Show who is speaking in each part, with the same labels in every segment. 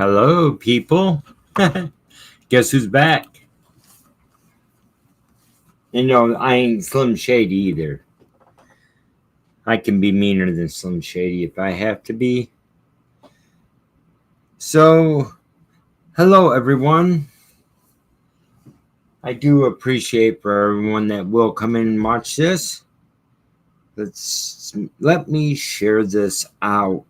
Speaker 1: Hello, people. Guess who's back? You know, I ain't Slim Shady either. I can be meaner than Slim Shady if I have to be. So, hello, everyone. I do appreciate for everyone that will come in and watch this. Let me share this out.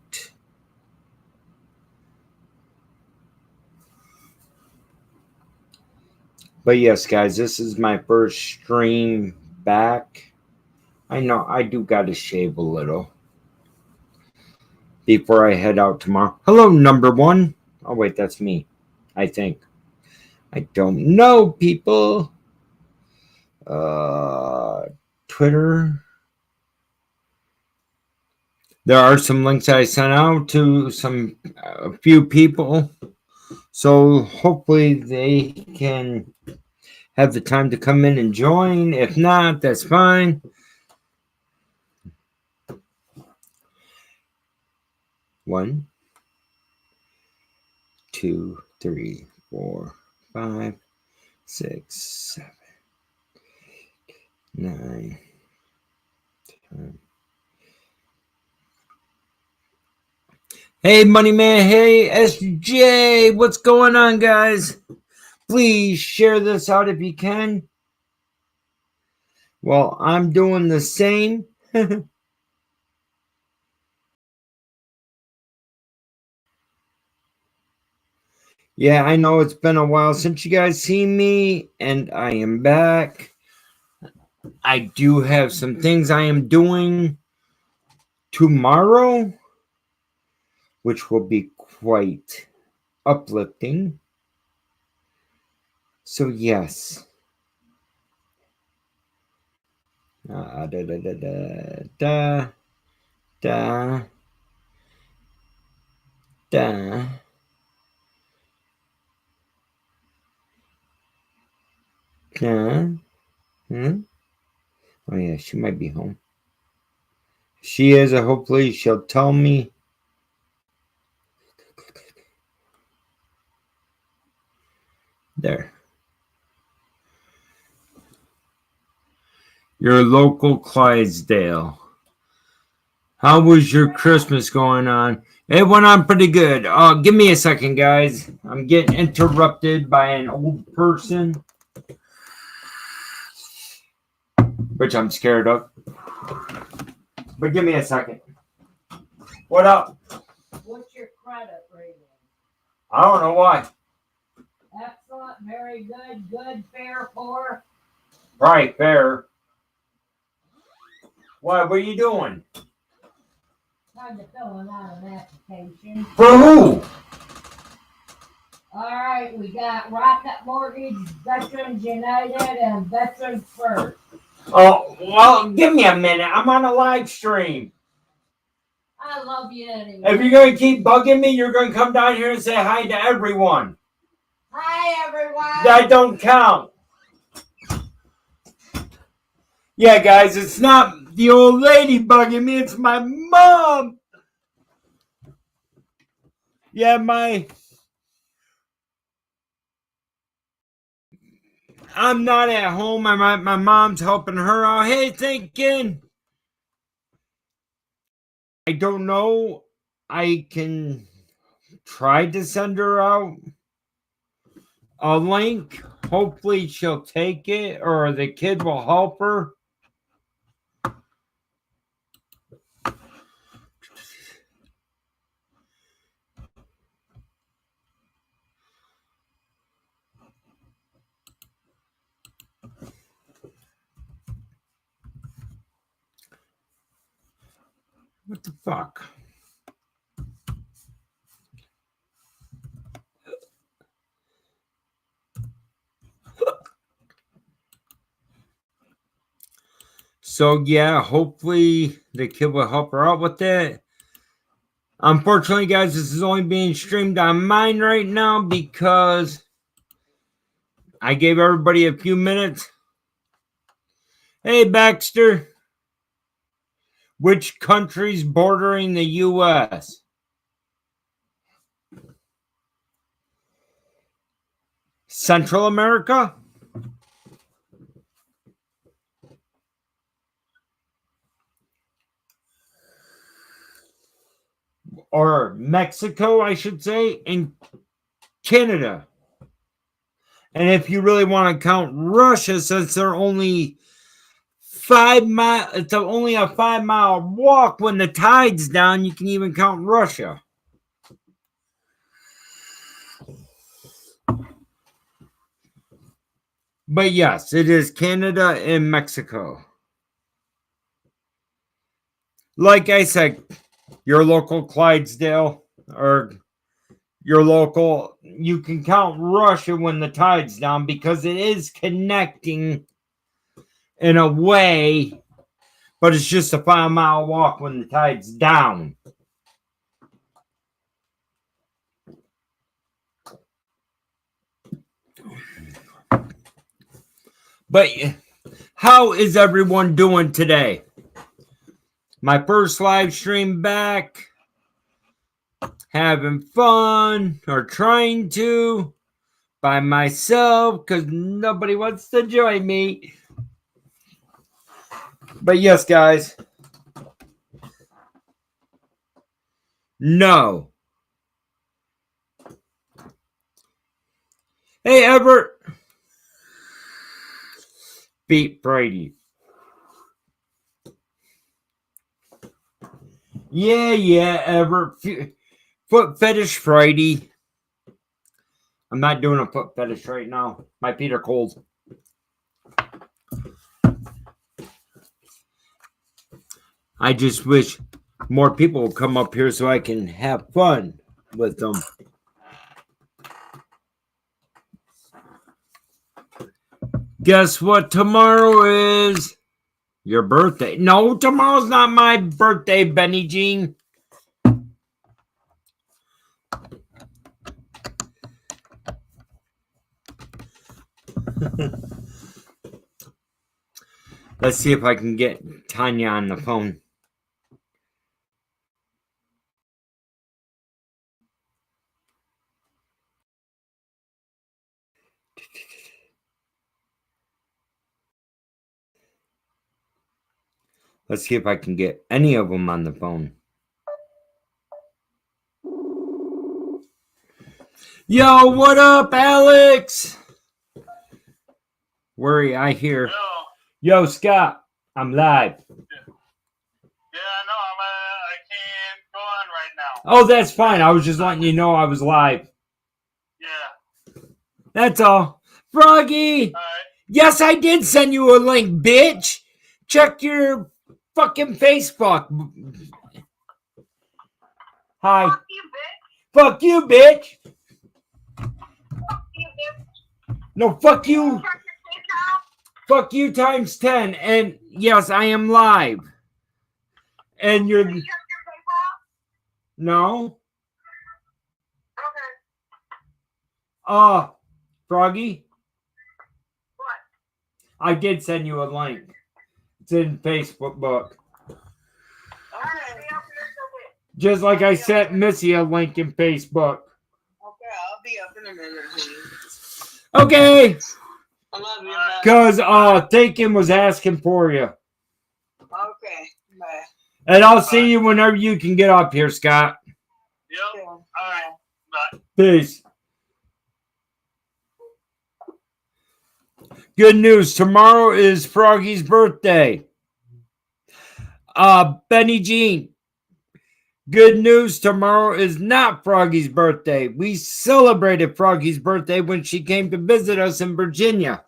Speaker 1: But yes, guys, this is my first stream back. I know I do got to shave a little before I head out tomorrow. Hello, number one. Oh, wait, that's me, I think. I don't know, people. Twitter. There are some links I sent out to a few people. So hopefully they can have the time to come in and join. If not, that's fine. One, two, three, 4, 5, 6, 7, 9, 10. Hey, Money Man. Hey, SJ. What's going on, guys? Please share this out if you can. Well, I'm doing the same. Yeah, I know it's been a while since you guys seen me, and I am back. I do have some things I am doing tomorrow, which will be quite uplifting. So, yes. Da, da, da, da, da, da, da. Oh, yeah, she might be home. If she is, hopefully she'll tell me. There. Your local Clydesdale. How was your Christmas going on? It went on pretty good. Give me a second, guys. I'm getting interrupted by an old person, which I'm scared of. But give me a second. What up?
Speaker 2: What's your credit rating?
Speaker 1: I don't know why.
Speaker 2: Excellent, very good, good, fair, poor.
Speaker 1: Right, fair. What are you doing?
Speaker 2: Time to fill out an application.
Speaker 1: For who?
Speaker 2: All right, we got Rocket Mortgage, Veterans United, and Veterans First.
Speaker 1: Oh, well, give me a minute. I'm on a live stream.
Speaker 2: I love you anyway.
Speaker 1: If you're going to keep bugging me, you're going to come down here and say hi to everyone.
Speaker 2: Hi, everyone.
Speaker 1: That don't count. Yeah, guys, it's not the old lady bugging me. It's my mom. Yeah, I'm not at home. My mom's helping her out. Hey, thinking. I don't know. I can try to send her out a link. Hopefully she'll take it, or the kid will help her. What the fuck? So yeah, hopefully the kid will help her out with it. Unfortunately, guys, this is only being streamed on mine right now because I gave everybody a few minutes. Hey, Baxter. Which countries bordering the U.S.? Central America? Or Mexico, I should say, and Canada. And if you really want to count Russia, since they're only 5 miles, it's only a 5 mile walk when the tide's down, you can even count Russia. But yes, it is Canada and Mexico. Like I said, your local Clydesdale or your local, you can count Russia when the tide's down because it is connecting in a way, but it's just a 5 mile walk when the tide's down. But how is everyone doing today? My first live stream back. Having fun or trying to by myself because nobody wants to join me. But yes, guys. No. Hey, Everett. Beat Brady. Yeah, Everett. Foot fetish Friday. I'm not doing a foot fetish right now. My feet are cold. I just wish more people would come up here so I can have fun with them. Guess what tomorrow is? Your birthday. No, tomorrow's not my birthday, Benny Jean. Let's see if I can get Tanya on the phone. Let's see if I can get any of them on the phone. Yo, what up, Alex? Worry, I hear. Yo, Scott, I'm live.
Speaker 3: Yeah, no, I can't go on right now.
Speaker 1: Oh, that's fine. I was just letting you know I was live.
Speaker 3: Yeah.
Speaker 1: That's all. Froggy!
Speaker 3: All right.
Speaker 1: Yes, I did send you a link, bitch. Check your fucking Facebook. Hi.
Speaker 3: Fuck you, bitch.
Speaker 1: Fuck you, bitch.
Speaker 3: Fuck you, bitch.
Speaker 1: No, fuck you.
Speaker 3: Check your TikTok.
Speaker 1: Fuck you times 10. And yes, I am live. And you're...
Speaker 3: Check your PayPal.
Speaker 1: No.
Speaker 3: Okay.
Speaker 1: Froggy,
Speaker 3: What?
Speaker 1: I did send you a link. It's in Facebook book.
Speaker 3: All right.
Speaker 1: Just like I sent Missy a link in Facebook.
Speaker 3: Okay, I'll be up in a minute, honey.
Speaker 1: Okay.
Speaker 3: I love you,
Speaker 1: Because Thinking was asking for you.
Speaker 3: Okay, bye.
Speaker 1: And I'll see you whenever you can get up here, Scott.
Speaker 3: Yep. All right. Bye.
Speaker 1: Peace. Good news. Tomorrow is Froggy's birthday. Benny Jean. Good news. Tomorrow is not Froggy's birthday. We celebrated Froggy's birthday when she came to visit us in Virginia.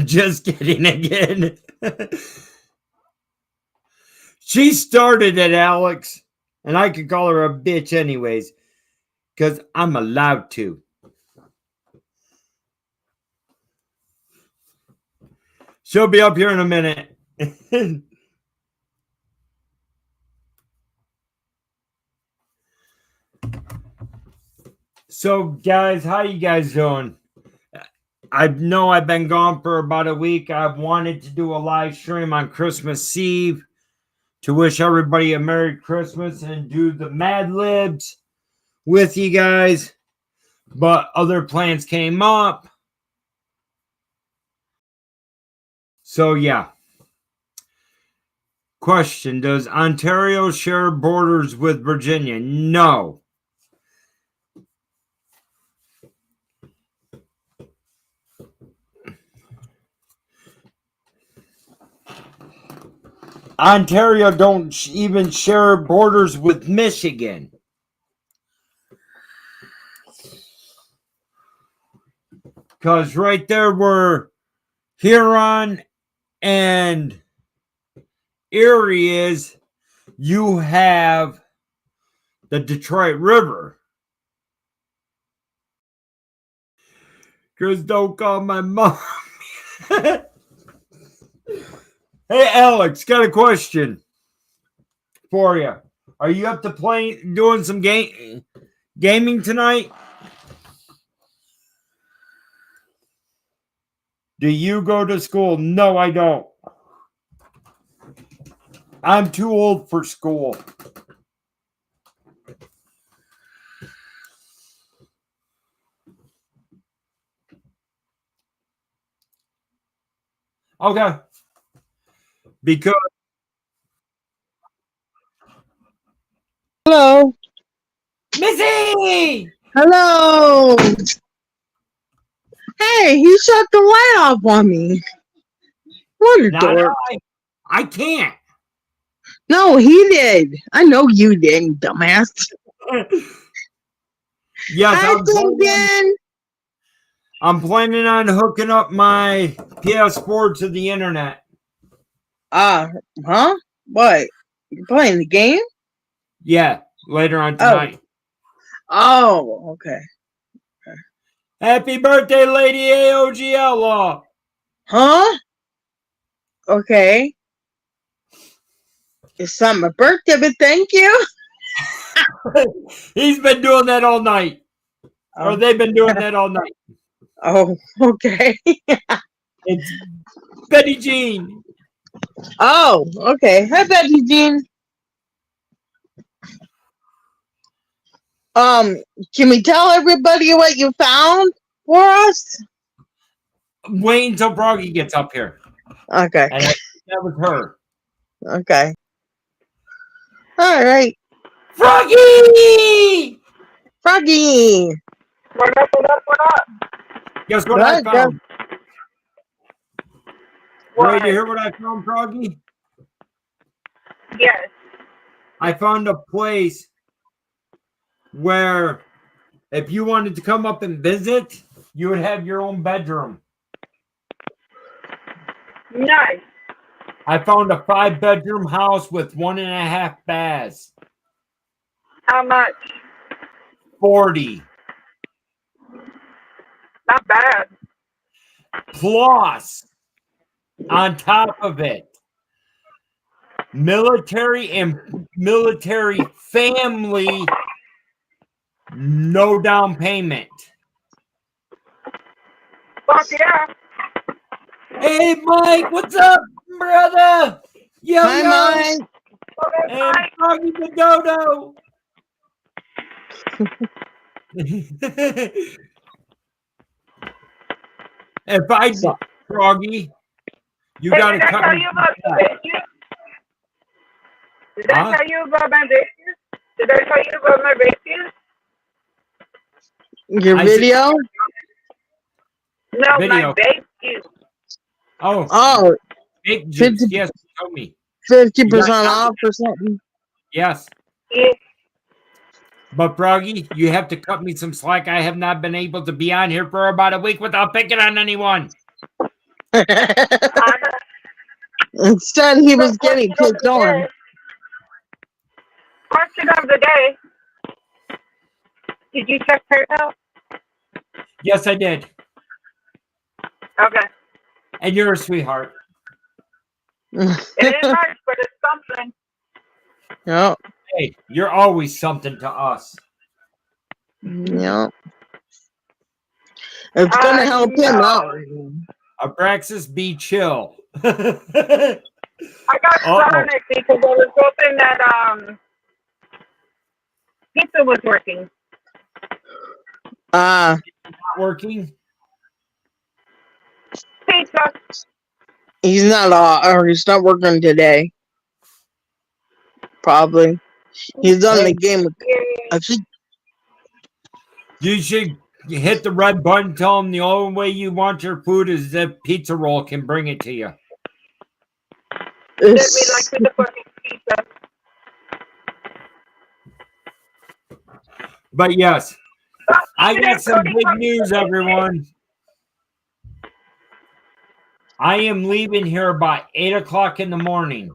Speaker 1: Just kidding again. She started it, Alex. And I could call her a bitch anyways. Because I'm allowed to. She'll be up here in a minute. So, guys, how you guys doing? I know I've been gone for about a week. I've wanted to do a live stream on Christmas Eve to wish everybody a Merry Christmas and do the Mad Libs with you guys, but other plans came up. So, yeah. Question: does Ontario share borders with Virginia? No. Ontario don't even share borders with Michigan. Because right there were Huron and Erie is, you have the Detroit River. Chris, don't call my mom. Hey, Alex, got a question for you. Are you up to doing some gaming tonight? Do you go to school? No, I don't. I'm too old for school. Okay. Because
Speaker 4: Hello.
Speaker 1: Missy!
Speaker 4: Hello. Hey, he shut the light off on me. What a
Speaker 1: Not
Speaker 4: dork.
Speaker 1: I can't.
Speaker 4: No, he did. I know you didn't, dumbass.
Speaker 1: Yes,
Speaker 4: Hi, Clinton.
Speaker 1: I'm planning on hooking up my PS4 to the internet.
Speaker 4: Huh? What? You're playing the game?
Speaker 1: Yeah, later on tonight.
Speaker 4: Oh, okay.
Speaker 1: Happy birthday, Lady AOG Outlaw.
Speaker 4: Huh? Okay. It's not my birthday, but thank you.
Speaker 1: He's been doing that all night.
Speaker 4: Oh.
Speaker 1: Or they've been doing that all night.
Speaker 4: Oh, okay.
Speaker 1: It's Betty Jean.
Speaker 4: Oh, okay. Hi, Betty Jean. Can we tell everybody what you found for us?
Speaker 1: Wait until Froggy gets up here.
Speaker 4: Okay.
Speaker 1: And that was her.
Speaker 4: Okay. All right.
Speaker 1: Froggy!
Speaker 4: Froggy.
Speaker 3: What up, what up, what up?
Speaker 1: Guess what I found?
Speaker 3: What?
Speaker 1: Ready to hear what I found, Froggy?
Speaker 3: Yes.
Speaker 1: I found a place where if you wanted to come up and visit, you would have your own bedroom.
Speaker 3: Nice.
Speaker 1: I found a 5-bedroom house with 1.5 baths.
Speaker 3: How much?
Speaker 1: 40.
Speaker 3: Not bad.
Speaker 1: Plus, on top of it, military and military family, no down payment.
Speaker 3: Fuck yeah.
Speaker 1: Hey, Mike, what's up, brother? Yo,
Speaker 4: Hi,
Speaker 1: yo.
Speaker 4: Mike.
Speaker 3: Okay,
Speaker 1: And
Speaker 3: Mike.
Speaker 1: Froggy the Dodo. If I did, Froggy, you
Speaker 3: Hey,
Speaker 1: got to
Speaker 3: did I
Speaker 1: cut
Speaker 3: tell
Speaker 1: me.
Speaker 3: you about the vacation? Did I
Speaker 1: Huh?
Speaker 3: tell you about my vacation? Did I tell you about my vacation?
Speaker 4: Your
Speaker 1: I
Speaker 4: video?
Speaker 3: No,
Speaker 1: Video.
Speaker 3: my vacation.
Speaker 1: Oh,
Speaker 4: Oh,
Speaker 1: big juice.
Speaker 4: 50,
Speaker 1: Yes, tell me.
Speaker 4: 50% off or something.
Speaker 1: Yes.
Speaker 3: Yeah.
Speaker 1: But Froggy, you have to cut me some slack. I have not been able to be on here for about a week without picking on anyone.
Speaker 4: Instead, he was getting picked on.
Speaker 3: Question of the day. Did you check PayPal?
Speaker 1: Yes, I did.
Speaker 3: Okay.
Speaker 1: And you're a sweetheart.
Speaker 3: It ain't much, but it's something.
Speaker 4: No.
Speaker 1: Hey, you're always something to us.
Speaker 4: Yeah. It's gonna help him out.
Speaker 1: Abraxas, be chill.
Speaker 5: I got Sonic because I was hoping that pizza was working.
Speaker 1: Not working.
Speaker 5: Pizza.
Speaker 4: He's not working today. Probably. He's on the game. I think
Speaker 1: You should hit the red button. Tell him the only way you want your food is if Pizza Roll can bring it to you.
Speaker 5: Send me like to the fucking pizza.
Speaker 1: But yes, I got some big news, everyone. I am leaving here by 8 o'clock in the morning.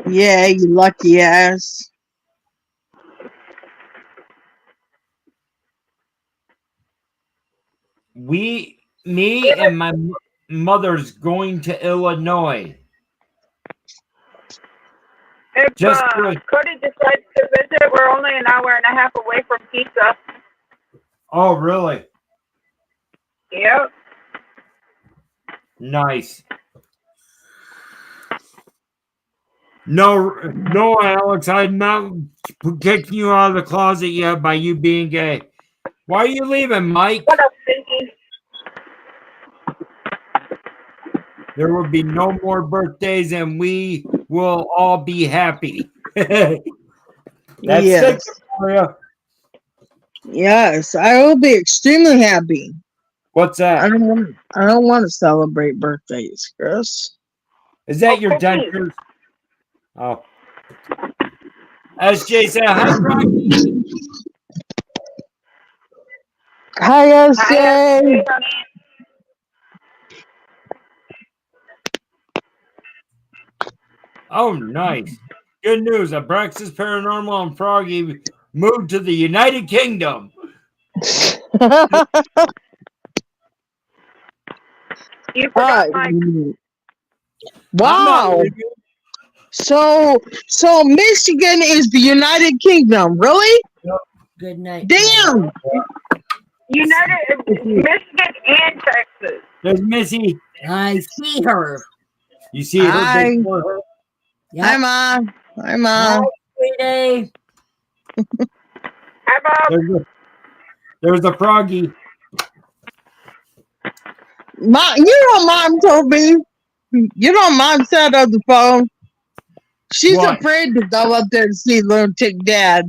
Speaker 4: yeah, you lucky ass.
Speaker 1: Me and my mother's going to Illinois.
Speaker 5: If
Speaker 1: Just
Speaker 5: Cody decides to visit, we're only an hour and a half away from pizza.
Speaker 1: Oh, really?
Speaker 5: Yep.
Speaker 1: Nice. No, Alex, I'm not kicking you out of the closet yet by you being gay. Why are you leaving, Mike?
Speaker 5: What up, Stinky?
Speaker 1: There will be no more birthdays, and we will all be happy. That's
Speaker 4: Yes.
Speaker 1: it for you.
Speaker 4: Yes, I will be extremely happy.
Speaker 1: What's that?
Speaker 4: I don't want to celebrate birthdays, Chris.
Speaker 1: Is that your dentures? Oh. SJ said, hi, Rocky.
Speaker 4: Hi, SJ.
Speaker 1: Oh, nice. Good news. Abraxas Paranormal and Froggy moved to the United Kingdom.
Speaker 5: You forgot my...
Speaker 4: Wow. So Michigan is the United Kingdom, really?
Speaker 2: Good night.
Speaker 4: Damn.
Speaker 5: United, Michigan and Texas.
Speaker 1: There's Missy.
Speaker 2: I see her.
Speaker 1: You see her?
Speaker 4: Hi.
Speaker 1: Big her?
Speaker 2: Yep.
Speaker 4: Hi, Mom. Hi, Mom.
Speaker 2: Hi, sweetie.
Speaker 5: How about...
Speaker 1: There's the Froggy.
Speaker 4: Mom, you know, Mom told me. You know, Mom said on the phone. She's
Speaker 1: What?
Speaker 4: afraid to go up there and see lunatic Dad.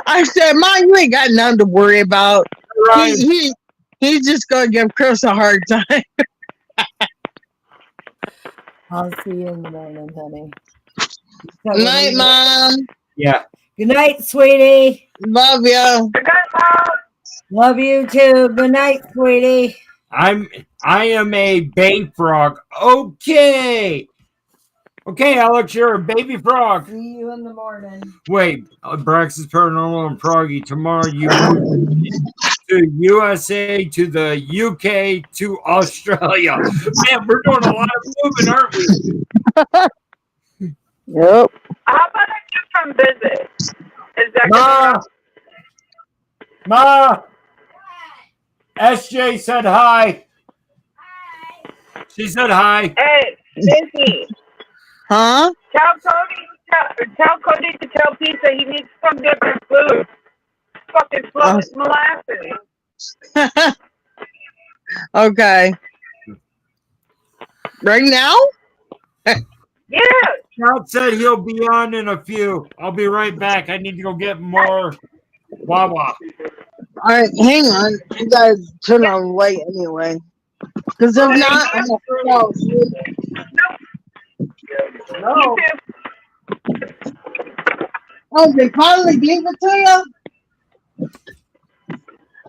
Speaker 4: I said, Mom, you ain't got nothing to worry about.
Speaker 1: Right.
Speaker 4: He's just gonna give Chris a hard time.
Speaker 2: I'll see you in the morning, honey.
Speaker 4: Good night, Mom.
Speaker 1: Yeah.
Speaker 2: Good night, sweetie.
Speaker 4: Love you.
Speaker 5: Good night, Mom.
Speaker 2: Love you too. Good night, sweetie.
Speaker 1: I am a bay frog. Okay. Okay, Alex, you're a baby frog.
Speaker 2: See you in the morning.
Speaker 1: Wait, Brax's Paranormal and Froggy. Tomorrow you move to USA, to the UK, to Australia. Man, we're doing a lot of moving, aren't we?
Speaker 4: Yep.
Speaker 5: How about I just come visit? Is that
Speaker 1: Ma! Ma! SJ said hi. She said hi.
Speaker 5: Hey, Stinky.
Speaker 4: Huh?
Speaker 5: Tell Cody to tell Pizza he needs some different food. Fucking molasses.
Speaker 4: Okay. Right now?
Speaker 5: Yeah.
Speaker 1: Scott said he'll be on in a few. I'll be right back. I need to go get more Wawa.
Speaker 4: All right, hang on. You guys turn on the light anyway. Because if not, I'm going to fall asleep.
Speaker 1: No.
Speaker 4: Oh, they finally gave it to you?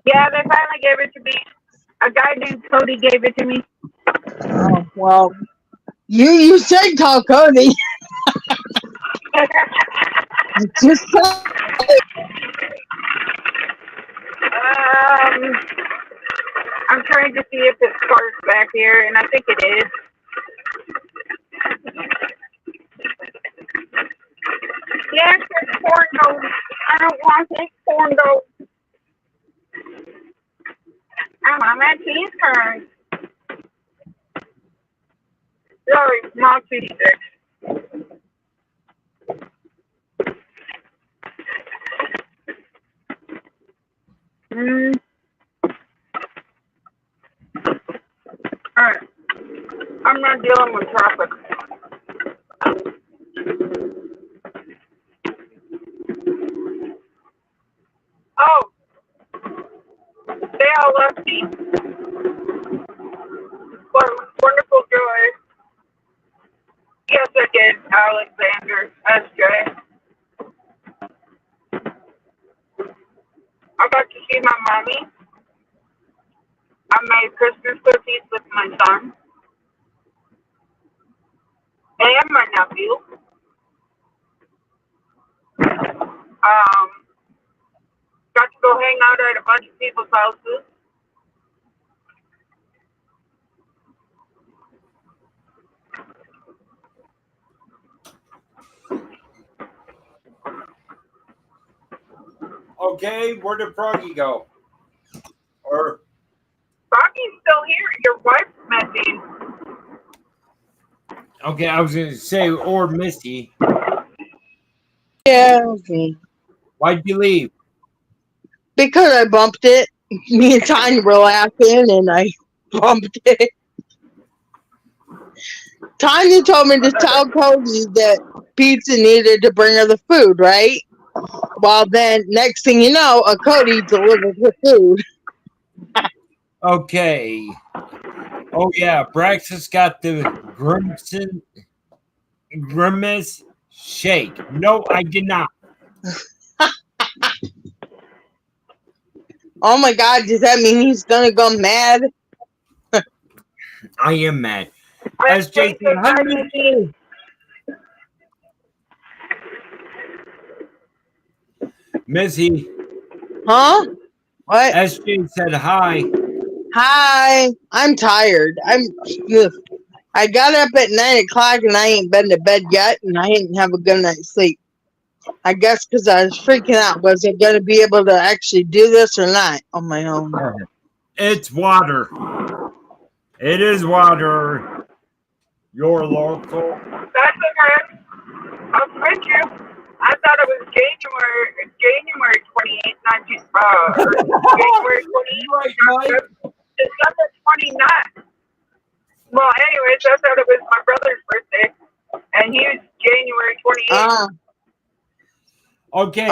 Speaker 5: Yeah, they finally gave it to me. A guy named Cody gave it to me.
Speaker 4: Oh, well, you said call Cody. Just
Speaker 5: I'm trying to see if this car's back here, and I think it is. Yes, it's corn dogs. I don't want this corn dogs. I want my cheese curds. Sorry, not cheese sticks. Alright. I'm not dealing with traffic. Oh, they all left me. What wonderful joy. Yes, I did, Alexander, SJ. I got to see my mommy. I made Christmas cookies with my son and my nephew. Got to go hang out at a bunch of people's houses.
Speaker 1: Okay, where did Froggy go? Or
Speaker 5: Rocky's still here. Your wife's missing.
Speaker 1: okay, I was gonna say or Misty.
Speaker 4: Yeah, okay.
Speaker 1: Why'd you leave?
Speaker 4: Because I bumped it. Me and Tanya were laughing and I bumped it. Tanya told me to tell Cody that pizza needed to bring her the food, right? Well, then, next thing you know, a Cody delivered her food.
Speaker 1: Okay. Oh yeah, Braxis got the grimace shake. No, I did not.
Speaker 4: Oh my God, does that mean he's gonna go mad?
Speaker 1: I am mad.
Speaker 5: I
Speaker 1: As Jason, Missy,
Speaker 4: Huh? What?
Speaker 1: SJ said hi.
Speaker 4: Hi. I'm tired. I got up at 9 o'clock and I ain't been to bed yet and I didn't have a good night's sleep. I guess because I was freaking out. Was I going to be able to actually do this or not on my own?
Speaker 1: It's water. It is water. Your local.
Speaker 5: That's okay. I'll switch you. I thought it was January 28th, not January 28th.
Speaker 1: Right, Mike.
Speaker 5: December 29th. Well, anyways, I thought it was my brother's birthday, and he was January 28th.
Speaker 1: Okay,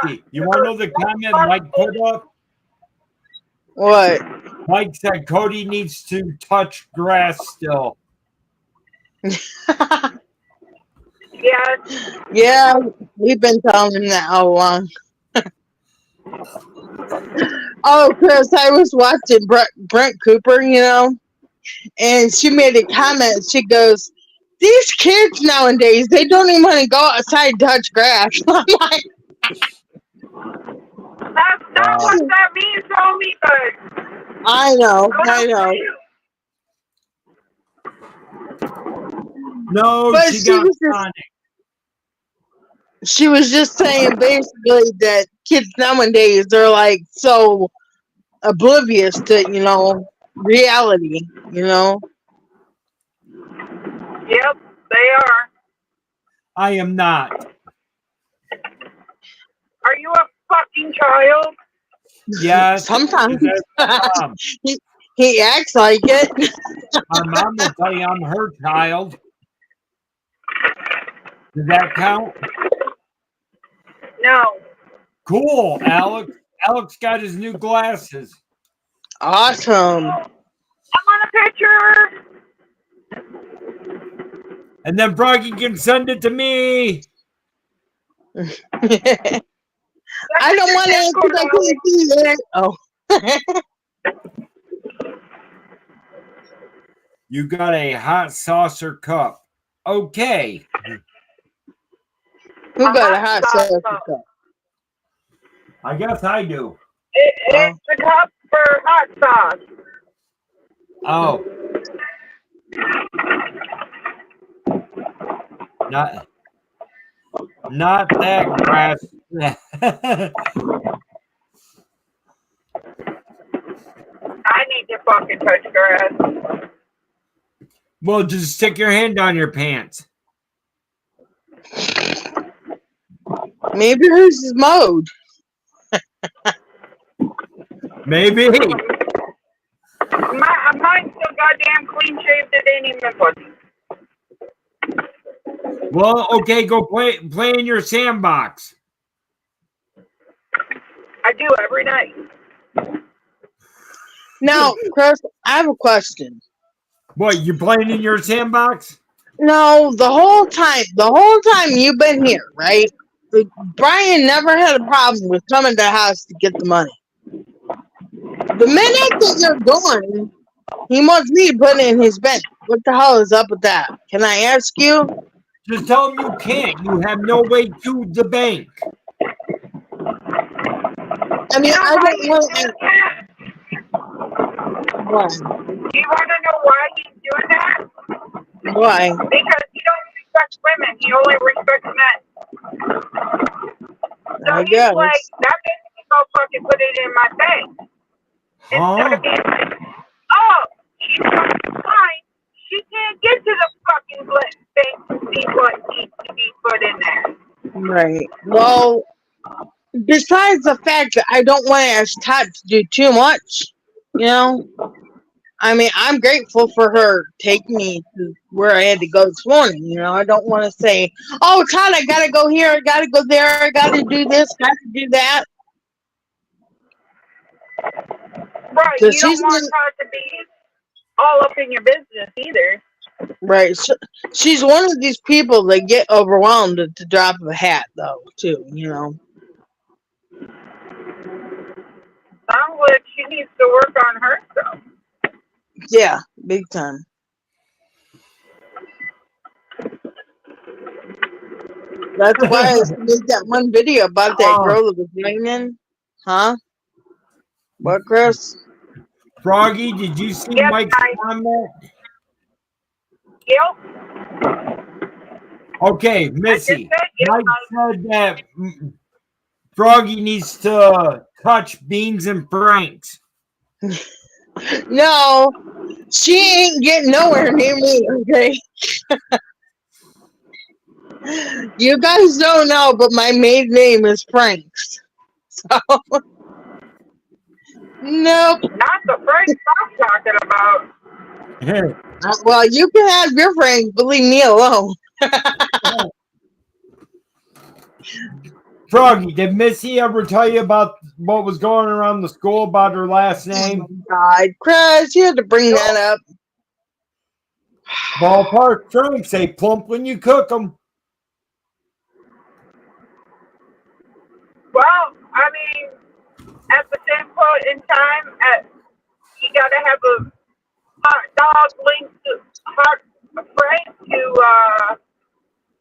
Speaker 1: Missy, you want to know the comment Mike put up?
Speaker 4: What?
Speaker 1: Mike said Cody needs to touch grass still.
Speaker 5: Yeah.
Speaker 4: Yeah, we've been telling him that all along. Oh, Chris, I was watching Brent Cooper, and she made a comment. She goes, "These kids nowadays, they don't even want to go outside and touch grass." I'm like,
Speaker 5: That's not what that means, homie, but
Speaker 4: I know.
Speaker 1: No,
Speaker 4: But she was just saying basically that kids nowadays are like so oblivious to, reality,
Speaker 5: Yep, they are.
Speaker 1: I am not.
Speaker 5: Are you a fucking child?
Speaker 1: Yes.
Speaker 4: Sometimes he acts like it.
Speaker 1: My mom will tell you I'm her child. Does that count?
Speaker 5: No.
Speaker 1: Cool, Alex. Alex got his new glasses.
Speaker 4: Awesome.
Speaker 5: I want a picture.
Speaker 1: And then Froggy can send it to me.
Speaker 4: I don't want to because I can't see it. Oh.
Speaker 1: You got a hot saucer cup. Okay.
Speaker 4: Who got a hot saucer cup?
Speaker 1: I guess I do.
Speaker 5: It's a cup for hot sauce.
Speaker 1: Oh. Not. Not that grass.
Speaker 5: I need to fucking touch grass.
Speaker 1: Well, just stick your hand down your pants.
Speaker 4: Maybe hers is mowed.
Speaker 1: Maybe.
Speaker 5: Mine's so goddamn clean shaved it ain't even funny.
Speaker 1: Well, okay, go play in your sandbox.
Speaker 5: I do every night.
Speaker 4: Now, Chris, I have a question.
Speaker 1: What, you playing in your sandbox?
Speaker 4: No, the whole time you've been here, right? Brian never had a problem with coming to the house to get the money. The minute that you're gone, he wants me to put it in his bank. What the hell is up with that? Can I ask you?
Speaker 1: Just tell him you can't. You have no way to the bank.
Speaker 4: I mean, I don't want to. Why?
Speaker 5: Do you want to know why he's doing that?
Speaker 4: Why?
Speaker 5: Because he don't respect women. He only respects men. So
Speaker 4: I
Speaker 5: he's
Speaker 4: guess.
Speaker 5: like, that makes me go fucking put it in my bank. Instead
Speaker 1: Huh?
Speaker 5: of being like, oh, she's fucking fine. She can't get to the fucking bank to see what needs to be put in there.
Speaker 4: Right. Well, besides the fact that I don't want to ask Todd to do too much, you know. I mean, I'm grateful for her taking me to where I had to go this morning. You know, I don't want to say, "Oh, Todd, I gotta go here, I gotta go there, I gotta do this, gotta do that."
Speaker 5: Right.
Speaker 4: So
Speaker 5: You don't want her to be all up in your business either.
Speaker 4: right. She's one of these people that get overwhelmed at the drop of a hat, though. Too, you know.
Speaker 5: Sounds like she needs to work on herself.
Speaker 4: Yeah, big time. That's why I made that one video about that girl that was whining. Huh? What, Chris?
Speaker 1: Froggy, did you see
Speaker 5: Yes,
Speaker 1: Mike's comment?
Speaker 5: Yep.
Speaker 1: Okay,
Speaker 5: I just
Speaker 1: Missy.
Speaker 5: said yep.
Speaker 1: Mike said that Froggy needs to touch Beans and Franks.
Speaker 4: No, she ain't getting nowhere near me, okay? You guys don't know, but my maiden name is Franks. So, nope.
Speaker 5: Not the Frank I'm talking about.
Speaker 4: Well, you can have your Franks, but leave me alone.
Speaker 1: Froggy, did Missy ever tell you about what was going around the school about her last name?
Speaker 4: God, Chris, you had to bring that up.
Speaker 1: Ballpark Franks, they plump when you cook them.
Speaker 5: Well, I mean, at the same point in time, you gotta have a hot dog linked to hot Frank to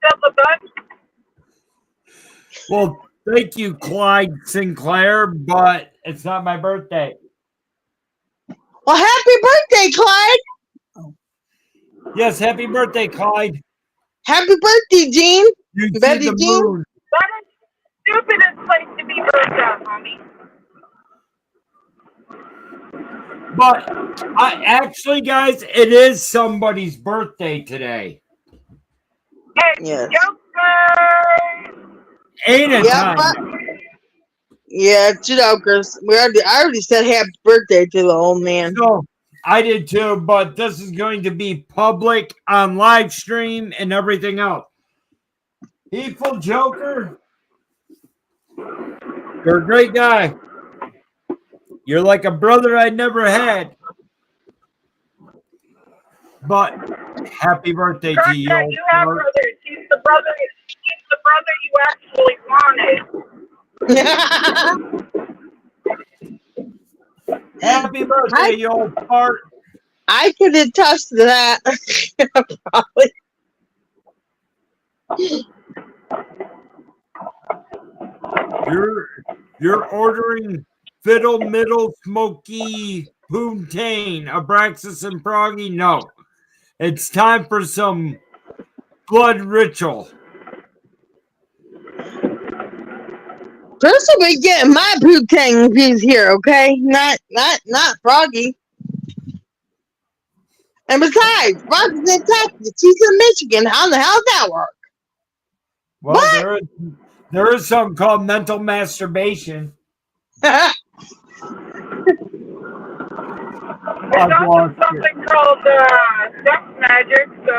Speaker 5: fill the bun.
Speaker 1: Well, thank you, Clyde Sinclair, but it's not my birthday.
Speaker 4: Well, happy birthday, Clyde.
Speaker 1: Yes, happy birthday, Clyde.
Speaker 4: Happy birthday, Jean.
Speaker 1: You see
Speaker 4: Betty
Speaker 1: the
Speaker 4: Jean?
Speaker 1: moon.
Speaker 5: That is the stupidest place to be birthed at, homie.
Speaker 1: But actually, guys, it is somebody's birthday today.
Speaker 5: Hey,
Speaker 4: Yes.
Speaker 5: Joker!
Speaker 1: Ain't it
Speaker 4: Yeah,
Speaker 1: time?
Speaker 4: Yeah, you know, Chris. I already said happy birthday to the old man.
Speaker 1: So, I did too, but this is going to be public on live stream and everything else. Hateful Joker, you're a great guy. You're like a brother I never had. But happy birthday to you.
Speaker 5: Contact, you have brothers. He's the brother you actually wanted.
Speaker 1: Happy birthday, you old fart.
Speaker 4: I could attest to that. Probably.
Speaker 1: You're ordering Fiddle Middle Smoky Poontane, Abraxas and Froggy? No. It's time for some blood ritual.
Speaker 4: Chris will be getting my poontang if he's here, okay? Not Froggy. And besides, Froggy's in Texas. He's in Michigan. How the hell does that work?
Speaker 1: Well,
Speaker 4: What?
Speaker 1: there is something called mental masturbation.
Speaker 5: There's also something called sex magic, so.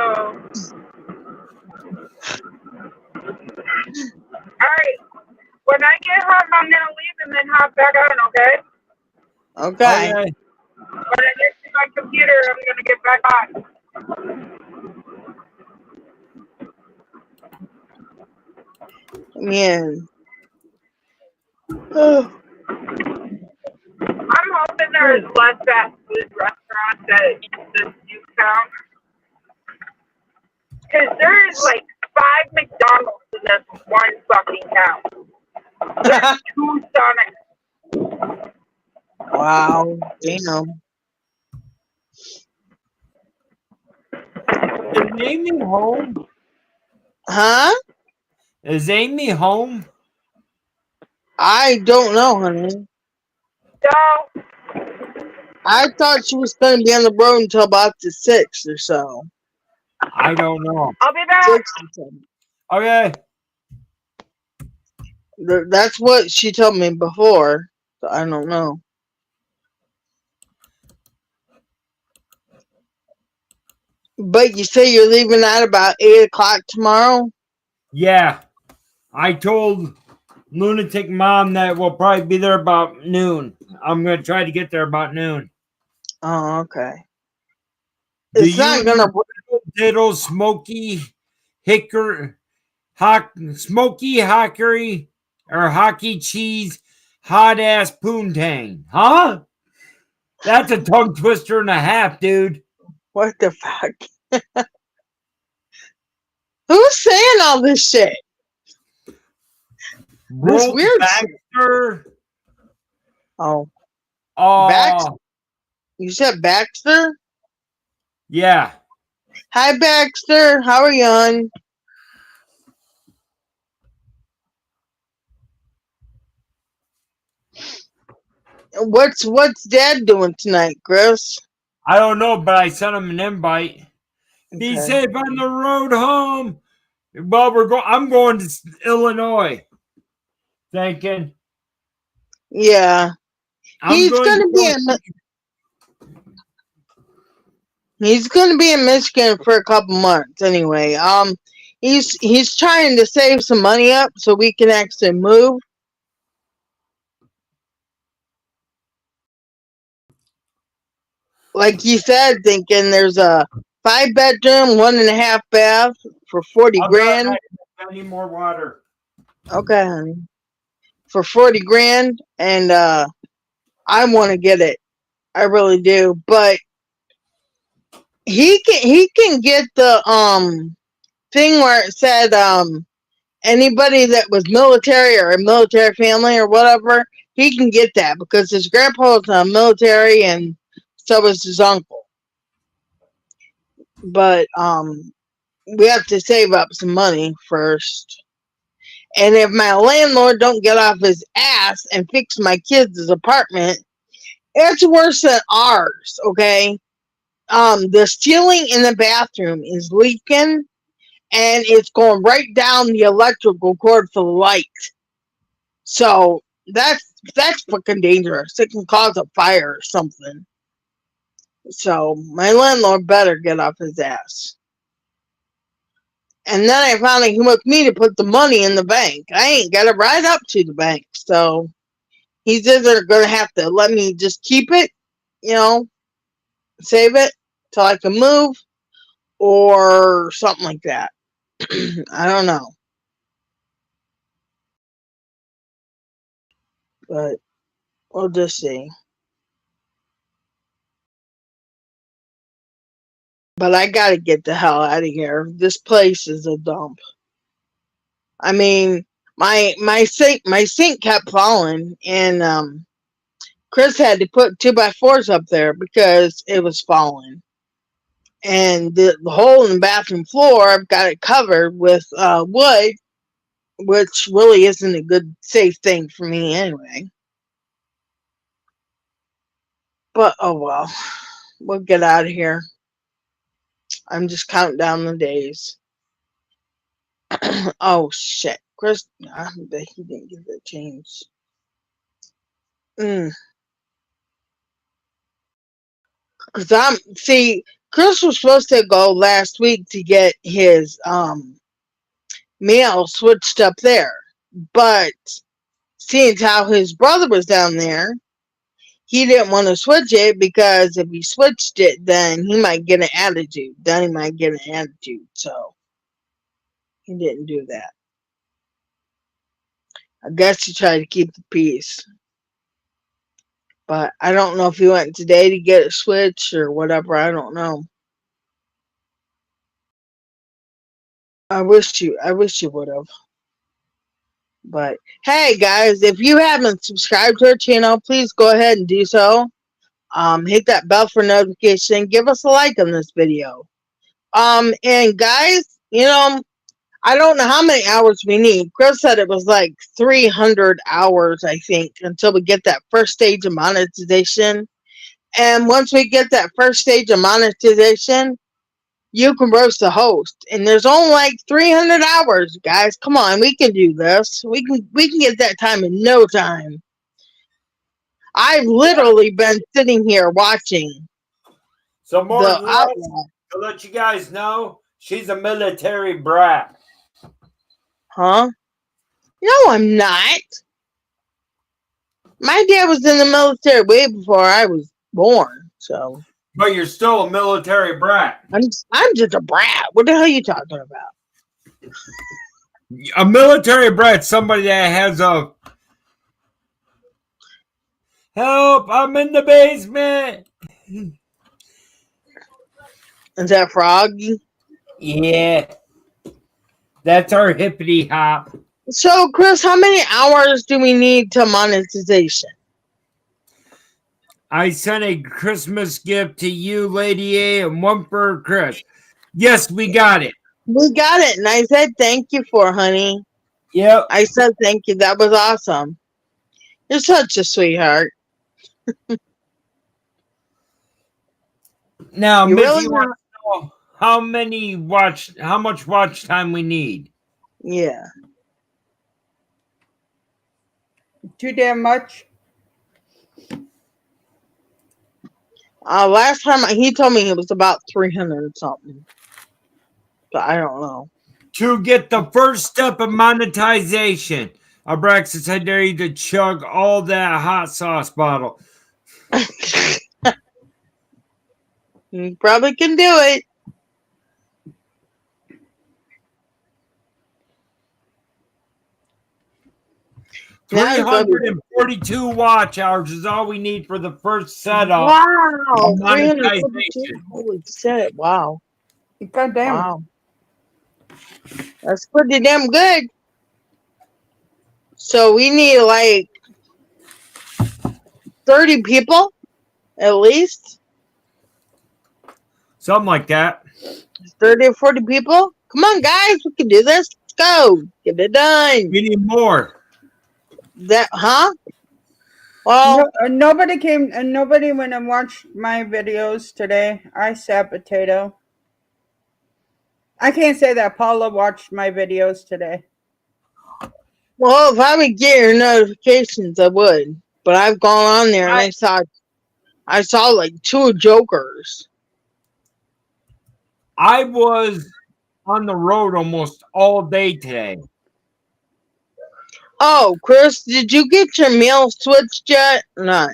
Speaker 5: Alright. When I get home, I'm gonna leave and then hop back on, okay?
Speaker 4: Okay.
Speaker 1: Okay.
Speaker 5: When I get to my computer, I'm gonna get back on.
Speaker 4: Man.
Speaker 5: I'm hoping there's less fast food restaurants at this new town. Because there is like 5 McDonald's in this one fucking town. There's 2 Sonics.
Speaker 4: Wow. Damn.
Speaker 1: Is Amy home?
Speaker 4: Huh?
Speaker 1: Is Amy home?
Speaker 4: I don't know, honey.
Speaker 5: So,
Speaker 4: I thought she was going to be on the road until about the 6th or so.
Speaker 1: I don't know.
Speaker 5: I'll be back.
Speaker 4: 6 or 7.
Speaker 1: Okay.
Speaker 4: That's what she told me before. So I don't know. But you say you're leaving at about 8 o'clock tomorrow?
Speaker 1: Yeah. I told Lunatic Mom that we'll probably be there about noon. I'm going to try to get there about noon.
Speaker 4: Oh, okay.
Speaker 1: Do
Speaker 4: It's not going to...
Speaker 1: Diddle Smoky Hickory Smoky Hockery or Hockey Cheese Hot Ass Poontang. Huh? That's a tongue twister and a half, dude.
Speaker 4: What the fuck? Who's saying all this shit? This
Speaker 1: Walt
Speaker 4: weird
Speaker 1: Baxter.
Speaker 4: Oh.
Speaker 1: Oh,
Speaker 4: Baxter? You said Baxter?
Speaker 1: yeah.
Speaker 4: Hi, Baxter. How are you, hon? What's Dad doing tonight, Chris?
Speaker 1: I don't know, but I sent him an invite. Be
Speaker 4: Okay.
Speaker 1: safe on the road home. Well, I'm going to Illinois. Thinking.
Speaker 4: Yeah. He's gonna be in Michigan for a couple months anyway. He's trying to save some money up so we can actually move. Like he said, thinking there's a 5-bedroom, 1.5 bath for 40 grand.
Speaker 1: I need more water.
Speaker 4: Okay, honey. For 40 grand, and I want to get it. I really do. But he can get the thing where it said anybody that was military or a military family or whatever, he can get that because his grandpa was military and so was his uncle. But we have to save up some money first. And if my landlord don't get off his ass and fix my kids' apartment, it's worse than ours, okay? The ceiling in the bathroom is leaking and it's going right down the electrical cord for the light. So that's fucking dangerous. It can cause a fire or something. So my landlord better get off his ass. And then I finally came with me to put the money in the bank. I ain't got to ride up to the bank. So he's either going to have to let me just keep it, save it till I can move or something like that. I don't know. But we'll just see. But I gotta get the hell out of here. This place is a dump. I mean, my sink kept falling, and Chris had to put 2x4s up there because it was falling. And the hole in the bathroom floor, I've got it covered with wood, which really isn't a good, safe thing for me anyway. But oh well, we'll get out of here. I'm just counting down the days. Oh shit, Chris, I bet he didn't get that change. Cause Chris was supposed to go last week to get his mail switched up there, but seeing how his brother was down there, he didn't want to switch it because if he switched it, then he might get an attitude. So he didn't do that. I guess he tried to keep the peace. But I don't know if he went today to get it switched or whatever. I don't know. I wish you would have. But hey guys, if you haven't subscribed to our channel, please go ahead and do so. Hit that bell for notification. Give us a like on this video. And guys, I don't know how many hours we need. Chris said it was like 300 hours, I think, until we get that first stage of monetization. And once we get that first stage of monetization, you can roast the host. And there's only like 300 hours, guys. Come on, we can do this. We can get that time in no time. I've literally been sitting here watching
Speaker 1: So more
Speaker 4: the
Speaker 1: or less,
Speaker 4: Outlaw.
Speaker 1: to let you guys know, she's a military brat.
Speaker 4: Huh? No, I'm not. My dad was in the military way before I was born, so.
Speaker 1: But you're still a military brat.
Speaker 4: I'm just a brat. What the hell are you talking about?
Speaker 1: A military brat, somebody that has a help, I'm in the basement.
Speaker 4: Is that Froggy?
Speaker 1: Yeah. That's our hippity hop.
Speaker 4: So, Chris, how many hours do we need to monetization?
Speaker 1: I sent a Christmas gift to you, Lady A, and one for Chris. Yes, we got it.
Speaker 4: We got it, and I said thank you for it, honey.
Speaker 1: Yep.
Speaker 4: I said thank you. That was awesome. You're such a sweetheart.
Speaker 1: Now,
Speaker 4: You
Speaker 1: Missy
Speaker 4: really
Speaker 1: wants to know how much watch time we need.
Speaker 4: Yeah.
Speaker 6: Too damn much.
Speaker 4: Last time he told me it was about 300 something. But I don't know.
Speaker 1: To get the first step of monetization, Abraxas had dare you to chug all that hot sauce bottle.
Speaker 4: You probably can do it. Now it's gonna be-
Speaker 1: 342 watch hours is all we need for the first setup.
Speaker 4: Wow.
Speaker 1: of
Speaker 4: 342.
Speaker 1: monetization.
Speaker 4: Holy shit. Wow.
Speaker 6: God damn.
Speaker 4: Wow. That's pretty damn good. So we need like 30 people at least.
Speaker 1: Something like that.
Speaker 4: 30 or 40 people. Come on, guys. We can do this. Let's go. Get it done.
Speaker 1: We need more.
Speaker 4: Huh? Well,
Speaker 6: Nobody came and nobody went and watched my videos today. I said potato. I can't say that Paula watched my videos today.
Speaker 4: well, if I would get your notifications, I would. But I've gone on there and I saw like 2 jokers.
Speaker 1: I was on the road almost all day today.
Speaker 4: Oh, Chris, did you get your meal switched yet? Or not?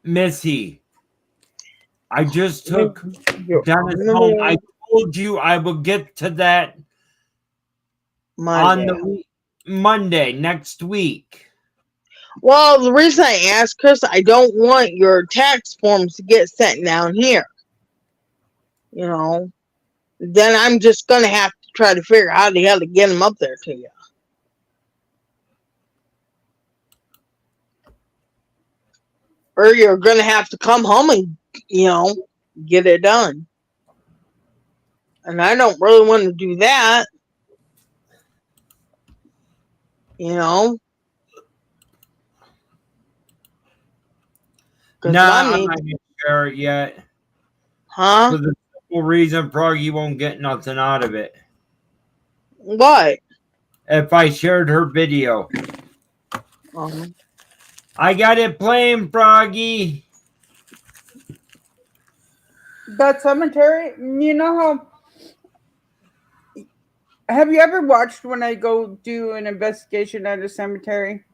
Speaker 1: Missy, I just took Dennis
Speaker 4: No.
Speaker 1: home. I told you I will get to that on the Monday next week.
Speaker 4: Well, the reason I asked, Chris, I don't want your tax forms to get sent down here. You know, then I'm just going to have to try to figure out how the hell to get them up there to you. Or you're going to have to come home and, get it done. And I don't really want to do that. You know? Because
Speaker 1: Nah,
Speaker 4: I
Speaker 1: I'm
Speaker 4: mean,
Speaker 1: not gonna share it yet.
Speaker 4: huh?
Speaker 1: For the simple reason, Froggy won't get nothing out of it.
Speaker 4: What?
Speaker 1: If I shared her video.
Speaker 4: Um,
Speaker 1: I got it playing, Froggy.
Speaker 6: That cemetery, you know how. Have you ever watched when I go do an investigation at a cemetery?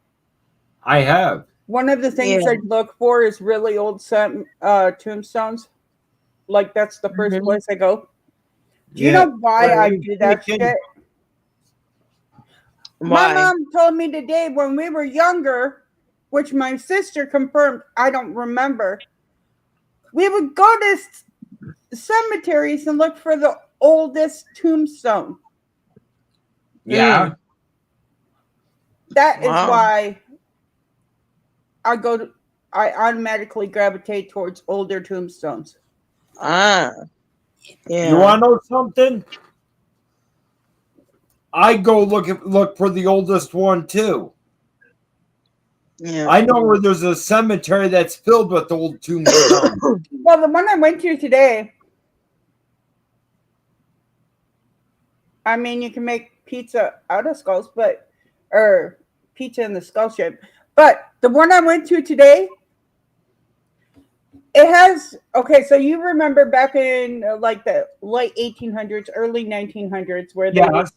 Speaker 1: I have.
Speaker 6: One of the things
Speaker 4: yeah.
Speaker 6: I look for is really old tombstones. Like, that's the first
Speaker 4: Mhm.
Speaker 6: place I go. Do you
Speaker 1: Yeah.
Speaker 6: know why I do that shit? My
Speaker 4: Why?
Speaker 6: mom told me today when we were younger, which my sister confirmed, I don't remember. We would go to cemeteries and look for the oldest tombstone.
Speaker 1: Yeah.
Speaker 6: That is
Speaker 4: Wow.
Speaker 6: why I automatically gravitate towards older tombstones.
Speaker 4: Ah. Yeah.
Speaker 1: You want to know something? I go look for the oldest one too.
Speaker 4: Yeah.
Speaker 1: I know where there's a cemetery that's filled with old tombstones.
Speaker 6: Well, the one I went to today, I mean, you can make pizza out of skulls, or pizza in the skull shape. But the one I went to today, it has, okay, so you remember back in like the late 1800s, early 1900s, where
Speaker 1: Yes.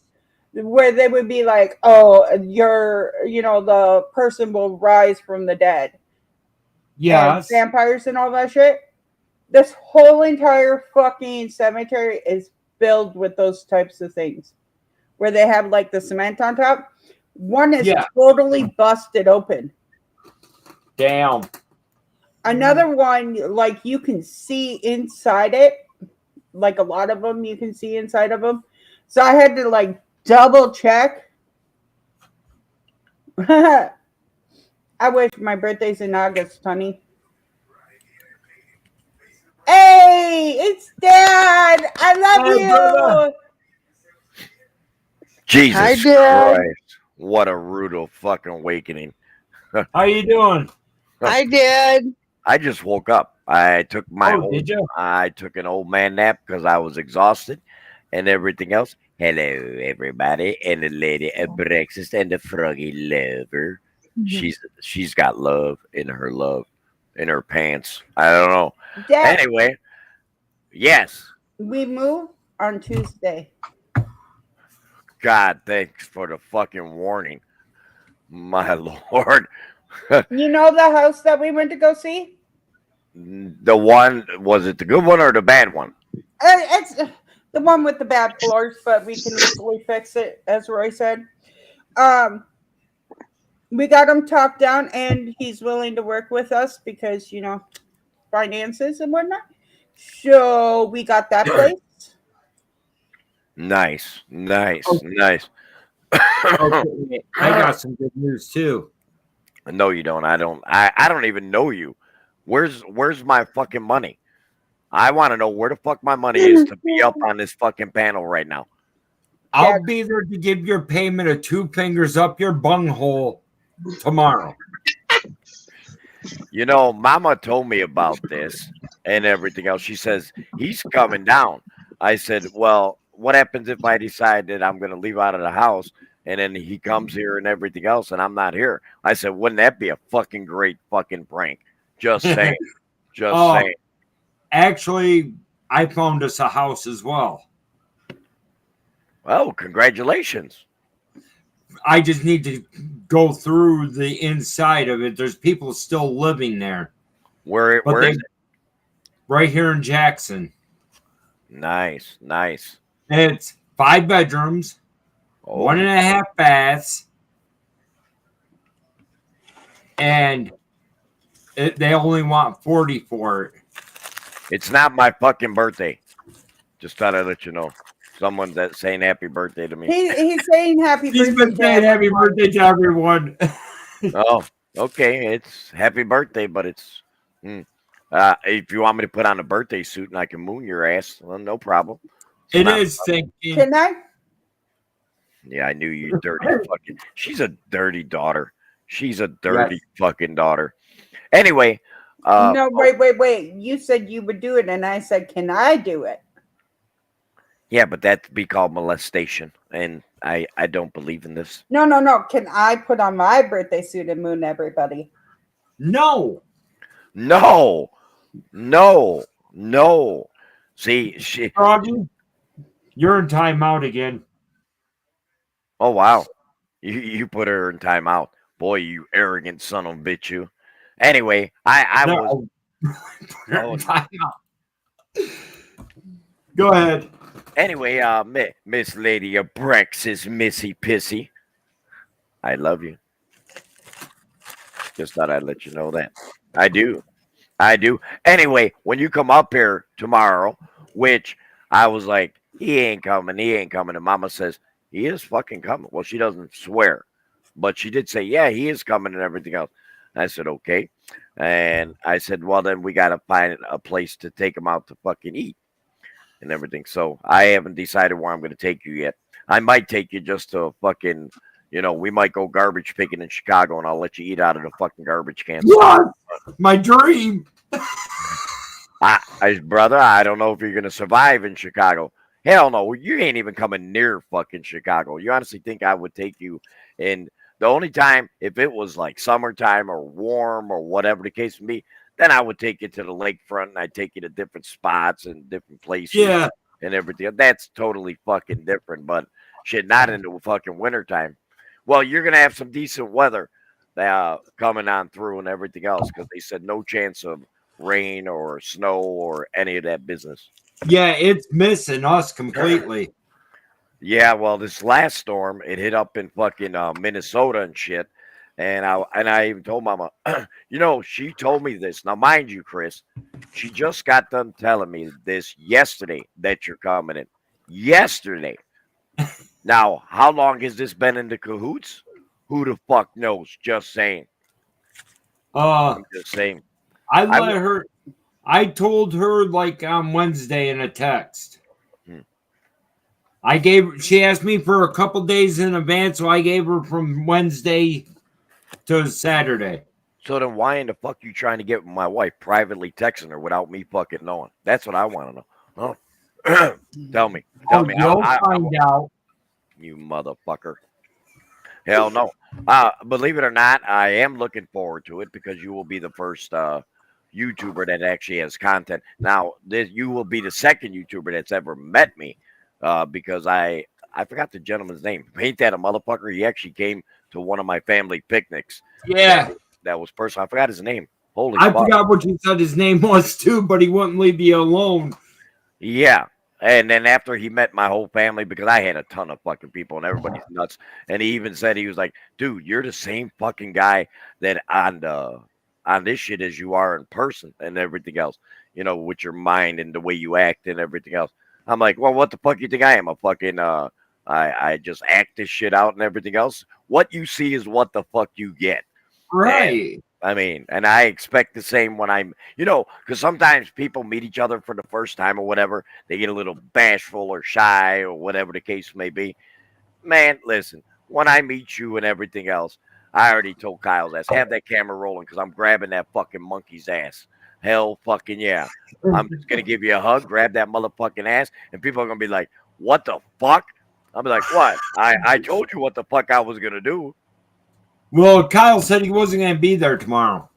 Speaker 6: they would be like, oh, the person will rise from the dead. And
Speaker 1: Yes.
Speaker 6: vampires and all that shit. This whole entire fucking cemetery is filled with those types of things where they have like the cement on top. One is
Speaker 1: Yeah.
Speaker 6: totally busted open.
Speaker 1: Damn.
Speaker 6: Another one, like you can see inside it. Like a lot of them, you can see inside of them. So I had to like double check. I wish my birthday's in August, honey. Hey, it's Dad. I love
Speaker 1: Hey,
Speaker 6: you.
Speaker 1: brother.
Speaker 7: Jesus
Speaker 4: Hi, Dad.
Speaker 7: Christ. What a brutal fucking awakening.
Speaker 1: How you doing?
Speaker 4: Hi, Dad.
Speaker 7: I just woke up. I took
Speaker 1: Did you?
Speaker 7: I took an old man nap because I was exhausted and everything else. Hello, everybody, and the lady at breakfast and the froggy lover. She's got love in her pants. I don't know.
Speaker 6: Dad,
Speaker 7: Anyway, yes.
Speaker 6: we move on Tuesday.
Speaker 7: God, thanks for the fucking warning. My lord.
Speaker 6: You know the house that we went to go see?
Speaker 7: The one, was it the good one or the bad one?
Speaker 6: It's the one with the bad floors, but we can easily fix it, as Roy said. We got him talked down, and he's willing to work with us because finances and whatnot. So we got that place.
Speaker 7: Nice.
Speaker 1: Okay. Okay. I got some good news too.
Speaker 7: No, you don't. I don't even know you. Where's my fucking money? I want to know where the fuck my money is to be up on this fucking panel right now.
Speaker 1: I'll be there to give your payment of 2 fingers up your bunghole tomorrow.
Speaker 7: You know, Mama told me about this and everything else. She says he's coming down. I said, well, what happens if I decide that I'm going to leave out of the house and then he comes here and everything else and I'm not here? I said, wouldn't that be a fucking great fucking prank? Just saying. Just saying.
Speaker 1: Actually, I found us a house as well.
Speaker 7: Well, congratulations.
Speaker 1: I just need to go through the inside of it. There's people still living there.
Speaker 7: Where is it?
Speaker 1: Right here in Jackson.
Speaker 7: Nice.
Speaker 1: It's 5 bedrooms, 1.5 baths, and they only want 40 for it.
Speaker 7: It's not my fucking birthday. Just thought I'd let you know. Someone that's saying happy birthday to me.
Speaker 6: He's saying happy birthday.
Speaker 1: He's been saying happy birthday to everyone.
Speaker 7: Oh, okay. It's happy birthday, but it's if you want me to put on a birthday suit and I can moon your ass, well, no problem.
Speaker 1: It is thinking.
Speaker 6: Can I?
Speaker 7: Yeah, I knew you dirty fucking. She's a dirty daughter. She's a dirty
Speaker 1: Yes.
Speaker 7: fucking daughter. Anyway,
Speaker 6: No, wait. You said you would do it, and I said, "Can I do it?"
Speaker 7: yeah, but that'd be called molestation, and I don't believe in this.
Speaker 6: No. Can I put on my birthday suit and moon everybody?
Speaker 1: No.
Speaker 7: No, no, no. See, she.
Speaker 1: Froggy, you're in timeout again.
Speaker 7: Oh wow, you put her in timeout, boy. You arrogant son of a bitch, you. Anyway, I was.
Speaker 1: You're
Speaker 7: Oh,
Speaker 1: in timeout. Go ahead.
Speaker 7: Anyway, Miss Lady of Brex's Missy Pissy, I love you. Just thought I'd let you know that. I do. I do. Anyway, when you come up here tomorrow, which I was like, he ain't coming, and Mama says, he is fucking coming. Well, she doesn't swear, but she did say, yeah, he is coming and everything else. I said, okay. And I said, well, then we got to find a place to take him out to fucking eat and everything. So I haven't decided where I'm going to take you yet. I might take you just to fucking, we might go garbage picking in Chicago, and I'll let you eat out of the fucking garbage can.
Speaker 1: Yes, my dream.
Speaker 7: Brother, I don't know if you're going to survive in Chicago. Hell no, you ain't even coming near fucking Chicago. You honestly think I would take you in the only time, if it was like summertime or warm or whatever the case may be, then I would take you to the lakefront and I'd take you to different spots and different places.
Speaker 1: Yeah.
Speaker 7: And everything. That's totally fucking different, but shit, not into fucking wintertime. Well, you're going to have some decent weather coming on through and everything else because they said no chance of rain or snow or any of that business.
Speaker 1: Yeah, it's missing us completely.
Speaker 7: Yeah, well, this last storm, it hit up in fucking Minnesota and shit. And I even told Mama, she told me this. Now, mind you, Chris, she just got done telling me this yesterday that you're coming in. Yesterday. Now, how long has this been in the cahoots? Who the fuck knows? Just saying. I'm just saying.
Speaker 1: I told her like on Wednesday in a text. She asked me for a couple days in advance, so I gave her from Wednesday to Saturday.
Speaker 7: So then why in the fuck you trying to get my wife privately texting her without me fucking knowing? That's what I want to know. Huh? Tell me.
Speaker 1: You'll find out.
Speaker 7: You motherfucker. Hell no. Believe it or not, I am looking forward to it because you will be the first YouTuber that actually has content. Now, you will be the second YouTuber that's ever met me because I forgot the gentleman's name. Ain't that a motherfucker? He actually came to one of my family picnics.
Speaker 1: Yeah.
Speaker 7: That was personal. I forgot his name. Holy
Speaker 1: I
Speaker 7: fuck.
Speaker 1: forgot what you said his name was too, but he wouldn't leave you alone.
Speaker 7: Yeah. And then after he met my whole family, because I had a ton of fucking people and everybody's nuts. And he even said, he was like, dude, you're the same fucking guy that on this shit as you are in person and everything else, with your mind and the way you act and everything else. I'm like, well, what the fuck you think I am? A fucking, I just act this shit out and everything else. What you see is what the fuck you get.
Speaker 1: Right.
Speaker 7: And I expect the same when I'm, because sometimes people meet each other for the first time or whatever. They get a little bashful or shy or whatever the case may be. Man, listen, when I meet you and everything else, I already told Kyle's ass, have that camera rolling because I'm grabbing that fucking monkey's ass. Hell fucking yeah. I'm just going to give you a hug, grab that motherfucking ass, and people are going to be like, what the fuck? I'll be like, what? I told you what the fuck I was going to do.
Speaker 1: Well, Kyle said he wasn't going to be there tomorrow.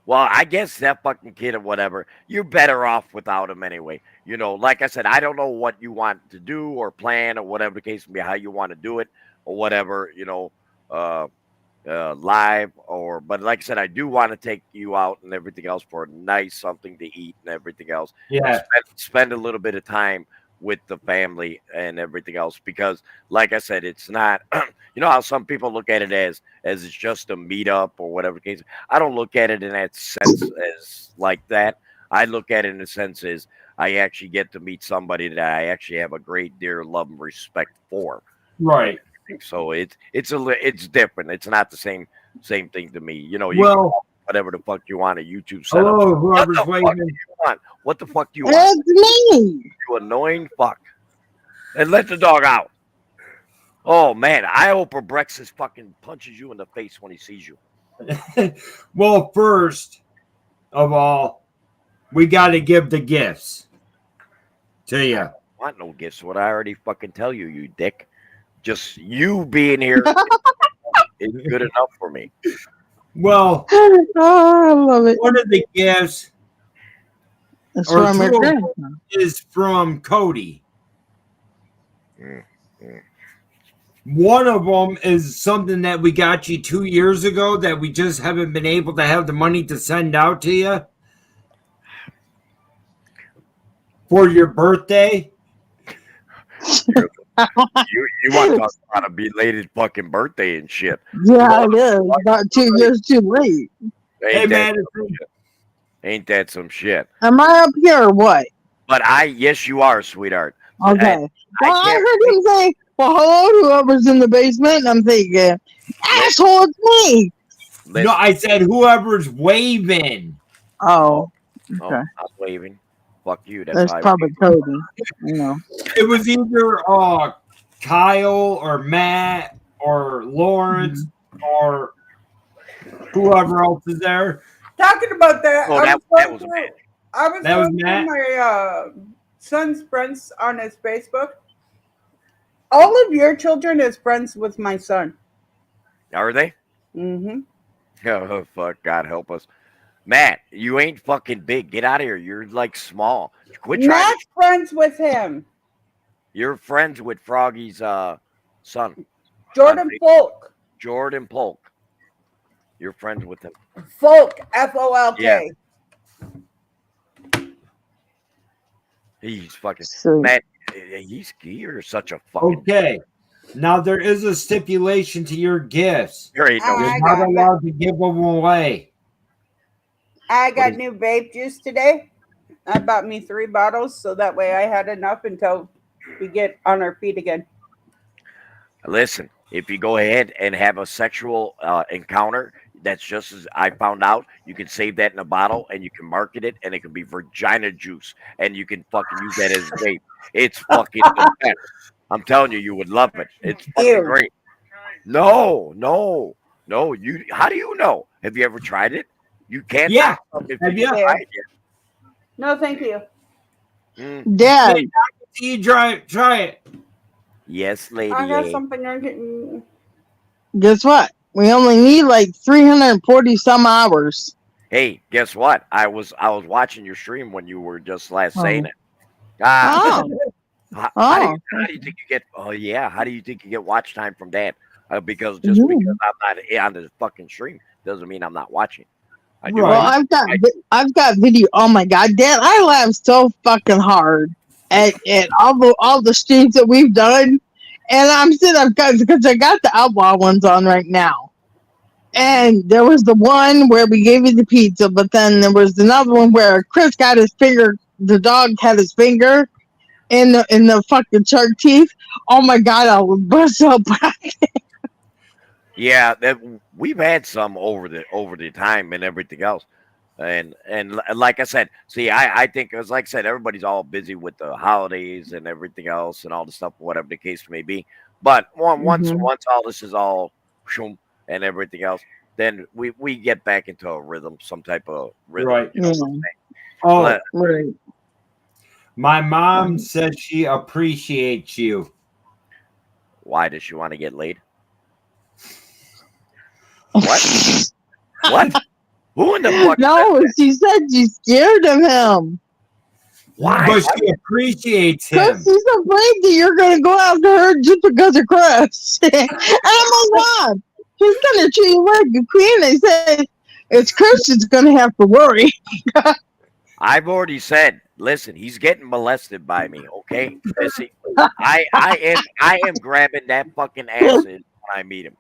Speaker 7: Well, I guess that fucking kid or whatever, you're better off without him anyway. Like I said, I don't know what you want to do or plan or whatever the case may be, how you want to do it or whatever, live but like I said, I do want to take you out and everything else for a nice something to eat and everything else.
Speaker 1: Yeah.
Speaker 7: Spend a little bit of time with the family and everything else because like I said, it's not how some people look at it as it's just a meetup or whatever case. I don't look at it in that sense as like that. I look at it in the sense as I actually get to meet somebody that I actually have a great deal of love and respect for.
Speaker 1: Right.
Speaker 7: So it's different. It's not the same thing to me. You whatever the fuck you want a YouTube setup.
Speaker 1: Hello, whoever's waiting.
Speaker 7: What the fuck do you want?
Speaker 4: It's me.
Speaker 7: You annoying fuck. And let the dog out. Oh man, I hope Brexis fucking punches you in the face when he sees you.
Speaker 1: Well, first of all, we got to give the gifts to you.
Speaker 7: I want no gifts. What I already fucking tell you, you dick. Just you being here is good enough for me.
Speaker 1: Well,
Speaker 4: Oh, I love it.
Speaker 1: one of the gifts
Speaker 4: That's
Speaker 1: or
Speaker 4: from her
Speaker 1: two of
Speaker 4: grandma.
Speaker 1: them is from Cody.
Speaker 7: Mm, mm.
Speaker 1: One of them is something that we got you 2 years ago that we just haven't been able to have the money to send out to you for your birthday.
Speaker 7: You want to talk about a belated fucking birthday and shit?
Speaker 4: Yeah, it is. About 2 years too late.
Speaker 1: Hey,
Speaker 7: Ain't
Speaker 1: man,
Speaker 7: that some shit? Ain't that some shit?
Speaker 4: Am I up here or what?
Speaker 7: But yes, you are, sweetheart.
Speaker 4: Okay. Well, I
Speaker 7: can't
Speaker 4: heard him say, well, hello, whoever's in the basement. And I'm thinking, asshole, it's me.
Speaker 7: listen.
Speaker 1: no, I said whoever's waving.
Speaker 4: Oh,
Speaker 7: Oh,
Speaker 4: okay.
Speaker 7: I'm waving. Fuck you. That's
Speaker 4: That's
Speaker 7: how I
Speaker 4: probably Cody. You know.
Speaker 1: It was either Kyle or Matt or Lawrence or whoever else is there.
Speaker 6: Talking about that,
Speaker 7: Oh, that was a man.
Speaker 6: I was
Speaker 1: That was
Speaker 6: going
Speaker 1: Matt?
Speaker 6: through my son's friends on his Facebook. All of your children is friends with my son.
Speaker 7: Are they?
Speaker 6: Mm-hmm.
Speaker 7: Oh, fuck. God help us. Matt, you ain't fucking big. Get out of here. You're like small. Quit trying to.
Speaker 6: Matt's friends with him.
Speaker 7: You're friends with Froggy's son,
Speaker 6: Jordan Folk.
Speaker 7: Jordan Polk. You're friends with him.
Speaker 6: Folk. Folk.
Speaker 7: Yeah. He's fucking.
Speaker 4: So,
Speaker 7: Matt, you're such a fucking.
Speaker 1: Okay. Now there is a stipulation to your gifts.
Speaker 7: There ain't no.
Speaker 6: I
Speaker 1: You're not
Speaker 6: got it.
Speaker 1: allowed to give them away.
Speaker 6: I
Speaker 7: What
Speaker 6: got
Speaker 7: is-
Speaker 6: new vape juice today. I bought me 3 bottles so that way I had enough until we get on our feet again.
Speaker 7: Listen, if you go ahead and have a sexual encounter, that's just as I found out. You can save that in a bottle and you can market it, and it can be vagina juice, and you can fucking use that as vape. It's fucking the best. I'm telling you, you would love it. It's fucking
Speaker 6: Ew.
Speaker 7: great. No. You? How do you know? Have you ever tried it? You can't.
Speaker 1: Yeah.
Speaker 7: If
Speaker 1: Have
Speaker 7: you
Speaker 1: you?
Speaker 7: tried it.
Speaker 6: No, thank you.
Speaker 4: Dad,
Speaker 1: See you try it.
Speaker 7: Yes, lady.
Speaker 6: I got something you're getting.
Speaker 4: guess what? We only need like 340 some hours.
Speaker 7: Hey, guess what? I was watching your stream when you were just last saying
Speaker 4: Oh.
Speaker 7: it. Ah,
Speaker 4: Oh,
Speaker 7: how do you think you get? Oh yeah, how do you think you get watch time from that? Because just
Speaker 4: Mhm.
Speaker 7: because I'm not on the fucking stream doesn't mean I'm not watching. I do.
Speaker 1: Right.
Speaker 4: well, I've got video. Oh my god, Dad, I laughed so fucking hard at all the streams that we've done, and I'm sitting because I got the outlaw ones on right now. And there was the one where we gave you the pizza, but then there was another one where Chris got his finger. The dog had his finger in the fucking shark teeth. Oh my god, I was bust up.
Speaker 7: Yeah, that we've had some over the time and everything else, and like I said, see, I think because like I said, everybody's all busy with the holidays and everything else and all the stuff, whatever the case may be. But once
Speaker 4: Mhm.
Speaker 7: all this is all shoom and everything else, then we get back into a rhythm, some type of rhythm.
Speaker 1: Right.
Speaker 7: You know
Speaker 4: Yeah.
Speaker 7: what I'm saying?
Speaker 1: Oh,
Speaker 7: But-
Speaker 4: Right.
Speaker 1: my mom says she appreciates you.
Speaker 7: Why does she want to get laid? What? What? Who in the fuck?
Speaker 4: No, she said she scared of him.
Speaker 7: Why?
Speaker 1: But she appreciates him.
Speaker 4: Because she's afraid that you're going to go after her just because of Chris. And I'm like, Mom, he's going to treat you like a queen. They said, it's Chris that's going to have to worry.
Speaker 7: I've already said, listen, he's getting molested by me, okay? Missy? I am grabbing that fucking acid when I meet him.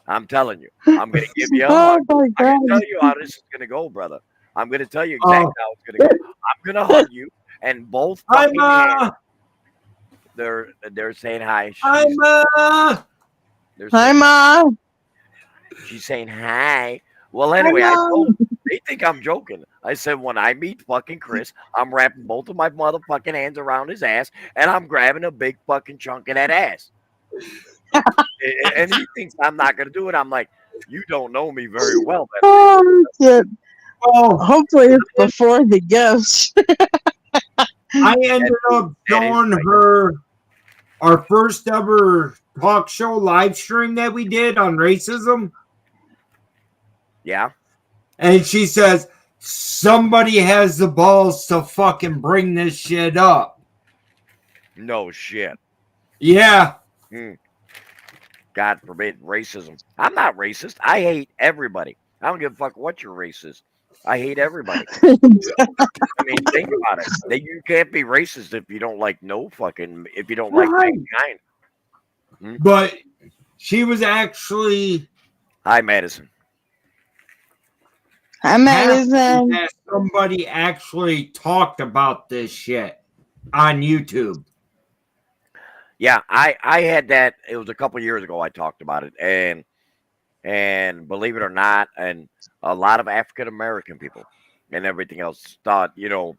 Speaker 7: I'm telling you. I'm gonna give you a hug.
Speaker 4: Oh, my
Speaker 7: I'm gonna
Speaker 4: God.
Speaker 7: tell you how this is gonna go, brother. I'm gonna tell you exactly how it's gonna go. I'm gonna hug you and both
Speaker 1: Hi,
Speaker 7: fucking hands.
Speaker 1: Ma.
Speaker 7: They're saying hi.
Speaker 1: Hi, Ma.
Speaker 7: They're
Speaker 4: Hi,
Speaker 7: saying,
Speaker 4: Mom.
Speaker 7: she's saying hi. Well, anyway, I
Speaker 4: Mom.
Speaker 7: told they think I'm joking. I said when I meet fucking Chris, I'm wrapping both of my motherfucking hands around his ass and I'm grabbing a big fucking chunk of that ass. And he thinks I'm not going to do it. I'm like, you don't know me very well.
Speaker 4: Oh shit.
Speaker 1: Oh,
Speaker 4: Hopefully it's before the gifts.
Speaker 1: I ended up showing her our first ever talk show live stream that we did on racism.
Speaker 7: Yeah.
Speaker 1: And she says, somebody has the balls to fucking bring this shit up.
Speaker 7: No shit.
Speaker 1: Yeah.
Speaker 7: God forbid racism. I'm not racist. I hate everybody. I don't give a fuck what your race is. I hate everybody. I mean, think about it. You can't be racist if you don't like if you don't like mankind.
Speaker 1: But she was actually
Speaker 7: Hi, Madison.
Speaker 4: I'm Madison.
Speaker 1: that somebody actually talked about this shit on YouTube.
Speaker 7: Yeah, I had that. It was a couple years ago. I talked about it, and believe it or not, and a lot of African American people and everything else thought,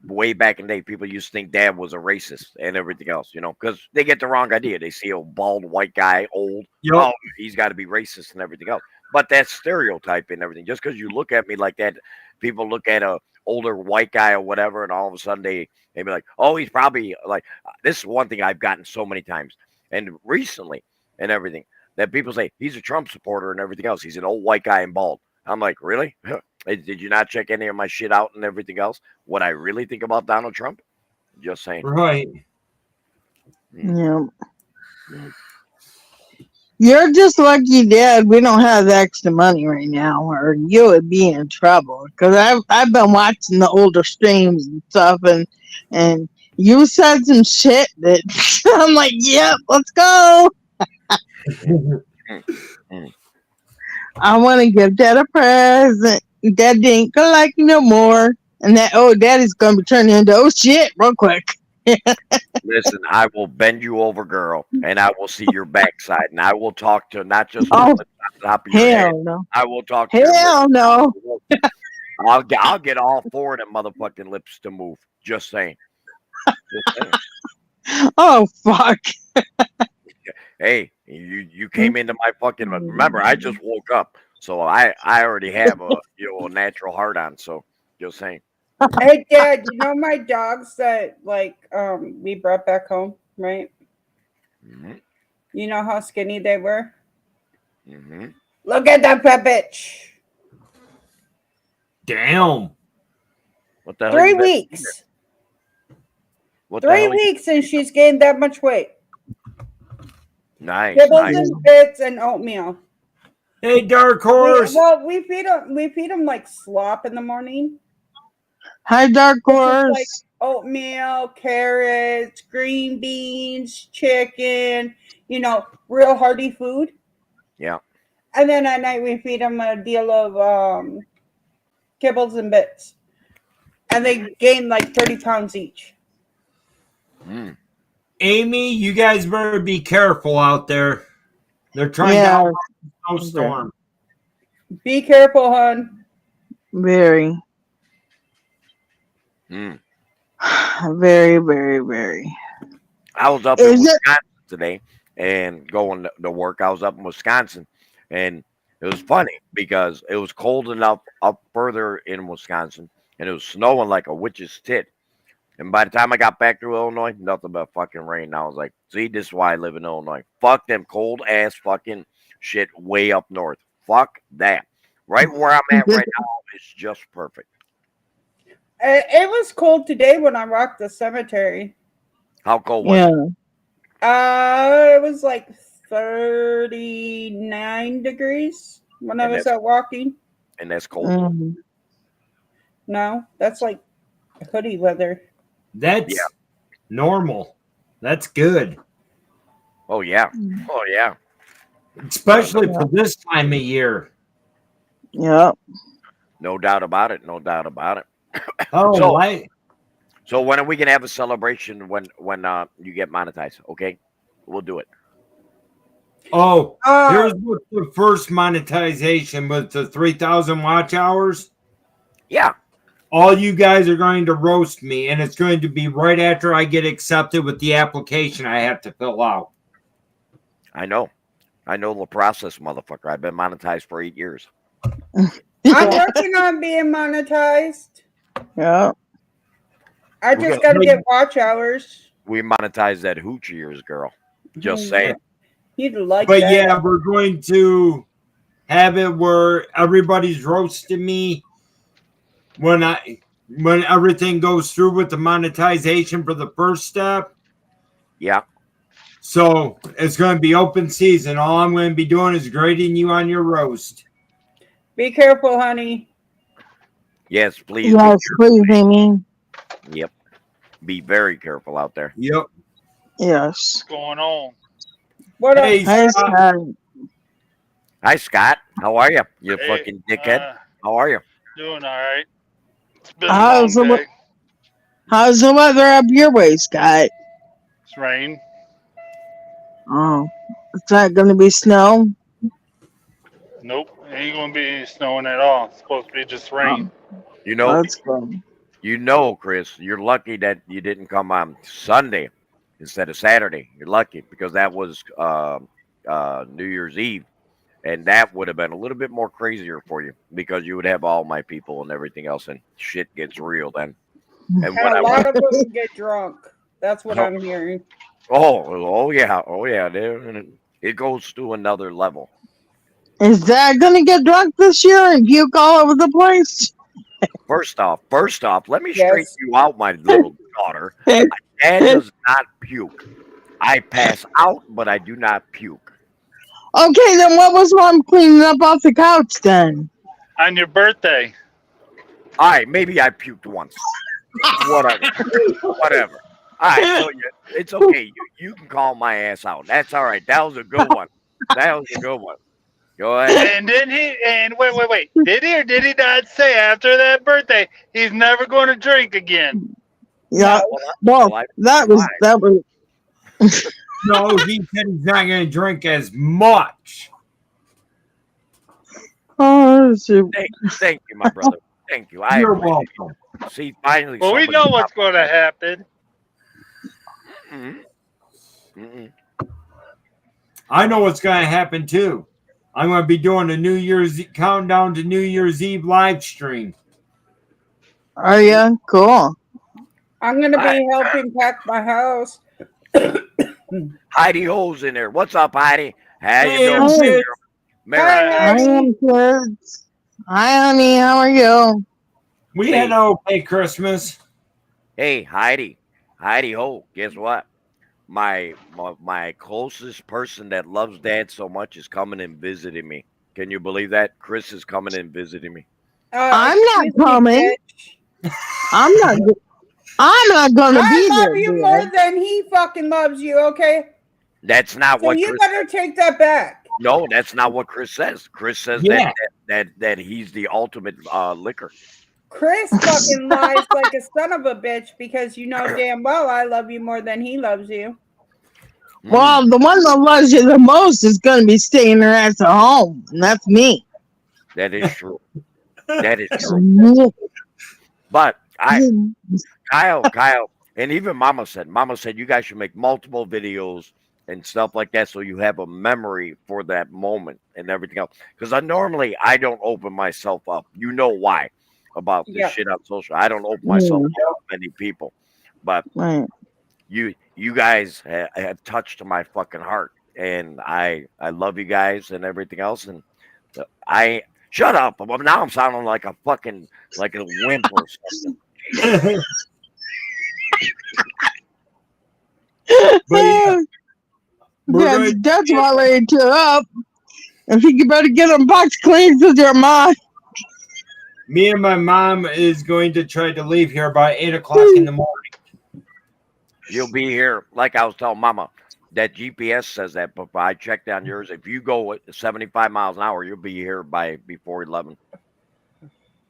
Speaker 7: way back in the day, people used to think Dad was a racist and everything else, because they get the wrong idea. They see a bald white guy, old, oh, he's got to be racist and everything else. But that's stereotype and everything. Just because you look at me like that, people look at a older white guy or whatever, and all of a sudden they be like, oh, he's probably like, this is one thing I've gotten so many times and recently and everything, that people say he's a Trump supporter and everything else. He's an old white guy and bald. I'm like, really? Did you not check any of my shit out and everything else? What I really think about Donald Trump? Just saying.
Speaker 1: Right.
Speaker 4: Yeah. You're just lucky, Dad. We don't have extra money right now, or you would be in trouble. Because I've been watching the older streams and stuff, and you said some shit that I'm like, yep, let's go. I want to give Dad a present. Dad ain't gonna like you no more. And Daddy's gonna be turning into shit real quick.
Speaker 7: Listen, I will bend you over, girl, and I will see your backside, and I will talk to not just the top of your head.
Speaker 4: No.
Speaker 7: I will talk to
Speaker 4: hell no.
Speaker 7: I'll get all four of them motherfucking lips to move. Just saying.
Speaker 4: Oh fuck.
Speaker 7: Hey, you came into my fucking. Remember, I just woke up, so I already have a natural heart on. So just saying.
Speaker 6: Hey, Dad, my dogs that we brought back home, right?
Speaker 7: Mm-hmm.
Speaker 6: You know how skinny they were?
Speaker 7: Mm-hmm.
Speaker 6: Look at that fat bitch.
Speaker 1: Damn.
Speaker 7: What the hell?
Speaker 6: 3 weeks.
Speaker 7: What
Speaker 6: 3 weeks and she's gained that much weight.
Speaker 7: Nice.
Speaker 6: Kibbles and bits and oatmeal.
Speaker 1: Hey, Dark Horse.
Speaker 6: We feed them like slop in the morning.
Speaker 4: Hi, Dark Horse.
Speaker 6: Like oatmeal, carrots, green beans, chicken, real hearty food.
Speaker 7: Yeah.
Speaker 6: And then at night we feed them a deal of kibbles and bits. And they gain like 30 pounds each.
Speaker 1: Amy, you guys better be careful out there. They're trying to outrun the snowstorm.
Speaker 6: Be careful, hon.
Speaker 4: Very. Very, very, very.
Speaker 7: I was up in Wisconsin today and going to work. I was up in Wisconsin, and it was funny because it was cold enough up further in Wisconsin, and it was snowing like a witch's tit. And by the time I got back to Illinois, nothing but fucking rain. And I was like, see, this is why I live in Illinois. Fuck them cold ass fucking shit way up north. Fuck that. Right where I'm at right now is just perfect.
Speaker 6: It was cold today when I rocked the cemetery.
Speaker 7: How cold was it?
Speaker 6: It was like 39 degrees when I was out walking.
Speaker 7: And that's cold.
Speaker 6: No, that's like hoodie weather.
Speaker 1: That's normal. That's good.
Speaker 7: Oh, yeah. Oh, yeah.
Speaker 1: Especially for this time of year.
Speaker 4: Yep.
Speaker 7: No doubt about it. No doubt about it.
Speaker 1: Oh,
Speaker 7: so when are we gonna have a celebration when you get monetized? Okay, we'll do it.
Speaker 1: Oh, here's what the first monetization was: the 3,000 watch hours.
Speaker 7: Yeah.
Speaker 1: All you guys are going to roast me, and it's going to be right after I get accepted with the application I have to fill out.
Speaker 7: I know. I know the process, motherfucker. I've been monetized for 8 years.
Speaker 6: I'm working on being monetized.
Speaker 4: Yeah.
Speaker 6: I
Speaker 7: We
Speaker 6: just
Speaker 7: got-
Speaker 6: got to get watch hours.
Speaker 7: We monetized that hooch years, girl. Just saying.
Speaker 6: You'd like
Speaker 1: But
Speaker 6: that.
Speaker 1: yeah, we're going to have it where everybody's roasting me when everything goes through with the monetization for the first step.
Speaker 7: Yeah.
Speaker 1: So it's going to be open season. All I'm going to be doing is grading you on your roast.
Speaker 6: Be careful, honey.
Speaker 7: Yes, please.
Speaker 4: Yes, please, Amy.
Speaker 7: Yep. Be very careful out there.
Speaker 1: Yep.
Speaker 4: Yes.
Speaker 3: What's going on?
Speaker 6: What up?
Speaker 1: Hey,
Speaker 4: Hi,
Speaker 1: Scott.
Speaker 4: Scott.
Speaker 7: Hi, Scott. How are you? You
Speaker 3: Hey,
Speaker 7: fucking dickhead. How are you?
Speaker 3: Doing all right. It's been a
Speaker 4: How's
Speaker 3: long
Speaker 4: the
Speaker 3: day.
Speaker 4: How's the weather up your way, Scott?
Speaker 3: It's rain.
Speaker 4: Oh, is that going to be snow?
Speaker 3: Nope, ain't gonna be snowing at all. It's supposed to be just rain.
Speaker 7: You know,
Speaker 4: That's good.
Speaker 7: Chris, you're lucky that you didn't come on Sunday instead of Saturday. You're lucky because that was New Year's Eve. And that would have been a little bit more crazier for you because you would have all my people and everything else, and shit gets real then. And
Speaker 6: And
Speaker 7: what
Speaker 6: a
Speaker 7: I
Speaker 6: lot
Speaker 7: want,
Speaker 6: of them get drunk. That's what
Speaker 7: Oh.
Speaker 6: I'm hearing.
Speaker 7: oh yeah, it goes to another level.
Speaker 4: Is that going to get drunk this year and puke all over the place?
Speaker 7: First off, let me
Speaker 6: Yes.
Speaker 7: straighten you out, my little daughter. My dad does not puke. I pass out, but I do not puke.
Speaker 4: Okay, then what was Mom cleaning up off the couch then?
Speaker 3: On your birthday,
Speaker 7: All right, maybe I puked once. Whatever. All right, so it's okay. You can call my ass out. That's all right. That was a good one. Go ahead.
Speaker 3: and then wait. Did he or did he not say after that birthday he's never going to drink again?
Speaker 4: Yeah,
Speaker 7: Well,
Speaker 4: well, that was.
Speaker 1: No, he said he's not going to drink as much.
Speaker 4: Oh, shoot.
Speaker 7: Thank you, my brother. Thank you.
Speaker 1: You're
Speaker 7: appreciate
Speaker 1: welcome.
Speaker 7: it. See, finally.
Speaker 3: Well, we
Speaker 7: somebody
Speaker 3: know what's
Speaker 7: stopped
Speaker 3: going to happen.
Speaker 7: Mm-mm. Mm-mm.
Speaker 1: I know what's going to happen too. I'm going to be doing a New Year's countdown to New Year's Eve live stream.
Speaker 4: Are you? Cool.
Speaker 6: I'm going to be helping pack my house.
Speaker 7: Heidi Ho's in there. What's up, Heidi? How
Speaker 1: Hey,
Speaker 7: you doing?
Speaker 1: kids.
Speaker 7: Merry
Speaker 6: Hi,
Speaker 4: I
Speaker 6: Heidi.
Speaker 4: am kids. Hi, honey. How are you?
Speaker 1: We had an okay Christmas.
Speaker 7: Hey, Heidi Ho. Guess what? My closest person that loves Dad so much is coming and visiting me. Can you believe that? Chris is coming and visiting me.
Speaker 4: I'm not
Speaker 6: Excuse me,
Speaker 4: coming.
Speaker 6: bitch.
Speaker 4: I'm not gonna be
Speaker 6: I
Speaker 4: there.
Speaker 6: love you
Speaker 4: dear.
Speaker 6: more than he fucking loves you, okay?
Speaker 7: That's not
Speaker 6: So
Speaker 7: what
Speaker 6: you
Speaker 7: Chris.
Speaker 6: better take that back.
Speaker 7: No, that's not what Chris says. Chris says
Speaker 1: Yeah.
Speaker 7: that he's the ultimate liquor.
Speaker 6: Chris fucking lies like a son of a bitch because you know damn well I love you more than he loves you.
Speaker 4: Well, the one that loves you the most is gonna be staying her ass at home, and that's me.
Speaker 7: That is true. That is true. But Kyle, and even Mama said you guys should make multiple videos and stuff like that so you have a memory for that moment and everything else. Because normally I don't open myself up. You know why about this shit on social. I don't open myself up to many people. But you guys have touched my fucking heart. And I love you guys and everything else. And I shut up. Now I'm sounding like a fucking like a wimp or something.
Speaker 4: That's why they tear up. I think you better get them box cleans with your mom.
Speaker 1: Me and my mom is going to try to leave here by 8 o'clock in the morning.
Speaker 7: You'll be here, like I was telling Mama. That GPS says that, but I checked on yours. If you go at 75 miles an hour, you'll be here before 11.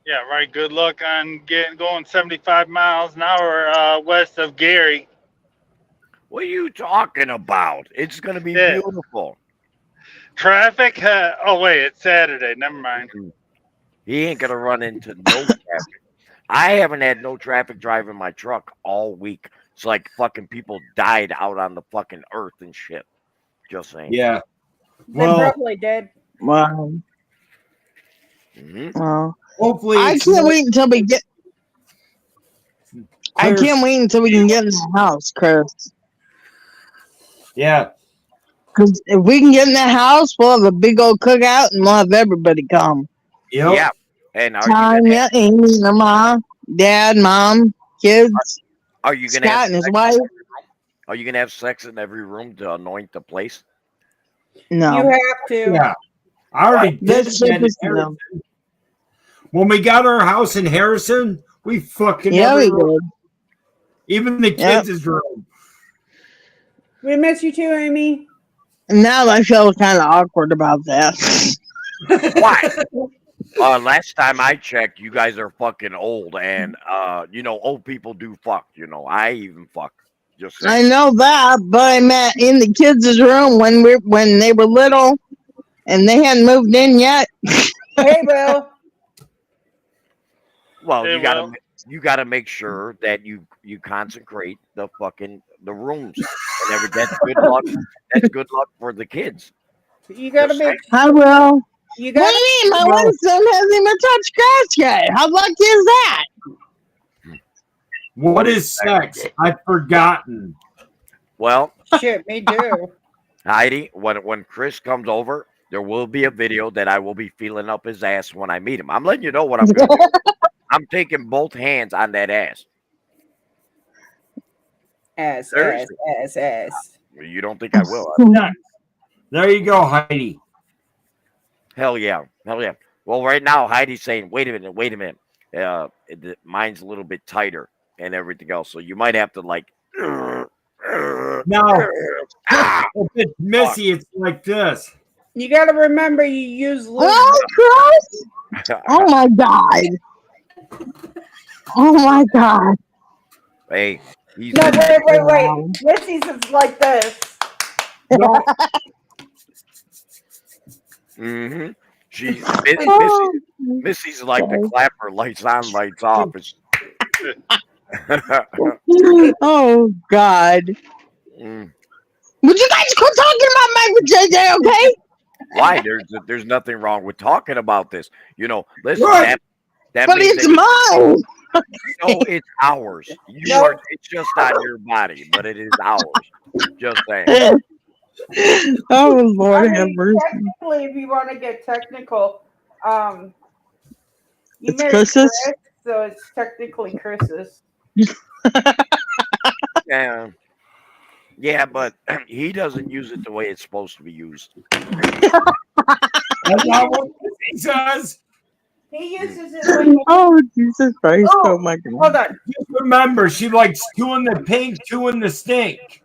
Speaker 3: Yeah, right. Good luck on going 75 miles an hour west of Gary.
Speaker 7: What are you talking about? It's going to be beautiful.
Speaker 3: Traffic? Oh, wait, it's Saturday. Never mind.
Speaker 7: He ain't going to run into no traffic. I haven't had no traffic driving my truck all week. It's like fucking people died out on the fucking earth and shit. Just saying.
Speaker 1: Yeah.
Speaker 6: They
Speaker 1: Well,
Speaker 6: probably did.
Speaker 4: Wow.
Speaker 7: Mhm.
Speaker 4: Well,
Speaker 1: hopefully
Speaker 4: I
Speaker 1: it's
Speaker 4: can't
Speaker 1: not
Speaker 4: wait until we get. I
Speaker 1: clear.
Speaker 4: can't wait until we can get in the house, Chris.
Speaker 1: Yeah.
Speaker 4: Because if we can get in the house, we'll have a big old cookout and we'll have everybody come.
Speaker 1: Yep.
Speaker 7: Yeah. And are you gonna
Speaker 4: Tanya, Amy, and her mom, dad, mom, kids,
Speaker 7: are you gonna have
Speaker 4: Scott and his
Speaker 7: sex?
Speaker 4: wife.
Speaker 7: Are you gonna have sex in every room to anoint the place?
Speaker 6: You
Speaker 4: No,
Speaker 6: have to.
Speaker 1: Yeah. I already did
Speaker 4: that's
Speaker 1: that in
Speaker 4: just
Speaker 1: Harrison.
Speaker 4: no.
Speaker 1: When we got our house in Harrison, we fucking
Speaker 4: Yeah,
Speaker 1: every
Speaker 4: we
Speaker 1: room,
Speaker 4: did.
Speaker 1: even the
Speaker 4: Yep.
Speaker 1: kids' room.
Speaker 6: We miss you too, Amy.
Speaker 4: And now I feel kind of awkward about that.
Speaker 7: Why? Last time I checked, you guys are fucking old, and old people do fuck. I even fuck. Just
Speaker 4: I
Speaker 7: saying.
Speaker 4: know that, but I meant in the kids' room when they were little and they hadn't moved in yet.
Speaker 6: Hey, Will.
Speaker 7: Well,
Speaker 3: Hey, Will.
Speaker 7: you gotta make sure that you consecrate the rooms and everything. That's good luck. That's good luck for the kids.
Speaker 6: You gotta
Speaker 7: Just
Speaker 6: make.
Speaker 4: I will.
Speaker 6: You
Speaker 4: What do
Speaker 6: gotta.
Speaker 4: you mean? My
Speaker 1: Well-
Speaker 4: one son hasn't even touched grass yet. How lucky is that?
Speaker 1: What is sex? I've forgotten.
Speaker 7: Well,
Speaker 6: Shit, me too.
Speaker 7: Heidi, when Chris comes over, there will be a video that I will be feeling up his ass when I meet him. I'm letting you know what I'm gonna do. I'm taking both hands on that ass.
Speaker 6: Ass.
Speaker 7: Seriously. You don't think I will?
Speaker 1: Nice. There you go, Heidi.
Speaker 7: Hell yeah. Well, right now Heidi's saying, "Wait a minute. Mine's a little bit tighter and everything else, so you might have to like."
Speaker 1: Now, if it's Missy, it's like this.
Speaker 6: You gotta remember you use lube.
Speaker 4: Oh, Chris! Oh my God! Oh my God!
Speaker 7: Hey, he's
Speaker 6: No, wait. Missy's is like this.
Speaker 1: No,
Speaker 7: Mm-hmm.
Speaker 4: Oh,
Speaker 7: Missy's like the clapper, lights on, lights off.
Speaker 4: oh God!
Speaker 7: Mm.
Speaker 4: Would you guys quit talking about Mike with JJ, okay?
Speaker 7: Why? There's nothing wrong with talking about this. Listen,
Speaker 1: Right.
Speaker 7: that
Speaker 4: But
Speaker 7: means
Speaker 4: it's
Speaker 7: that
Speaker 4: mine.
Speaker 7: no, it's ours. It's just on your body, but it is ours. Just saying.
Speaker 4: Oh Lord
Speaker 6: I
Speaker 4: have
Speaker 6: mean,
Speaker 4: mercy!
Speaker 6: technically, if you want to get technical, you
Speaker 4: It's
Speaker 6: married
Speaker 4: Chris's?
Speaker 6: Chris, so it's technically Chris's.
Speaker 7: Yeah. Yeah, but he doesn't use it the way it's supposed to be used.
Speaker 1: that's not what Missy says.
Speaker 6: He uses it like.
Speaker 4: Oh Jesus Christ!
Speaker 6: Oh,
Speaker 4: Oh my God!
Speaker 6: Hold on.
Speaker 1: Just remember, she likes two in the pink, two in the stink.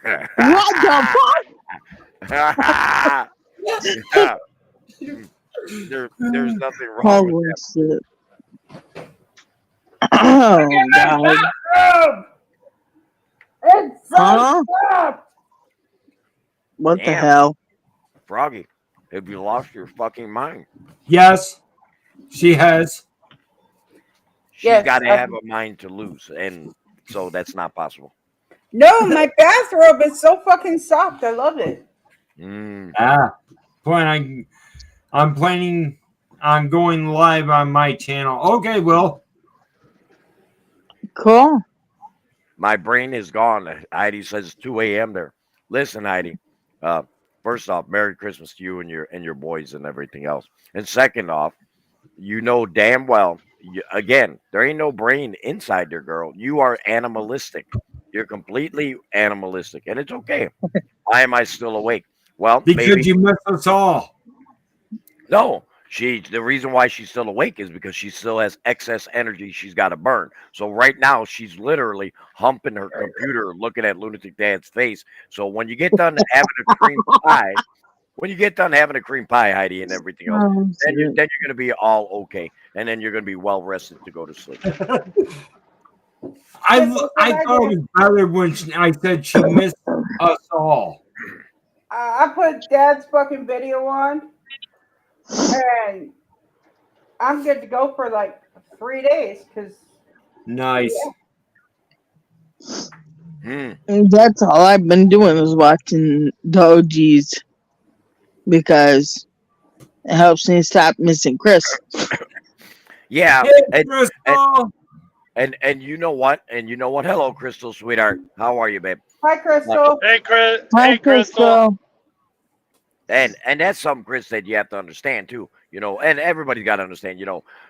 Speaker 4: What the fuck?
Speaker 7: Yeah. There's nothing wrong with
Speaker 4: Holy
Speaker 7: that.
Speaker 4: shit! Oh God!
Speaker 6: It's so
Speaker 4: Huh?
Speaker 6: soft.
Speaker 4: What the
Speaker 7: Damn.
Speaker 4: hell?
Speaker 7: Froggy, have you lost your fucking mind?
Speaker 1: Yes, she has.
Speaker 7: She's
Speaker 6: Yes,
Speaker 7: got to
Speaker 6: I-
Speaker 7: have a mind to lose, and so that's not possible.
Speaker 6: No, my bathrobe is so fucking soft. I love it.
Speaker 7: Mm.
Speaker 1: I'm planning on going live on my channel. Okay, Will.
Speaker 4: Cool.
Speaker 7: My brain is gone. Heidi says 2 a.m. there. Listen, Heidi. First off, Merry Christmas to you and your boys and everything else. And second off, you know damn well. Again, there ain't no brain inside there, girl. You are animalistic. You're completely animalistic, and it's okay. Why am I still awake? Well,
Speaker 1: Because
Speaker 7: maybe
Speaker 1: you missed us all.
Speaker 7: no. The reason why she's still awake is because she still has excess energy she's got to burn. So right now she's literally humping her computer, looking at Lunatic Dad's face. So when you get done having a cream pie, Heidi, and everything else,
Speaker 4: Oh,
Speaker 7: then you're
Speaker 4: shit.
Speaker 7: gonna be all okay, and then you're gonna be well rested to go to sleep.
Speaker 1: I thought it was better when I said she missed us all.
Speaker 6: I put Dad's fucking video on, and I'm good to go for like 3 days because
Speaker 1: Nice.
Speaker 7: Hmm.
Speaker 4: That's all I've been doing is watching the OGs. because it helps me stop missing Chris.
Speaker 7: Yeah,
Speaker 1: Hey,
Speaker 7: and,
Speaker 1: Crystal.
Speaker 7: and you know what? And you know what? Hello, Crystal, sweetheart. How are you, babe?
Speaker 6: Hi, Crystal.
Speaker 3: Hey, Chris.
Speaker 4: Hi,
Speaker 3: Hey, Crystal.
Speaker 4: Crystal.
Speaker 7: And that's something, Chris, that you have to understand too. You know, and everybody's got to understand. You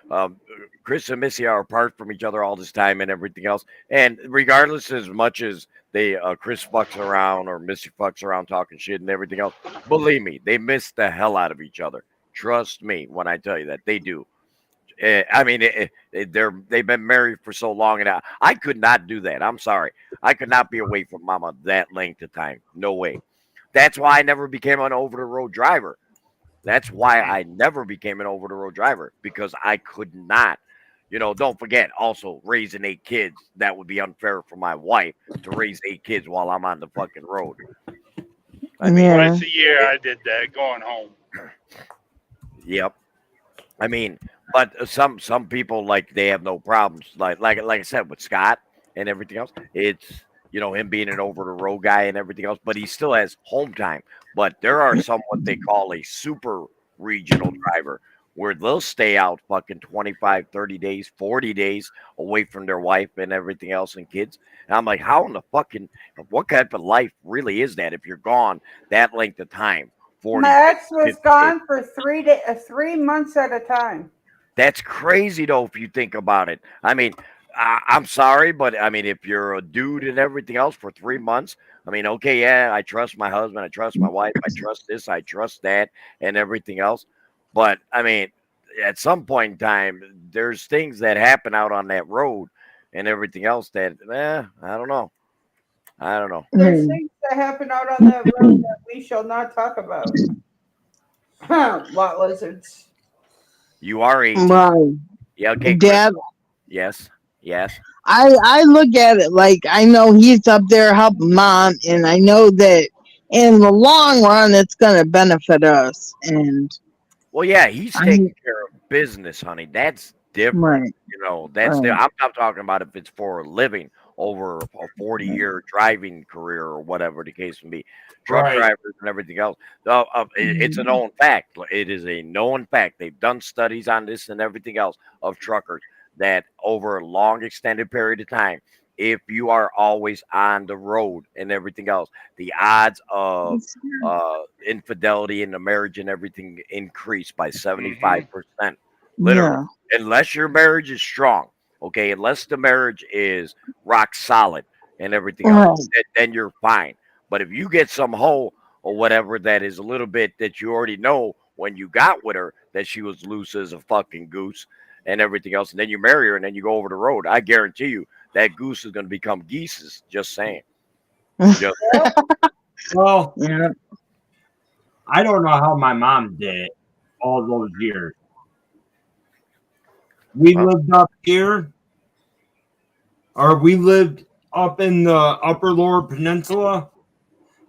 Speaker 7: know, Chris and Missy are apart from each other all this time and everything else. And regardless, as much as they Chris fucks around or Missy fucks around talking shit and everything else, believe me, they miss the hell out of each other. Trust me when I tell you that they do. I mean, they've been married for so long, and I could not do that. I'm sorry, I could not be away from Mama that length of time. No way. That's why I never became an over the road driver. That's why I never became an over the road driver because I could not. You know, don't forget also raising 8 kids. That would be unfair for my wife to raise 8 kids while I'm on the fucking road. I mean,
Speaker 4: Yeah.
Speaker 3: Twice a year I did that going home.
Speaker 7: yep. I mean, but some people like they have no problems. Like I said with Scott and everything else. It's him being an over the road guy and everything else, but he still has home time. But there are some what they call a super regional driver where they'll stay out fucking 25, 30 days, 40 days away from their wife and everything else and kids. And I'm like, how in the fucking what type of life really is that if you're gone that length of time? 40,
Speaker 6: My ex was
Speaker 7: 50
Speaker 6: gone for 3 months at a time.
Speaker 7: That's crazy though, if you think about it. I mean, I'm sorry, but I mean, if you're a dude and everything else for 3 months, I mean, okay, yeah, I trust my husband, I trust my wife, I trust this, I trust that, and everything else. But I mean, at some point in time, there's things that happen out on that road and everything else that, I don't know. I don't know.
Speaker 6: There's things that happen out on that road that we shall not talk about. Lot lizards.
Speaker 7: You are 18.
Speaker 4: Right.
Speaker 7: Yeah, okay,
Speaker 4: Dad,
Speaker 7: Crystal. Yes, yes.
Speaker 4: I look at it like I know he's up there helping mom, and I know that in the long run it's gonna benefit us. And
Speaker 7: Well, yeah, he's
Speaker 4: I
Speaker 7: taking care of business, honey. That's different.
Speaker 4: right,
Speaker 7: That's
Speaker 4: right,
Speaker 7: I'm not talking about if it's for a living over a 40-year driving career or whatever the case may be. Truck
Speaker 1: Right.
Speaker 7: drivers and everything else. It's a known fact. It is a known fact. They've done studies on this and everything else of truckers that over a long extended period of time, if you are always on the road and everything else, the odds of infidelity in the marriage and everything increase by 75%. Literally,
Speaker 4: yeah,
Speaker 7: unless your marriage is strong, okay, unless the marriage is rock solid and everything
Speaker 4: right,
Speaker 7: else, then you're fine. But if you get some hoe or whatever that is a little bit that you already know when you got with her that she was loose as a fucking goose and everything else, and then you marry her and then you go over the road, I guarantee you that goose is going to become geese's. Just saying. Just
Speaker 1: Well,
Speaker 4: yeah,
Speaker 1: I don't know how my mom did it all those years. We
Speaker 7: Well.
Speaker 1: lived up here, or we lived up in the upper lower peninsula,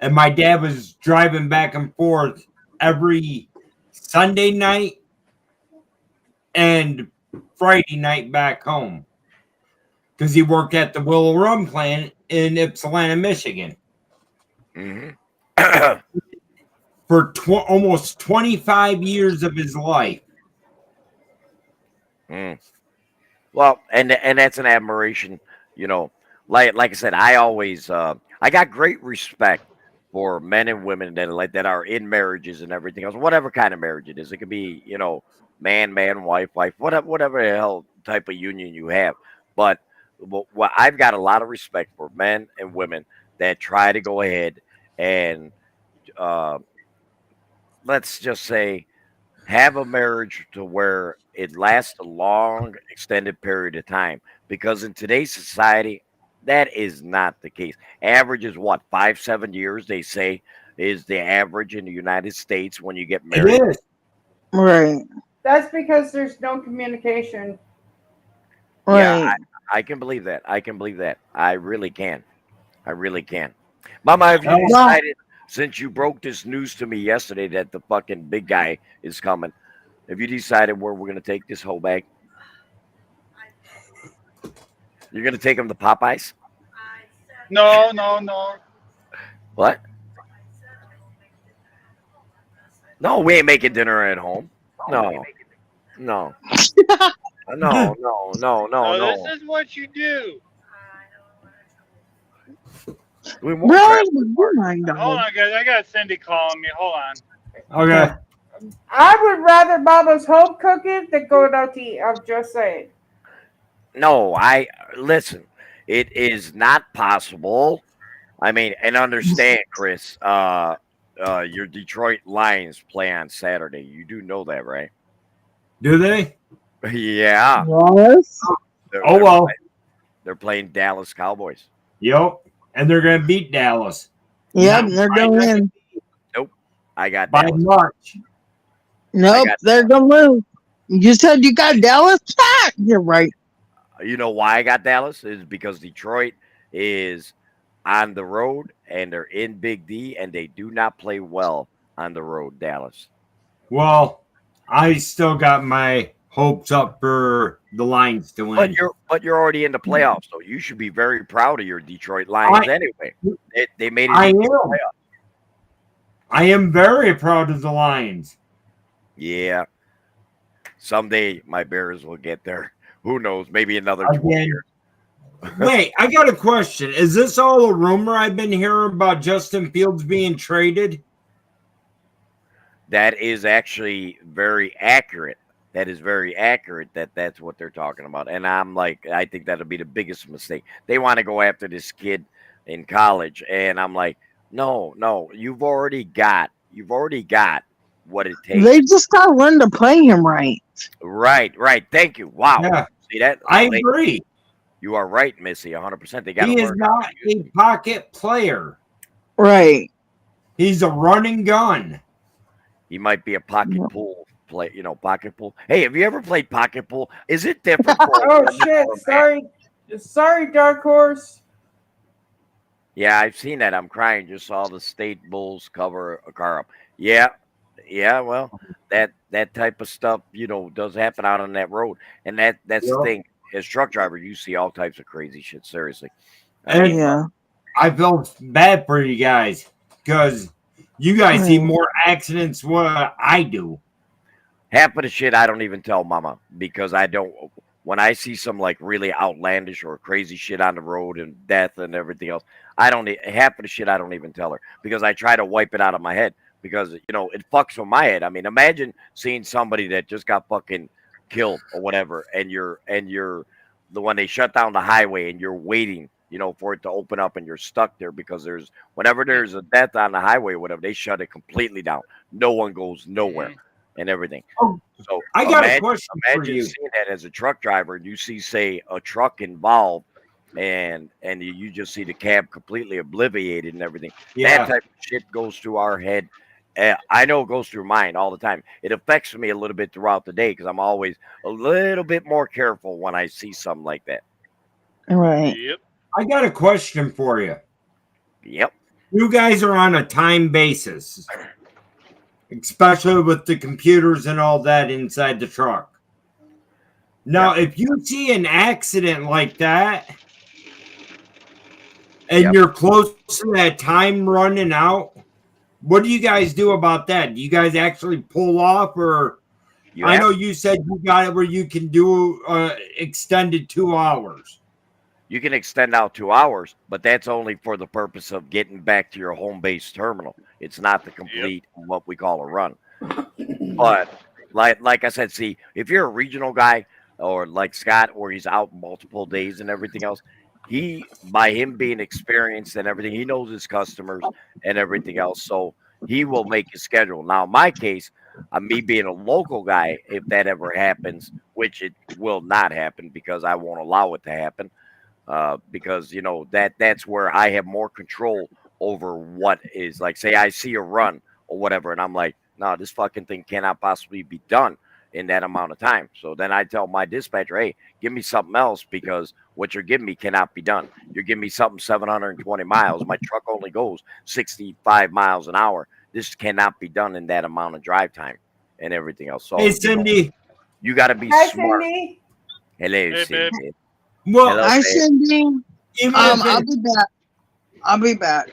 Speaker 1: and my dad was driving back and forth every Sunday night and Friday night back home because he worked at the Willow Rum plant in Ypsilanti, Michigan
Speaker 7: mhm.
Speaker 1: for almost 25 years of his life.
Speaker 7: Mm. Well, and that's an admiration, you know. Like I said, I always I got great respect for men and women that are in marriages and everything else, whatever kind of marriage it is. It could be, man, wife, whatever the hell type of union you have. But what I've got a lot of respect for men and women that try to go ahead and uh, let's just say have a marriage to where it lasts a long extended period of time, because in today's society that is not the case. Average is what, 5 7 years they say is the average in the United States when you get married.
Speaker 1: It is.
Speaker 4: right,
Speaker 6: That's because there's no communication.
Speaker 7: Yeah,
Speaker 4: right.
Speaker 7: I can believe that. I can believe that. I really can. I really can. Mama, have you
Speaker 1: Well,
Speaker 4: Well,
Speaker 7: decided, since you broke this news to me yesterday that the fucking big guy is coming, have you decided where we're gonna take this whole bag? You're gonna take him to Popeyes?
Speaker 3: No.
Speaker 7: What? No, we ain't making dinner at home. No. No. No, no, no, no,
Speaker 3: So this
Speaker 7: no.
Speaker 3: is what you do.
Speaker 7: We won't
Speaker 4: Bro,
Speaker 7: travel
Speaker 4: oh my
Speaker 3: Hold
Speaker 4: God.
Speaker 3: on, guys. I got Cindy calling me. Hold on.
Speaker 1: Okay.
Speaker 6: I would rather Mama's home cooking than going out to eat. I'm just saying.
Speaker 7: No, I listen. It is not possible. I mean, and understand, Chris. Your Detroit Lions play on Saturday. You do know that, right?
Speaker 1: Do they?
Speaker 7: Yeah.
Speaker 4: Yes.
Speaker 1: Oh, well.
Speaker 7: They're playing Dallas Cowboys.
Speaker 1: Yep. And they're going to beat Dallas.
Speaker 4: Yep,
Speaker 1: Not
Speaker 4: they're
Speaker 1: by
Speaker 4: going
Speaker 1: nothing,
Speaker 4: in.
Speaker 7: Nope. I got
Speaker 1: by
Speaker 7: Dallas.
Speaker 1: March.
Speaker 4: Nope,
Speaker 7: got
Speaker 4: they're going to lose. You said you got Dallas? Ah, you're right.
Speaker 7: You know why I got Dallas? Is because Detroit is on the road and they're in Big D and they do not play well on the road, Dallas.
Speaker 1: Well, I still got my hopes up for the Lions to win.
Speaker 7: But you're already in the playoffs, so you should be very proud of your Detroit Lions anyway. They made it
Speaker 1: I
Speaker 7: into
Speaker 1: am.
Speaker 7: the playoffs.
Speaker 1: I am very proud of the Lions.
Speaker 7: Yeah. Someday my Bears will get there. Who knows? Maybe another 20
Speaker 1: Again.
Speaker 7: years.
Speaker 1: Wait, I got a question. Is this all a rumor I've been hearing about Justin Fields being traded?
Speaker 7: That is actually very accurate. That is very accurate that's what they're talking about. And I'm like, I think that'll be the biggest mistake. They want to go after this kid in college. And I'm like, no, you've already got what it takes.
Speaker 4: They just got to learn to play him right.
Speaker 7: Right. Thank you. Wow.
Speaker 1: Yeah,
Speaker 7: See that?
Speaker 1: I agree.
Speaker 7: You are right, Missy, 100%. They got to
Speaker 1: He is
Speaker 7: learn.
Speaker 1: not a pocket player.
Speaker 4: Right.
Speaker 1: He's a running gun.
Speaker 7: He might be a pocket pool play, pocket pool. Hey, have you ever played pocket pool? Is it different?
Speaker 6: Oh shit! Sorry, Dark Horse.
Speaker 7: Yeah, I've seen that. I'm crying. Just saw the state bulls cover a car up. Yeah. Well, that type of stuff, does happen out on that road, and that's the thing. As truck driver, you see all types of crazy shit. Seriously.
Speaker 1: And
Speaker 4: Yeah.
Speaker 1: I felt bad for you guys because you guys see more accidents than what I do.
Speaker 7: Half of the shit I don't even tell Mama because I don't. When I see some like really outlandish or crazy shit on the road and death and everything else, half of the shit I don't even tell her because I try to wipe it out of my head because it fucks with my head. I mean, imagine seeing somebody that just got fucking killed or whatever, and you're the one they shut down the highway and you're waiting, for it to open up and you're stuck there because whenever there's a death on the highway or whatever, they shut it completely down. No one goes nowhere and everything.
Speaker 1: Oh,
Speaker 7: so
Speaker 1: I got a question for
Speaker 7: imagine
Speaker 1: you.
Speaker 7: seeing that as a truck driver and you see, say, a truck involved and you just see the cab completely obliterated and everything.
Speaker 1: Yeah.
Speaker 7: That type of shit goes through our head. I know it goes through mine all the time. It affects me a little bit throughout the day because I'm always a little bit more careful when I see something like that.
Speaker 4: Right.
Speaker 3: Yep.
Speaker 1: I got a question for you.
Speaker 7: Yep.
Speaker 1: You guys are on a time basis, especially with the computers and all that inside the truck. Now, if you see an accident like that and you're close to that time running out, what do you guys do about that? Do you guys actually pull off, or I know you said you got it where you can do extended 2 hours.
Speaker 7: You can extend out 2 hours, but that's only for the purpose of getting back to your home base terminal. It's not the complete what we call a run. But like I said, see, if you're a regional guy or like Scott, where he's out multiple days and everything else, by him being experienced and everything, he knows his customers and everything else. So he will make his schedule. Now, in my case, me being a local guy, if that ever happens, which it will not happen because I won't allow it to happen, because that's where I have more control over what is, like, say I see a run or whatever, and I'm like, no, this fucking thing cannot possibly be done in that amount of time. So then I tell my dispatcher, hey, give me something else because what you're giving me cannot be done. You're giving me something 720 miles. My truck only goes 65 miles an hour. This cannot be done in that amount of drive time and everything else. So,
Speaker 1: Hey, Cindy.
Speaker 7: You got to be
Speaker 6: Hi,
Speaker 7: smart.
Speaker 6: Cindy.
Speaker 7: Hello,
Speaker 3: Hey,
Speaker 7: Cindy.
Speaker 3: babe.
Speaker 1: Well,
Speaker 7: Hello,
Speaker 4: Hi,
Speaker 7: babe.
Speaker 4: Cindy. I'll be back.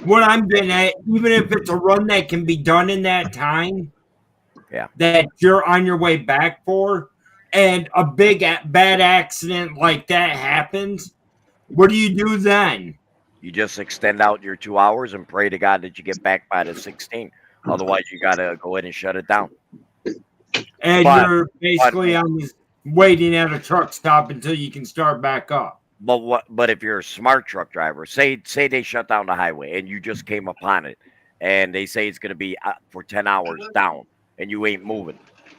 Speaker 1: what I'm getting at, even if it's a run that can be done in that time,
Speaker 7: Yeah.
Speaker 1: that you're on your way back for, and a big bad accident like that happens, what do you do then?
Speaker 7: You just extend out your 2 hours and pray to God that you get back by the 16. Otherwise, you got to go ahead and shut it down.
Speaker 1: And
Speaker 7: But-
Speaker 1: you're basically on this waiting at a truck stop until you can start back up.
Speaker 7: But if you're a smart truck driver, say they shut down the highway and you just came upon it, and they say it's going to be for 10 hours down, and you ain't moving,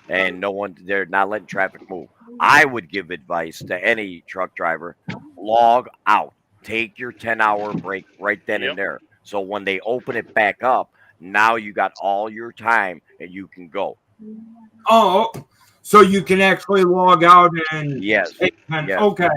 Speaker 7: and they're not letting traffic move. I would give advice to any truck driver: log out, take your 10-hour break right then
Speaker 3: Yep.
Speaker 7: and there. So when they open it back up, now you got all your time and you can go.
Speaker 1: Oh, so you can actually log out and
Speaker 7: Yes. Yes.
Speaker 1: Okay.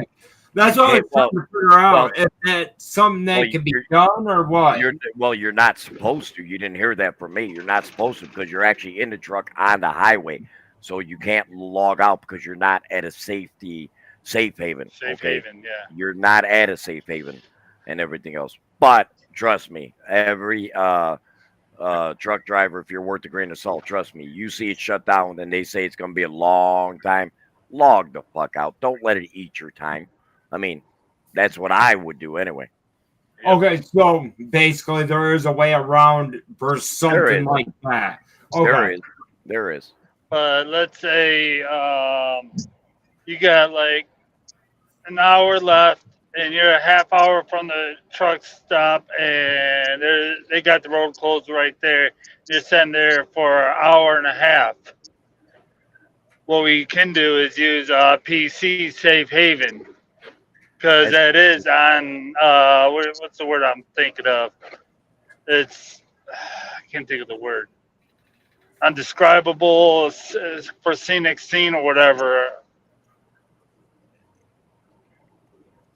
Speaker 1: That's what I was trying to figure out. If that's something that
Speaker 7: well,
Speaker 1: can be done or what?
Speaker 7: You're not supposed to. You didn't hear that from me. You're not supposed to because you're actually in the truck on the highway. So you can't log out because you're not at a safe haven.
Speaker 3: Safe
Speaker 7: okay?
Speaker 3: haven, yeah.
Speaker 7: You're not at a safe haven and everything else. But trust me, every truck driver, if you're worth a grain of salt, trust me, you see it shut down and they say it's going to be a long time, log the fuck out. Don't let it eat your time. I mean, that's what I would do anyway.
Speaker 3: Yep.
Speaker 1: Okay, so basically there is a way around for something
Speaker 7: is.
Speaker 1: like that. Okay.
Speaker 7: There is.
Speaker 3: But let's say you got like an hour left and you're a half hour from the truck stop and they got the road closed right there. You're sitting there for an hour and a half. What we can do is use PC Safe Haven because that is on what's the word I'm thinking of? It's I can't think of the word. Undescribable for scenic scene or whatever.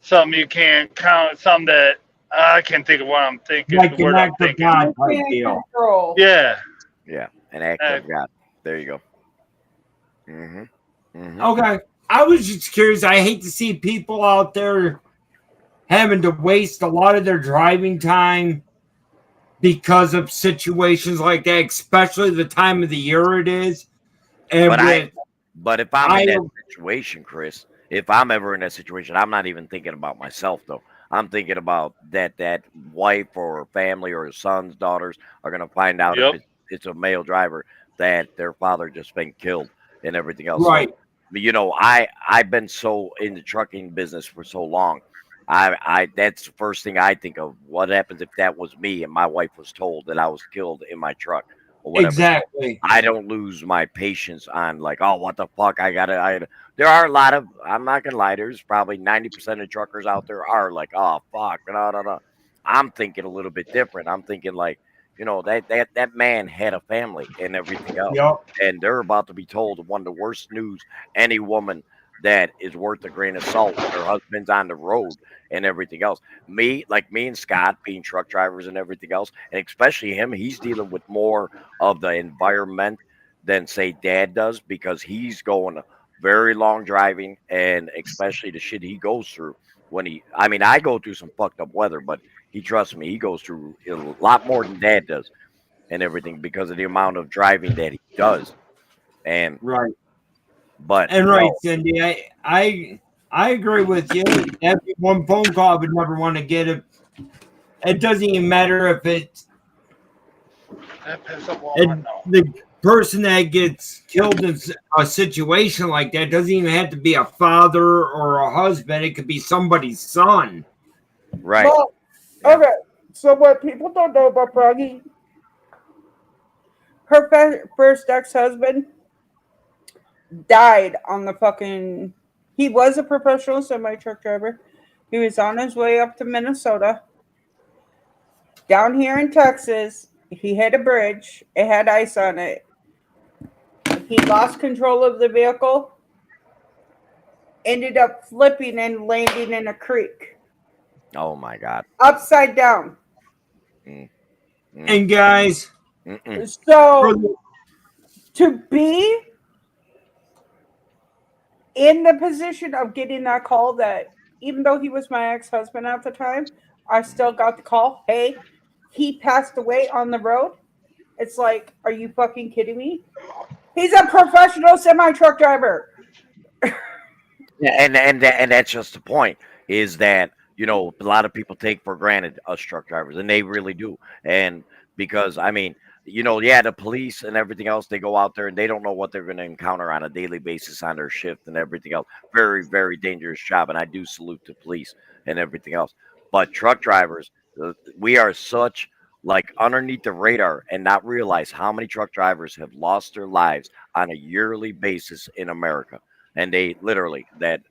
Speaker 3: Something you can't count. Something that I can't think of what I'm thinking.
Speaker 1: Like
Speaker 3: the
Speaker 1: an
Speaker 3: word I'm
Speaker 1: act of
Speaker 3: thinking.
Speaker 1: God type deal.
Speaker 6: Control.
Speaker 3: Yeah.
Speaker 7: Yeah, an act of God. There you go.
Speaker 1: Okay. I was just curious. I hate to see people out there having to waste a lot of their driving time because of situations like that, especially the time of the year it is. And
Speaker 7: But if I'm in that situation, Chris, if I'm ever in that situation, I'm not even thinking about myself though. I'm thinking about that wife or family or his sons, daughters are gonna find out if it's a male driver that their father just been killed and everything else.
Speaker 1: Right.
Speaker 7: So, you know, I've been so in the trucking business for so long. I that's the first thing I think of. What happens if that was me and my wife was told that I was killed in my truck or whatever?
Speaker 1: Exactly.
Speaker 7: I don't lose my patience on like, oh, what the fuck? There are a lot of, I'm not gonna lie, there's probably 90% of truckers out there are like, oh fuck, no. I'm thinking a little bit different. I'm thinking like, you know, that man had a family and everything else.
Speaker 1: Yep.
Speaker 7: And they're about to be told one of the worst news any woman that is worth a grain of salt when her husband's on the road and everything else. Me and Scott being truck drivers and everything else, and especially him, he's dealing with more of the environment than say dad does because he's going very long driving and especially the shit he goes through I go through some fucked up weather, but he trusts me, he goes through a lot more than dad does and everything because of the amount of driving that he does. And
Speaker 1: right.
Speaker 7: But
Speaker 1: right, Cindy, I agree with you. Every one phone call I would never want to get it. It doesn't even matter if it's the person that gets killed in a situation like that doesn't even have to be a father or a husband. It could be somebody's son.
Speaker 7: Right.
Speaker 6: Well, okay. So what people don't know about Froggy, her first ex-husband died on the fucking. He was a professional semi-truck driver. He was on his way up to Minnesota. Down here in Texas, he hit a bridge. It had ice on it. He lost control of the vehicle. Ended up flipping and landing in a creek.
Speaker 7: Oh my God.
Speaker 6: Upside down.
Speaker 1: And guys,
Speaker 6: so to be in the position of getting that call, that even though he was my ex-husband at the time, I still got the call, hey, he passed away on the road. It's like, are you fucking kidding me? He's a professional semi-truck driver.
Speaker 7: And that's just the point, is that, you know, a lot of people take for granted us truck drivers, and they really do. And because, I mean, you know, yeah, the police and everything else, they go out there and they don't know what they're going to encounter on a daily basis on their shift and everything else. Very, very dangerous job, and I do salute the police and everything else. But truck drivers, we are such like underneath the radar and not realize how many truck drivers have lost their lives on a yearly basis in America. And they literally that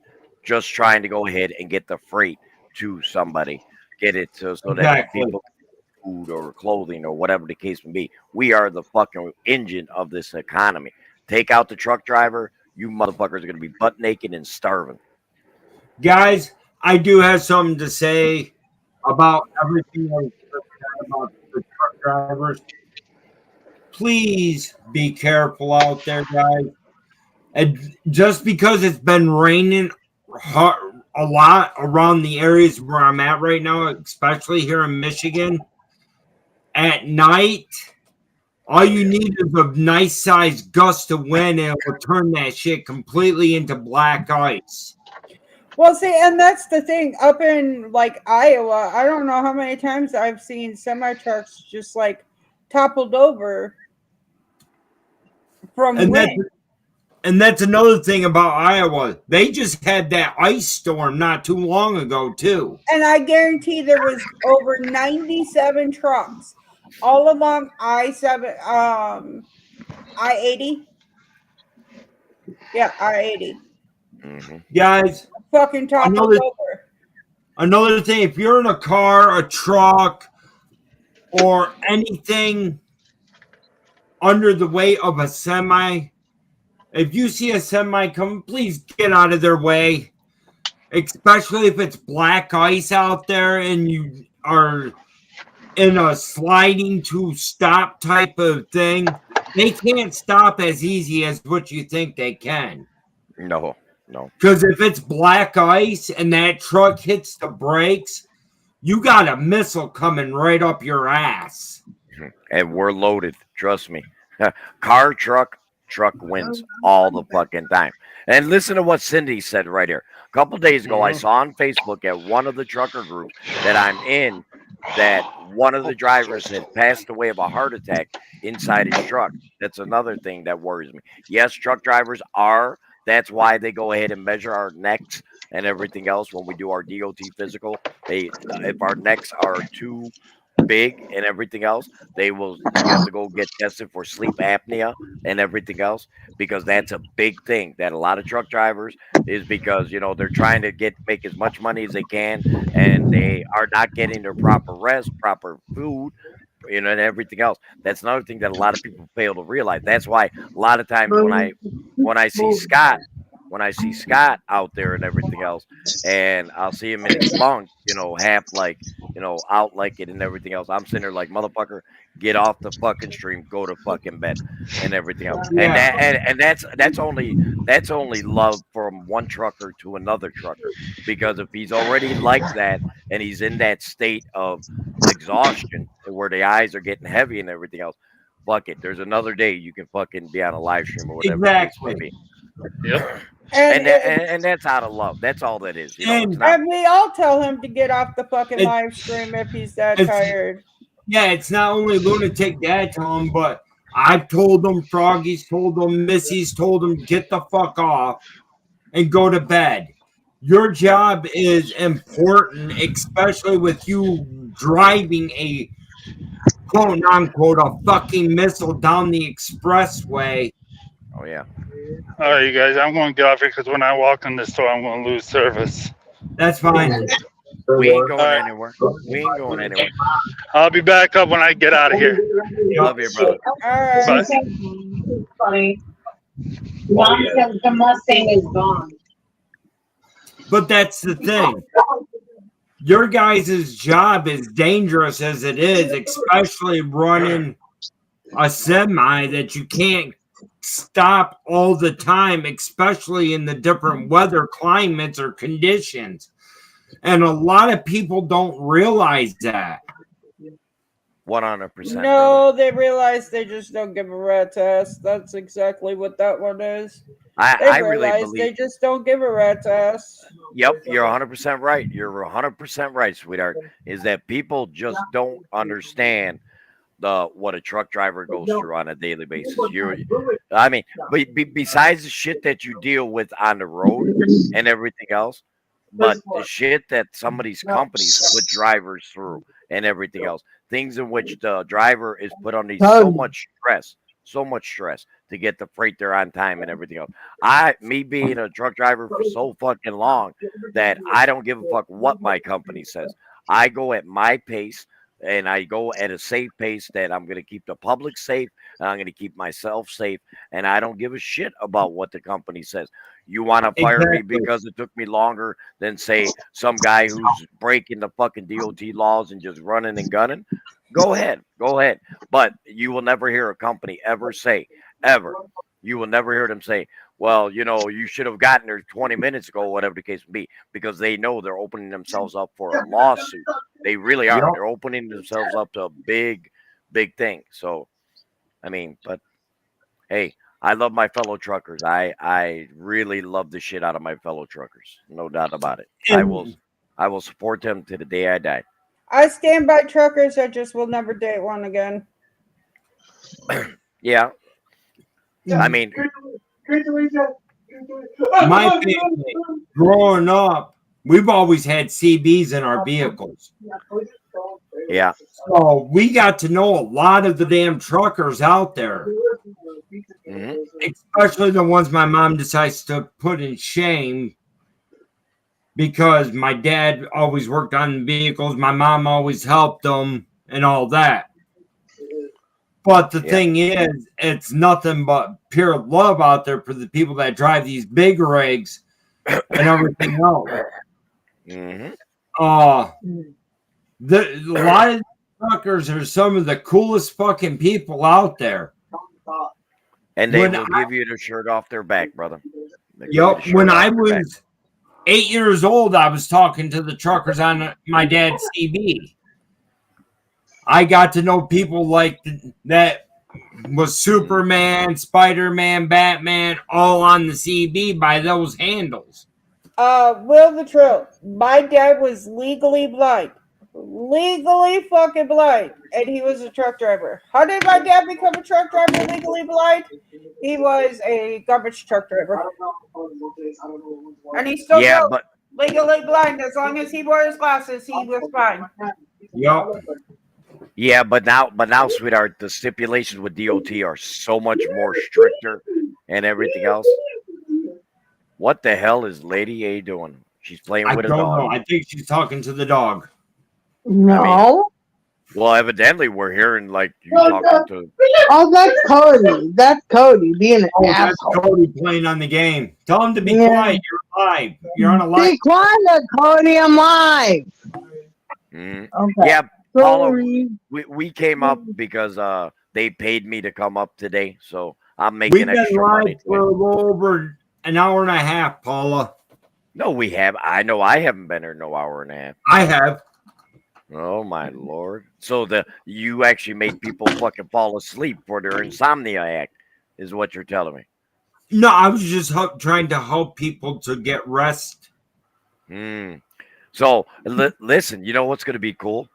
Speaker 7: just trying to go ahead and get the freight to somebody, get it so that
Speaker 1: Exactly.
Speaker 7: people can food or clothing or whatever the case may be. We are the fucking engine of this economy. Take out the truck driver, you motherfuckers are going to be butt naked and starving.
Speaker 1: Guys, I do have something to say about everything that was said about the truck drivers. Please be careful out there, guys. And just because it's been raining a lot around the areas where I'm at right now, especially here in Michigan, at night, all you need is a nice sized gust of wind and it will turn that shit completely into black ice.
Speaker 6: Well, see, and that's the thing. Up in like Iowa, I don't know how many times I've seen semi trucks just like toppled over from wind.
Speaker 1: And that's another thing about Iowa. They just had that ice storm not too long ago, too.
Speaker 6: And I guarantee there was over 97 trucks all along I-80. Yeah, I-80.
Speaker 7: Mm-hmm.
Speaker 1: Guys,
Speaker 6: Fucking toppled over.
Speaker 1: Another thing, if you're in a car, a truck, or anything under the weight of a semi, if you see a semi come, please get out of their way. Especially if it's black ice out there and you are in a sliding to stop type of thing. They can't stop as easy as what you think they can.
Speaker 7: No.
Speaker 1: Because if it's black ice and that truck hits the brakes, you got a missile coming right up your ass.
Speaker 7: And we're loaded. Trust me. Car, truck wins all the fucking time. And listen to what Cindy said right here. A couple days ago, I saw on Facebook at one of the trucker groups that I'm in that one of the drivers had passed away of a heart attack inside his truck. That's another thing that worries me. Yes, truck drivers are. That's why they go ahead and measure our necks and everything else when we do our DOT physical. If our necks are too big and everything else, you have to go get tested for sleep apnea and everything else, because that's a big thing that a lot of truck drivers is, because you know they're trying to make as much money as they can and they are not getting their proper rest, proper food, you know, and everything else. That's another thing that a lot of people fail to realize. That's why a lot of times when I see Scott out there and everything else, and I'll see him in his bunk, you know, half like, you know, out like it and everything else, I'm sitting there like, motherfucker, get off the fucking stream, go to fucking bed and everything else.
Speaker 1: Yeah.
Speaker 7: And that's only love from one trucker to another trucker, because if he's already like that and he's in that state of exhaustion where the eyes are getting heavy and everything else, fuck it. There's another day you can fucking be on a live stream or whatever.
Speaker 1: Exactly.
Speaker 3: Yep.
Speaker 7: And that's out of love. That's all that is. You know, it's not,
Speaker 6: And we all tell him to get off the fucking live stream if he's that tired.
Speaker 1: Yeah, it's not only Lunatic Dad telling him, but I've told them, Froggy's told them, Missy's told them, get the fuck off and go to bed. Your job is important, especially with you driving a quote unquote a fucking missile down the expressway.
Speaker 7: oh yeah.
Speaker 3: All right, you guys, I'm going to get off here because when I walk in the store, I'm going to lose service.
Speaker 1: That's fine.
Speaker 7: We ain't going anywhere. We ain't going anywhere.
Speaker 3: I'll be back up when I get out of here.
Speaker 7: Love you, brother.
Speaker 6: All right.
Speaker 3: Bye.
Speaker 2: Funny. Mom says the Mustang is gone.
Speaker 1: But that's the thing. Your guys' job is dangerous as it is, especially running a semi that you can't stop all the time, especially in the different weather climates or conditions. And a lot of people don't realize that.
Speaker 7: 100%.
Speaker 6: No, they realize they just don't give a rat's ass. That's exactly what that one is. They
Speaker 7: I really
Speaker 6: realize
Speaker 7: believe.
Speaker 6: they just don't give a rat's ass.
Speaker 7: Yep, you're 100% right. You're 100% right, sweetheart. Is that people just don't understand what a truck driver goes through on a daily basis. I mean, besides the shit that you deal with on the road and everything else, but the shit that some of these companies put drivers through and everything else, things in which the driver is put under so much stress to get the freight there on time and everything else. Me being a truck driver for so fucking long that I don't give a fuck what my company says. I go at my pace and I go at a safe pace that I'm going to keep the public safe and I'm going to keep myself safe. And I don't give a shit about what the company says. You want to fire me because it took me longer than, say, some guy who's breaking the fucking DOT laws and just running and gunning? Go ahead. But you will never hear a company ever say, ever. You will never hear them say, well, you should have gotten there 20 minutes ago, whatever the case may be, because they know they're opening themselves up for a lawsuit. They really are. They're opening themselves up to a big, big thing. So, I mean, but hey, I love my fellow truckers. I really love the shit out of my fellow truckers. No doubt about it. I will support them to the day I die.
Speaker 6: I stand by truckers. I just will never date one again.
Speaker 7: Yeah. I mean,
Speaker 1: my family, growing up, we've always had CBs in our vehicles.
Speaker 7: Yeah.
Speaker 1: So we got to know a lot of the damn truckers out there.
Speaker 7: Mm-hmm.
Speaker 1: Especially the ones my mom decides to put in shame because my dad always worked on vehicles. My mom always helped them and all that. But the thing is, it's nothing but pure love out there for the people that drive these big rigs and everything else.
Speaker 7: Mm-hmm.
Speaker 1: A lot of truckers are some of the coolest fucking people out there.
Speaker 7: And they will give you the shirt off their back, brother.
Speaker 1: Yep. When I was 8 years old, I was talking to the truckers on my dad's CB. I got to know people like that was Superman, Spider-Man, Batman, all on the CB by those handles.
Speaker 6: Will the truth. My dad was legally blind. Legally fucking blind. And he was a truck driver. How did my dad become a truck driver legally blind? He was a garbage truck driver. And he still drove legally blind. As long as he wore his glasses, he was fine.
Speaker 1: Yep.
Speaker 7: Yeah, but now, sweetheart, the stipulations with DOT are so much more stricter and everything else. What the hell is Lady A doing? She's playing with a dog.
Speaker 1: I don't know. I think she's talking to the dog.
Speaker 4: No.
Speaker 7: I mean, well, evidently we're hearing like you talking to.
Speaker 4: Oh, that's Cody. That's Cody being an asshole.
Speaker 1: That's Cody playing on the game. Tell him to be quiet. You're live. You're on a live.
Speaker 4: Be quiet, Cody. I'm live.
Speaker 7: Mm-hmm.
Speaker 4: Okay.
Speaker 7: Yeah, Paula, we came up because they paid me to come up today, so I'm making extra money.
Speaker 1: We've been live for a little over an hour and a half, Paula.
Speaker 7: No, we have. I know I haven't been here no hour and a half.
Speaker 1: I have.
Speaker 7: Oh my lord! So you actually made people fucking fall asleep for their insomnia act, is what you're telling me?
Speaker 1: No, I was just trying to help people to get rest.
Speaker 7: So listen, you know what's going to be cool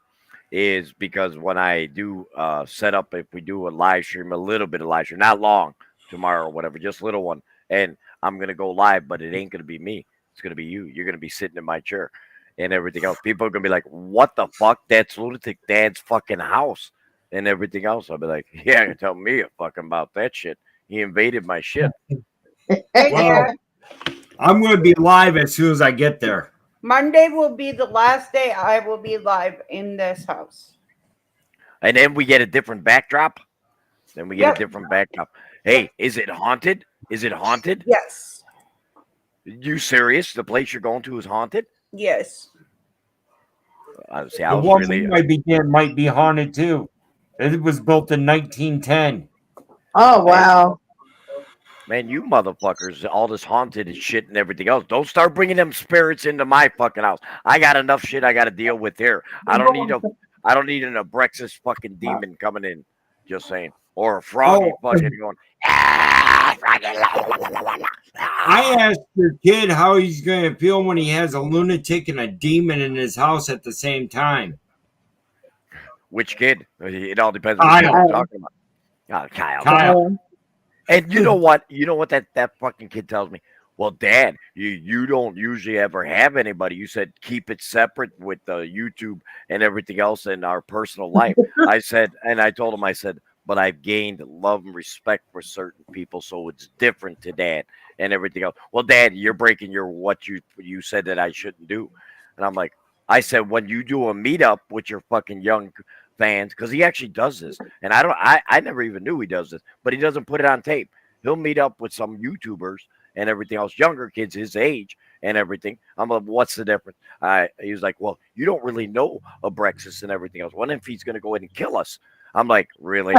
Speaker 7: is because when I do set up, if we do a live stream, a little bit of live stream, not long, tomorrow or whatever, just a little one, and I'm going to go live, but it ain't going to be me. It's going to be you. You're going to be sitting in my chair and everything else. People are going to be like, what the fuck? That's Lunatic Dad's fucking house and everything else. I'll be like, yeah, tell me fucking about that shit. He invaded my shit.
Speaker 1: Well, I'm going to be live as soon as I get there.
Speaker 6: Monday will be the last day I will be live in this house.
Speaker 7: And then we get a different backdrop. A different backdrop. Hey, is it haunted? Is it haunted?
Speaker 6: Yes.
Speaker 7: You serious? The place you're going to is haunted?
Speaker 6: Yes.
Speaker 1: The one might be haunted too. It was built in 1910.
Speaker 4: Oh wow.
Speaker 7: Man, you motherfuckers, all this haunted and shit and everything else. Don't start bringing them spirits into my fucking house. I got enough shit I got to deal with here. I don't need I don't need an Abrexis fucking demon coming in. Just saying. Or a froggy fucking going, ah, froggy.
Speaker 1: I asked your kid how he's going to feel when he has a lunatic and a demon in his house at the same time.
Speaker 7: Which kid? It all depends on what
Speaker 1: Kyle.
Speaker 7: you're talking about. Kyle.
Speaker 1: Kyle.
Speaker 7: And you know what? You know what that fucking kid tells me? Well, Dad, you don't usually ever have anybody. You said keep it separate with YouTube and everything else in our personal life. I said, and I told him, I said, but I've gained love and respect for certain people, so it's different to Dad and everything else. Well, Dad, you're breaking your what you said that I shouldn't do. And I'm like, I said, when you do a meetup with your fucking young fans, because he actually does this, and I never even knew he does this, but he doesn't put it on tape. He'll meet up with some YouTubers and everything else, younger kids his age and everything. I'm like, what's the difference? He was like, well, you don't really know Abrexis and everything else. What if he's going to go ahead and kill us? I'm like, really?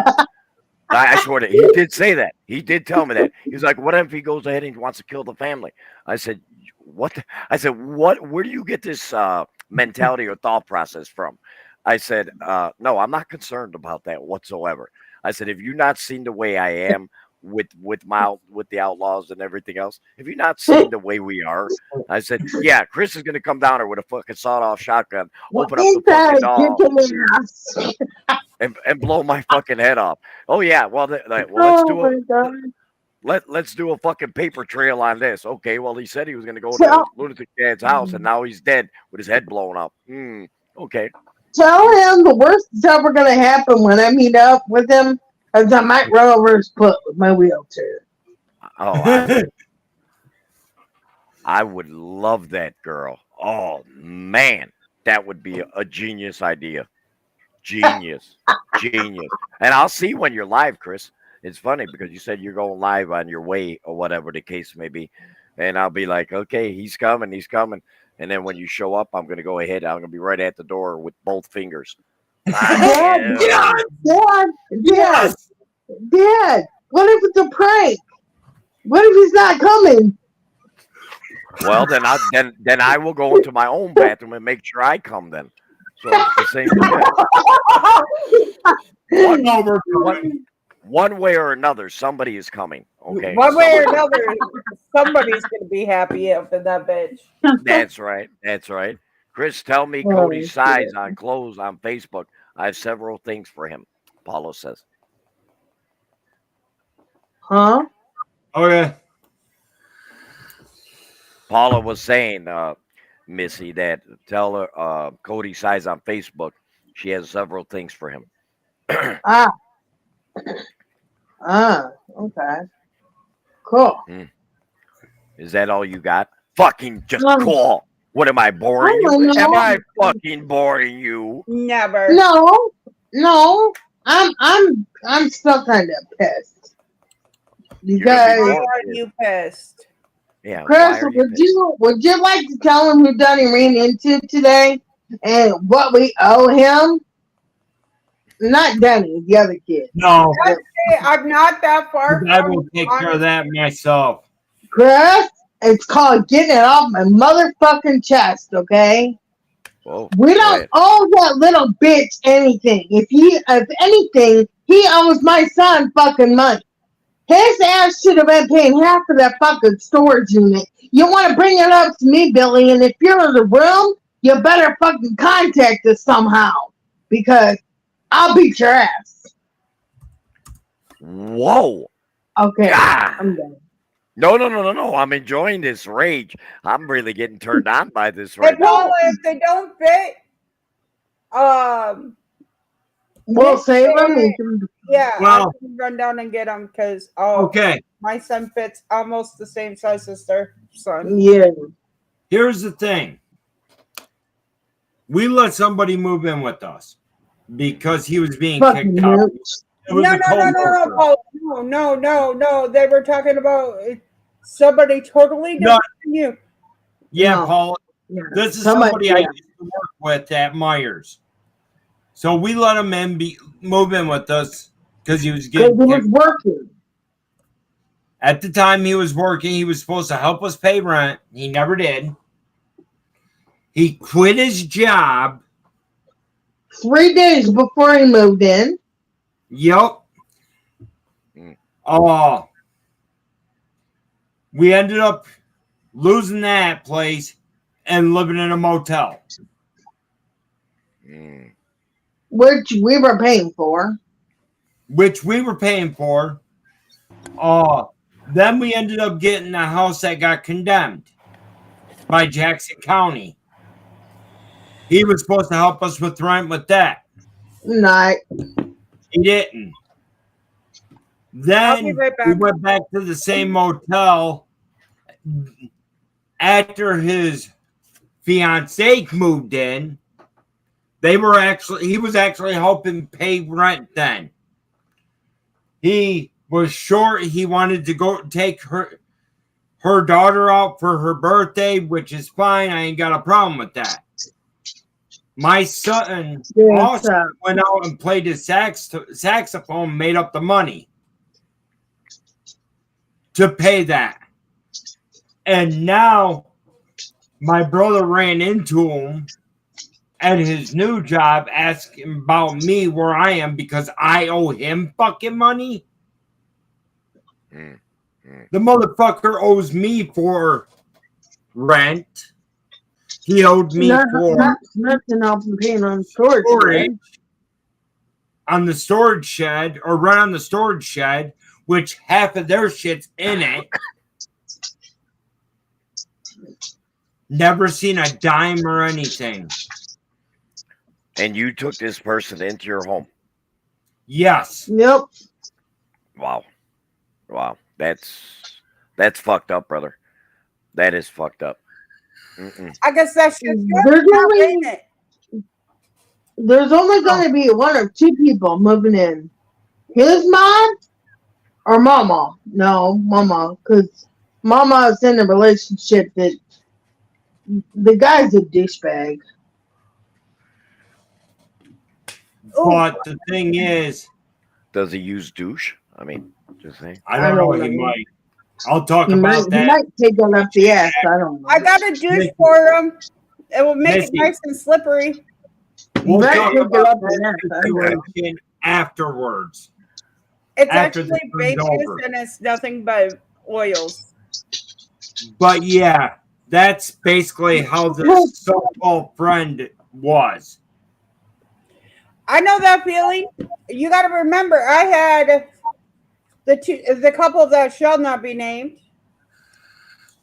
Speaker 7: I swear to he did say that. He did tell me that. He was like, what if he goes ahead and wants to kill the family? I said, what? I said, what? Where do you get this mentality or thought process from? I said, no, I'm not concerned about that whatsoever. I said, if you've not seen the way I am with the outlaws and everything else, if you've not seen the way we are, I said, yeah, Chris is going to come down here with a fucking sawed-off shotgun, open up the fucking door, and blow my fucking head off. Oh yeah, well, let's do a fucking paper trail on this. Okay, well, he said he was going to go to Lunatic Dad's house, and now he's dead with his head blown up. Okay.
Speaker 4: Tell him the worst that's ever going to happen when I meet up with him is I might run over his foot with my wheelchair.
Speaker 7: Oh, I would love that, girl. Oh, man. That would be a genius idea. Genius. Genius. And I'll see when you're live, Chris. It's funny because you said you're going live on your way or whatever the case may be. And I'll be like, okay, he's coming. He's coming. And then when you show up, I'm going to go ahead. I'm going to be right at the door with both fingers.
Speaker 4: Dad, what if it's a prank? What if he's not coming?
Speaker 7: Well, then I will go into my own bathroom and make sure I come then. So it's the same thing. One way or another, somebody is coming. Okay.
Speaker 6: One way or another, somebody's going to be happy up in that bitch.
Speaker 7: That's right. That's right. Chris, tell me Cody's size on clothes on Facebook. I have several things for him. Paulo says.
Speaker 4: Huh?
Speaker 1: Okay.
Speaker 7: Paula was saying, Missy, that tell her Cody's size on Facebook. She has several things for him.
Speaker 4: Okay. Cool.
Speaker 7: Is that all you got? Fucking just cool. What am I boring you? Am I fucking boring you?
Speaker 6: Never.
Speaker 4: No. I'm still kind of pissed. Because
Speaker 6: Why are you pissed?
Speaker 7: Yeah.
Speaker 4: Chris, would you like to tell him who Donnie ran into today and what we owe him? Not Donnie, the other kid.
Speaker 1: No.
Speaker 6: I'm not that far.
Speaker 1: I will take care of that myself.
Speaker 4: Chris, it's called getting it off my motherfucking chest, okay?
Speaker 7: Whoa,
Speaker 4: we don't owe that little bitch anything. If anything, he owes my son fucking money. His ass should have been paying half of that fucking storage unit. You want to bring it up to me, Billy, and if you're in the room, you better fucking contact us somehow. Because I'll beat your ass.
Speaker 7: Whoa.
Speaker 4: Okay,
Speaker 7: Ah.
Speaker 4: I'm done.
Speaker 7: No. I'm enjoying this rage. I'm really getting turned on by this right now.
Speaker 6: If they don't fit,
Speaker 4: we'll save them.
Speaker 6: Yeah,
Speaker 1: Well,
Speaker 6: I can run down and get them because
Speaker 1: okay.
Speaker 6: my son fits almost the same size as their son.
Speaker 4: Yeah.
Speaker 1: Here's the thing. We let somebody move in with us because he was being
Speaker 4: Fucking
Speaker 1: kicked out.
Speaker 6: No. They were talking about somebody totally different than you.
Speaker 1: Yeah,
Speaker 4: No.
Speaker 1: Paul.
Speaker 4: Yeah.
Speaker 1: This is somebody I used to work with at Myers. So we let him move in with us because he was getting kicked.
Speaker 4: Working.
Speaker 1: At the time he was working, he was supposed to help us pay rent. He never did. He quit his job
Speaker 4: 3 days before he moved in.
Speaker 1: Yep.
Speaker 7: Mm.
Speaker 1: Oh, we ended up losing that place and living in a motel.
Speaker 7: Mm.
Speaker 4: Which we were paying for.
Speaker 1: Which we were paying for. Then we ended up getting a house that got condemned by Jackson County. He was supposed to help us with rent with that.
Speaker 4: Not.
Speaker 1: He didn't.
Speaker 6: I'll be
Speaker 1: Then
Speaker 6: right
Speaker 1: we
Speaker 6: back.
Speaker 1: went back to the same motel after his fiance moved in. He was actually helping pay rent then. He was short. He wanted to go take her daughter out for her birthday, which is fine. I ain't got a problem with that. My son also went out and played his saxophone, made up the money to pay that. And now my brother ran into him at his new job asking about me where I am because I owe him fucking money.
Speaker 7: Mm.
Speaker 1: The motherfucker owes me for rent. He owed me for
Speaker 4: nothing else from paying on storage.
Speaker 1: On the storage shed, or rent on the storage shed, which half of their shit's in it. Never seen a dime or anything.
Speaker 7: And you took this person into your home.
Speaker 1: Yes.
Speaker 4: Yep.
Speaker 7: Wow. That's fucked up, brother. That is fucked up. Mm-mm.
Speaker 6: I guess that's just
Speaker 4: There's only going to be one or two people moving in. His mom or Mama? No, Mama, because Mama is in a relationship that the guy's a douchebag.
Speaker 1: But the thing is,
Speaker 7: does he use douche? I mean, just saying.
Speaker 1: I don't know. He might. I'll talk
Speaker 4: he
Speaker 1: about that.
Speaker 4: He might take it up the ass. I don't know.
Speaker 6: I got a douche for him. It will make it nice and slippery.
Speaker 1: We'll talk about that afterwards.
Speaker 6: It's actually babies and it's nothing but oils.
Speaker 1: But yeah, that's basically how this so-called friend was.
Speaker 6: I know that feeling. You got to remember, I had the couple that shall not be named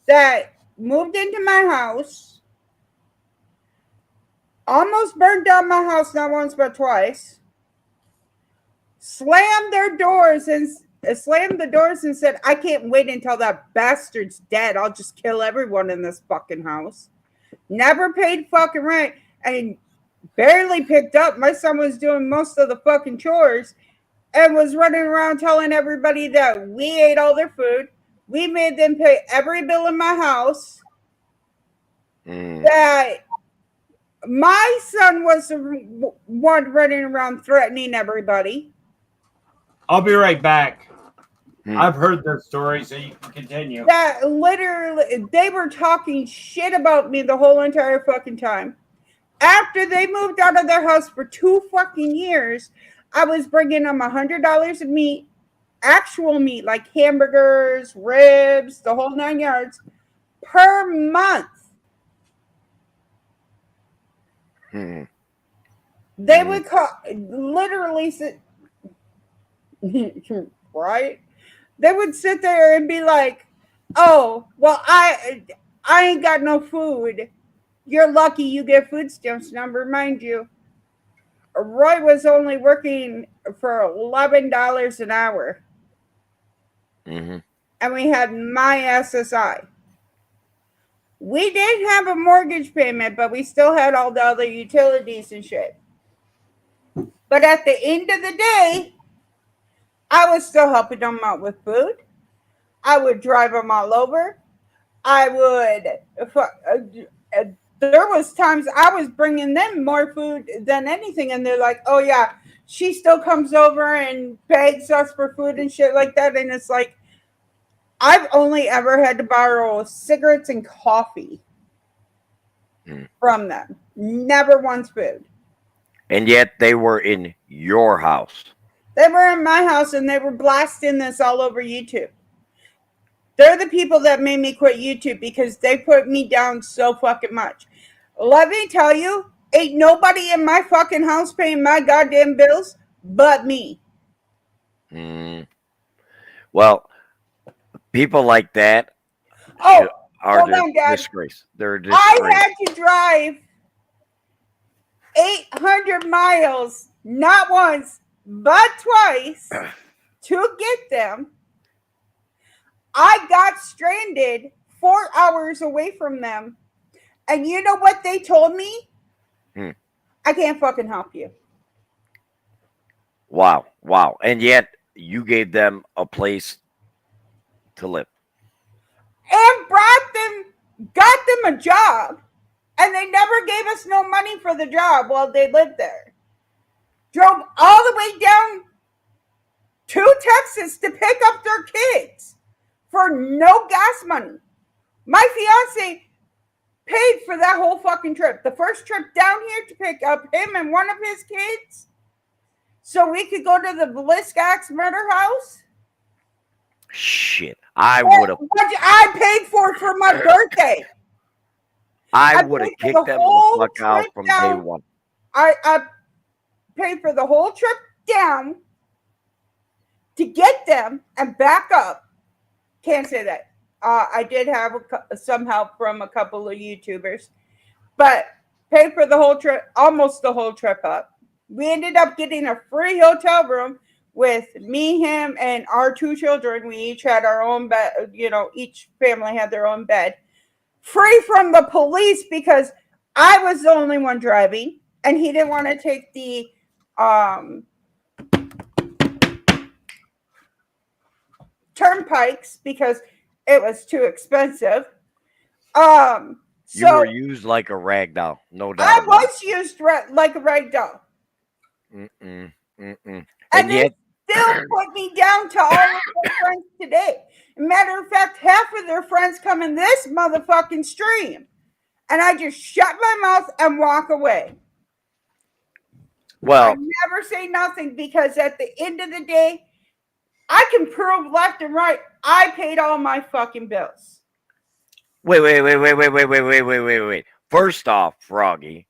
Speaker 6: that moved into my house, almost burned down my house not once but twice, slammed the doors and said, I can't wait until that bastard's dead. I'll just kill everyone in this fucking house. Never paid fucking rent and barely picked up. My son was doing most of the fucking chores and was running around telling everybody that we ate all their food. We made them pay every bill in my house. That my son was the one running around threatening everybody.
Speaker 1: I'll be right back. I've heard this story, so you can continue.
Speaker 6: That literally, they were talking shit about me the whole entire fucking time. After they moved out of their house for 2 fucking years, I was bringing them $100 of meat, actual meat, like hamburgers, ribs, the whole 9 yards, per month. They would literally sit, right? They would sit there and be like, oh, well, I ain't got no food. You're lucky you get food stamps. Now, remind you, Roy was only working for $11 an hour.
Speaker 7: Mm-hmm.
Speaker 6: And we had my SSI. We did have a mortgage payment, but we still had all the other utilities and shit. But at the end of the day, I was still helping them out with food. I would drive them all over. I would... there was times I was bringing them more food than anything, and they're like, oh yeah, she still comes over and begs us for food and shit like that. And it's like, I've only ever had to borrow cigarettes and coffee from them. Never once food.
Speaker 7: And yet they were in your house.
Speaker 6: They were in my house and they were blasting this all over YouTube. They're the people that made me quit YouTube because they put me down so fucking much. Let me tell you, ain't nobody in my fucking house paying my goddamn bills but me.
Speaker 7: Mm. Well, people like that
Speaker 6: Oh,
Speaker 7: are
Speaker 6: hold
Speaker 7: a
Speaker 6: on, Dad.
Speaker 7: disgrace. They're a
Speaker 6: I
Speaker 7: disgrace.
Speaker 6: had to drive 800 miles, not once, but twice, to get them. I got stranded 4 hours away from them. And you know what they told me?
Speaker 7: Hmm.
Speaker 6: I can't fucking help you.
Speaker 7: Wow, wow. And yet you gave them a place to live.
Speaker 6: And got them a job. And they never gave us no money for the job while they lived there. Drove all the way down to Texas to pick up their kids for no gas money. My fiance paid for that whole fucking trip. The first trip down here to pick up him and one of his kids so we could go to the Bliskax murder house.
Speaker 7: Shit. I would have
Speaker 6: What I paid for my birthday.
Speaker 7: I would have
Speaker 6: paid for
Speaker 7: kicked
Speaker 6: the
Speaker 7: them
Speaker 6: whole
Speaker 7: the fuck out
Speaker 6: trip
Speaker 7: from
Speaker 6: down.
Speaker 7: day one.
Speaker 6: I paid for the whole trip down to get them and back up. Can't say that. I did have some help from a couple of YouTubers, but paid for the whole trip, almost the whole trip up. We ended up getting a free hotel room with me, him, and our two children. We each had our own bed. You know, each family had their own bed. Free from the police because I was the only one driving, and he didn't want to take the turnpikes because it was too expensive.
Speaker 7: You
Speaker 6: So
Speaker 7: were used like a rag doll, no doubt.
Speaker 6: I
Speaker 7: about
Speaker 6: was used like a rag doll.
Speaker 7: it. Mm-mm, mm-mm.
Speaker 6: And
Speaker 7: yet,
Speaker 6: they still put me down to all of their friends today. Matter of fact, half of their friends come in this motherfucking stream. And I just shut my mouth and walk away.
Speaker 7: well,
Speaker 6: I never say nothing because at the end of the day, I can prove left and right I paid all my fucking bills.
Speaker 7: wait. First off, Froggy,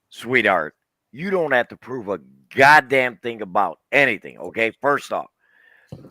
Speaker 7: sweetheart, you don't have to prove a goddamn thing about anything, okay? First off,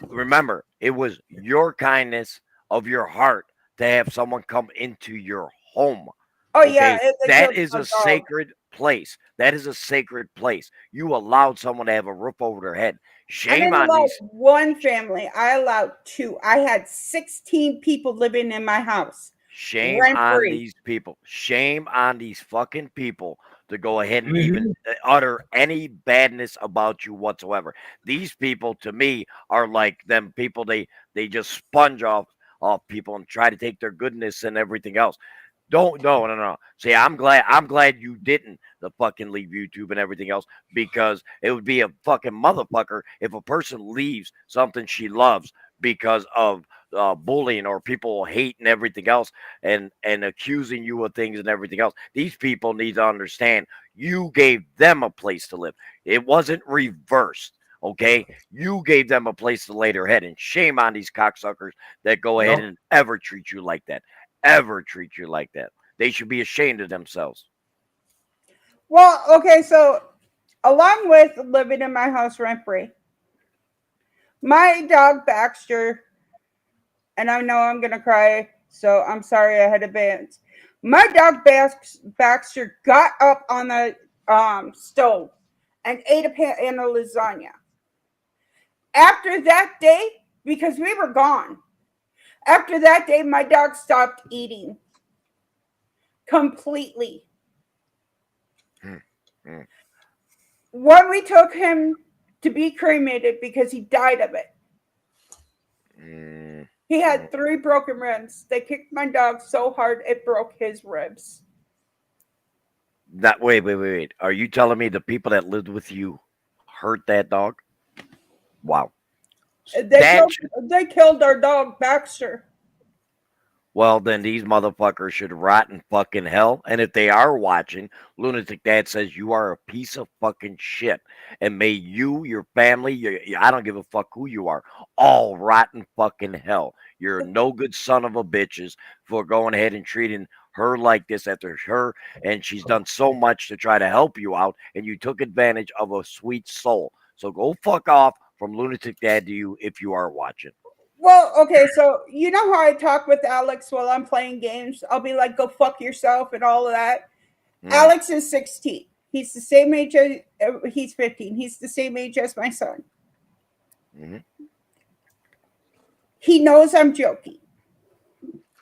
Speaker 7: remember, it was your kindness of your heart to have someone come into your home.
Speaker 6: Oh, yeah.
Speaker 7: Okay, that is a sacred place. That is a sacred place. You allowed someone to have a roof over their head.
Speaker 6: I
Speaker 7: Shame
Speaker 6: didn't
Speaker 7: on
Speaker 6: allow
Speaker 7: these.
Speaker 6: one family. I allowed two. I had 16 people living in my house.
Speaker 7: Shame
Speaker 6: Rent
Speaker 7: on
Speaker 6: free.
Speaker 7: these people. Shame on these fucking people to go ahead and even utter any badness about you whatsoever. These people, to me, are like them people. They just sponge off people and try to take their goodness and everything else. No. See, I'm glad you didn't the fucking leave YouTube and everything else, because it would be a fucking motherfucker if a person leaves something she loves because of bullying or people hate and everything else, and accusing you of things and everything else. These people need to understand you gave them a place to live. It wasn't reversed. Okay, you gave them a place to lay their head, and shame on these cocksuckers that go ahead and ever treat you like that. Ever treat you like that. They should be ashamed of themselves.
Speaker 6: Well, okay, so along with living in my house rent free, my dog Baxter, and I know I'm gonna cry, so I'm sorry I had to advance. My dog Baxter got up on the stove and ate a pan of lasagna. After that day, because we were gone, after that day, my dog stopped eating completely. When we took him to be cremated because he died of it, he had 3 broken ribs. They kicked my dog so hard it broke his ribs.
Speaker 7: That wait. Are you telling me the people that lived with you hurt that dog? Wow.
Speaker 6: They killed our dog Baxter.
Speaker 7: Well, then these motherfuckers should rot in fucking hell. And if they are watching, Lunatic Dad says you are a piece of fucking shit. And may you, your family, I don't give a fuck who you are, all rot in fucking hell. You're a no good son of a bitches for going ahead and treating her like this after her. And she's done so much to try to help you out. And you took advantage of a sweet soul. So go fuck off from Lunatic Dad to you if you are watching.
Speaker 6: Well, okay, so you know how I talk with Alex while I'm playing games? I'll be like, go fuck yourself and all of that. Alex is 16. He's the same age as, he's 15. He's the same age as my son.
Speaker 7: Mhm.
Speaker 6: He knows I'm joking.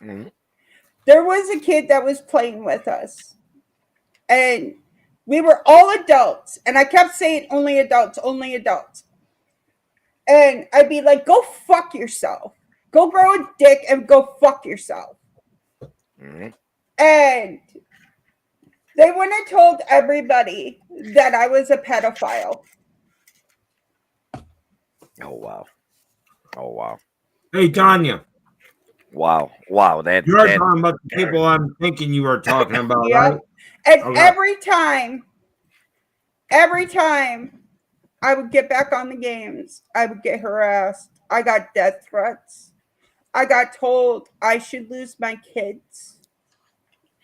Speaker 7: Mhm.
Speaker 6: There was a kid that was playing with us, and we were all adults, and I kept saying only adults, only adults. And I'd be like, go fuck yourself. Go grow a dick and go fuck yourself.
Speaker 7: Mhm.
Speaker 6: And they went and told everybody that I was a pedophile.
Speaker 7: Oh wow. Oh wow.
Speaker 1: Hey, Tanya,
Speaker 7: Wow. Wow. That
Speaker 1: you're
Speaker 7: that
Speaker 1: talking about the people I'm thinking you were talking about,
Speaker 6: Yeah.
Speaker 1: right?
Speaker 6: And
Speaker 1: Okay.
Speaker 6: every time I would get back on the games, I would get harassed. I got death threats. I got told I should lose my kids.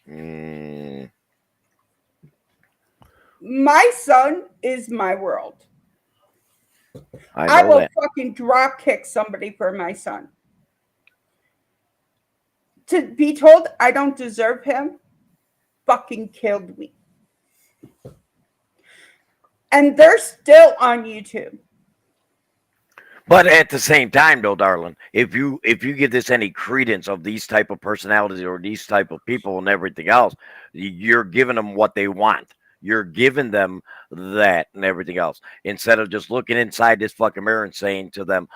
Speaker 7: mm,
Speaker 6: My son is my world.
Speaker 7: I
Speaker 6: I
Speaker 7: know
Speaker 6: will
Speaker 7: that.
Speaker 6: fucking drop kick somebody for my son. To be told I don't deserve him fucking killed me. And they're still on YouTube.
Speaker 7: But at the same time, though, darling, if you give this any credence of these type of personalities or these type of people and everything else, you're giving them what they want. You're giving them that and everything else instead of just looking inside this fucking mirror and saying to them,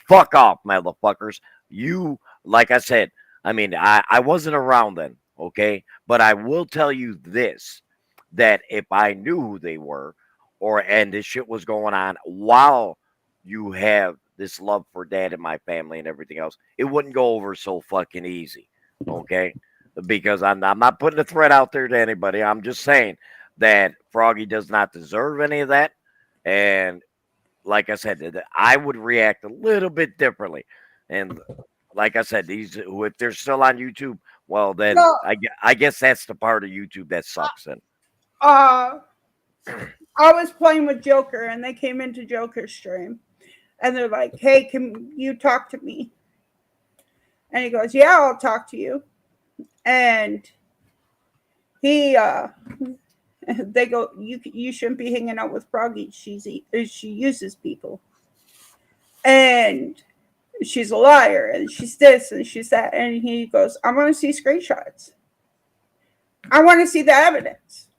Speaker 7: "Fuck off, motherfuckers." You, like I said, I mean, I wasn't around then, okay, but I will tell you this: that if I knew who they were, or and this shit was going on while you have this love for dad and my family and everything else, it wouldn't go over so fucking easy. Okay. Because I'm not putting a threat out there to anybody. I'm just saying that Froggy does not deserve any of that. And like I said, I would react a little bit differently. And like I said, these if they're still on YouTube, well then
Speaker 6: No,
Speaker 7: I guess that's the part of YouTube that sucks. Then
Speaker 6: I was playing with Joker and they came into Joker's stream and they're like, hey, can you talk to me? And he goes, yeah, I'll talk to you. And he they go, you shouldn't be hanging out with Froggy. She uses people. And she's a liar and she's this and she's that. And he goes, I want to see screenshots. I want to see the evidence.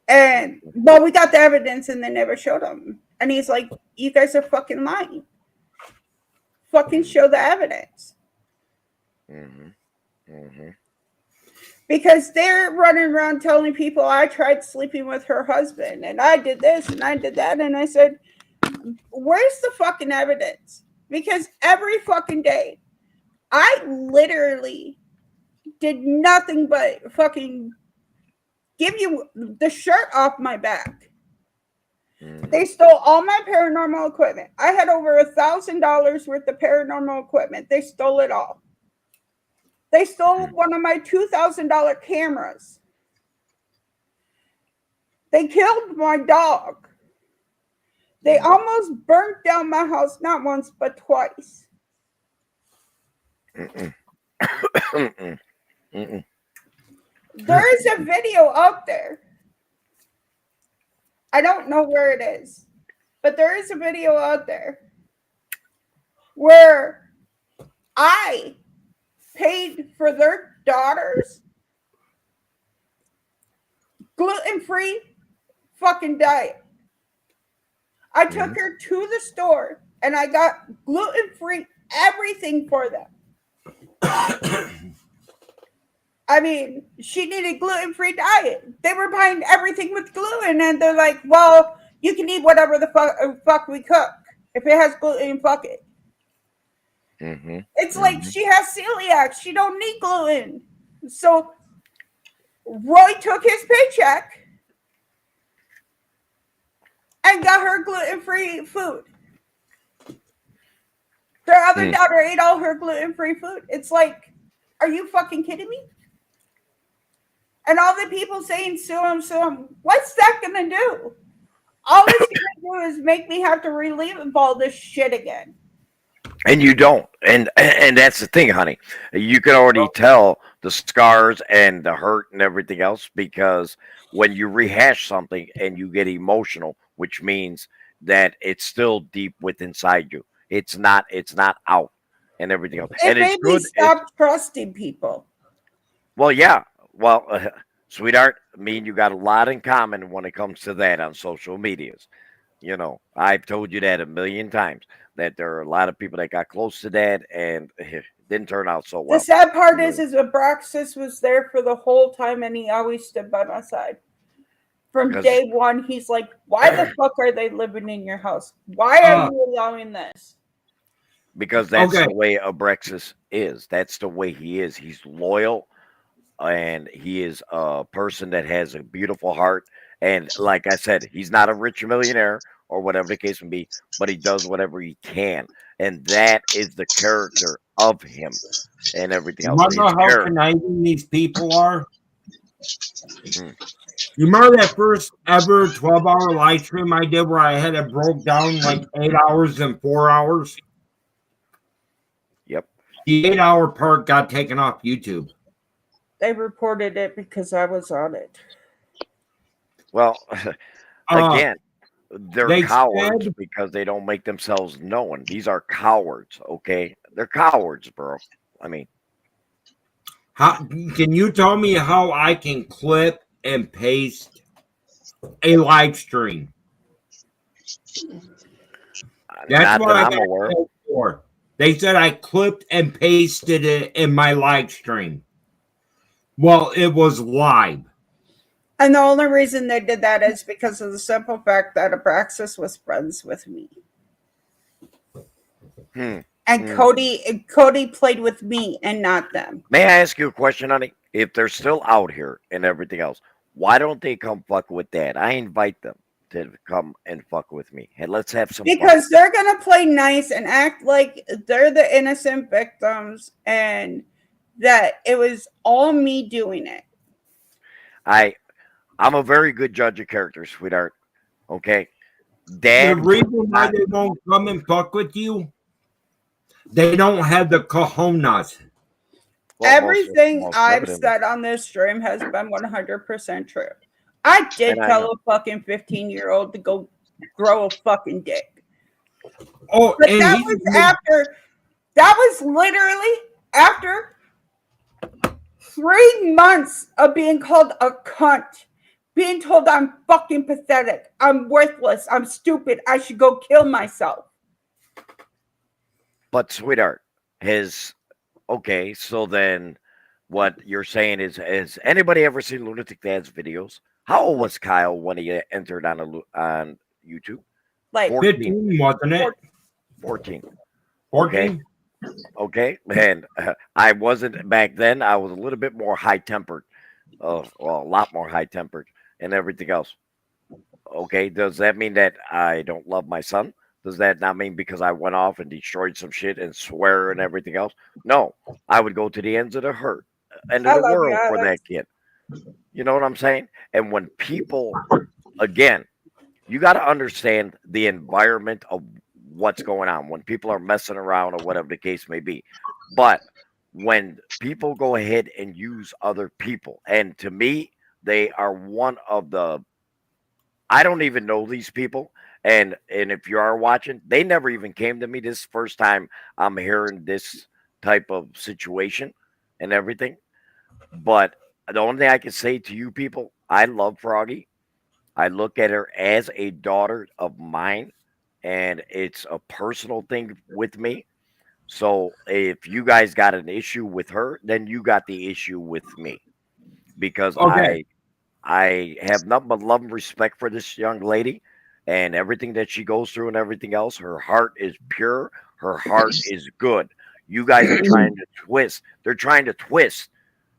Speaker 6: And well, we got the evidence and they never showed them. And he's like, you guys are fucking lying. Fucking show the evidence. Because they're running around telling people I tried sleeping with her husband and I did this and I did that. And I said, where's the fucking evidence? Because every fucking day, I literally did nothing but fucking give you the shirt off my back. They stole all my paranormal equipment. I had over $1,000 worth of paranormal equipment. They stole it all. They stole one of my $2,000 cameras. They killed my dog. They almost burnt down my house not once but twice. There is a video out there. I don't know where it is, but there is a video out there where I paid for their daughter's gluten-free fucking diet. I took her to the store and I got gluten-free everything for them. I mean, she needed gluten-free diet. They were buying everything with gluten, and they're like, well, you can eat whatever the fuck we cook. If it has gluten, fuck it.
Speaker 7: Mm-hmm.
Speaker 6: It's like she has celiac. She don't need gluten. So Roy took his paycheck and got her gluten-free food. Their other daughter ate all her gluten-free food. It's like, are you fucking kidding me? And all the people saying sue him, what's that gonna do? All it's gonna do is make me have to relive all this shit again.
Speaker 7: And you don't, and that's the thing, honey. You can already tell the scars and the hurt and everything else because when you rehash something and you get emotional, which means that it's still deep within inside you. It's not out and everything else.
Speaker 6: It
Speaker 7: And it's
Speaker 6: made me
Speaker 7: good.
Speaker 6: stop trusting people.
Speaker 7: Well, yeah. Well, sweetheart, me and you got a lot in common when it comes to that on social medias. You know, I've told you that a million times that there are a lot of people that got close to that and it didn't turn out so
Speaker 6: The
Speaker 7: well.
Speaker 6: sad part is Abraxas was there for the whole time and he always stood by my side. From day one, he's like, why the fuck are they living in your house? Why are you allowing this?
Speaker 7: Because that's the way Abraxas is. That's the way he is. He's loyal and he is a person that has a beautiful heart. And like I said, he's not a rich millionaire or whatever the case may be, but he does whatever he can. And that is the character of him and everything else.
Speaker 1: You remember how conniving these people are? You remember that first ever 12-hour live stream I did where I had it broke down like 8 hours and 4 hours?
Speaker 7: Yep.
Speaker 1: The 8-hour part got taken off YouTube.
Speaker 6: They reported it because I was on it.
Speaker 7: Well, again, they're cowards because they don't make themselves known. These are cowards, okay? They're cowards, bro. I mean,
Speaker 1: can you tell me how I can clip and paste a live stream? That's what I got told for. They said I clipped and pasted it in my live stream. Well, it was live.
Speaker 6: And the only reason they did that is because of the simple fact that Abraxas was friends with me. And Cody played with me and not them.
Speaker 7: May I ask you a question, honey? If they're still out here and everything else, why don't they come fuck with Dad? I invite them to come and fuck with me. And let's have some fun.
Speaker 6: Because they're going to play nice and act like they're the innocent victims and that it was all me doing it.
Speaker 7: I'm a very good judge of character, sweetheart. Okay? Dad.
Speaker 1: The reason why they won't come and fuck with you, they don't have the cojones.
Speaker 6: Well, everything I've said on this stream has been 100% true. I did tell a fucking 15-year-old to go grow a fucking dick.
Speaker 1: Oh,
Speaker 6: but that was literally after 3 months of being called a cunt, being told I'm fucking pathetic, I'm worthless, I'm stupid, I should go kill myself.
Speaker 7: But sweetheart, okay, so then what you're saying is, has anybody ever seen Lunatic Dad's videos? How old was Kyle when he entered on YouTube?
Speaker 6: Like
Speaker 1: 15, wasn't it?
Speaker 7: 14.
Speaker 1: 14?
Speaker 7: Okay. And I wasn't back then. I was a little bit more high-tempered. Well, a lot more high-tempered and everything else. Okay. Does that mean that I don't love my son? Does that not mean because I went off and destroyed some shit and swear and everything else? No, I would go to the ends of the end of the world for that kid. You know what I'm saying? And when people, again, you got to understand the environment of what's going on when people are messing around or whatever the case may be. But when people go ahead and use other people, and to me, they are one of the, I don't even know these people. And if you are watching, they never even came to me. This is the first time I'm hearing this type of situation and everything. But the only thing I can say to you people, I love Froggy. I look at her as a daughter of mine, and it's a personal thing with me. So if you guys got an issue with her, then you got the issue with me. Because I have nothing but love and respect for this young lady. And everything that she goes through and everything else, her heart is pure. Her heart is good. You guys are trying to twist. They're trying to twist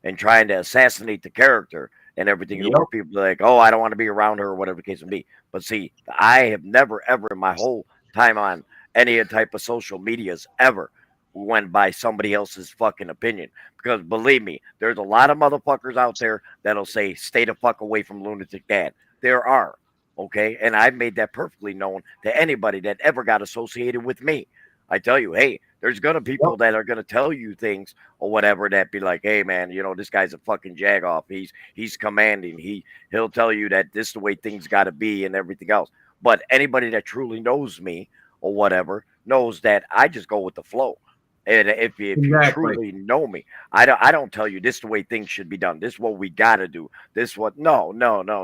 Speaker 7: and trying to assassinate the character and everything.
Speaker 1: Yep.
Speaker 7: Where people are like, oh, I don't want to be around her or whatever the case may be. But see, I have never ever in my whole time on any type of social medias ever went by somebody else's fucking opinion. Because believe me, there's a lot of motherfuckers out there that'll say, stay the fuck away from Lunatic Dad. There are. Okay. And I've made that perfectly known to anybody that ever got associated with me. I tell you, hey, there's gonna be people that are gonna tell you things or whatever that be like, hey man, you know, this guy's a fucking jagoff. He's commanding. He'll tell you that this is the way things gotta be and everything else. But anybody that truly knows me or whatever knows that I just go with the flow. And if you truly know me, I don't tell you this is the way things should be done. This is what we gotta do. This is what no.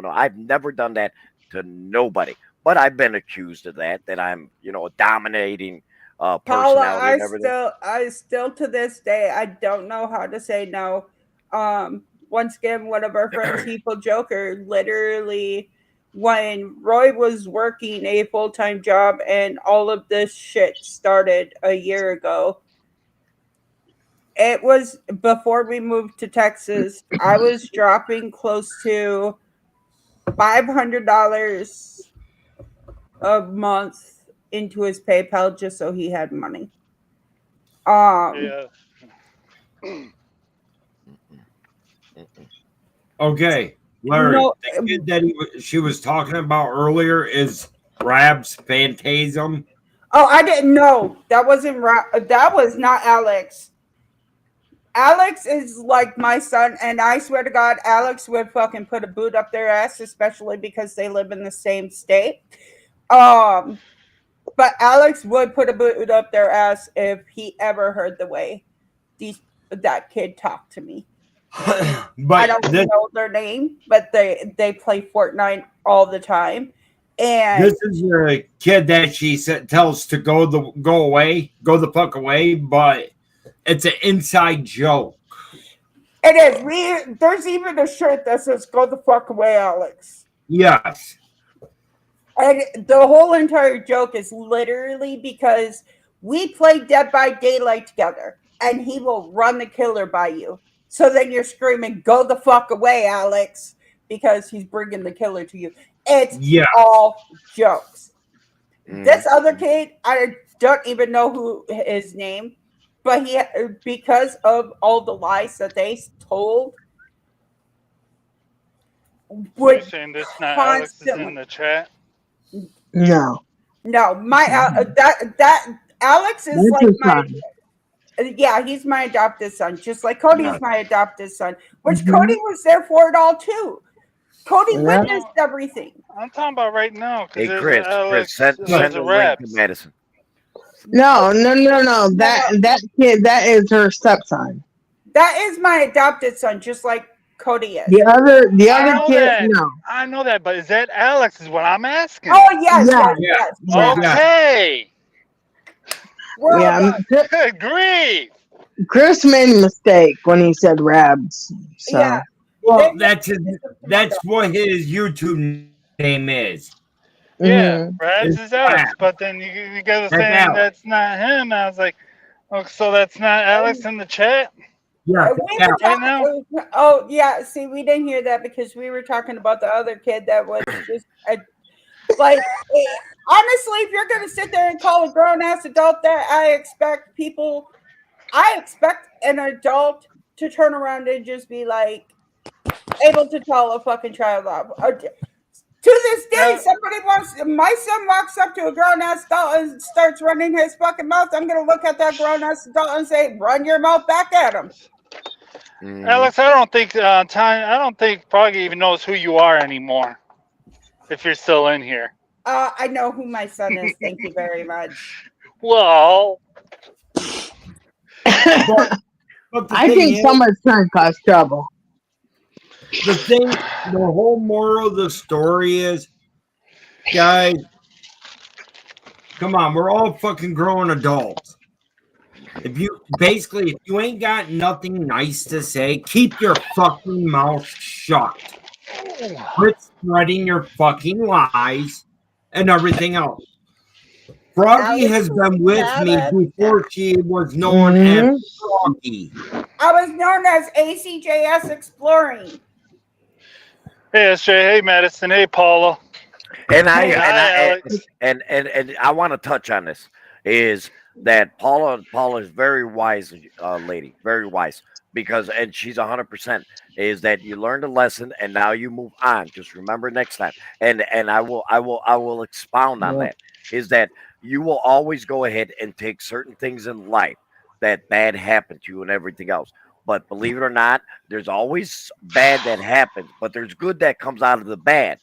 Speaker 7: I've never done that to nobody. But I've been accused of that I'm, you know, a dominating
Speaker 6: Paula,
Speaker 7: personality and everything.
Speaker 6: I still to this day, I don't know how to say no. Once again, one of our friends, People Joker, literally, when Roy was working a full-time job and all of this shit started a year ago, it was before we moved to Texas. I was dropping close to $500 a month into his PayPal just so he had money.
Speaker 3: Yeah.
Speaker 1: Okay, Larry,
Speaker 6: No,
Speaker 1: the kid that she was talking about earlier is Rab's Phantasm.
Speaker 6: Oh, I didn't know. That wasn't that was not Alex. Alex is like my son, and I swear to God, Alex would fucking put a boot up their ass, especially because they live in the same state. But Alex would put a boot up their ass if he ever heard the way that kid talked to me.
Speaker 1: But
Speaker 6: I don't know their name, but they play Fortnite all the time. And
Speaker 1: this is a kid that she tells to go the fuck away, but it's an inside joke.
Speaker 6: It is. There's even a shirt that says "Go the fuck away, Alex."
Speaker 1: Yes.
Speaker 6: And the whole entire joke is literally because we play Dead by Daylight together, and he will run the killer by you. So then you're screaming, "Go the fuck away, Alex," because he's bringing the killer to you. It's all jokes. This other kid, I don't even know who his name, but because of all the lies that they told,
Speaker 3: You're saying this not Alex is in the chat?
Speaker 4: No.
Speaker 6: No, my that Alex is
Speaker 4: That's
Speaker 6: like my
Speaker 4: son.
Speaker 6: Yeah, he's my adopted son, just like Cody's my adopted son, which Cody was there for it all too. Cody witnessed everything.
Speaker 3: I'm talking about right now.
Speaker 7: Hey,
Speaker 3: Chris,
Speaker 7: send the link to Madison.
Speaker 4: No. That kid, that is her stepson.
Speaker 6: That is my adopted son, just like Cody is.
Speaker 4: The other kid, no.
Speaker 3: I know that, but is that Alex? Is what I'm asking.
Speaker 6: Oh yes,
Speaker 4: Yeah.
Speaker 6: yes.
Speaker 3: Okay. Good grief.
Speaker 4: Chris made a mistake when he said Rabs. So.
Speaker 6: Yeah.
Speaker 1: Well, that's what his YouTube name is.
Speaker 3: Yeah, Rabs is Alex, but then you guys are saying that's not him. I was like, oh, so that's not Alex in the chat?
Speaker 1: Yeah.
Speaker 3: Right now?
Speaker 6: Oh yeah. See, we didn't hear that because we were talking about the other kid that was just like. Honestly, if you're gonna sit there and call a grown ass adult that, I expect an adult to turn around and just be like able to tell a fucking child off. To this day, my son walks up to a grown ass adult and starts running his fucking mouth. I'm gonna look at that grown ass adult and say, "Run your mouth back at him."
Speaker 3: Alex, I don't think Froggy even knows who you are anymore. If you're still in here.
Speaker 6: I know who my son is. Thank you very much.
Speaker 3: Well,
Speaker 1: but
Speaker 4: I think someone's trying to cause trouble.
Speaker 1: The whole moral of the story is, guys, come on, we're all fucking grown adults. If you ain't got nothing nice to say, keep your fucking mouth shut. Quit spreading your fucking lies and everything else. Froggy has been with me before she was known as Froggy.
Speaker 6: I was known as ACJS Exploring.
Speaker 3: Hey, SJ. Hey, Madison. Hey, Paula.
Speaker 7: And
Speaker 3: Hi, Alex.
Speaker 7: and I want to touch on this is that Paula is very wise lady, very wise because and she's 100% is that you learned a lesson and now you move on. Just remember next time, and I will expound on that is that you will always go ahead and take certain things in life that bad happened to you and everything else. But believe it or not, there's always bad that happens, but there's good that comes out of the bad.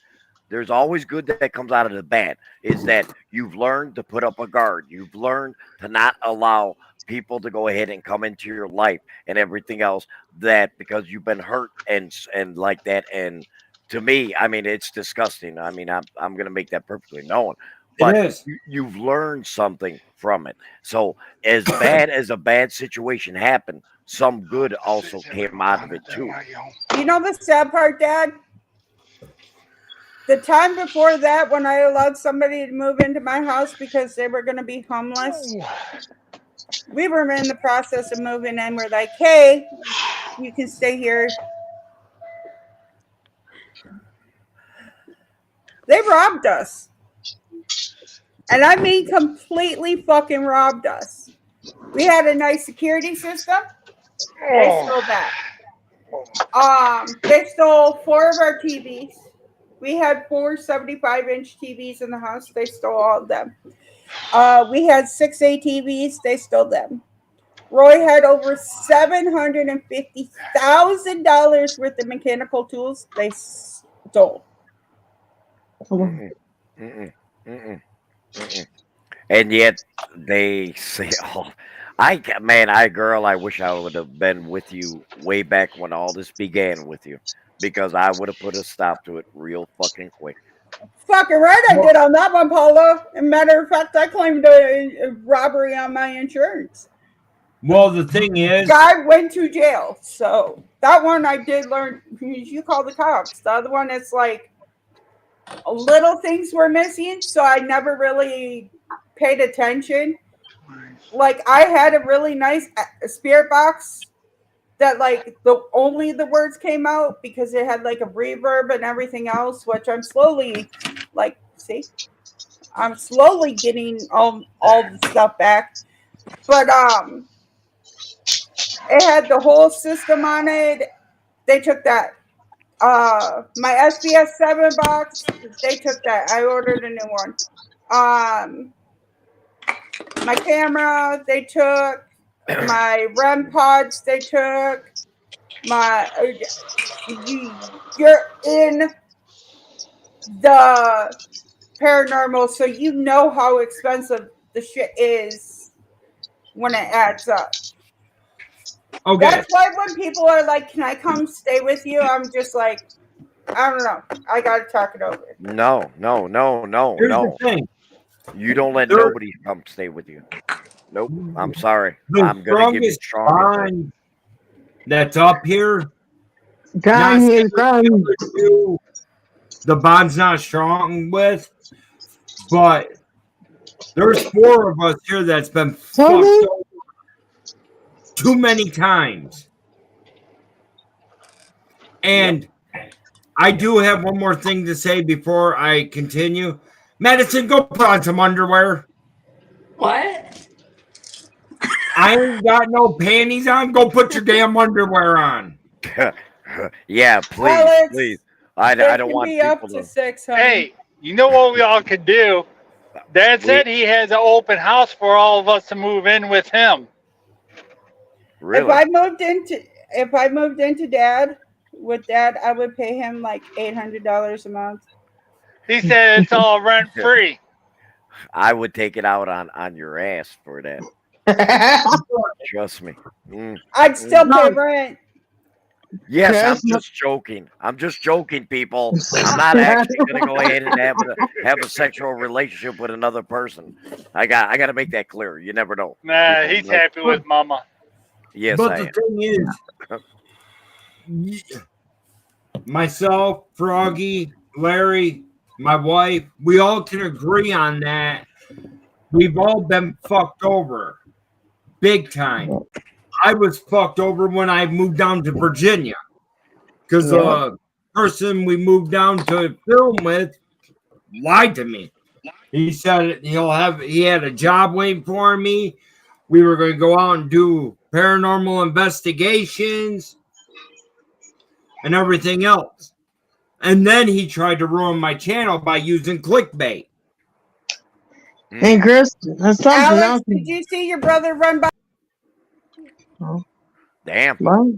Speaker 7: There's always good that comes out of the bad. Is that you've learned to put up a guard. You've learned to not allow people to go ahead and come into your life and everything else that because you've been hurt and like that. And to me, I mean, it's disgusting. I mean, I'm gonna make that perfectly known. But
Speaker 1: It is.
Speaker 7: you've learned something from it. So as bad as a bad situation happened, some good also came out of it too.
Speaker 6: You know the sad part, Dad? The time before that, when I allowed somebody to move into my house because they were going to be homeless, we were in the process of moving in. We're like, hey, you can stay here. They robbed us. And I mean completely fucking robbed us. We had a nice security system. They stole that. They stole 4 of our TVs. We had 4 75-inch TVs in the house. They stole all of them. We had 6 ATVs. They stole them. Roy had over $750,000 worth of mechanical tools. They stole.
Speaker 7: Mm-mm, mm-mm, mm-mm, mm-mm. And yet they say, "Oh, I wish I would have been with you way back when all this began with you, because I would have put a stop to it real fucking quick."
Speaker 6: Fucking right, I did on that one, Paula. As a matter of fact, I claimed a robbery on my insurance.
Speaker 1: Well, the thing is,
Speaker 6: Guy went to jail, so that one I did learn. You call the cops. The other one, it's like little things were missing, so I never really paid attention. Like I had a really nice spirit box that like only the words came out because it had like a reverb and everything else, which I'm slowly I'm slowly getting all the stuff back. But it had the whole system on it. They took that. My SBS 7 box, they took that. I ordered a new one. My camera, they took. My REM pods, they took. You're in the paranormal, so you know how expensive the shit is when it adds up.
Speaker 1: okay,
Speaker 6: That's why when people are like, "Can I come stay with you?" I'm just like, I don't know. I gotta talk it over.
Speaker 7: No.
Speaker 1: here's the thing.
Speaker 7: You don't let
Speaker 1: There-
Speaker 7: nobody come stay with you. Nope. I'm sorry.
Speaker 1: The
Speaker 7: I'm gonna give you
Speaker 1: strongest
Speaker 7: strong advice.
Speaker 1: bond that's up here.
Speaker 4: Gone,
Speaker 1: not
Speaker 4: he's gone.
Speaker 1: The bond's not strong with, but there's 4 of us here that's been fucked
Speaker 4: Sorry?
Speaker 1: over too many times. And I do have one more thing to say before I continue. Madison, go put on some underwear.
Speaker 2: What?
Speaker 1: I ain't got no panties on. Go put your damn underwear on.
Speaker 7: Yeah, please,
Speaker 6: Alex,
Speaker 7: please. I
Speaker 6: It
Speaker 7: don't
Speaker 6: can
Speaker 7: want
Speaker 6: be up
Speaker 7: people
Speaker 6: to
Speaker 7: to.
Speaker 6: 6, honey.
Speaker 3: Hey, you know what we all could do? Dad said he has an open house for all of us to move in with him.
Speaker 7: Really?
Speaker 6: If I moved into Dad with Dad, I would pay him like $800 a month.
Speaker 3: He said it's all rent free.
Speaker 7: I would take it out on your ass for that. Trust me.
Speaker 6: I'd still pay rent.
Speaker 7: Yes, I'm
Speaker 4: Trust me.
Speaker 7: just joking. I'm just joking, people. I'm not actually gonna go ahead and have a sexual relationship with another person. I got to make that clear. You never know.
Speaker 3: Nah,
Speaker 7: People
Speaker 3: he's
Speaker 7: like-
Speaker 3: happy with Mama.
Speaker 7: Yes,
Speaker 1: But
Speaker 7: I
Speaker 1: the
Speaker 7: am.
Speaker 1: thing is, myself, Froggy, Larry, my wife, we all can agree on that. We've all been fucked over. Big time. I was fucked over when I moved down to Virginia. Because the person we moved down to film with lied to me. He said he had a job waiting for me. We were going to go out and do paranormal investigations and everything else. And then he tried to ruin my channel by using clickbait.
Speaker 4: Hey, Chris, that's something
Speaker 6: Alex,
Speaker 4: else.
Speaker 6: did you see your brother run by?
Speaker 7: Damn.
Speaker 4: Well,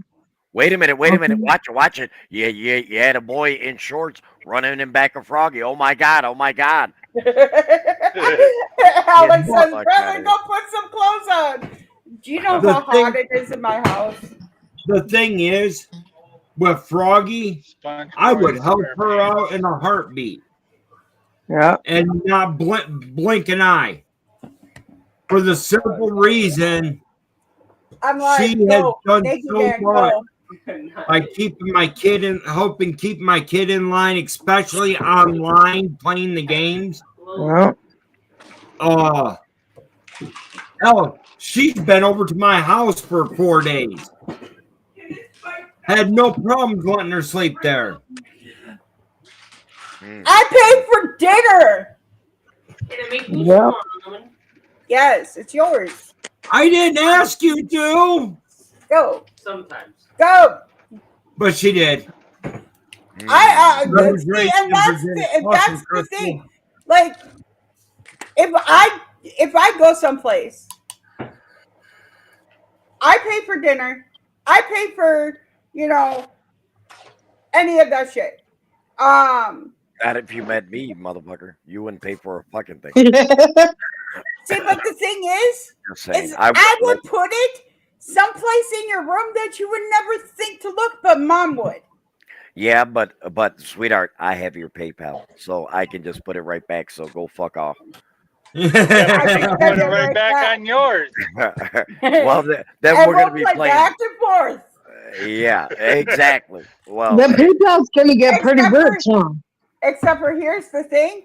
Speaker 7: Wait a minute. Watch it. You had a boy in shorts running in back of Froggy. Oh my God.
Speaker 6: Alex
Speaker 7: Yeah,
Speaker 6: says,
Speaker 7: fuck
Speaker 6: brother,
Speaker 7: outta
Speaker 6: go put some clothes on. Do you know
Speaker 1: The
Speaker 6: how hot it is in my house?
Speaker 1: The thing is, with Froggy, I would help her out in a heartbeat
Speaker 4: yeah.
Speaker 1: and not blink an eye. For the simple reason
Speaker 6: I'm like,
Speaker 1: she has
Speaker 6: go,
Speaker 1: done
Speaker 6: naked
Speaker 1: so
Speaker 6: man,
Speaker 1: much
Speaker 6: go.
Speaker 1: by keeping my kid in, helping keep my kid in line, especially online playing the games.
Speaker 4: Well,
Speaker 1: Hell, she's been over to my house for 4 days. Had no problems letting her sleep there.
Speaker 6: I paid for dinner.
Speaker 4: yeah.
Speaker 6: Yes, it's yours.
Speaker 1: I didn't ask you to,
Speaker 6: Go,
Speaker 8: Sometimes.
Speaker 6: go.
Speaker 1: but she did.
Speaker 6: I
Speaker 1: That was
Speaker 6: see,
Speaker 1: great.
Speaker 6: and that's the thing. Like, if I go someplace, I pay for dinner. I pay for any of that shit.
Speaker 7: Not if you met me, motherfucker. You wouldn't pay for a fucking thing.
Speaker 6: See, but the thing is
Speaker 7: Just saying.
Speaker 6: I would put it someplace in your room that you would never think to look, but Mom would.
Speaker 7: Yeah, but sweetheart, I have your PayPal, so I can just put it right back. So go fuck off.
Speaker 3: Put it right back on yours.
Speaker 7: Well, then
Speaker 6: And
Speaker 7: we're
Speaker 6: we'll
Speaker 7: gonna be
Speaker 6: play
Speaker 7: playing.
Speaker 6: back and forth.
Speaker 7: Yeah, exactly. Well,
Speaker 4: The PayPal's gonna get pretty rich, huh?
Speaker 6: Except for here's the thing,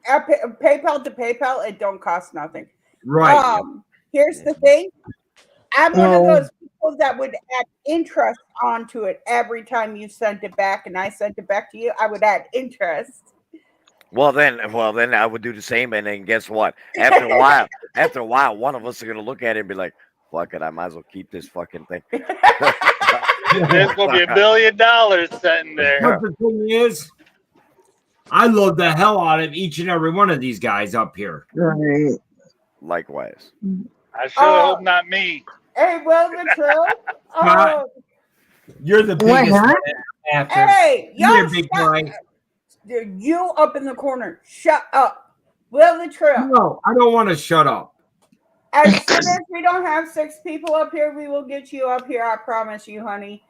Speaker 6: PayPal to PayPal, it don't cost nothing.
Speaker 1: Right.
Speaker 6: Here's the thing, I'm one of
Speaker 4: No.
Speaker 6: those people that would add interest onto it every time you sent it back, and I sent it back to you. I would add interest.
Speaker 7: well then I would do the same, and then guess what? After a while, one of us are gonna look at it and be like, "Fuck it, I might as well keep this fucking thing."
Speaker 3: There's gonna be $1 billion sitting there.
Speaker 1: But the thing is, I love the hell out of each and every one of these guys up here.
Speaker 4: Right.
Speaker 7: Likewise.
Speaker 3: I sure hope not me.
Speaker 6: Hey, Will the Trill.
Speaker 1: Scott, You're the
Speaker 4: What,
Speaker 1: biggest
Speaker 4: huh?
Speaker 1: one after.
Speaker 6: Hey, yo,
Speaker 1: You're a big boy.
Speaker 6: you up in the corner. Shut up. Will the Trill.
Speaker 1: No, I don't want to shut up.
Speaker 6: As soon as we don't have 6 people up here, we will get you up here. I promise you, honey.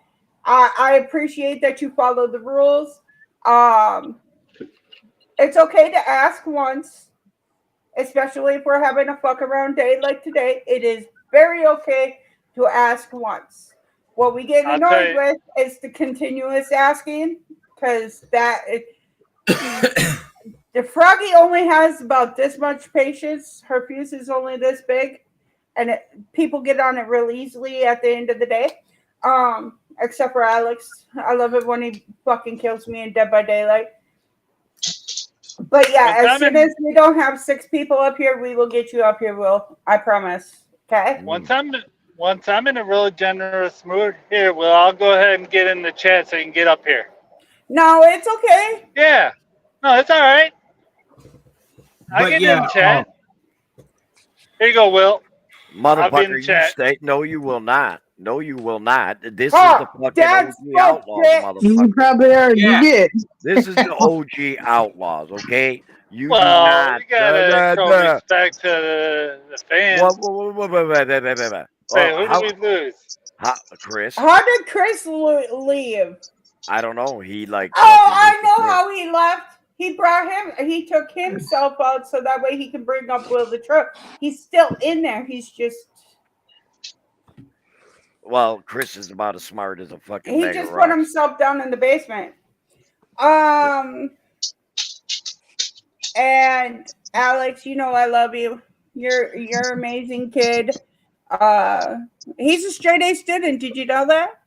Speaker 6: I appreciate that you follow the rules. It's okay to ask once, especially if we're having a fuck around day like today. It is very okay to ask once. What we get annoyed with is the continuous asking, because the Froggy only has about this much patience. Her fuse is only this big, and people get on it real easily at the end of the day. Except for Alex. I love it when he fucking kills me in Dead by Daylight. But yeah, as soon as we don't have 6 people up here, we will get you up here, Will. I promise. Okay?
Speaker 3: Once I'm in a really generous mood, here, well, I'll go ahead and get in the chat so you can get up here.
Speaker 6: No, it's okay.
Speaker 3: Yeah. No, it's all right. I get in the chat. Here you go, Will.
Speaker 7: Motherfucker, you stay. No, you will not. No, you will not. This is the fucking OG Outlaws, motherfucker.
Speaker 4: You probably already did.
Speaker 7: This is the OG Outlaws, okay? You
Speaker 3: Well,
Speaker 7: do not.
Speaker 3: you gotta show respect to the fans. Say, who did we lose?
Speaker 7: Chris.
Speaker 6: How did Chris leave?
Speaker 7: I don't know. He like.
Speaker 6: Oh, I know how he left. He took himself out so that way he can bring up Will the Truck. He's still in there. He's just.
Speaker 7: Well, Chris is about as smart as a fucking.
Speaker 6: He just put himself down in the basement. And Alex, you know I love you. You're amazing kid. He's a straight A student. Did you know that?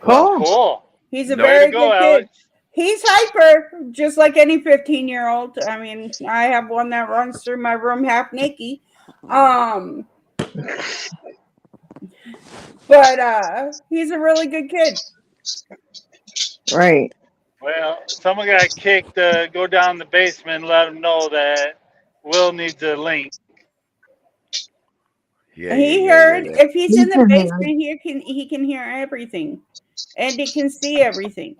Speaker 4: Cool.
Speaker 3: Cool.
Speaker 6: He's a
Speaker 3: Way to
Speaker 6: very
Speaker 3: go,
Speaker 6: good kid.
Speaker 3: Alex.
Speaker 6: He's hyper, just like any 15-year-old. I mean, I have one that runs through my room half naked. But he's a really good kid.
Speaker 4: Right.
Speaker 3: Well, someone got kicked. Go down the basement and let him know that Will needs a link.
Speaker 7: Yeah,
Speaker 6: He
Speaker 7: yeah,
Speaker 6: heard
Speaker 7: yeah.
Speaker 6: if he's in the basement, he can hear everything, and he can see everything.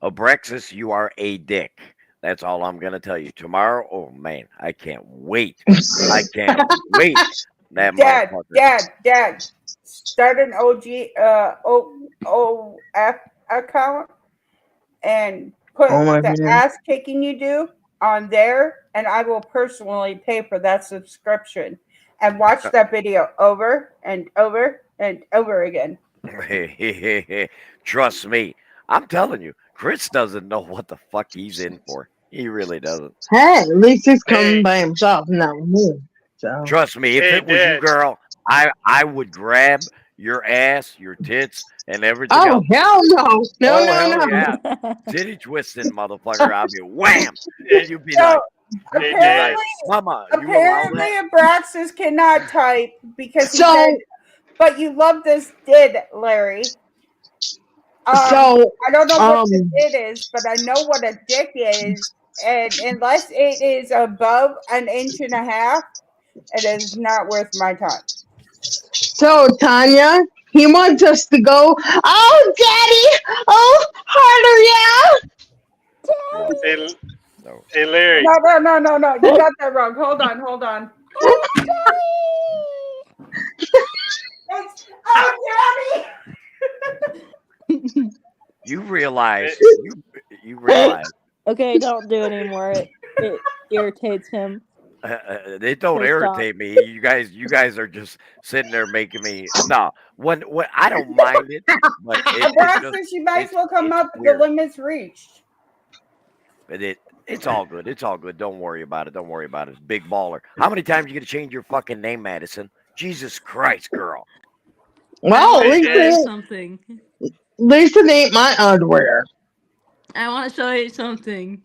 Speaker 7: Abrexis, you are a dick. That's all I'm gonna tell you. Tomorrow, oh man, I can't wait. I can't wait. That motherfucker.
Speaker 6: Dad, start an OF account and put
Speaker 4: Oh my
Speaker 6: the
Speaker 4: goodness.
Speaker 6: ass kicking you do on there, and I will personally pay for that subscription and watch that video over and over and over again.
Speaker 7: Trust me, I'm telling you, Chris doesn't know what the fuck he's in for. He really doesn't.
Speaker 4: Hey, at least he's coming
Speaker 3: Hey.
Speaker 4: by himself, not me. So
Speaker 7: Trust me, if
Speaker 3: Hey,
Speaker 7: it was you,
Speaker 3: Dad.
Speaker 7: girl, I would grab your ass, your tits, and everything
Speaker 4: oh
Speaker 7: else.
Speaker 4: hell no. No,
Speaker 7: Oh,
Speaker 4: no,
Speaker 7: hell
Speaker 4: no.
Speaker 7: yeah. Titty twisting, motherfucker. I'll be wham.
Speaker 3: Hey,
Speaker 7: And you'd be
Speaker 6: So
Speaker 7: like,
Speaker 6: apparently,
Speaker 7: Mama, you allow
Speaker 6: apparently,
Speaker 7: that?
Speaker 6: Abraxas cannot type because he
Speaker 4: So
Speaker 6: said, "But you love this did, Larry."
Speaker 4: so
Speaker 6: I don't know what the did is, but I know what a dick is, and unless it is above an inch and a half, it is not worth my time.
Speaker 4: so Tanya, he wants us to go, oh daddy, oh harder,
Speaker 3: hey,
Speaker 7: No.
Speaker 3: hey, Larry.
Speaker 6: No, you got that wrong. Hold on. It's, oh, daddy!
Speaker 7: You realize, you realize,
Speaker 8: Okay, don't do it anymore. It irritates him.
Speaker 7: they don't
Speaker 8: Okay, stop.
Speaker 7: irritate me. You guys are just sitting there making me, no, when I don't mind it, but it's
Speaker 6: Abraxas,
Speaker 7: just,
Speaker 6: you might as well come
Speaker 7: it's
Speaker 6: up. The
Speaker 7: weird.
Speaker 6: limit's reached.
Speaker 7: But it's all good. It's all good. Don't worry about it. Don't worry about it. It's Big Baller. How many times you gonna change your fucking name, Madison? Jesus Christ, girl.
Speaker 4: well,
Speaker 8: I
Speaker 4: at
Speaker 8: want to
Speaker 4: least
Speaker 8: show you
Speaker 4: it,
Speaker 8: something.
Speaker 4: at least it ain't my underwear.
Speaker 8: I want to show you something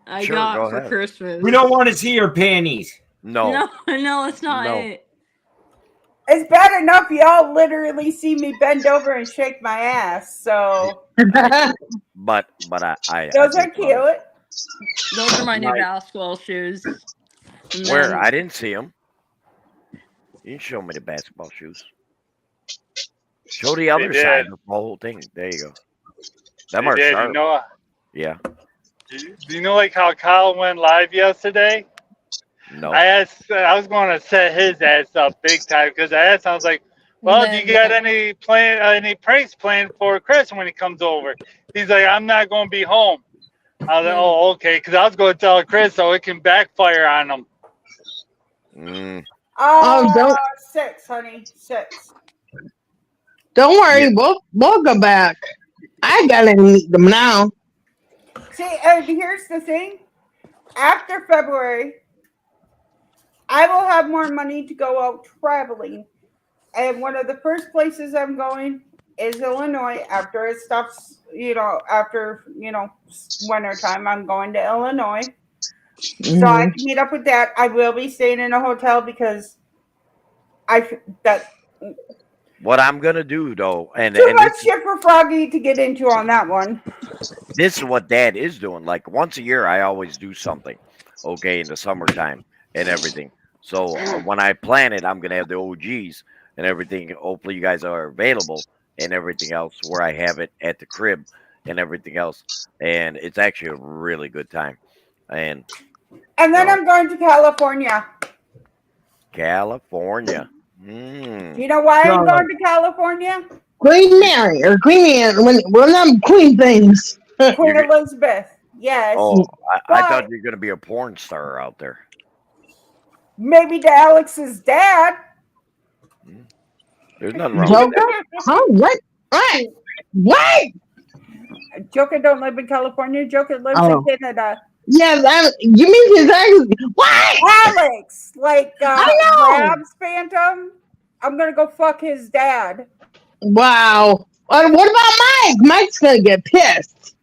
Speaker 8: I
Speaker 7: Sure,
Speaker 8: got
Speaker 7: go
Speaker 8: for
Speaker 7: ahead.
Speaker 8: Christmas.
Speaker 1: We don't want to see your panties.
Speaker 7: No.
Speaker 8: No, that's not
Speaker 7: No.
Speaker 8: it.
Speaker 6: It's bad enough y'all literally see me bend over and shake my ass. So
Speaker 7: But I
Speaker 6: those are
Speaker 7: did love it.
Speaker 6: cute.
Speaker 8: Those are my new
Speaker 7: Right.
Speaker 8: basketball shoes. And
Speaker 7: Where?
Speaker 8: then-
Speaker 7: I didn't see them. You can show me the basketball shoes. Show the other
Speaker 3: Dad.
Speaker 7: side of the whole thing. There you go. Them
Speaker 3: Hey,
Speaker 7: are
Speaker 3: Dad,
Speaker 7: sharp. Yeah.
Speaker 3: do you know like how Kyle went live yesterday?
Speaker 7: No.
Speaker 3: I was going to set his ass up big time because I asked, I was like, well, do you got any pranks planned for Chris when he comes over? He's like, I'm not going to be home. I was like, oh, okay, because I was going to tell Chris so it can backfire on him.
Speaker 7: Mm.
Speaker 4: Don't
Speaker 6: 6, honey, 6.
Speaker 4: don't worry,
Speaker 7: Yeah.
Speaker 4: we'll go back. I gotta meet them now.
Speaker 6: See, and here's the thing. After February, I will have more money to go out traveling. And one of the first places I'm going is Illinois after it stops, after winter time. I'm going to Illinois. So I can meet up with that. I will be staying in a hotel because
Speaker 7: What I'm gonna do though, and
Speaker 6: too much
Speaker 7: this,
Speaker 6: shit for Froggy to get into on that one.
Speaker 7: this is what Dad is doing. Like once a year, I always do something. Okay, in the summertime and everything. So when I plan it, I'm gonna have the OGs and everything. Hopefully, you guys are available and everything else. Where I have it at the crib and everything else, and it's actually a really good time. And
Speaker 6: And then
Speaker 7: No.
Speaker 6: I'm going to California.
Speaker 7: California.
Speaker 6: Do you know why I'm going to California?
Speaker 4: Queen Mary or Queen Anne, one of them queen things.
Speaker 6: Queen Elizabeth. Yes.
Speaker 7: Oh, I
Speaker 6: But-
Speaker 7: thought you were gonna be a porn star out there.
Speaker 6: Maybe to Alex's dad.
Speaker 7: There's nothing wrong with
Speaker 4: Joker?
Speaker 7: that.
Speaker 4: Huh? What?
Speaker 6: Joker don't live in California. Joker lives
Speaker 4: Oh.
Speaker 6: in Canada.
Speaker 4: Yeah, you mean exactly what?
Speaker 6: Alex, like
Speaker 4: I know.
Speaker 6: Rab's Phantom. I'm gonna go fuck his dad.
Speaker 4: Wow. What about Mike? Mike's gonna get pissed.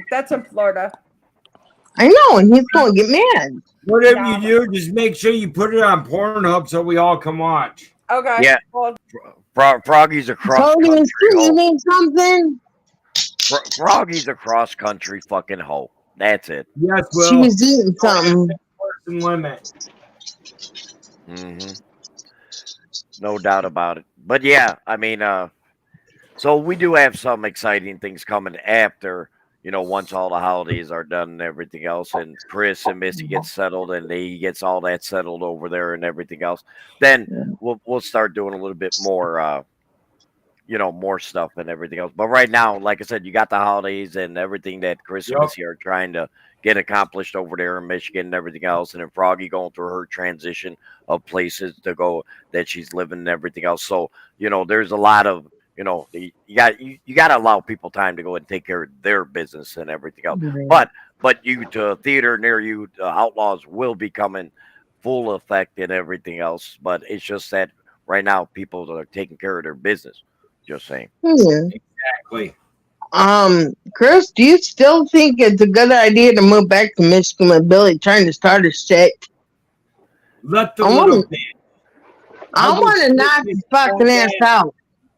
Speaker 6: That's in Florida.
Speaker 4: I know, and he's gonna get mad.
Speaker 1: Whatever
Speaker 6: No.
Speaker 1: you do, just make sure you put it on Pornhub so we all can watch.
Speaker 6: Okay.
Speaker 7: Yeah.
Speaker 6: Well,
Speaker 7: Froggy's a cross
Speaker 4: So
Speaker 7: country
Speaker 4: you
Speaker 7: hoe.
Speaker 4: mean something?
Speaker 7: Froggy's a cross country fucking hoe. That's it.
Speaker 1: Yes,
Speaker 4: She
Speaker 1: Will.
Speaker 4: was eating something.
Speaker 1: Person limit.
Speaker 7: Hmm. No doubt about it. But yeah, I mean, so we do have some exciting things coming after, once all the holidays are done and everything else, and Chris and Missy get settled, and he gets all that settled over there and everything else. Then we'll start doing a little bit more, more stuff and everything else. But right now, like I said, you got the holidays and everything that Chris and
Speaker 1: Yep.
Speaker 7: Missy are trying to get accomplished over there in Michigan and everything else, and then Froggy going through her transition of places to go that she's living and everything else. So there's a lot of you got to allow people time to go and take care of their business and everything else. But you to a theater near you, Outlaws will be coming full effect and everything else. But it's just that right now people are taking care of their business. Just saying.
Speaker 1: Exactly.
Speaker 4: Chris, do you still think it's a good idea to move back to Michigan with Billy trying to start his shit?
Speaker 1: Let the
Speaker 4: I
Speaker 1: little
Speaker 4: wanna-
Speaker 1: man.
Speaker 4: I
Speaker 1: will
Speaker 4: want to
Speaker 1: split
Speaker 4: knock
Speaker 1: his
Speaker 4: his fucking
Speaker 1: phone
Speaker 4: ass
Speaker 1: down.
Speaker 4: out.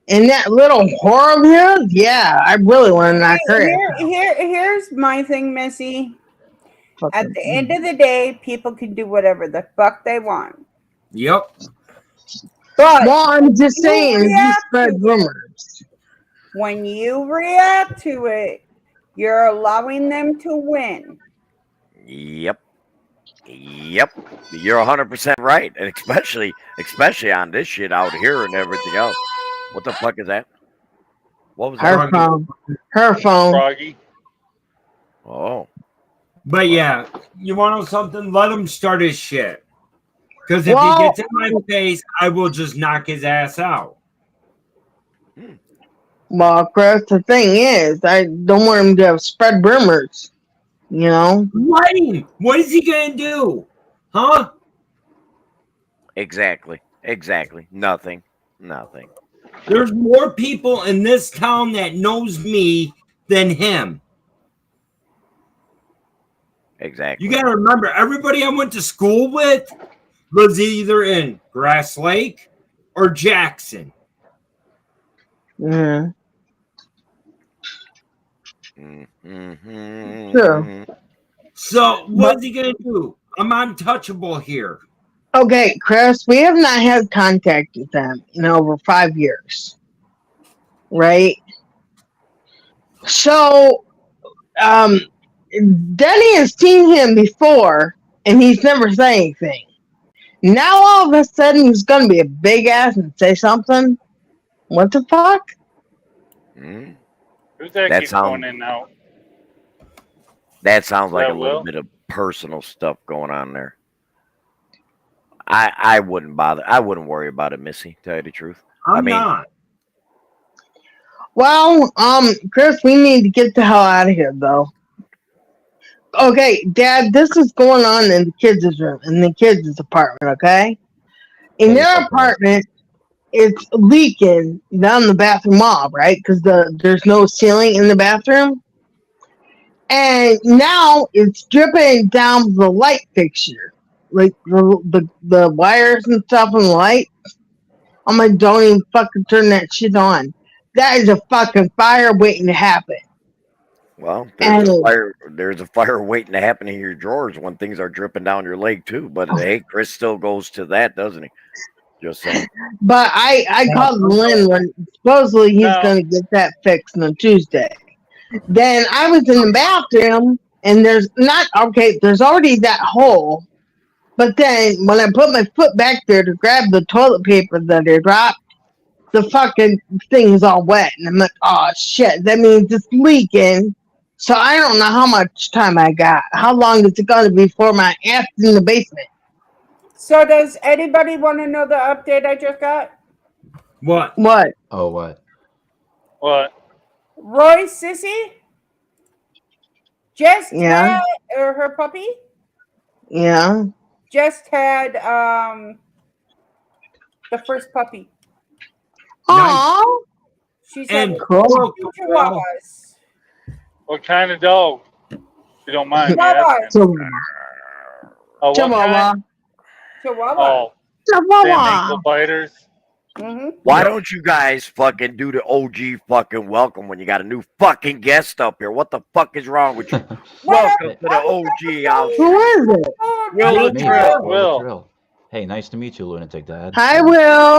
Speaker 4: And that little whore of his, yeah, I really want to knock her ass out.
Speaker 6: here's my thing, Missy. At
Speaker 4: Fucking-
Speaker 6: the end of the day, people can do whatever the fuck they want.
Speaker 1: Yep.
Speaker 6: But
Speaker 4: Well, I'm just saying, you
Speaker 6: react
Speaker 4: spread
Speaker 6: to it.
Speaker 4: rumors.
Speaker 6: When you react to it, you're allowing them to win.
Speaker 7: Yep. You're 100% right, and especially on this shit out here and everything else. What the fuck is that? What was
Speaker 4: Her
Speaker 7: that?
Speaker 4: phone. Her phone.
Speaker 3: Froggy.
Speaker 7: Oh,
Speaker 1: But yeah, you want to know something? Let him start his shit. Because if
Speaker 4: Well-
Speaker 1: he gets in my face, I will just knock his ass out.
Speaker 4: Well, Chris, the thing is, I don't want him to spread rumors.
Speaker 1: Let him. What is he gonna do? Huh?
Speaker 7: exactly. Nothing.
Speaker 1: There's more people in this town that knows me than him.
Speaker 7: Exactly.
Speaker 1: You gotta remember, everybody I went to school with was either in Grass Lake or Jackson.
Speaker 4: Yeah.
Speaker 7: Mm-hmm.
Speaker 4: Sure.
Speaker 1: So what's he gonna do? I'm untouchable here.
Speaker 4: Okay, Chris, we have not had contact with them in over 5 years. Right? So, Denny has seen him before, and he's never said anything. Now, all of a sudden, he's going to be a big ass and say something? What the fuck?
Speaker 7: Mm-hmm.
Speaker 3: Who's that
Speaker 7: That
Speaker 3: keep
Speaker 7: sound-
Speaker 3: going in now?
Speaker 7: That sounds like
Speaker 3: That
Speaker 7: a little
Speaker 3: Will?
Speaker 7: bit of personal stuff going on there. I wouldn't bother. I wouldn't worry about it, Missy. Tell you the truth.
Speaker 1: I'm
Speaker 7: mean-
Speaker 1: not.
Speaker 4: Well, Chris, we need to get the hell out of here, though. Okay, Dad, this is going on in the kids' room, in the kids' apartment, okay? In their apartment, it's leaking down the bathroom wall, right? Because there's no ceiling in the bathroom. And now it's dripping down the light fixture. Like the wires and stuff on the light. I'm like, don't even fucking turn that shit on. That is a fucking fire waiting to happen.
Speaker 7: Well, there's
Speaker 4: And-
Speaker 7: a fire waiting to happen in your drawers when things are dripping down your leg too. But hey, Chris still goes to that, doesn't he? Just saying.
Speaker 4: But I called Lynn when supposedly he's
Speaker 3: No.
Speaker 4: going to get that fixed on Tuesday. Then I was in the bathroom and there's already that hole. But then when I put my foot back there to grab the toilet paper that I dropped, the fucking thing is all wet. And I'm like, oh shit, that means it's leaking. So I don't know how much time I got. How long is it going to be before my ass is in the basement?
Speaker 6: So does anybody want to know the update I just got?
Speaker 1: What?
Speaker 4: What?
Speaker 9: Oh, what?
Speaker 3: What?
Speaker 6: Roy Sissy Just
Speaker 4: Yeah.
Speaker 6: had her puppy.
Speaker 4: Yeah.
Speaker 6: Just had the first puppy.
Speaker 4: Aw.
Speaker 6: She's had
Speaker 1: And
Speaker 4: Cool.
Speaker 6: two chihuahuas.
Speaker 3: What kind of dog? If you don't mind me
Speaker 6: Chihuahuas.
Speaker 3: asking. Oh, what
Speaker 4: Chihuahua.
Speaker 3: kind?
Speaker 6: Chihuahuas.
Speaker 3: Oh, damn
Speaker 4: Chihuahua.
Speaker 3: ankle biters.
Speaker 6: Mm-hmm.
Speaker 7: Why don't you guys fucking do the OG fucking welcome when you got a new fucking guest up here? What the fuck is wrong with you? Welcome to the OG house.
Speaker 4: Who is it?
Speaker 3: Will
Speaker 9: Me,
Speaker 3: Trill.
Speaker 9: Will
Speaker 3: Will.
Speaker 9: Trill. Hey, nice to meet you, Lunatic Dad.
Speaker 4: Hi, Will.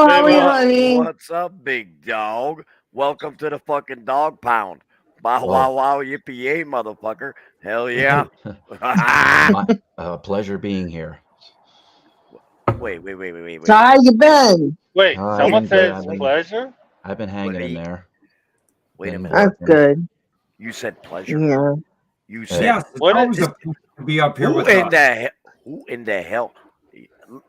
Speaker 3: Hey,
Speaker 4: How are you,
Speaker 3: Will.
Speaker 4: honey?
Speaker 7: What's up, big dog? Welcome to the fucking dog pound. Bow
Speaker 9: Whoa.
Speaker 7: wow wow yippee yay, motherfucker. Hell yeah.
Speaker 9: Pleasure being here.
Speaker 7: Wait.
Speaker 4: So how you been?
Speaker 3: Wait,
Speaker 9: I've
Speaker 3: someone
Speaker 9: been good.
Speaker 3: says pleasure?
Speaker 9: I've been hanging in there.
Speaker 7: Wait a
Speaker 9: Been
Speaker 7: minute.
Speaker 4: That's
Speaker 9: working.
Speaker 4: good.
Speaker 7: You said pleasure?
Speaker 4: Yeah.
Speaker 7: You said
Speaker 1: Yes, it's
Speaker 3: What
Speaker 1: always
Speaker 3: is-
Speaker 1: a pleasure to be up here
Speaker 7: who
Speaker 1: with
Speaker 7: in
Speaker 1: us.
Speaker 7: the hell? Who in the hell?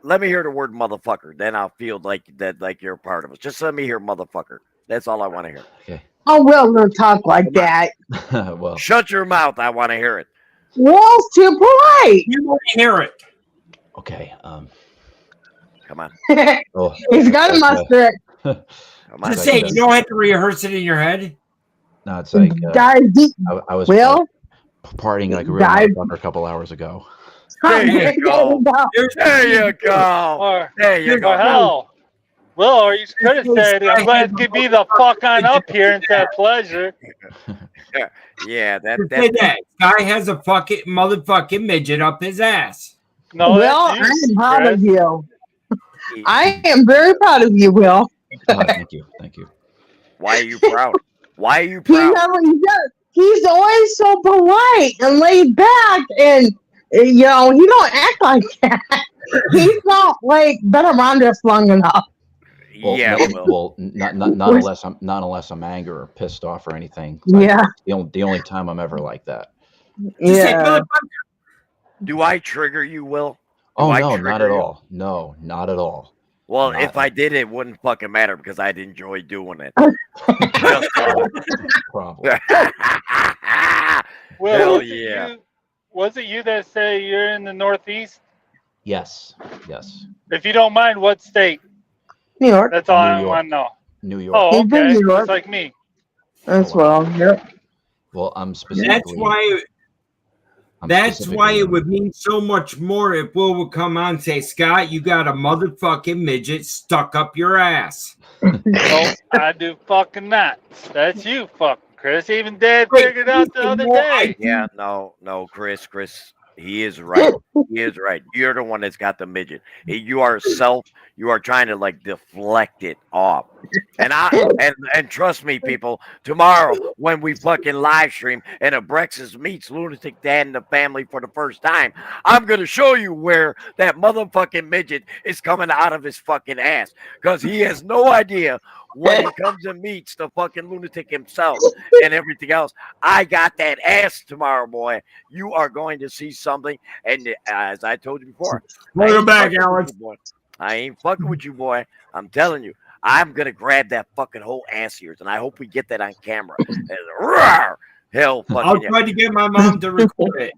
Speaker 7: Let me hear the word motherfucker. Then I'll feel like that, like you're a part of us. Just let me hear motherfucker. That's all I want to hear.
Speaker 9: Okay.
Speaker 4: Oh, Will, don't talk like that.
Speaker 9: Well,
Speaker 7: Shut your mouth. I want to hear it.
Speaker 4: Will's too polite.
Speaker 1: You won't hear it.
Speaker 9: okay.
Speaker 7: Come on.
Speaker 9: Oh,
Speaker 4: He's got a mustache.
Speaker 7: Come on.
Speaker 1: Just
Speaker 9: like
Speaker 1: say
Speaker 9: that.
Speaker 1: you don't have to reherse it in your head.
Speaker 9: no, it's like
Speaker 4: Dive deep.
Speaker 9: I was
Speaker 4: Will?
Speaker 9: partying like a real
Speaker 4: Dive-
Speaker 9: motherfucker a couple hours ago.
Speaker 7: There you go.
Speaker 1: There's
Speaker 7: There you go.
Speaker 3: Or,
Speaker 7: There you
Speaker 3: or
Speaker 7: go.
Speaker 3: hell. Will, or you could have said, I'm glad to be the fuck on up here instead of pleasure.
Speaker 7: Yeah,
Speaker 1: Just say
Speaker 7: that
Speaker 1: that. Guy has a fucking motherfucking midget up his ass.
Speaker 3: No,
Speaker 4: Will,
Speaker 3: that's you,
Speaker 4: I'm proud of
Speaker 3: Chris.
Speaker 4: you. I am very proud of you, Will.
Speaker 9: Thank you.
Speaker 7: Why are you proud? Why are you
Speaker 4: He
Speaker 7: proud?
Speaker 4: never, he's always so polite and laid back, and you know he don't act like that. He's not like been around us long enough.
Speaker 9: Well,
Speaker 7: Yeah,
Speaker 9: no,
Speaker 7: well,
Speaker 9: not unless I'm angry or pissed off or anything. Like,
Speaker 4: Yeah,
Speaker 9: the only time I'm ever like that.
Speaker 1: Just say
Speaker 4: yeah.
Speaker 1: motherfucker.
Speaker 7: do I trigger you, Will? Do
Speaker 9: Oh
Speaker 7: I
Speaker 9: no,
Speaker 7: trigger
Speaker 9: not at
Speaker 7: you?
Speaker 9: all. No, not at all.
Speaker 7: Well,
Speaker 9: Not
Speaker 7: if I did, it wouldn't fucking matter because I'd enjoy doing it. Just
Speaker 9: problem.
Speaker 3: Will,
Speaker 7: Hell
Speaker 3: was it
Speaker 7: yeah.
Speaker 3: was it you that say you're in the Northeast?
Speaker 9: Yes.
Speaker 3: If you don't mind, what state?
Speaker 4: New York.
Speaker 3: That's all
Speaker 9: New
Speaker 3: I
Speaker 9: York.
Speaker 3: want to know.
Speaker 9: New York.
Speaker 3: Oh,
Speaker 4: He's in
Speaker 3: okay.
Speaker 4: New York.
Speaker 3: Just like me.
Speaker 4: As well. Yep.
Speaker 9: Well, I'm specifically.
Speaker 1: That's why.
Speaker 9: I'm
Speaker 1: That's why
Speaker 9: specifically-
Speaker 1: it would mean so much more if Will would come on and say, "Scott, you got a motherfucking midget stuck up your ass."
Speaker 3: No, I do fucking not. That's you, fucking Chris. Even Dad
Speaker 1: Wait,
Speaker 3: figured out the other
Speaker 1: well, I-
Speaker 3: day.
Speaker 7: Yeah, no, Chris, he is right. He is right. You're the one that's got the midget. You are trying to like deflect it off. And and trust me, people, tomorrow when we fucking live stream and Abrexis meets Lunatic Dad and the family for the first time, I'm gonna show you where that motherfucking midget is coming out of his fucking ass. Because he has no idea when he comes and meets the fucking lunatic himself and everything else. I got that ass tomorrow, boy. You are going to see something. And as I told you before,
Speaker 1: Welcome back,
Speaker 7: fucking with
Speaker 1: Alex.
Speaker 7: you, boy. I ain't fucking with you, boy. I'm telling you, I'm gonna grab that fucking whole ass ears, and I hope we get that on camera. And roar, hell,
Speaker 1: I'll
Speaker 7: fucking yeah.
Speaker 1: try to get my mom to record it.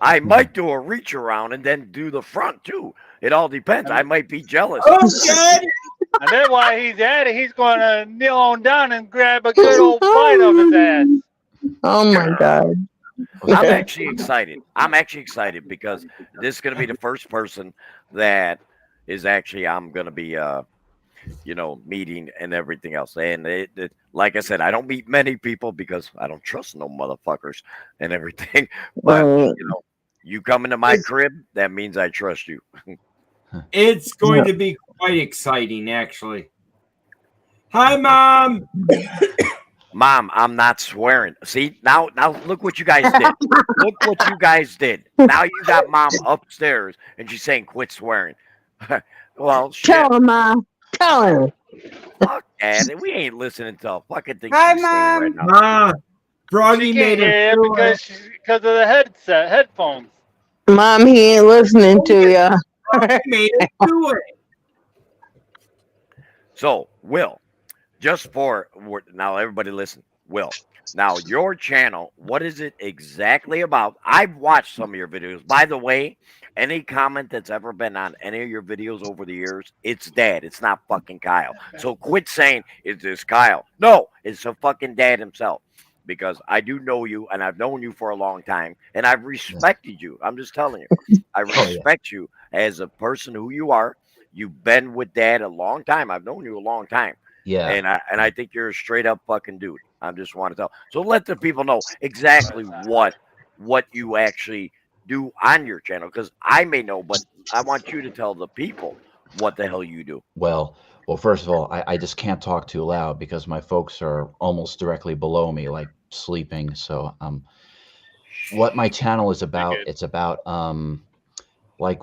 Speaker 7: I might do a reach around and then do the front too. It all depends. I might be jealous.
Speaker 1: Oh, good.
Speaker 3: And then while he's at it, he's going to kneel on down and grab a good old bite of his ass.
Speaker 4: Oh my god.
Speaker 7: I'm actually excited. I'm actually excited because this is going to be the first person that is actually I'm going to be, meeting and everything else. And like I said, I don't meet many people because I don't trust no motherfuckers and everything. But
Speaker 4: Right.
Speaker 7: you come into my crib, that means I trust you.
Speaker 1: It's going to be quite exciting, actually. Hi, Mom.
Speaker 7: Mom, I'm not swearing. See, now look what you guys did. Look what you guys did. Now you got Mom upstairs and she's saying quit swearing. Well, shit.
Speaker 4: Tell him, Ma. Tell him.
Speaker 7: Fuck that. We ain't listening to a fucking thing
Speaker 6: Hi,
Speaker 7: she's saying right now.
Speaker 1: Ma, Froggy
Speaker 3: She
Speaker 1: made
Speaker 3: can't
Speaker 1: it
Speaker 3: hear
Speaker 1: through
Speaker 3: it because of the headphones.
Speaker 4: Mom, he ain't listening to you.
Speaker 1: Froggy made it through it.
Speaker 7: So, Will, just for now, everybody listen. Will. Now, your channel, what is it exactly about? I've watched some of your videos. By the way, any comment that's ever been on any of your videos over the years, it's Dad. It's not fucking Kyle. So quit saying, is this Kyle? No, it's a fucking Dad himself. Because I do know you and I've known you for a long time and I've respected you. I'm just telling you. I
Speaker 9: Oh, yeah.
Speaker 7: respect you as a person who you are. You've been with Dad a long time. I've known you a long time.
Speaker 9: Yeah.
Speaker 7: And I think you're a straight up fucking dude. I just want to tell. So let the people know exactly what you actually do on your channel, because I may know, but I want you to tell the people what the hell you do.
Speaker 9: Well, first of all, I just can't talk too loud because my folks are almost directly below me, like sleeping. So, what my channel is about,
Speaker 3: good.
Speaker 9: it's about like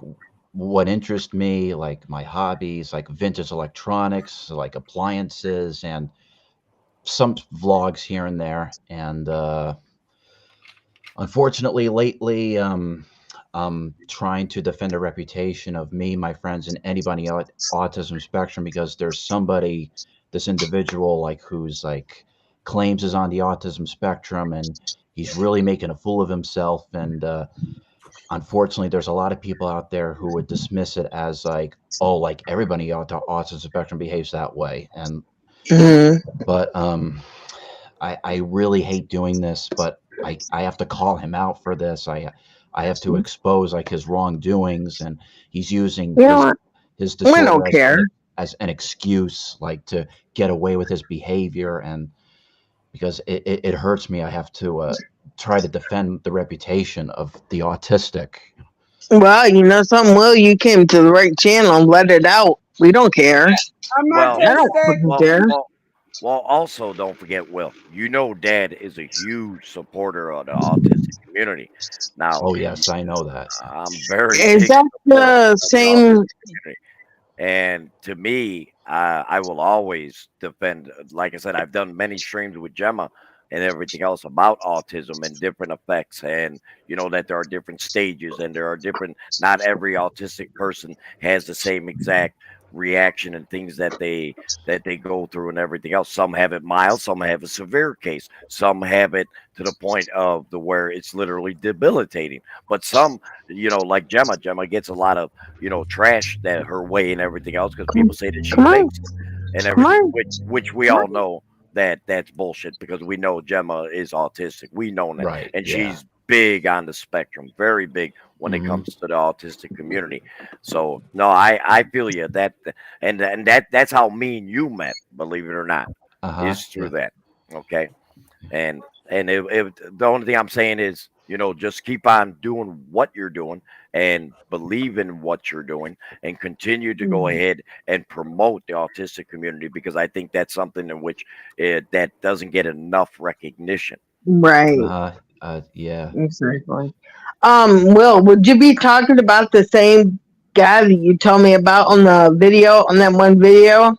Speaker 9: what interests me, like my hobbies, like vintage electronics, like appliances, and some vlogs here and there. And unfortunately, lately, I'm trying to defend a reputation of me, my friends, and anybody on autism spectrum, because there's somebody, this individual, like who's like claims is on the autism spectrum, and he's really making a fool of himself. And unfortunately, there's a lot of people out there who would dismiss it as like, oh, like everybody on the autism spectrum behaves that way. And but I really hate doing this, but I have to call him out for this. I have to expose like his wrongdoings, and he's using
Speaker 4: You know what?
Speaker 9: his
Speaker 4: We don't
Speaker 9: disorder
Speaker 4: care.
Speaker 9: as an excuse, like to get away with his behavior. And because it hurts me, I have to try to defend the reputation of the autistic.
Speaker 4: Well, you know something, Will? You came to the right channel and let it out. We don't care.
Speaker 6: I'm
Speaker 7: Well,
Speaker 4: I don't
Speaker 6: autistic.
Speaker 4: fucking
Speaker 7: well,
Speaker 4: care.
Speaker 7: well, also don't forget, Will. You know, Dad is a huge supporter of the autistic community. Now,
Speaker 9: Oh yes, I know that.
Speaker 7: I'm very
Speaker 4: Is
Speaker 7: big
Speaker 4: that
Speaker 7: supporter
Speaker 4: the
Speaker 7: of the
Speaker 4: same?
Speaker 7: autistic community. And to me, I will always defend. Like I said, I've done many streams with Gemma and everything else about autism and different effects, and that there are different stages and there are different. Not every autistic person has the same exact reaction and things that they go through and everything else. Some have it mild, some have a severe case, some have it to the point of the where it's literally debilitating. But some, like Gemma gets a lot of trash that her way and everything else because people say that she
Speaker 4: Come on,
Speaker 7: fakes it and
Speaker 4: come
Speaker 7: everything,
Speaker 4: on.
Speaker 7: which we all know that that's bullshit because we know Gemma is autistic. We know that,
Speaker 9: Right.
Speaker 7: and
Speaker 9: Yeah.
Speaker 7: she's big on the spectrum, very big when it
Speaker 9: Mhm.
Speaker 7: comes to the autistic community. So no, I feel you that, and that's how me and you met. Believe it or not, is through that. Okay, and the only thing I'm saying is, just keep on doing what you're doing and believe in what you're doing and continue to go ahead and promote the autistic community because I think that's something in which that doesn't get enough recognition.
Speaker 4: Right.
Speaker 9: Yeah.
Speaker 4: Exactly. Will, would you be talking about the same guy that you told me about on the video, on that one video?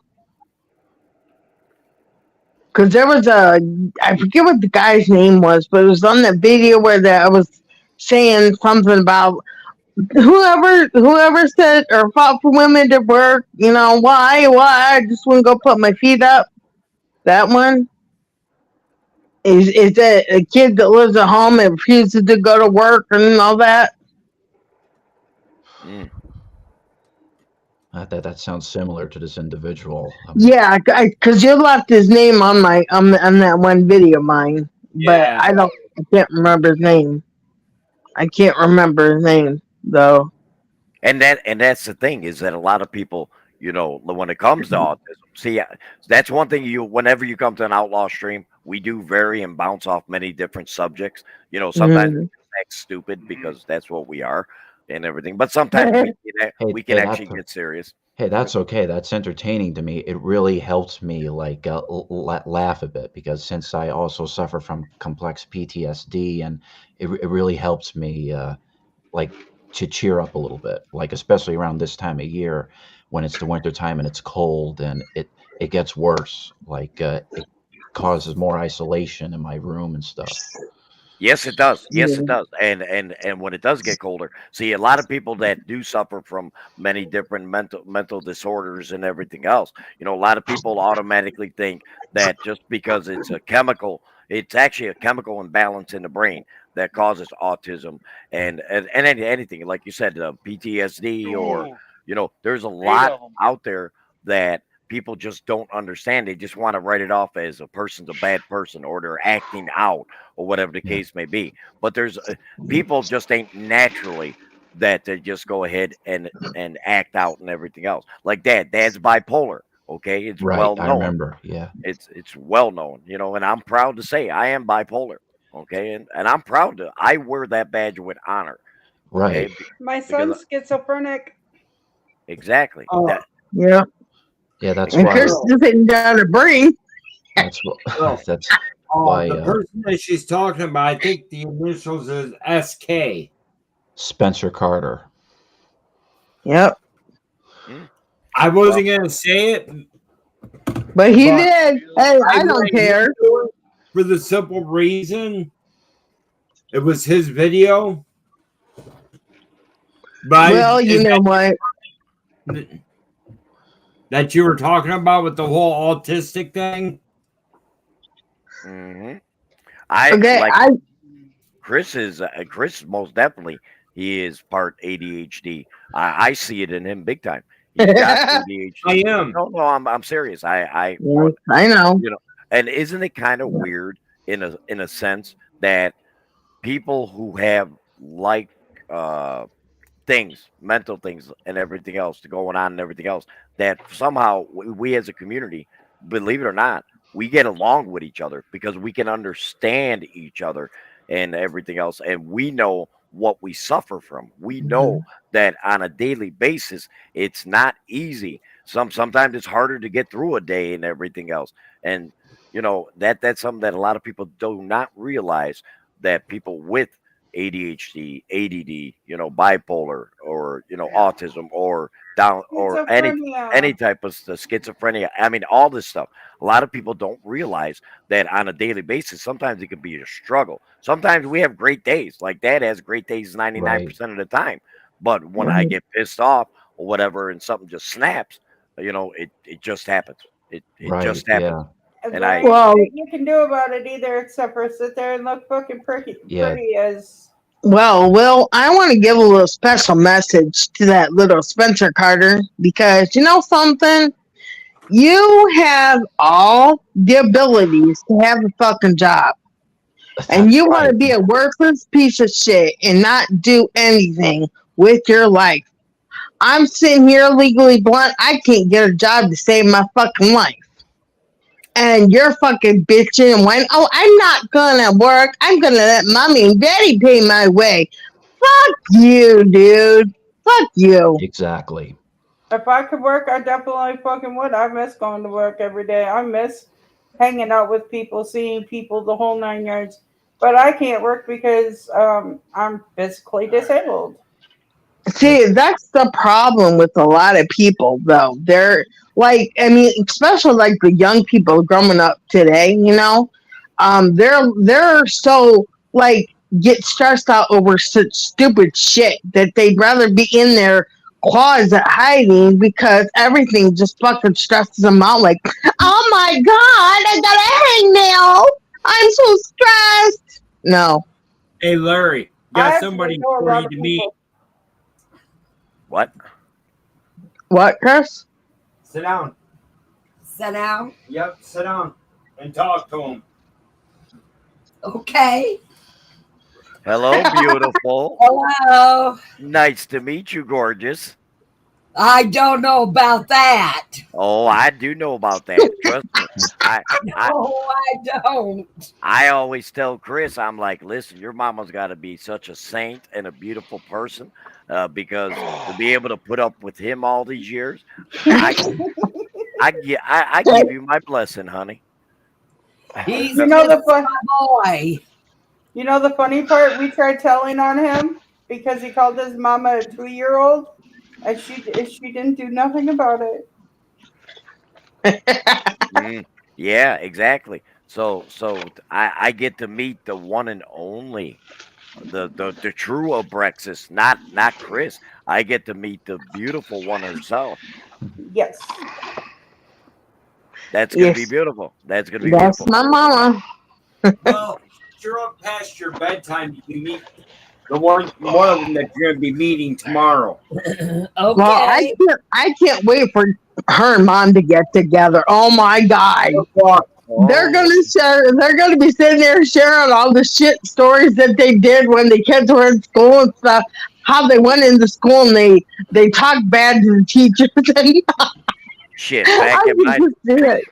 Speaker 4: Because there was I forget what the guy's name was, but it was on that video where I was saying something about whoever said or fought for women to work, why I just wouldn't go put my feet up. That one is that a kid that lives at home and refuses to go to work and all that.
Speaker 9: That sounds similar to this individual.
Speaker 4: Yeah, because you left his name on my on that one video of mine, but
Speaker 1: Yeah.
Speaker 4: I can't remember his name. I can't remember his name though.
Speaker 7: And that's the thing is that a lot of people, when it comes to autism, see, that's one thing whenever you come to an outlaw stream, we do vary and bounce off many different subjects. Sometimes we act stupid because that's what we are and everything, but sometimes we can actually get serious.
Speaker 9: Hey, that's okay. That's entertaining to me. It really helps me like laugh a bit because since I also suffer from complex PTSD, and it really helps me like to cheer up a little bit, like especially around this time of year when it's the winter time and it's cold and it gets worse. Like it causes more isolation in my room and stuff.
Speaker 7: Yes, it does. Yes, it does. And when it does get colder, see a lot of people that do suffer from many different mental disorders and everything else. A lot of people automatically think that just because it's a chemical It's actually a chemical imbalance in the brain that causes autism and anything like you said, PTSD, or
Speaker 3: Ooh,
Speaker 7: there's a
Speaker 3: 8
Speaker 7: lot
Speaker 3: of them.
Speaker 7: out there that people just don't understand. They just want to write it off as a person's a bad person or they're acting out or whatever the
Speaker 9: Yeah.
Speaker 7: case may be. But there's people just ain't naturally that they just go ahead and act out and everything else. Like dad's bipolar. Okay, it's
Speaker 9: Right.
Speaker 7: well
Speaker 9: I
Speaker 7: known.
Speaker 9: remember. Yeah.
Speaker 7: It's well known, and I'm proud to say I am bipolar. Okay, and I'm proud to I wear that badge with honor. Okay,
Speaker 9: Right.
Speaker 6: My
Speaker 7: because
Speaker 6: son's schizophrenic.
Speaker 7: exactly that
Speaker 4: Yeah.
Speaker 9: Yeah. That's
Speaker 4: And
Speaker 9: why.
Speaker 4: Chris is sitting down to bring.
Speaker 9: That's what.
Speaker 1: Oh.
Speaker 9: That's why.
Speaker 1: The person that she's talking about, I think the initials is SK.
Speaker 9: Spencer Carter.
Speaker 4: Yep.
Speaker 1: I wasn't gonna say it,
Speaker 4: But he
Speaker 1: But
Speaker 4: did. Hey, I don't
Speaker 1: went
Speaker 4: care.
Speaker 1: into it for the simple reason it was his video. But
Speaker 4: Well, you know what?
Speaker 1: that you were talking about with the whole autistic thing.
Speaker 7: hmm I
Speaker 4: Okay,
Speaker 7: like
Speaker 4: I
Speaker 7: Chris most definitely he is part ADHD. I see it in him big time. He's got ADHD.
Speaker 1: I am.
Speaker 7: No, I'm serious. I
Speaker 4: Yes, I know.
Speaker 7: and isn't it kind of weird in a sense that people who have like things, mental things, and everything else going on and everything else, that somehow we as a community, believe it or not, we get along with each other because we can understand each other and everything else. And we know what we suffer from. We know that on a daily basis, it's not easy. Sometimes it's harder to get through a day and everything else. And that's something that a lot of people do not realize, that people with ADHD, ADD, bipolar, or autism, or down, or any
Speaker 6: Schizophrenia.
Speaker 7: type of schizophrenia. I mean, all this stuff. A lot of people don't realize that on a daily basis. Sometimes it can be a struggle. Sometimes we have great days. Like Dad has great days 99% of the time. But when I get pissed off or whatever, and something just snaps, it just happens. It
Speaker 9: Right.
Speaker 7: just happens.
Speaker 9: Yeah.
Speaker 6: And
Speaker 7: And
Speaker 6: there
Speaker 7: I
Speaker 6: ain't
Speaker 4: Well,
Speaker 6: shit you can do about it either, except for sit there and look fucking pretty
Speaker 9: Yeah.
Speaker 6: as.
Speaker 4: well, Will, I want to give a little special message to that little Spencer Carter, because you know something? You have all the abilities to have a fucking job. And
Speaker 9: That's
Speaker 4: you want to
Speaker 9: right.
Speaker 4: be a worthless piece of shit and not do anything with your life. I'm sitting here legally blunt. I can't get a job to save my fucking life. And you're fucking bitching and whining, oh, I'm not gonna work. I'm gonna let mommy and daddy pay my way. Fuck you, dude. Fuck you.
Speaker 9: Exactly.
Speaker 6: If I could work, I definitely fucking would. I miss going to work every day. I miss hanging out with people, seeing people, the whole 9 yards. But I can't work because I'm physically disabled.
Speaker 4: See, that's the problem with a lot of people, though. They're like, I mean, especially like the young people growing up today. They're so like get stressed out over such stupid shit that they'd rather be in their closet hiding because everything just fucking stresses them out. Like, oh my god, I got a hangnail. I'm so stressed. No.
Speaker 1: Hey, Larry,
Speaker 6: I
Speaker 1: got
Speaker 6: actually
Speaker 1: somebody
Speaker 6: know a
Speaker 1: for
Speaker 6: lot
Speaker 1: you
Speaker 6: of
Speaker 1: to meet.
Speaker 6: people.
Speaker 7: What?
Speaker 4: What, Chris?
Speaker 1: Sit down.
Speaker 2: Sit down.
Speaker 1: Yep, sit down and talk to him.
Speaker 2: Okay.
Speaker 7: Hello, beautiful.
Speaker 2: Hello.
Speaker 7: Nice to meet you, gorgeous.
Speaker 2: I don't know about that.
Speaker 7: Oh, I do know about that. Trust me. I
Speaker 2: No, I don't.
Speaker 7: I always tell Chris, I'm like, listen, your mama's got to be such a saint and a beautiful person, because to be able to put up with him all these years, I give you my blessing, honey.
Speaker 2: He's
Speaker 6: You know
Speaker 2: just
Speaker 6: the fun.
Speaker 2: my boy.
Speaker 6: You know the funny part? We tried telling on him because he called his mama a 2-year-old, and she didn't do nothing about it.
Speaker 7: Yeah, exactly. So I get to meet the one and only, the true Abrexis, not Chris. I get to meet the beautiful one herself.
Speaker 6: Yes.
Speaker 7: That's gonna be
Speaker 4: Yes,
Speaker 7: beautiful. That's gonna be
Speaker 4: that's
Speaker 7: beautiful.
Speaker 4: my mama.
Speaker 1: Well, you're up past your bedtime. You can meet the one of them that you're gonna be meeting tomorrow.
Speaker 2: Okay.
Speaker 4: Well, I can't wait for her and mom to get together. Oh my god. They're gonna be sitting there sharing all the shit stories that they did when the kids were in school and stuff. How they went into school and they talked bad to the teachers. And
Speaker 7: Shit,
Speaker 4: I could just see it.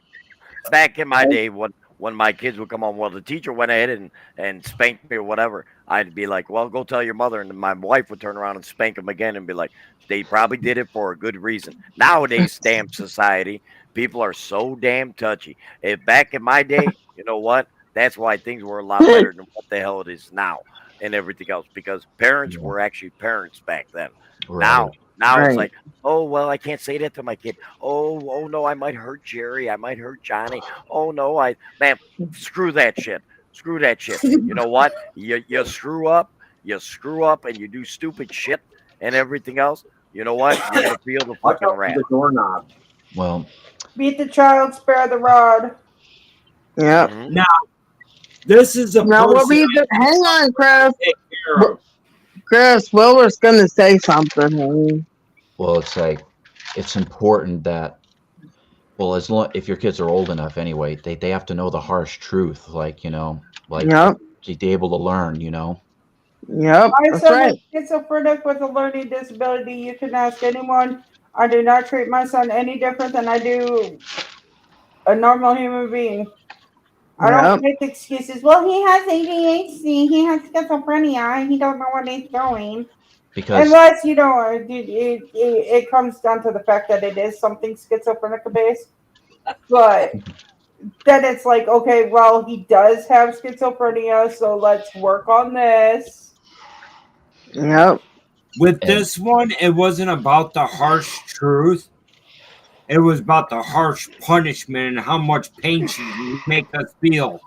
Speaker 7: back in my day when my kids would come home, well, the teacher went ahead and spanked me or whatever, I'd be like, well, go tell your mother, and my wife would turn around and spank them again and be like, they probably did it for a good reason. Nowadays, damn society, people are so damn touchy. If back in my day, you know what? That's why things were a lot better than what the hell it is now and everything else, because parents were actually parents back then.
Speaker 9: Right.
Speaker 7: Now it's
Speaker 4: Right.
Speaker 7: like, oh well, I can't say that to my kid. Oh no, I might hurt Jerry. I might hurt Johnny. Oh no, man, screw that shit. Screw that shit. You know what? You screw up, and you do stupid shit and everything else. You know what? You're gonna feel the
Speaker 1: Watch
Speaker 7: fucking
Speaker 1: out for
Speaker 7: wrath.
Speaker 1: the doorknob.
Speaker 9: Well,
Speaker 6: Beat the child, spare the rod.
Speaker 4: Yeah.
Speaker 7: Mhm.
Speaker 1: This is a
Speaker 4: Now what
Speaker 1: person
Speaker 4: we hang on, Chris.
Speaker 1: I take care of.
Speaker 4: Chris, Will was gonna say something.
Speaker 9: well, it's like it's important that as long if your kids are old enough anyway, they have to know the harsh truth, like
Speaker 4: Yep.
Speaker 9: to be able to learn.
Speaker 4: Yep.
Speaker 6: My
Speaker 4: That's
Speaker 6: son
Speaker 4: right.
Speaker 6: is schizophrenic with a learning disability. You can ask anyone. I do not treat my son any different than I do a normal human being. I
Speaker 4: Yep.
Speaker 6: don't make excuses. Well, he has ADHD. He has schizophrenia. He don't know what he's doing.
Speaker 9: because
Speaker 6: Unless it comes down to the fact that it is something schizophrenic based. But then it's like, okay, well, he does have schizophrenia, so let's work on this.
Speaker 4: Yep.
Speaker 1: With
Speaker 9: And-
Speaker 1: this one, it wasn't about the harsh truth. It was about the harsh punishment and how much pain she make us feel.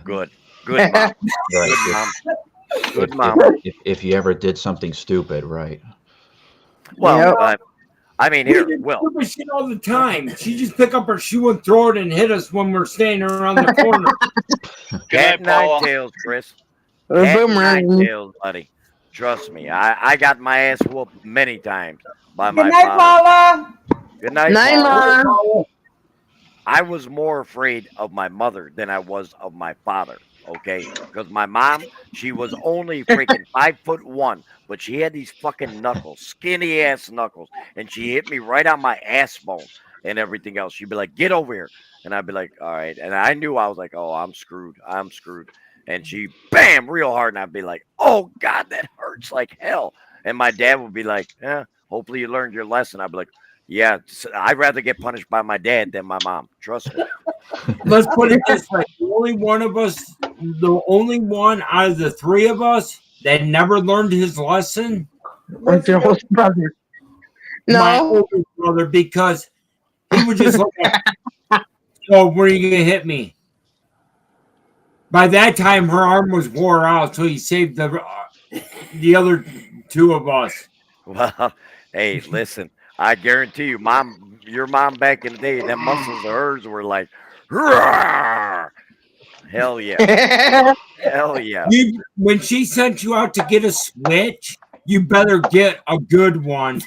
Speaker 7: Good mom.
Speaker 9: right,
Speaker 7: Good mom. Good
Speaker 9: if,
Speaker 7: mom.
Speaker 9: if you ever did something stupid, right?
Speaker 7: Well,
Speaker 4: Yep.
Speaker 7: I mean,
Speaker 1: We
Speaker 7: here,
Speaker 1: did
Speaker 7: Will.
Speaker 1: stupid shit all the time. She just pick up her shoe and throw it and hit us when we're standing around the corner.
Speaker 7: Cat
Speaker 3: night,
Speaker 7: nine
Speaker 3: Paula.
Speaker 7: tails, Chris.
Speaker 4: The
Speaker 7: Cat nine
Speaker 4: boomerang.
Speaker 7: tails, buddy. Trust me, I got my ass whooped many times by
Speaker 6: Good
Speaker 7: my
Speaker 6: night,
Speaker 7: father.
Speaker 6: Paula.
Speaker 7: Good night,
Speaker 4: Night,
Speaker 7: Paula.
Speaker 4: Mom.
Speaker 7: I was more afraid of my mother than I was of my father. Okay, because my mom, she was only freaking 5'1", but she had these fucking knuckles, skinny ass knuckles, and she hit me right on my ass bone and everything else. She'd be like, "Get over here," and I'd be like, "All right," and I knew I was like, "Oh, I'm screwed. I'm screwed." And she bam real hard, and I'd be like, "Oh God, that hurts like hell." And my dad would be like, "Yeah, hopefully you learned your lesson." I'd be like, "Yeah, I'd rather get punished by my dad than my mom. Trust me."
Speaker 1: Let's put it this way: the only one out of the three of us that never learned his lesson,
Speaker 4: Or Joel's brother.
Speaker 1: my
Speaker 4: No.
Speaker 1: older brother, because he would just look at, "Oh, when are you gonna hit me?" By that time, her arm was wore out, so he saved the other two of us.
Speaker 7: Well, hey, listen, I guarantee you, your mom back in the day, them muscles of hers were like, "Roar!" Hell yeah. Hell yeah.
Speaker 1: When she sent you out to get a switch, you better get a good one.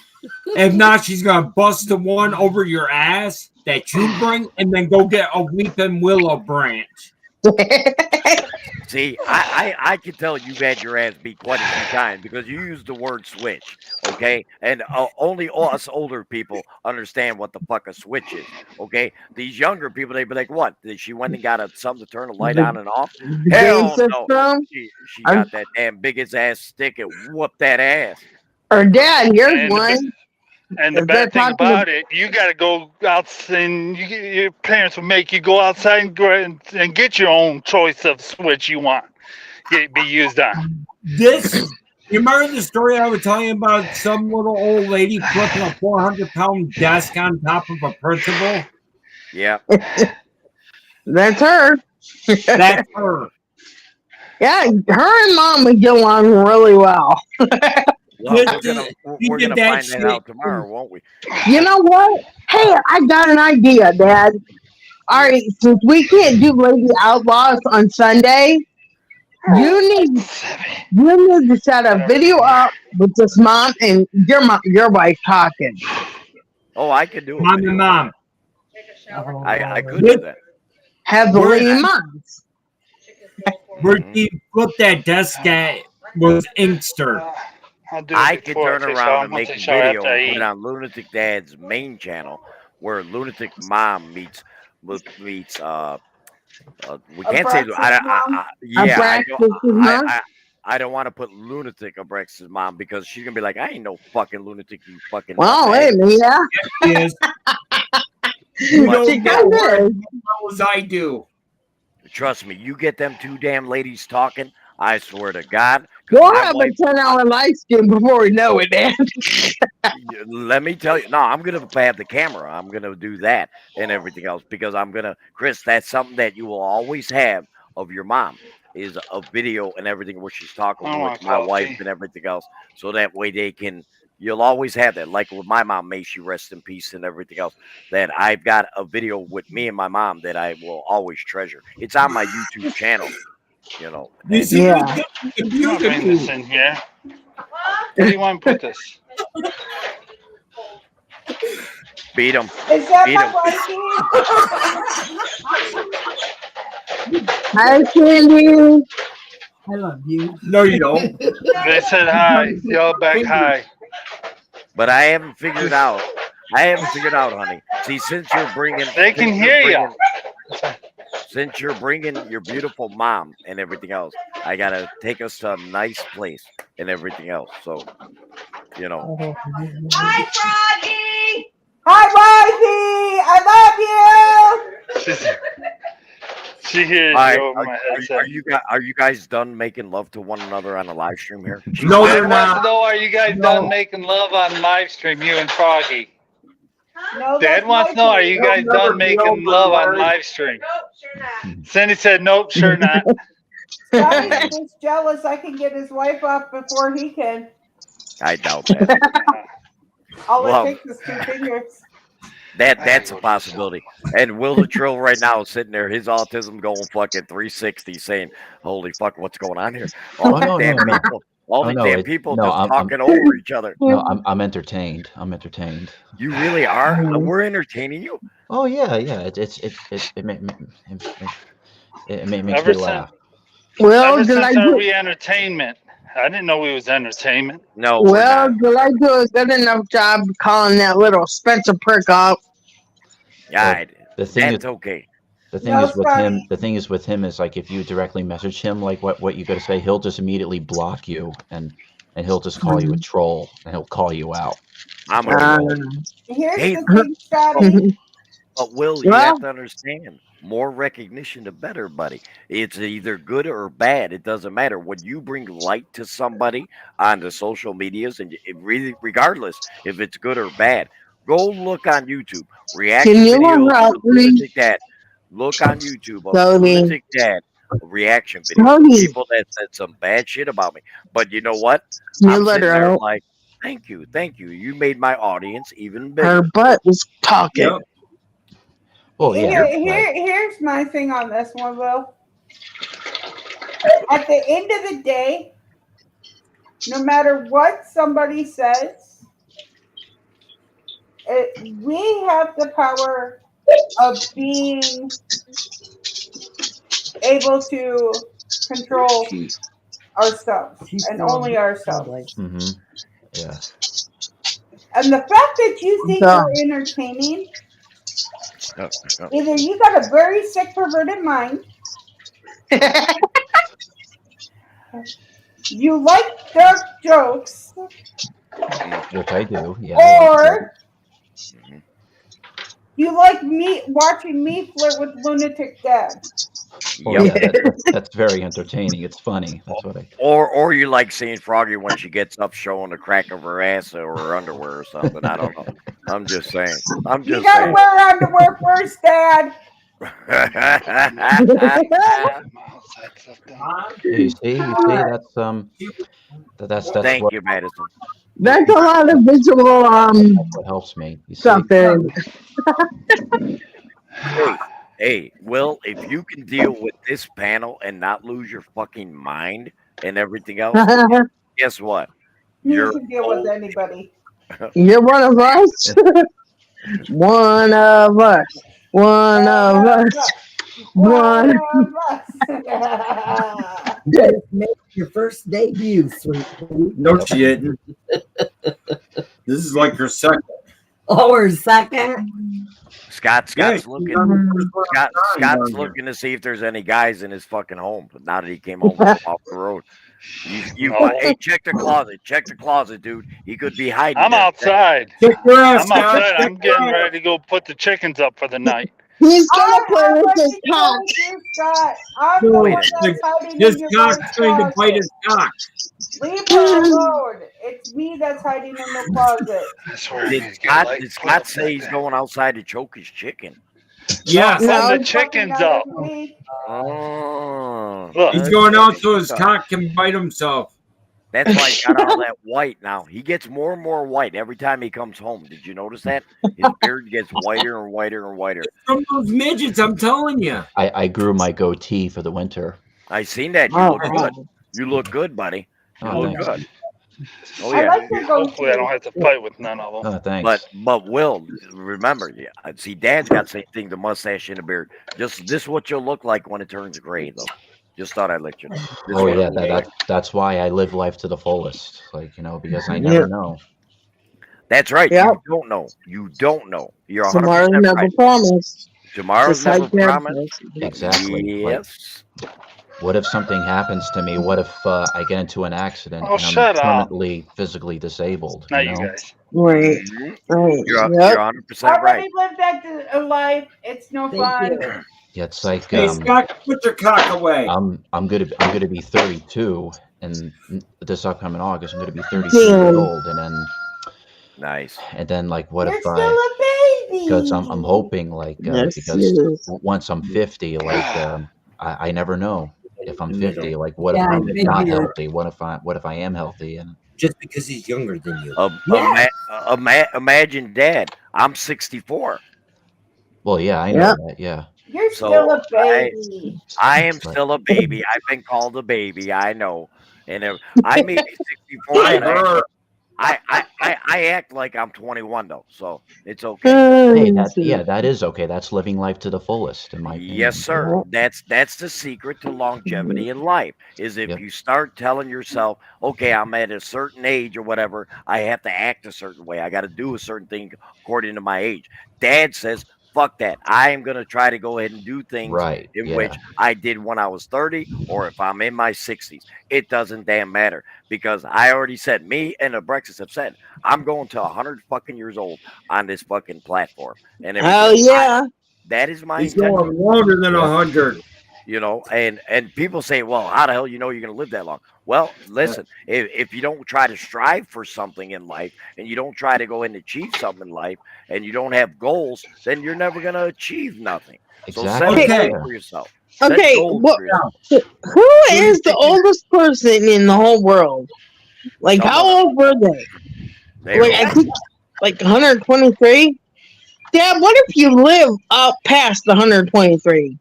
Speaker 1: If not, she's gonna bust the one over your ass that you bring, and then go get a weeping willow branch.
Speaker 7: See, I can tell you've had your ass beat quite a few times because you used the word switch, okay? And only us older people understand what the fuck a switch is, okay? These younger people, they'd be like, what? She went and got something to turn the light on and off?
Speaker 4: The game
Speaker 7: Hell no.
Speaker 4: system.
Speaker 7: She got that damn biggest ass stick and whooped that ass.
Speaker 4: Or Dad, here's
Speaker 3: And the
Speaker 4: one.
Speaker 3: And the
Speaker 4: Is
Speaker 3: bad
Speaker 4: that
Speaker 3: thing
Speaker 4: talking
Speaker 3: about it, you got to go outside, and your parents will make you go outside and get your own choice of switch you want be used on.
Speaker 1: You remember the story I was telling you about some little old lady flipping a 400-pound desk on top of a principal?
Speaker 7: Yeah.
Speaker 4: That's her.
Speaker 1: That's her.
Speaker 4: Yeah, her and Mom would get along really well.
Speaker 7: Well, we're
Speaker 1: did
Speaker 7: gonna
Speaker 1: that
Speaker 7: find that
Speaker 1: shit.
Speaker 7: out tomorrow, won't we?
Speaker 4: You know what? Hey, I got an idea, Dad. All right, since we can't do Lady Outlaws on Sunday, you need to set a video up with this mom and your wife talking.
Speaker 7: Oh, I could do a
Speaker 1: Mom
Speaker 7: video.
Speaker 1: and mom.
Speaker 7: I could do that.
Speaker 4: Have the
Speaker 1: Where-
Speaker 4: lady moms.
Speaker 1: Where he flipped that desk that was Inkster.
Speaker 3: I'll do it
Speaker 7: I could
Speaker 3: before
Speaker 7: turn
Speaker 3: take
Speaker 7: around
Speaker 3: shower.
Speaker 7: and
Speaker 3: I'm gonna
Speaker 7: make a
Speaker 3: take shower
Speaker 7: video
Speaker 3: after I
Speaker 7: and put
Speaker 3: eat.
Speaker 7: it on Lunatic Dad's main channel, where Lunatic Mom meets we can't say I don't want to put Lunatic Abrex's mom because she's gonna be like, I ain't no fucking lunatic, you fucking.
Speaker 4: Well,
Speaker 7: nutbag."
Speaker 4: wait, yeah.
Speaker 1: Yes. You
Speaker 7: But-
Speaker 1: know
Speaker 4: She
Speaker 1: that
Speaker 4: kinda
Speaker 1: word
Speaker 4: is.
Speaker 1: as well as I do.
Speaker 7: Trust me, you get them two damn ladies talking, I swear to God. 'Cause
Speaker 4: We'll
Speaker 7: my
Speaker 4: have
Speaker 7: wife-
Speaker 4: a 10-hour live stream before we know it, man.
Speaker 7: Let me tell you, no, I'm gonna have the camera. I'm gonna do that and everything else because Chris, that's something that you will always have of your mom is a video and everything where she's talking
Speaker 3: I
Speaker 7: with
Speaker 3: want
Speaker 7: my wife
Speaker 3: coffee.
Speaker 7: and everything else, so that way you'll always have that. Like with my mom, may she rest in peace and everything else. That I've got a video with me and my mom that I will always treasure. It's on my YouTube channel. You know,
Speaker 1: You
Speaker 7: and-
Speaker 1: see,
Speaker 4: Yeah.
Speaker 3: I'm gonna bring this in here. Where do you want to put this?
Speaker 7: beat them.
Speaker 6: Is that
Speaker 7: Beat
Speaker 6: my
Speaker 7: 'em.
Speaker 6: wifey?
Speaker 4: Hi, Candy.
Speaker 1: I love you. No, you don't.
Speaker 3: They said hi. Y'all back hi.
Speaker 7: But I haven't figured out. Honey. See, since you're bringing,
Speaker 3: They can hear you.
Speaker 7: Since you're bringing your beautiful mom and everything else, I gotta take us to a nice place and everything else. So, you know,
Speaker 2: Hi, Froggy.
Speaker 6: Hi, wifey. I love you.
Speaker 3: She hears
Speaker 7: all right,
Speaker 3: you over my headset.
Speaker 7: are you guys done making love to one another on the live stream here?
Speaker 1: No,
Speaker 3: Dad
Speaker 1: they're
Speaker 3: wants to
Speaker 1: not.
Speaker 3: know, are you guys
Speaker 1: No.
Speaker 3: done making love on live stream, you and Froggy?
Speaker 6: No,
Speaker 3: Dad
Speaker 6: that's
Speaker 3: wants to know, are you guys
Speaker 1: They'll never
Speaker 3: done
Speaker 1: be
Speaker 3: making
Speaker 1: over,
Speaker 3: love on
Speaker 1: Larry.
Speaker 3: live stream? Cindy said, nope, sure not.
Speaker 6: Scotty's just jealous I can get his wife off before he can.
Speaker 7: I doubt that.
Speaker 6: All
Speaker 7: Well,
Speaker 6: it takes is 2 fingers.
Speaker 7: That's a possibility. And Will the Trill right now is sitting there, his autism going fucking 360, saying, "Holy fuck, what's going on here? All
Speaker 9: Oh,
Speaker 7: these
Speaker 9: no,
Speaker 7: damn
Speaker 9: no, no.
Speaker 7: people, all
Speaker 9: Oh,
Speaker 7: these
Speaker 9: no,
Speaker 7: damn
Speaker 9: it-
Speaker 7: people
Speaker 9: no,
Speaker 7: just
Speaker 9: I'm-
Speaker 7: talking over each other."
Speaker 9: No, I'm entertained. I'm entertained.
Speaker 7: You really are. We're entertaining you.
Speaker 9: Oh yeah, yeah. It makes me
Speaker 3: Ever
Speaker 9: laugh.
Speaker 4: Well,
Speaker 3: Ever
Speaker 4: did I
Speaker 3: since our
Speaker 4: do?
Speaker 3: re-entertainment, I didn't know we was entertainment.
Speaker 7: No, we're
Speaker 4: Well,
Speaker 7: not.
Speaker 4: did I do a good enough job calling that little Spencer prick up?
Speaker 7: Yeah,
Speaker 9: The thing
Speaker 7: that's
Speaker 9: is,
Speaker 7: okay.
Speaker 9: the thing
Speaker 6: No,
Speaker 9: is with him.
Speaker 6: Scotty.
Speaker 9: The thing is with him is like if you directly message him, like what you got to say, he'll just immediately block you and he'll just call you a troll and he'll call you out.
Speaker 7: I'm a troll.
Speaker 6: Here's
Speaker 7: Hey,
Speaker 6: the thing, Scotty.
Speaker 7: But Will, you
Speaker 4: Well-
Speaker 7: have to understand, more recognition the better, buddy. It's either good or bad. It doesn't matter. When you bring light to somebody on the social medias, and it really, regardless if it's good or bad, go look on YouTube. Reaction
Speaker 4: Can you
Speaker 7: videos
Speaker 4: help
Speaker 7: of
Speaker 4: me?
Speaker 7: Lunatic Dad. Look on YouTube of
Speaker 4: Slowly.
Speaker 7: Lunatic Dad reaction videos.
Speaker 4: Slowly.
Speaker 7: People that said some bad shit about me. But you know what?
Speaker 4: You
Speaker 7: I'm
Speaker 4: let
Speaker 7: sitting
Speaker 4: her
Speaker 7: there
Speaker 4: out.
Speaker 7: like, thank you. You made my audience even bigger.
Speaker 4: Her butt was talking.
Speaker 1: Yep.
Speaker 9: Oh yeah.
Speaker 6: Here's my thing on this one, Will. At the end of the day, no matter what somebody says, we have the power of being able to control ourselves and only ourselves.
Speaker 9: Mm-hmm. Yeah.
Speaker 6: And the fact that you think
Speaker 4: Yeah.
Speaker 6: you're entertaining,
Speaker 7: No.
Speaker 6: either you got a very sick, perverted mind, you like dark jokes,
Speaker 9: Which I do. Yeah.
Speaker 6: or you like me watching me flirt with lunatic dad.
Speaker 9: Oh,
Speaker 7: Yep.
Speaker 9: yeah, that's very entertaining. It's funny. That's what I.
Speaker 7: Or you like seeing Froggy when she gets up showing the crack of her ass or her underwear or something. I don't know. I'm just saying.
Speaker 6: You gotta wear underwear first, Dad.
Speaker 9: You see, that's
Speaker 7: Thank
Speaker 9: what,
Speaker 7: you, Madison.
Speaker 4: That's a lot of visual
Speaker 9: that's what helps me. You see?
Speaker 4: stuff there.
Speaker 7: Hey, Will, if you can deal with this panel and not lose your fucking mind and everything else, guess what?
Speaker 6: You can deal with anybody.
Speaker 4: You're one of us. One of us. One of us.
Speaker 6: One
Speaker 4: One.
Speaker 6: of us.
Speaker 2: Just make your first debut, sweet pea.
Speaker 1: No, she didn't. This is like her second.
Speaker 2: Or second.
Speaker 7: Scott's
Speaker 1: Yeah,
Speaker 7: looking.
Speaker 1: she's on the first one
Speaker 7: Scott's
Speaker 1: down here.
Speaker 7: looking to see if there's any guys in his fucking home. But now that he came home off the road, hey, check the closet. Check the closet, dude. He could be hiding.
Speaker 3: I'm
Speaker 7: there.
Speaker 3: outside.
Speaker 1: Check your ass,
Speaker 3: I'm
Speaker 1: Scott.
Speaker 3: outside.
Speaker 1: Check
Speaker 3: I'm
Speaker 1: your
Speaker 3: getting
Speaker 1: ass.
Speaker 3: ready to go put the chickens up for the night.
Speaker 4: He's gonna play
Speaker 6: I'm
Speaker 4: with his
Speaker 6: already
Speaker 4: cock.
Speaker 6: told you, Scott. I'm the
Speaker 7: Wait
Speaker 6: one
Speaker 7: a
Speaker 6: that's hiding
Speaker 1: His
Speaker 6: in your
Speaker 1: cock's
Speaker 6: boy's
Speaker 1: trying to bite his
Speaker 6: closet.
Speaker 1: cock.
Speaker 6: Leave her alone. It's me that's hiding in the closet.
Speaker 3: I swear I
Speaker 7: Did
Speaker 3: need to get a light.
Speaker 7: Did Scott say he's going outside to choke his chicken?
Speaker 1: Yes.
Speaker 4: No.
Speaker 3: Putting the
Speaker 6: He's fucking
Speaker 3: chickens
Speaker 6: out
Speaker 3: up.
Speaker 6: of me.
Speaker 7: Oh,
Speaker 3: Look.
Speaker 1: He's going out so his cock can bite himself.
Speaker 7: That's why he got all that white now. He gets more and more white every time he comes home. Did you notice that? His beard gets whiter and whiter and whiter.
Speaker 1: From those midgets, I'm telling you.
Speaker 9: I grew my goatee for the winter.
Speaker 7: I seen that. You
Speaker 4: Oh,
Speaker 7: look good. You look good, buddy. You
Speaker 9: Oh,
Speaker 7: look
Speaker 9: thanks.
Speaker 7: good. Oh
Speaker 6: I
Speaker 7: yeah.
Speaker 6: like your
Speaker 3: Hopefully I don't
Speaker 6: goatee.
Speaker 3: have to fight with none of them.
Speaker 9: Oh, thanks.
Speaker 7: But Will, remember, yeah, see, Dad's got the same thing, the mustache and the beard. This is what you'll look like when it turns gray, though. Just thought I'd let you know. This
Speaker 9: Oh
Speaker 7: is
Speaker 9: yeah,
Speaker 7: what-
Speaker 9: that's why I live life to the fullest. Like, you know, because I never know.
Speaker 7: That's right.
Speaker 4: Yep.
Speaker 7: You don't know. You don't know. You're 100%
Speaker 4: Tomorrow's never
Speaker 7: right.
Speaker 4: promised.
Speaker 7: Tomorrow's
Speaker 4: Just
Speaker 7: never
Speaker 4: like Dad
Speaker 7: promised.
Speaker 4: says.
Speaker 9: Exactly. Like,
Speaker 7: Yes.
Speaker 9: what if something happens to me? What if I get into an accident
Speaker 3: Oh,
Speaker 9: and I'm
Speaker 3: shut up.
Speaker 9: permanently physically disabled?
Speaker 3: Not
Speaker 9: You
Speaker 3: you
Speaker 9: know?
Speaker 3: guys.
Speaker 4: Right.
Speaker 7: Mhm.
Speaker 4: Right.
Speaker 7: You're
Speaker 4: Yep.
Speaker 7: 100%
Speaker 6: Already
Speaker 7: right.
Speaker 6: lived that life. It's no
Speaker 2: Thank
Speaker 6: fun.
Speaker 2: you.
Speaker 9: Yeah, it's like
Speaker 1: Hey, Scott, put your cock away.
Speaker 9: I'm gonna be 32, and this upcoming August I'm gonna be 32
Speaker 4: Damn.
Speaker 9: years old,
Speaker 7: Nice.
Speaker 9: and then like what
Speaker 6: You're
Speaker 9: if
Speaker 6: still
Speaker 9: I?
Speaker 6: a baby.
Speaker 9: Because I'm hoping like
Speaker 4: Yes,
Speaker 9: because
Speaker 4: yes.
Speaker 9: once I'm 50, like I never know if I'm 50. Like what
Speaker 2: Yeah,
Speaker 9: if I'm
Speaker 2: maybe
Speaker 9: not
Speaker 2: you're-
Speaker 9: healthy? What if I am healthy? And
Speaker 1: Just because he's younger than you.
Speaker 2: Yeah.
Speaker 7: Imagine Dad. I'm 64.
Speaker 9: well, yeah, I know
Speaker 4: Yep.
Speaker 9: that. Yeah,
Speaker 6: You're
Speaker 7: So,
Speaker 6: still a baby.
Speaker 7: I am still a baby. I've been called a baby. I know. And I may be 64.
Speaker 1: I
Speaker 7: and
Speaker 1: heard.
Speaker 7: I act like I'm 21 though, so it's okay.
Speaker 9: hey, that is okay. That's living life to the fullest, in my opinion.
Speaker 7: Yes, sir. That's the secret to longevity in life. Is if
Speaker 9: Yep.
Speaker 7: you start telling yourself, okay, I'm at a certain age or whatever, I have to act a certain way. I got to do a certain thing according to my age. Dad says, fuck that. I am going to try to go ahead and do things
Speaker 9: Right.
Speaker 7: in
Speaker 9: Yeah.
Speaker 7: which I did when I was 30 or if I'm in my 60s. It doesn't damn matter because I already said, me and the Brexits have said, I'm going to 100 fucking years old on this fucking platform. And
Speaker 4: Oh
Speaker 7: everything.
Speaker 4: yeah.
Speaker 7: That is my
Speaker 1: He's
Speaker 7: intention.
Speaker 1: going longer than 100.
Speaker 7: You know, and people say, well, how the hell you know you're going to live that long? Well, listen, if you don't try to strive for something in life and you don't try to go and achieve something in life and you don't have goals, then you're never going to achieve nothing. So set
Speaker 9: Exactly.
Speaker 7: a
Speaker 1: Okay.
Speaker 7: goal for yourself. Set
Speaker 4: Okay.
Speaker 7: goals
Speaker 4: What,
Speaker 7: for yourself.
Speaker 4: who is the oldest person in the whole world? Like, how old were they?
Speaker 7: There
Speaker 4: Like,
Speaker 7: you
Speaker 4: I
Speaker 7: go.
Speaker 4: think, like 123. Dad, what if you live up past the 123?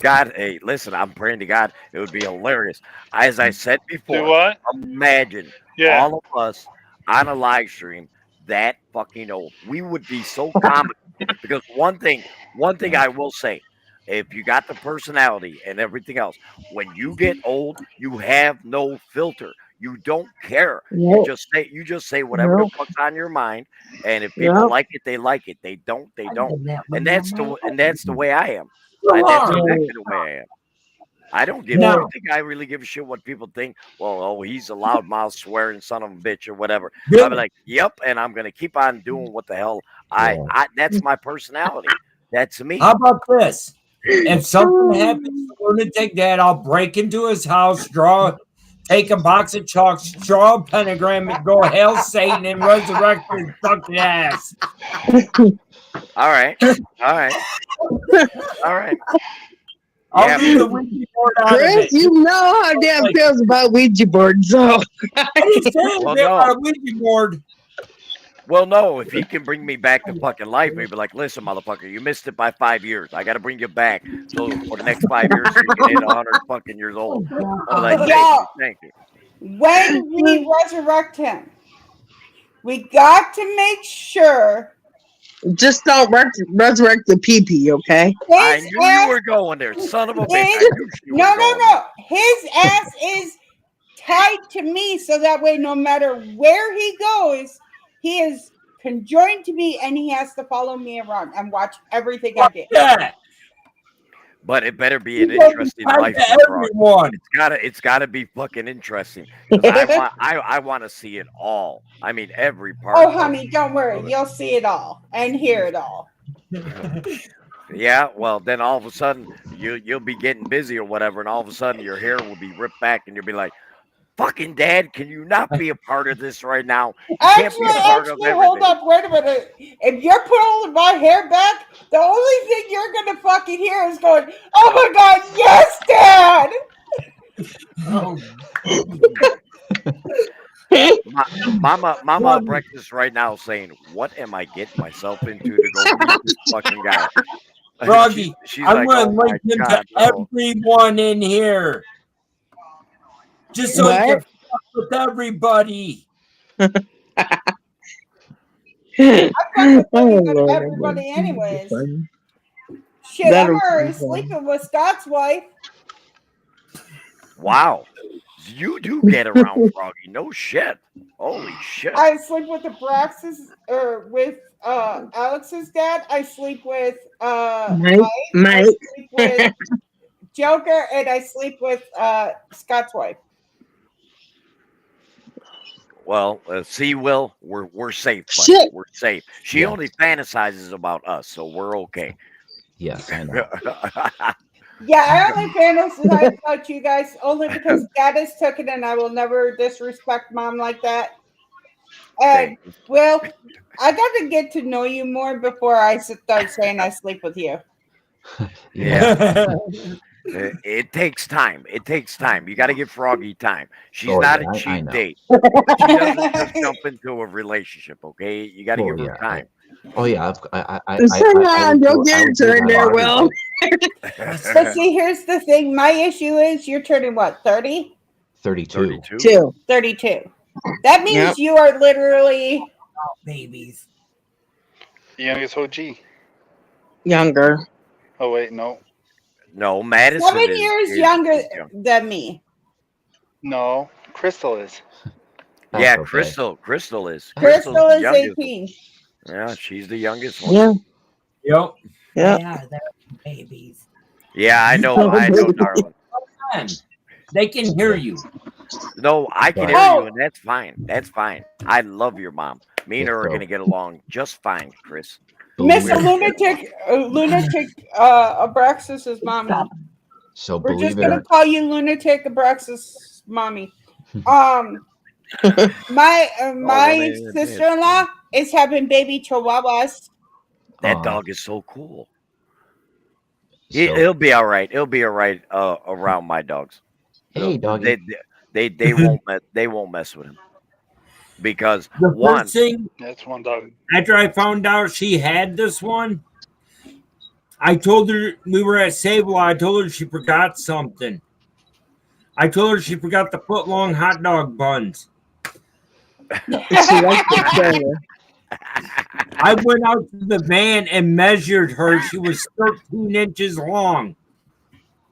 Speaker 7: God, hey, listen, I'm praying to God. It would be hilarious. As I said
Speaker 3: Do
Speaker 7: before,
Speaker 3: what?
Speaker 7: imagine
Speaker 3: Yeah.
Speaker 7: all of us on a live stream that fucking old. We would be so comical because one thing I will say, if you got the personality and everything else, when you get old, you have no filter. You don't care.
Speaker 4: Nope.
Speaker 7: You just say whatever the
Speaker 4: Nope.
Speaker 7: fuck's on your mind, and if people
Speaker 4: Yep.
Speaker 7: like it, they like it. They don't, they don't. And that's the way I am.
Speaker 1: Come
Speaker 7: That's
Speaker 1: on.
Speaker 7: exactly the way I am. I don't give.
Speaker 1: No.
Speaker 7: I don't think I really give a shit what people think. Well, oh, he's a loudmouth, swearing son of a bitch or whatever. I'll be like, yep, and I'm gonna keep on doing what the hell I that's my personality. That's me.
Speaker 1: How about this? If something happens to lunatic dad, I'll break into his house, take a box of chalks, draw a pentagram, and go hail Satan and resurrect his fucking ass.
Speaker 7: All right, all right, all right.
Speaker 1: I'll
Speaker 7: Yeah.
Speaker 1: leave the Ouija board out of
Speaker 4: Chris,
Speaker 1: it.
Speaker 4: you know how Dad feels about Ouija boards, so.
Speaker 1: I didn't say
Speaker 7: Well,
Speaker 1: anything
Speaker 7: no.
Speaker 1: about a Ouija board.
Speaker 7: Well, no, if he can bring me back to fucking life, he'd be like, listen, motherfucker, you missed it by 5 years. I got to bring you back. So for the next 5 years, so you can hit 100 fucking years old. I'm like, thank you.
Speaker 6: When we resurrect him, we got to make sure.
Speaker 4: Just don't resurrect the pee-pee, okay?
Speaker 7: I knew you were going there, son of a bitch. I knew you were going
Speaker 6: No. His ass is tied to me, so that way, no matter where he goes, he is conjoined to me, and he has to follow me around and watch everything I do.
Speaker 1: Yeah.
Speaker 7: But it better be an interesting life for everyone. It's gotta be fucking interesting. 'Cause I want to see it all. I mean, every part.
Speaker 6: Oh, honey, don't worry. You'll see it all and hear it all.
Speaker 7: Yeah, well, then all of a sudden you'll be getting busy or whatever, and all of a sudden your hair will be ripped back, and you'll be like, "Fucking Dad, can you not be a part of this right now? You can't be a part of everything."
Speaker 6: Hold up, wait a minute. If you're pulling my hair back, the only thing you're gonna fucking hear is going, "Oh my God, yes, Dad!"
Speaker 7: Mama at breakfast right now saying, "What am I getting myself into to go beat this fucking guy?"
Speaker 1: Froggy,
Speaker 7: she's
Speaker 1: I'm
Speaker 7: like,
Speaker 1: gonna
Speaker 7: "Oh my
Speaker 1: link him
Speaker 7: God,
Speaker 1: to everyone in here. Just so he can fuck with everybody.
Speaker 6: I fuck with everybody anyways. Shit, I'm already sleeping with Scott's wife.
Speaker 7: Wow. You do get around, Froggy. No shit. Holy shit.
Speaker 6: I sleep with the Brax's or with Alex's dad. I sleep with Mike. I sleep with Joker, and I sleep with Scott's wife.
Speaker 7: Well, see, Will, we're safe, buddy.
Speaker 4: Shit.
Speaker 7: We're safe. She only fantasizes about us, so we're okay.
Speaker 9: Yes, I know.
Speaker 6: Yeah, I only fantasize about you guys only because Dad is took it, and I will never disrespect Mom like that. And Will, I got to get to know you more before I start saying I sleep with you.
Speaker 7: Yeah. It takes time. It takes time. You got to give Froggy time. She's not a cheap date. She doesn't just jump into a relationship, okay? You got to give her time.
Speaker 9: Oh yeah,
Speaker 4: don't get into it there, Will.
Speaker 6: But see, here's the thing. My issue is you're turning what, 30?
Speaker 9: 32.
Speaker 6: 32. That means you are literally
Speaker 2: babies.
Speaker 3: The youngest OG.
Speaker 4: Younger.
Speaker 3: Oh wait, no.
Speaker 7: No, Madison
Speaker 6: 7 years younger than me.
Speaker 3: No, Crystal is.
Speaker 7: Yeah, Crystal is.
Speaker 6: Crystal is
Speaker 7: youngest.
Speaker 6: 18.
Speaker 7: Yeah, she's the youngest one.
Speaker 1: Yep.
Speaker 2: Yeah, they're babies.
Speaker 7: Yeah, I know, darling.
Speaker 1: They can hear you.
Speaker 7: No, I can hear you, and that's fine. That's fine. I love your mom. Me and her are gonna get along just fine, Chris.
Speaker 6: Mr. Lunatic Abraxas' mommy.
Speaker 9: So
Speaker 6: we're just
Speaker 9: believe it
Speaker 6: gonna
Speaker 9: or
Speaker 6: call you Lunatic Abraxas' mommy. My sister-in-law is having baby chihuahuas.
Speaker 7: That dog is so cool. He'll be all right. He'll be all right around my dogs.
Speaker 9: Hey, doggy.
Speaker 7: They won't mess with him because
Speaker 1: the first thing
Speaker 3: that's one dog.
Speaker 1: After I found out she had this one, I told her we were at Sable. I told her she forgot something. I told her she forgot the foot-long hot dog buns. I went out to the van and measured her. She was 13 inches long.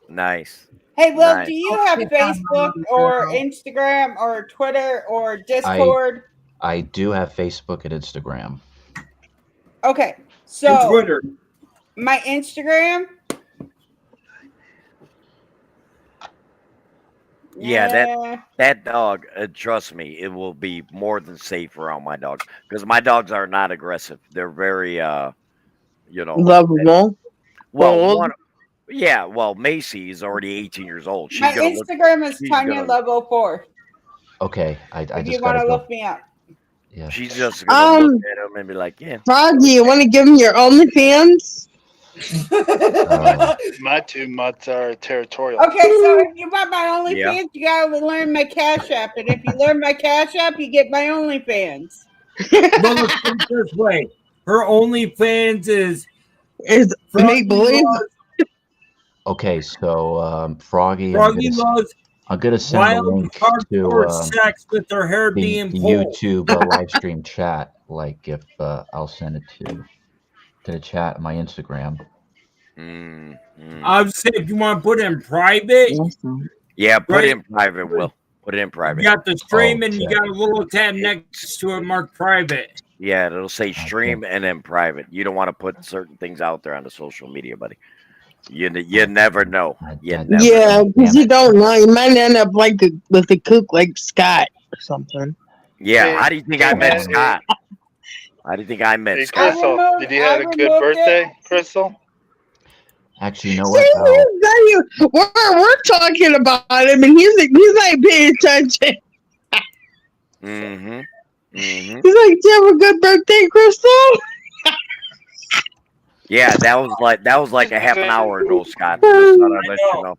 Speaker 7: Nice.
Speaker 6: Hey, Will, do you have Facebook or Instagram or Twitter or Discord?
Speaker 9: I do have Facebook and Instagram.
Speaker 6: Okay, so
Speaker 1: and Twitter.
Speaker 6: My Instagram.
Speaker 7: Yeah, that dog, trust me, it will be more than safe around my dogs because my dogs are not aggressive. They're very,
Speaker 4: lovable.
Speaker 7: Well, well, Macy is already 18 years old.
Speaker 6: My Instagram is Tanya Level 4.
Speaker 9: Okay, I just
Speaker 6: you want to look me up.
Speaker 9: Yeah.
Speaker 7: She's just gonna look at him and be like, "Yeah."
Speaker 4: Froggy, you want to give him your OnlyFans?
Speaker 3: My two mutts are territorial.
Speaker 6: Okay, so if you want my OnlyFans, you gotta learn my Cash App, and if you learn my Cash App, you get my OnlyFans.
Speaker 1: Well, let's put it this way. Her OnlyFans is
Speaker 4: It's make believe.
Speaker 9: Okay, so Froggy,
Speaker 1: Froggy loves
Speaker 9: I'm gonna send the
Speaker 1: wild
Speaker 9: link
Speaker 1: hardcore
Speaker 9: to
Speaker 1: sex with her hair
Speaker 9: the
Speaker 1: being pulled.
Speaker 9: YouTube live stream chat. Like if I'll send it to the chat, my Instagram.
Speaker 1: I would say if you want to put it in private,
Speaker 7: Yeah, put
Speaker 1: Right.
Speaker 7: it in private, Will. Put it in private.
Speaker 1: you got the stream and you
Speaker 9: Okay.
Speaker 1: got a little tab next to it marked private.
Speaker 7: Yeah, it'll say stream and then private. You don't want to put certain things out there on the social media, buddy. You never know. You
Speaker 9: Yeah.
Speaker 7: never
Speaker 4: Yeah,
Speaker 7: know.
Speaker 4: because you don't know. You might end up like with a kook like Scott or something.
Speaker 7: Yeah, how do you think I met
Speaker 3: Hey,
Speaker 7: Scott? How do you think I met
Speaker 3: Hey,
Speaker 7: Scott?
Speaker 3: Crystal,
Speaker 6: removed-
Speaker 3: did you have
Speaker 6: I
Speaker 3: a good
Speaker 6: removed
Speaker 3: birthday, Crystal?
Speaker 9: Actually, you know
Speaker 4: See,
Speaker 9: what?
Speaker 4: we're talking about him, and he's not paying attention.
Speaker 7: Mm-hmm. Mm-hmm.
Speaker 4: He's like, "Do you have a good birthday, Crystal?"
Speaker 7: Yeah, that was like a half an hour ago, Scott. Just thought I'd let you know.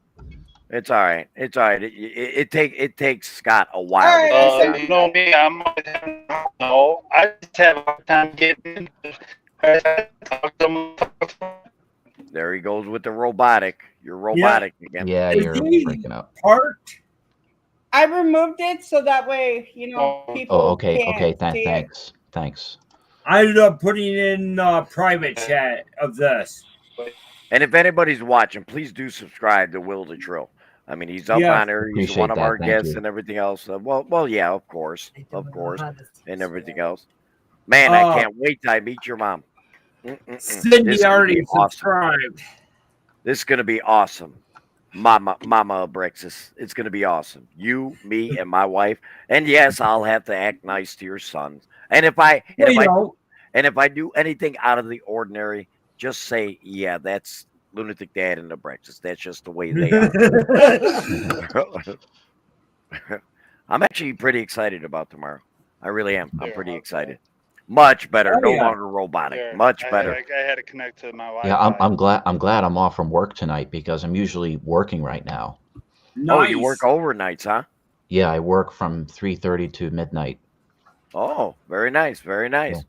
Speaker 7: It's all right. It's all right. It takes Scott a while.
Speaker 6: All right,
Speaker 7: to get
Speaker 3: You know me, I'm no. I just have a hard time getting.
Speaker 7: There he goes with the robotic. You're robotic again.
Speaker 9: Yeah,
Speaker 1: Is
Speaker 9: you're
Speaker 1: he
Speaker 9: freaking out.
Speaker 1: parked?
Speaker 6: I removed it so that way, people
Speaker 9: Oh, okay,
Speaker 6: can
Speaker 9: okay.
Speaker 6: see it.
Speaker 9: Thanks.
Speaker 1: I ended up putting in private chat of this.
Speaker 7: And if anybody's watching, please do subscribe to Will the Trill. I mean, he's up
Speaker 1: Yeah,
Speaker 7: on there. He's
Speaker 9: appreciate
Speaker 7: one of
Speaker 9: that,
Speaker 7: our
Speaker 9: thank
Speaker 7: guests
Speaker 9: you.
Speaker 7: and everything else. Well, yeah, of course, and everything else. Man, I can't wait till I meet your mom. This
Speaker 1: Cindy
Speaker 7: is gonna
Speaker 1: already
Speaker 7: be awesome.
Speaker 1: subscribed.
Speaker 7: This is gonna be awesome, Mama Brexis. It's gonna be awesome. You, me, and my wife. And yes, I'll have to act nice to your sons. And if I do anything out of the ordinary, just say, yeah, that's Lunatic Dad and the Brexis. That's just the way they are. I'm actually pretty excited about tomorrow. I really am. I'm pretty excited. Much better.
Speaker 1: Oh,
Speaker 7: No
Speaker 1: yeah.
Speaker 7: longer robotic.
Speaker 3: Here,
Speaker 7: Much better.
Speaker 3: I had to connect to my Wi-Fi.
Speaker 9: Yeah, I'm glad I'm off from work tonight because I'm usually working right now.
Speaker 7: Oh, you
Speaker 1: Nice.
Speaker 7: work overnights, huh?
Speaker 9: Yeah, I work from 3:30 to midnight.
Speaker 7: Oh, very nice. Very nice.
Speaker 9: Yeah.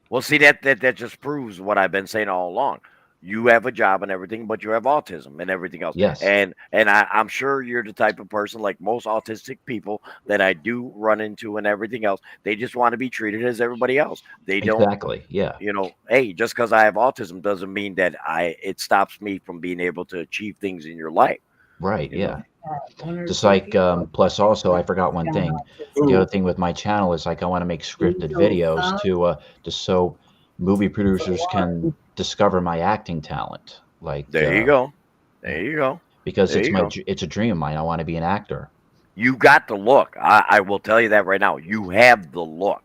Speaker 7: Well, see, that just proves what I've been saying all along. You have a job and everything, but you have autism and everything else.
Speaker 9: Yes.
Speaker 7: And I'm sure you're the type of person, like most autistic people that I do run into and everything else. They just want to be treated as everybody else. They don't,
Speaker 9: Exactly. Yeah.
Speaker 7: hey, just because I have autism doesn't mean that it stops me from being able to achieve things in your life.
Speaker 9: Right.
Speaker 7: You
Speaker 9: Yeah. Just like plus also I forgot one thing. The other thing with my channel is like I want to make scripted videos to just so movie producers can discover my acting talent. Like
Speaker 7: There you go. There you go.
Speaker 9: Because
Speaker 7: There you go.
Speaker 9: it's a dream of mine. I want to be an actor.
Speaker 7: You got the look. I will tell you that right now. You have the look.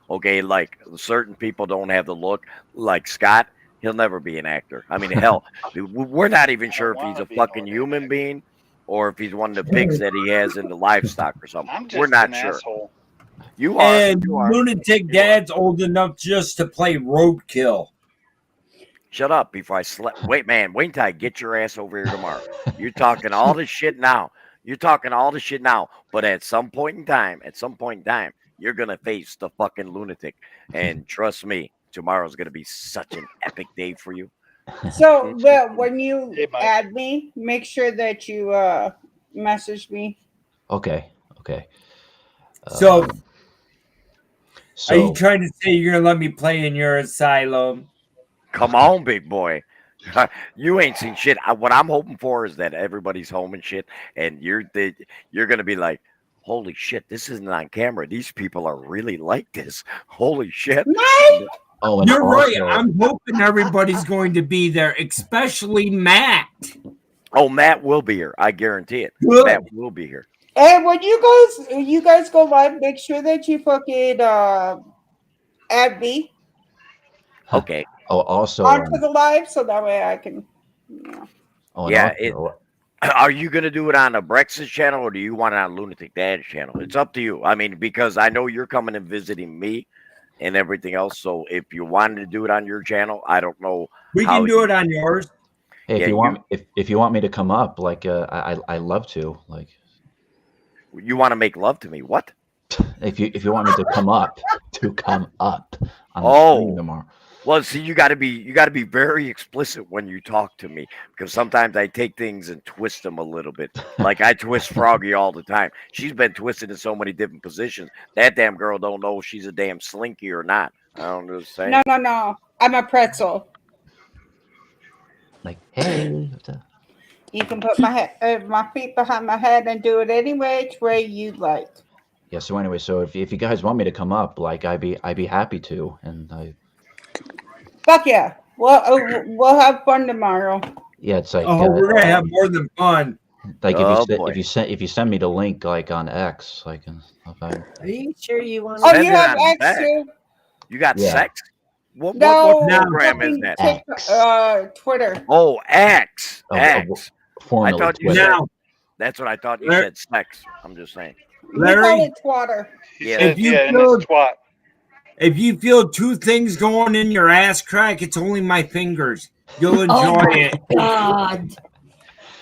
Speaker 7: Okay, like certain people don't have the look. Like Scott, he'll never be an actor. I mean, hell, we're not even sure if he's a fucking human being or if he's one of the pigs that he has in the livestock or something.
Speaker 3: I'm just
Speaker 7: We're not
Speaker 3: an
Speaker 7: sure.
Speaker 3: asshole.
Speaker 7: You are.
Speaker 1: And
Speaker 7: You are.
Speaker 1: Lunatic Dad's old enough just to play roadkill.
Speaker 7: Shut up before I slap. Wait, man. Wait until I get your ass over here tomorrow. You're talking all this shit now. But at some point in time, you're going to face the fucking lunatic. And trust me, tomorrow's going to be such an epic day for you.
Speaker 6: So, Will, when you
Speaker 3: Hey, Mike.
Speaker 6: add me, make sure that you message me.
Speaker 9: Okay.
Speaker 1: So,
Speaker 9: Um,
Speaker 1: are you trying to say you're gonna let me play in your asylum?
Speaker 7: Come on, big boy. You ain't seen shit. What I'm hoping for is that everybody's home and shit, and you're gonna be like, holy shit, this isn't on camera. These people are really like this. Holy shit.
Speaker 9: Oh, and
Speaker 1: You're right.
Speaker 9: also-
Speaker 1: I'm hoping everybody's going to be there, especially Matt.
Speaker 7: Oh, Matt will be here. I guarantee it.
Speaker 1: Good.
Speaker 7: Matt will be here.
Speaker 6: And when you guys go live, make sure that you fucking add me
Speaker 7: Okay.
Speaker 9: Oh, also.
Speaker 6: onto the live so that way I can.
Speaker 9: Oh, and
Speaker 7: Yeah,
Speaker 9: also-
Speaker 7: Are you going to do it on the Brexit channel or do you want it on Lunatic Dad's channel? It's up to you. I mean, because I know you're coming and visiting me and everything else. So if you wanted to do it on your channel, I don't know.
Speaker 1: We
Speaker 7: how
Speaker 1: can do it on yours.
Speaker 9: Hey,
Speaker 7: Yeah,
Speaker 9: if you want, if you want me to come up, like, I love to. Like,
Speaker 7: You want to make love to me. What?
Speaker 9: if you want me to come up to come up on the stream
Speaker 7: Oh,
Speaker 9: tomorrow.
Speaker 7: well, see, you got to be very explicit when you talk to me because sometimes I take things and twist them a little bit. Like I twist Froggy all the time. She's been twisted in so many different positions. That damn girl don't know if she's a damn slinky or not. I don't understand.
Speaker 6: No. I'm a pretzel.
Speaker 9: Like, hey,
Speaker 6: You can put my feet behind my head and do it any which way you like.
Speaker 9: yeah. So anyway, so if you guys want me to come up, like, I'd be happy to, and
Speaker 6: Fuck yeah. We'll have fun tomorrow.
Speaker 9: yeah, it's like
Speaker 1: we're gonna have more than fun.
Speaker 9: like
Speaker 7: Oh, boy.
Speaker 9: if you send me the link like on X, like and stuff,
Speaker 2: Are you sure you want
Speaker 6: Oh,
Speaker 2: to?
Speaker 6: you
Speaker 7: Send it
Speaker 6: have
Speaker 7: on
Speaker 6: X
Speaker 7: back.
Speaker 6: too?
Speaker 7: You got
Speaker 9: Yeah.
Speaker 7: sex? What
Speaker 6: No,
Speaker 7: program is
Speaker 6: fucking
Speaker 7: that?
Speaker 6: Twitter.
Speaker 7: Oh, X.
Speaker 9: Of
Speaker 7: X. I
Speaker 9: formerly
Speaker 7: thought you
Speaker 9: Twitter.
Speaker 7: said.
Speaker 1: Now,
Speaker 7: That's what I thought you
Speaker 1: Larry-
Speaker 7: said. Sex. I'm just saying.
Speaker 6: We call
Speaker 1: Larry,
Speaker 6: it Twatter.
Speaker 3: He
Speaker 7: Yeah.
Speaker 3: said,
Speaker 1: If you
Speaker 3: yeah, and
Speaker 1: feel-
Speaker 3: it's twat.
Speaker 1: if you feel two things going in your ass crack, it's only my fingers. You'll
Speaker 2: Oh
Speaker 1: enjoy
Speaker 2: my
Speaker 1: it.
Speaker 2: God.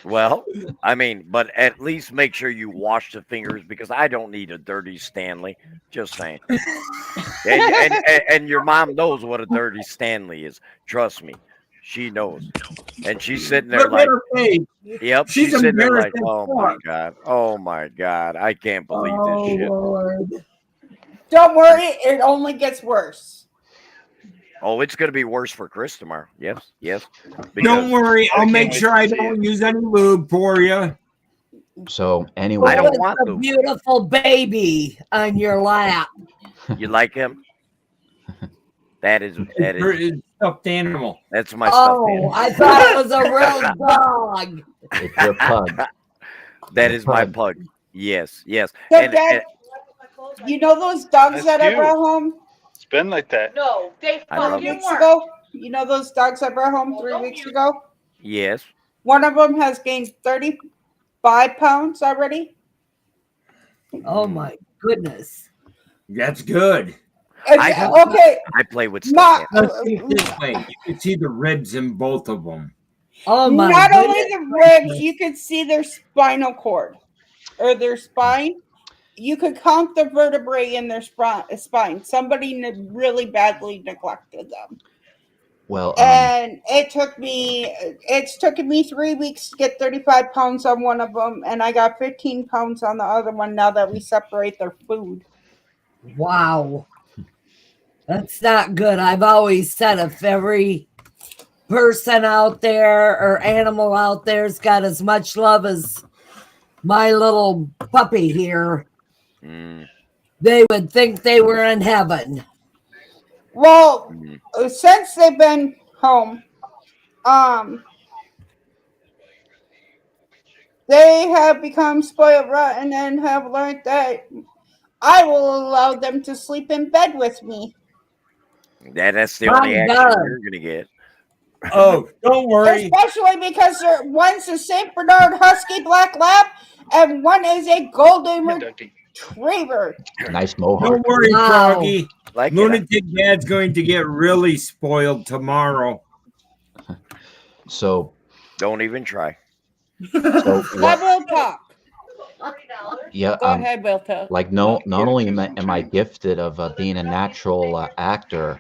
Speaker 7: Well, I mean, but at least make sure you wash the fingers because I don't need a dirty Stanley. Just saying. And your mom knows what a dirty Stanley is. Trust me, she knows. And she's sitting there
Speaker 1: Look
Speaker 7: like,
Speaker 1: at her face.
Speaker 7: yep,
Speaker 1: She's
Speaker 7: she's sitting there like,
Speaker 1: embarrassed as
Speaker 7: oh my god, I can't believe
Speaker 2: Oh
Speaker 7: this shit.
Speaker 2: Lord.
Speaker 6: Don't worry, it only gets worse.
Speaker 7: Oh, it's gonna be worse for Chris tomorrow. Yes.
Speaker 1: Don't
Speaker 7: Because
Speaker 1: worry,
Speaker 3: I
Speaker 1: I'll
Speaker 3: can't
Speaker 1: make
Speaker 3: wait
Speaker 1: sure
Speaker 3: to
Speaker 1: I
Speaker 3: see
Speaker 1: don't
Speaker 3: it.
Speaker 1: use any lube for you.
Speaker 9: So anyway,
Speaker 7: I don't
Speaker 2: What's
Speaker 7: want
Speaker 2: a
Speaker 7: to.
Speaker 2: beautiful baby on your lap?
Speaker 7: You like him? That is
Speaker 1: It's stuffed animal.
Speaker 7: that's my stuffed
Speaker 2: Oh,
Speaker 7: animal.
Speaker 2: I thought it was a real dog.
Speaker 9: it's your pug.
Speaker 7: That is my
Speaker 9: Pug.
Speaker 7: pug. Yes.
Speaker 6: So,
Speaker 7: And,
Speaker 6: Dad, you know those dogs
Speaker 3: That's
Speaker 6: that I
Speaker 3: cute.
Speaker 6: brought home
Speaker 3: It's been like that.
Speaker 5: No, they
Speaker 7: I love
Speaker 6: 3
Speaker 7: it.
Speaker 6: weeks ago? You know those dogs I brought home 3 weeks ago?
Speaker 7: Yes.
Speaker 6: One of them has gained 35 pounds already.
Speaker 2: Oh my goodness.
Speaker 1: That's good.
Speaker 6: Okay,
Speaker 7: I play with
Speaker 6: not,
Speaker 7: stuff.
Speaker 1: Let's see it this way. You can see the ribs in both of them.
Speaker 2: Oh my
Speaker 6: not
Speaker 2: goodness.
Speaker 6: only the ribs, you could see their spinal cord or their spine. You could count the vertebrae in their spine. Somebody really badly neglected them.
Speaker 9: Well,
Speaker 6: And it's taken me 3 weeks to get 35 pounds on one of them, and I got 15 pounds on the other one now that we separate their food.
Speaker 2: Wow. That's not good. I've always said if every person out there or animal out there's got as much love as my little puppy here,
Speaker 7: Mm,
Speaker 2: they would think they were in heaven.
Speaker 6: Well,
Speaker 7: mm.
Speaker 6: since they've been home, they have become spoiled rotten and have learned that I will allow them to sleep in bed with me.
Speaker 7: That's the
Speaker 2: My
Speaker 7: only action
Speaker 2: God.
Speaker 7: you're gonna get.
Speaker 1: Oh, don't worry.
Speaker 6: Especially because one's a St. Bernard Husky Black Lab and one is a Golden
Speaker 3: Yeah, Ducky.
Speaker 6: Retriever.
Speaker 9: nice mohawk.
Speaker 1: Don't worry,
Speaker 2: Wow.
Speaker 1: Froggy.
Speaker 7: Like it.
Speaker 1: Lunatic Dad's going to get really spoiled tomorrow.
Speaker 9: So
Speaker 7: Don't even try.
Speaker 9: so
Speaker 6: I
Speaker 9: what?
Speaker 6: will talk.
Speaker 9: Yeah.
Speaker 6: Go ahead, Will talk.
Speaker 9: Like not only am I gifted of being a natural actor,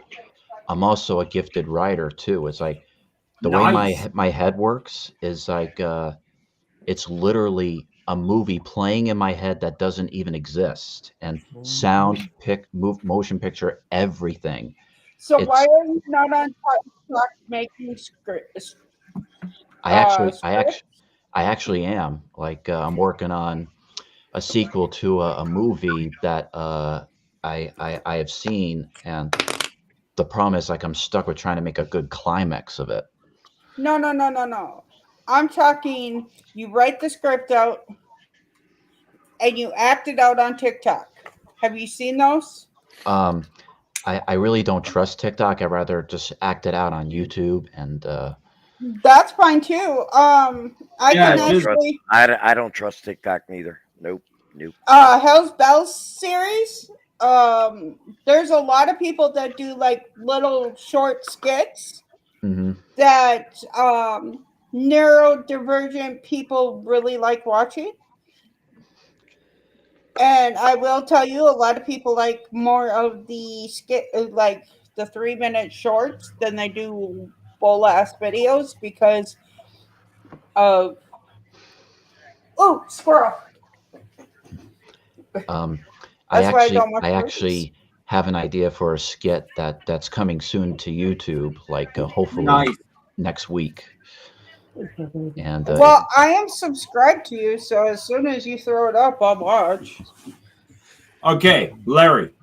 Speaker 9: I'm also a gifted writer too. It's like the way
Speaker 1: Nice.
Speaker 9: my head works is like it's literally a movie playing in my head that doesn't even exist, and sound, motion picture, everything.
Speaker 6: So
Speaker 9: It's-
Speaker 6: why are you not on TikTok making scripts?
Speaker 9: I actually am. Like I'm working on a sequel to a movie that I have seen, and the problem is like I'm stuck with trying to make a good climax of it.
Speaker 6: No. I'm talking you write the script out and you act it out on TikTok. Have you seen those?
Speaker 9: I really don't trust TikTok. I'd rather just act it out on YouTube and
Speaker 6: That's fine too. I
Speaker 1: Yeah,
Speaker 6: can
Speaker 1: just-
Speaker 6: actually
Speaker 7: I don't trust TikTok neither. Nope.
Speaker 6: Hell's Bells series. There's a lot of people that do like little short skits
Speaker 9: mhm.
Speaker 6: that neurodivergent people really like watching. And I will tell you, a lot of people like more of the skit, like the 3 minute shorts, than they do full ass videos because of squirrel.
Speaker 9: Um,
Speaker 6: That's why I don't watch
Speaker 9: I
Speaker 6: movies.
Speaker 9: actually have an idea for a skit that's coming soon to YouTube, like hopefully
Speaker 1: Nice.
Speaker 9: next week. And
Speaker 6: Well, I am subscribed to you, so as soon as you throw it up, I'll watch.
Speaker 1: Okay, Larry.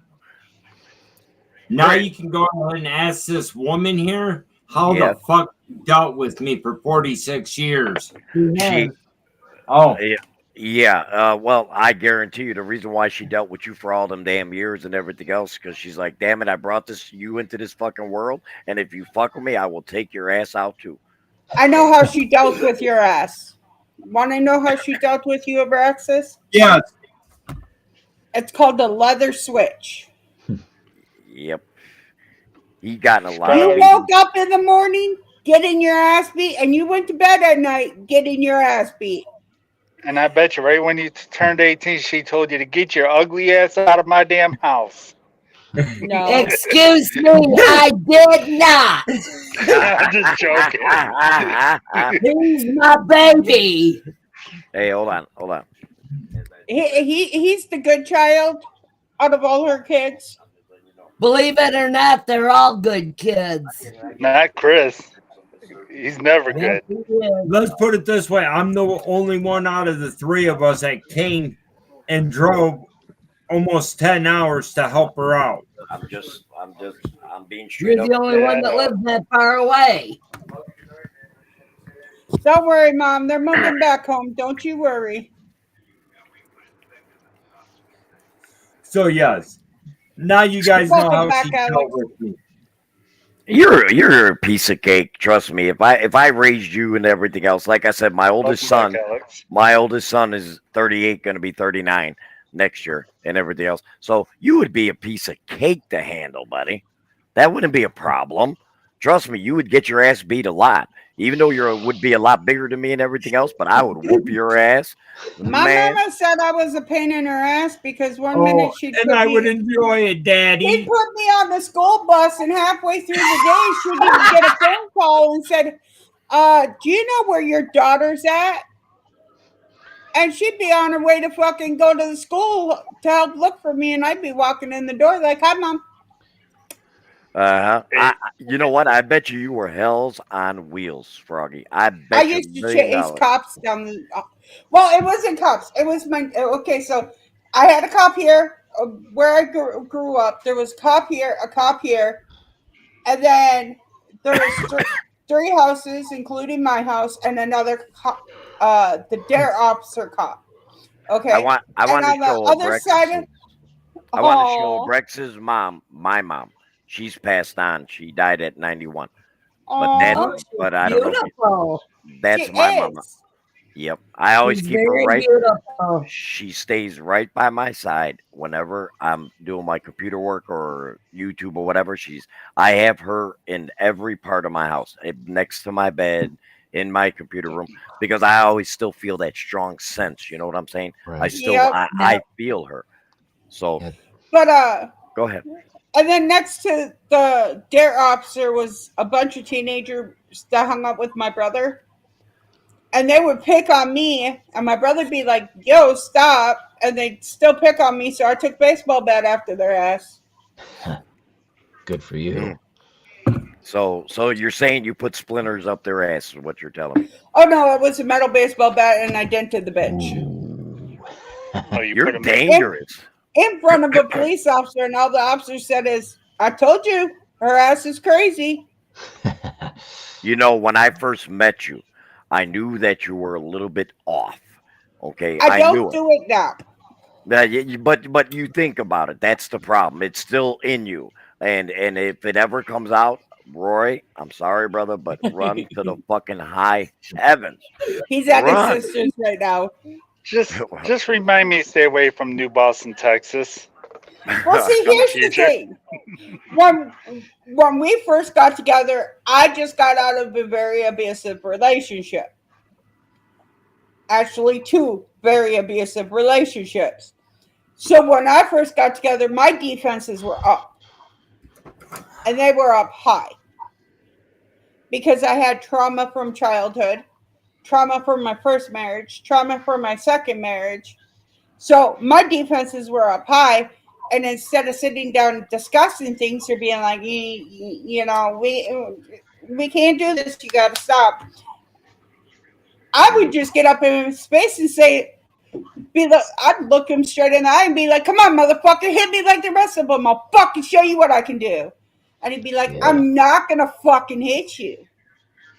Speaker 1: Now
Speaker 7: Great.
Speaker 1: you can go ahead and ask this woman here how
Speaker 7: Yes.
Speaker 1: the fuck she dealt with me for 46 years.
Speaker 7: She,
Speaker 1: Oh,
Speaker 7: yeah. Well, I guarantee you the reason why she dealt with you for all them damn years and everything else, because she's like, damn it, I brought you into this fucking world, and if you fuck with me, I will take your ass out too.
Speaker 6: I know how she dealt with your ass. Want to know how she dealt with you, Abraxas?
Speaker 1: yes.
Speaker 6: It's called the leather switch.
Speaker 7: Yep. He got in a lot
Speaker 6: You
Speaker 7: of
Speaker 6: woke up in the morning, getting your ass beat, and you went to bed at night, getting your ass beat.
Speaker 3: And I bet you right when you turned 18, she told you to get your ugly ass out of my damn house.
Speaker 8: No.
Speaker 2: Excuse me, I did not.
Speaker 3: I'm just joking.
Speaker 2: He's my baby.
Speaker 7: Hey, hold on.
Speaker 6: He's the good child out of all her kids.
Speaker 2: Believe it or not, they're all good kids.
Speaker 3: Not Chris. He's never good.
Speaker 1: Let's put it this way. I'm the only one out of the three of us that came and drove almost 10 hours to help her out.
Speaker 7: I'm being straight
Speaker 2: You're
Speaker 7: up.
Speaker 2: the only one that lives that far away.
Speaker 6: Don't worry, Mom. They're moving back home. Don't you worry.
Speaker 1: So, yes. Now you guys know
Speaker 6: Welcome
Speaker 1: how
Speaker 6: back,
Speaker 1: she dealt
Speaker 6: Alex.
Speaker 1: with me.
Speaker 7: You're a piece of cake. Trust me. If I raised you and everything else, like I said, my oldest son is 38, going to be 39 next year, and everything else. So you would be a piece of cake to handle, buddy. That wouldn't be a problem. Trust me, you would get your ass beat a lot, even though would be a lot bigger than me and everything else. But I would whoop your ass,
Speaker 6: My
Speaker 7: man.
Speaker 6: mama said I was a pain in her ass because one
Speaker 1: Oh,
Speaker 6: minute she'd
Speaker 1: and
Speaker 6: put
Speaker 1: I
Speaker 6: me,
Speaker 1: would enjoy it,
Speaker 6: she'd
Speaker 1: Daddy.
Speaker 6: put me on the school bus, and halfway through the day, she'd even get a phone call and said, do you know where your daughter's at? And she'd be on her way to fucking go to the school to help look for me, and I'd be walking in the door like, hi, Mom.
Speaker 7: You know what? I bet you were hells on wheels, Froggy. I bet
Speaker 6: I
Speaker 7: you
Speaker 6: used to
Speaker 7: $1 million.
Speaker 6: chase cops down the. Well, it wasn't cops. It was my. Okay, so I had a cop here where I grew up. There was a cop here, and then there was three houses, including my house, and another cop, the dare officer cop. Okay,
Speaker 7: I want
Speaker 6: and
Speaker 7: to
Speaker 6: on the
Speaker 7: show
Speaker 6: other side of.
Speaker 7: I want to show
Speaker 6: Oh,
Speaker 7: Brex's mom, my mom. She's passed on. She died at 91.
Speaker 6: oh,
Speaker 7: But I don't know.
Speaker 2: Beautiful.
Speaker 7: That's
Speaker 6: she
Speaker 7: my
Speaker 6: is.
Speaker 7: mama. Yep. I always
Speaker 2: She's
Speaker 7: keep her
Speaker 2: very
Speaker 7: right.
Speaker 2: beautiful.
Speaker 7: She stays right by my side whenever I'm doing my computer work or YouTube or whatever. I have her in every part of my house, next to my bed, in my computer room, because I always still feel that strong sense. You know what I'm saying?
Speaker 9: Right.
Speaker 7: I still,
Speaker 6: Yep.
Speaker 7: I feel her. So
Speaker 9: Yeah.
Speaker 6: But
Speaker 7: go ahead.
Speaker 6: and then next to the dare officer was a bunch of teenagers that hung up with my brother. And they would pick on me, and my brother'd be like, yo, stop. And they'd still pick on me, so I took baseball bat after their ass.
Speaker 9: Good for you.
Speaker 7: So you're saying you put splinters up their ass is what you're telling me.
Speaker 6: Oh, no, it was a metal baseball bat, and I dented the bitch.
Speaker 9: Ooh.
Speaker 3: Oh, you
Speaker 7: You're
Speaker 3: put him
Speaker 7: dangerous.
Speaker 6: In front of a police officer, and all the officer said is, I told you, her ass is crazy.
Speaker 7: You know, when I first met you, I knew that you were a little bit off. Okay,
Speaker 6: I
Speaker 7: knew
Speaker 6: don't
Speaker 7: it.
Speaker 6: do it now.
Speaker 7: But you think about it. That's the problem. It's still in you. And if it ever comes out, Roy, I'm sorry, brother, but run to the fucking high heavens.
Speaker 6: He's at
Speaker 7: Run.
Speaker 6: his sister's right now.
Speaker 3: Just remind me to stay away from New Boston, Texas.
Speaker 6: Well, see,
Speaker 3: In the
Speaker 6: here's the
Speaker 3: future.
Speaker 6: thing. When we first got together, I just got out of a very abusive relationship. Actually, two very abusive relationships. So when I first got together, my defenses were up, and they were up high because I had trauma from childhood, trauma from my first marriage, trauma from my second marriage. So my defenses were up high, and instead of sitting down and discussing things, they're being like, you know, we can't do this. You got to stop. I would just get up in space and say, I'd look him straight in the eye and be like, "Come on, motherfucker, hit me like the rest of them. I'll fucking show you what I can do." And he'd be like,
Speaker 9: Yeah.
Speaker 6: "I'm not gonna fucking hit you.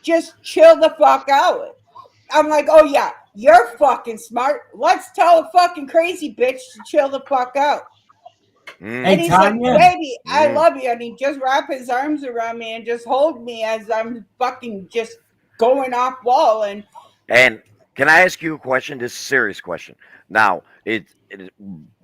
Speaker 6: Just chill the fuck out." I'm like, "Oh yeah, you're fucking smart. Let's tell a fucking crazy bitch to chill the fuck out."
Speaker 7: Mm.
Speaker 6: And
Speaker 1: Hey,
Speaker 6: he's like,
Speaker 1: Tanya.
Speaker 6: "Baby, I
Speaker 7: Mm.
Speaker 6: love you." And he just wrap his arms around me and just hold me as I'm fucking just going off wall. And
Speaker 7: And can I ask you a question? This is a serious question. Now,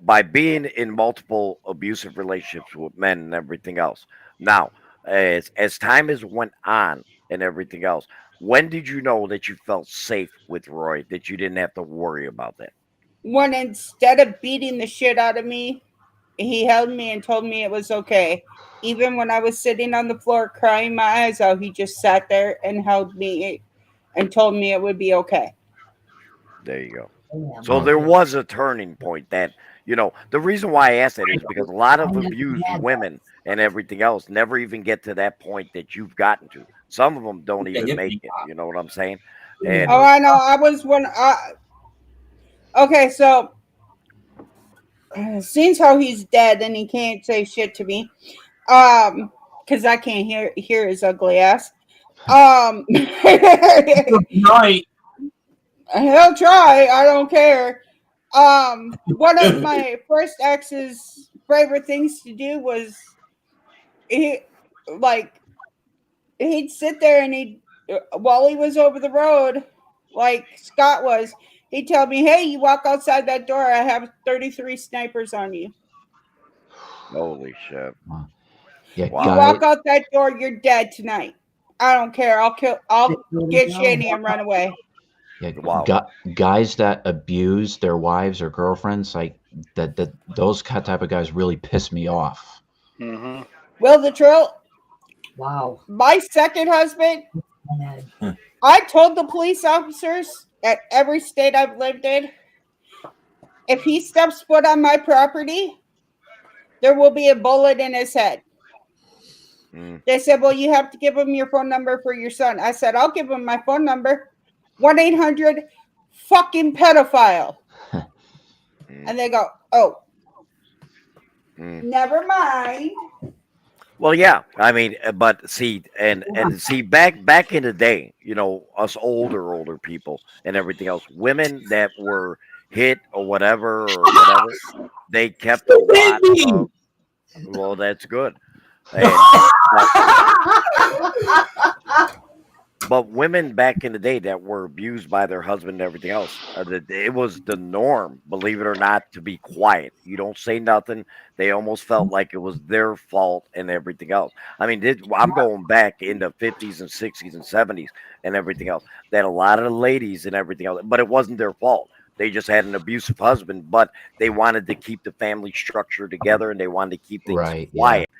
Speaker 7: by being in multiple abusive relationships with men and everything else. Now, as time has went on and everything else, when did you know that you felt safe with Roy? That you didn't have to worry about that?
Speaker 6: when instead of beating the shit out of me, he held me and told me it was okay. Even when I was sitting on the floor crying my eyes out, he just sat there and held me and told me it would be okay.
Speaker 7: There you go.
Speaker 2: Damn.
Speaker 7: So there was a turning point that, the reason why I asked that is because a lot of
Speaker 2: I never
Speaker 7: abused
Speaker 2: had that.
Speaker 7: women and everything else never even get to that point that you've gotten to. Some of them don't even make it. You know what I'm saying? And
Speaker 6: Oh, I know. I was one. Okay, so seems how he's dead and he can't say shit to me, because I can't hear his ugly ass.
Speaker 1: Right.
Speaker 6: He'll try. I don't care. One of my first ex's favorite things to do was he like he'd sit there and he'd while he was over the road, like Scott was, he'd tell me, "Hey, you walk outside that door, I have 33 snipers on you.
Speaker 7: holy shit.
Speaker 9: Yeah,
Speaker 7: Wow.
Speaker 6: You walk out that door, you're dead tonight. I don't care. I'll get Shani and run away."
Speaker 9: Yeah,
Speaker 7: Wow.
Speaker 9: guys that abuse their wives or girlfriends, like that those type of guys really piss me off.
Speaker 3: Mm-hmm.
Speaker 6: Will the Trill,
Speaker 2: Wow.
Speaker 6: my second husband,
Speaker 2: Man.
Speaker 6: I told the police officers at every state I've lived in, if he steps foot on my property, there will be a bullet in his head.
Speaker 7: Mm.
Speaker 6: They said, "Well, you have to give him your phone number for your son." I said, "I'll give him my phone number. 1-800 fucking pedophile." And they go, "Oh, never mind."
Speaker 7: Well, yeah. I mean, but see, and see, back in the day, us older people and everything else, women that were hit or whatever, they kept a lot of. Well, that's good. And, but women back in the day that were abused by their husband and everything else, it was the norm, believe it or not, to be quiet. You don't say nothing. They almost felt like it was their fault and everything else. I mean, I'm going back in the 50s and 60s and 70s and everything else, that a lot of the ladies and everything else, but it wasn't their fault. They just had an abusive husband, but they wanted to keep the family structure together and they wanted to keep things
Speaker 9: Right, yeah.
Speaker 7: quiet.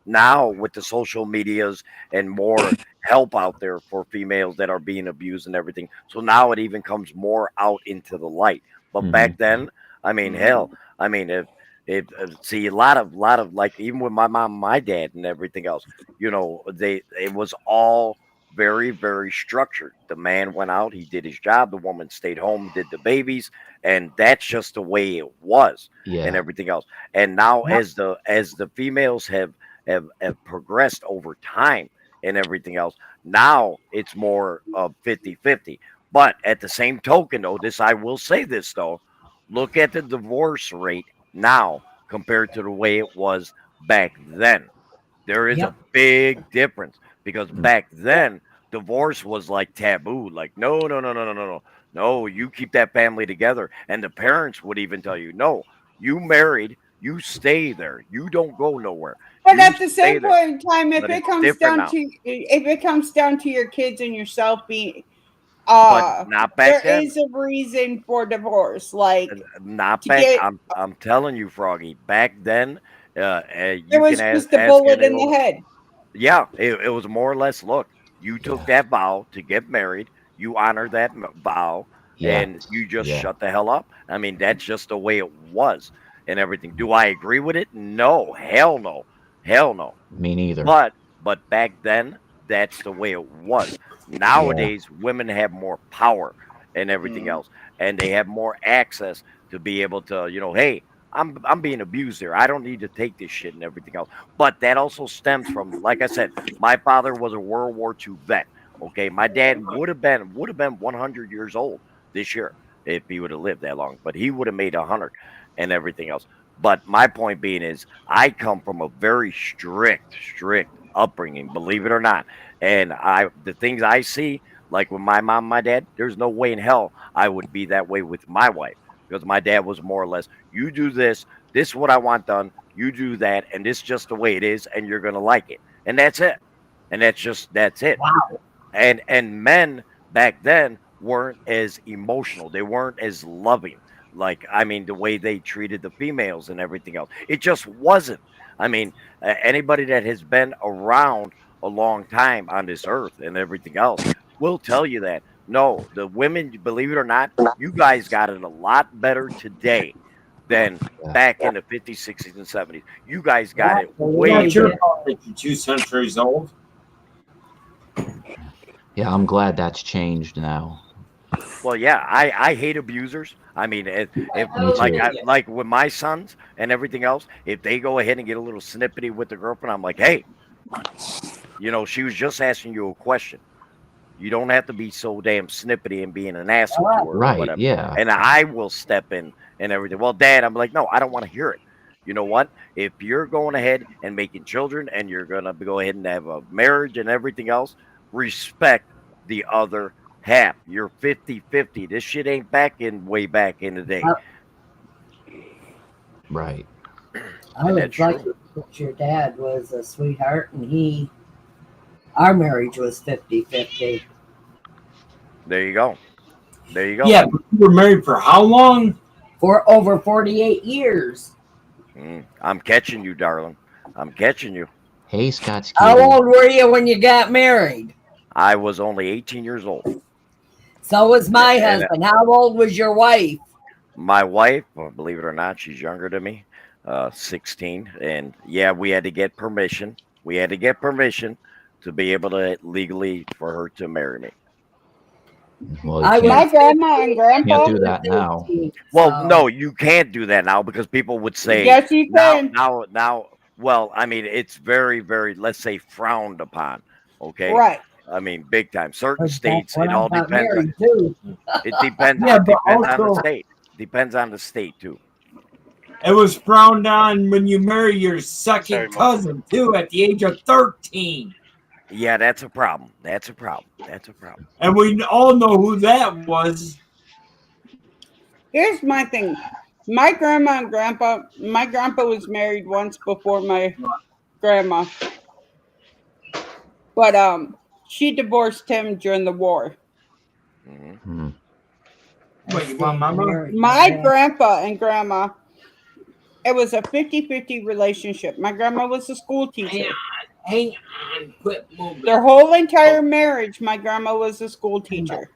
Speaker 7: Now, with the social medias and more help out there for females that are being abused and everything, so now it even comes more out into the light. But back then, I mean, hell, I mean, if see a lot of like, even with my mom, and my dad, and everything else, it was all very, very structured. The man went out, he did his job, the woman stayed home, did the babies, and that's just the way it was.
Speaker 9: Yeah.
Speaker 7: And everything else. And now, as the females have progressed over time and everything else, now it's more of 50-50. But at the same token, though, I will say this, though, look at the divorce rate now compared to the way it was back then. There is a big difference, because back then divorce was like taboo. Like, no, no, no, no, no, no, no. No, you keep that family together. And the parents would even tell you, no, you married, you stay there. You don't go nowhere.
Speaker 6: But
Speaker 7: You
Speaker 6: at the
Speaker 7: stay
Speaker 6: same
Speaker 7: there.
Speaker 6: point in time, if
Speaker 7: But
Speaker 6: it
Speaker 7: it's
Speaker 6: comes
Speaker 7: different
Speaker 6: down
Speaker 7: now.
Speaker 6: to if it comes down to your kids and yourself being
Speaker 7: but not back
Speaker 6: there
Speaker 7: then.
Speaker 6: is a reason for divorce. Like
Speaker 7: Not
Speaker 6: to
Speaker 7: back.
Speaker 6: get
Speaker 7: I'm telling you, Froggy. Back then,
Speaker 6: it
Speaker 7: you
Speaker 6: was
Speaker 7: can
Speaker 6: just a
Speaker 7: ask
Speaker 6: bullet
Speaker 7: any
Speaker 6: in the
Speaker 7: old.
Speaker 6: head.
Speaker 7: Yeah, it was more or less. Look, you took
Speaker 9: Yeah.
Speaker 7: that vow to get married. You honored that vow, and
Speaker 9: Yes.
Speaker 7: you just
Speaker 9: Yeah.
Speaker 7: shut the hell up. I mean, that's just the way it was, and everything. Do I agree with it? No, hell no, hell no.
Speaker 9: Me neither.
Speaker 7: But back then, that's the way it was. Nowadays, women have more power and everything else, and they have more access to be able to, hey, I'm being abused here. I don't need to take this shit and everything else. But that also stems from, like I said, my father was a World War II vet. Okay, my dad would have been 100 years old this year if he would have lived that long, but he would have made 100 and everything else. But my point being is, I come from a very strict upbringing, believe it or not. And the things I see, like with my mom, and my dad, there's no way in hell I would be that way with my wife because my dad was more or less, you do this, this is what I want done, you do that, and this is just the way it is, and you're gonna like it, and that's it, and that's it.
Speaker 2: Wow.
Speaker 7: And men back then weren't as emotional, they weren't as loving, like, I mean, the way they treated the females and everything else, it just wasn't. I mean, anybody that has been around a long time on this earth and everything else will tell you that no, the women, believe it or not, you guys got it a lot better today than
Speaker 9: Yeah.
Speaker 7: back in the 50s, 60s, and 70s. You guys got it
Speaker 2: Yeah,
Speaker 7: way
Speaker 1: What's
Speaker 7: better.
Speaker 1: your point? You're 2 centuries old.
Speaker 9: Yeah, I'm glad that's changed now.
Speaker 7: Well, yeah, I hate abusers. I mean, if
Speaker 9: Me
Speaker 7: like
Speaker 9: too.
Speaker 7: like with my sons and everything else, if they go ahead and get a little snippety with the girlfriend, I'm like, hey, she was just asking you a question. You don't have to be so damn snippety and being an asshole to her or
Speaker 9: Right.
Speaker 7: whatever.
Speaker 9: Yeah.
Speaker 7: And I will step in and everything. Well, Dad, I'm like, no, I don't want to hear it. You know what? If you're going ahead and making children and you're going to go ahead and have a marriage and everything else, respect the other half. You're 50-50. This shit ain't way back in the day.
Speaker 9: Right.
Speaker 2: I
Speaker 7: And
Speaker 2: was
Speaker 7: that's
Speaker 2: lucky
Speaker 7: true.
Speaker 2: that your dad was a sweetheart and our marriage was 50-50.
Speaker 7: There you go. There you go.
Speaker 1: Yeah, but you were married for how long?
Speaker 2: For over 48 years.
Speaker 7: I'm catching you, darling. I'm catching you.
Speaker 9: Hey, Scott's
Speaker 2: How
Speaker 9: kitty.
Speaker 2: old were you when you got married?
Speaker 7: I was only 18 years old.
Speaker 2: So was my
Speaker 7: And,
Speaker 2: husband. How old was your wife?
Speaker 7: my wife, well, believe it or not, she's younger than me, 16. And yeah, we had to get permission. We had to get permission to be able to legally for her to marry me.
Speaker 9: Well,
Speaker 2: I
Speaker 9: you
Speaker 2: was
Speaker 6: My
Speaker 9: can't,
Speaker 6: grandma and grandpa.
Speaker 9: do that now.
Speaker 2: 18,
Speaker 7: Well,
Speaker 2: so-
Speaker 7: no, you can't do that now because people would say
Speaker 6: Yes, you can.
Speaker 7: now. Well, I mean, it's very, very, let's say, frowned upon. Okay,
Speaker 6: Right.
Speaker 7: I mean, big time. Certain
Speaker 2: That's
Speaker 7: states,
Speaker 2: when
Speaker 7: it
Speaker 2: I
Speaker 7: all
Speaker 2: got
Speaker 7: depends.
Speaker 2: married too.
Speaker 7: It depends.
Speaker 1: Yeah,
Speaker 7: It
Speaker 1: but
Speaker 7: depends on the
Speaker 1: also-
Speaker 7: state. Depends on the state too.
Speaker 1: It was frowned on when you marry your
Speaker 3: Sorry,
Speaker 1: second
Speaker 3: Mom.
Speaker 1: cousin too at the age of 13.
Speaker 7: Yeah, that's a problem. That's a problem. That's a problem.
Speaker 1: And we all know who that was.
Speaker 6: Here's my thing. My grandma and grandpa. My grandpa was married once before my grandma, but she divorced him during the war.
Speaker 7: Mhm.
Speaker 9: Hmm.
Speaker 1: What, you want mama?
Speaker 6: My grandpa and grandma. It was a 50-50 relationship. My grandma was a school teacher.
Speaker 1: Hang on, quit moving.
Speaker 6: Their whole entire marriage, my grandma was a school teacher.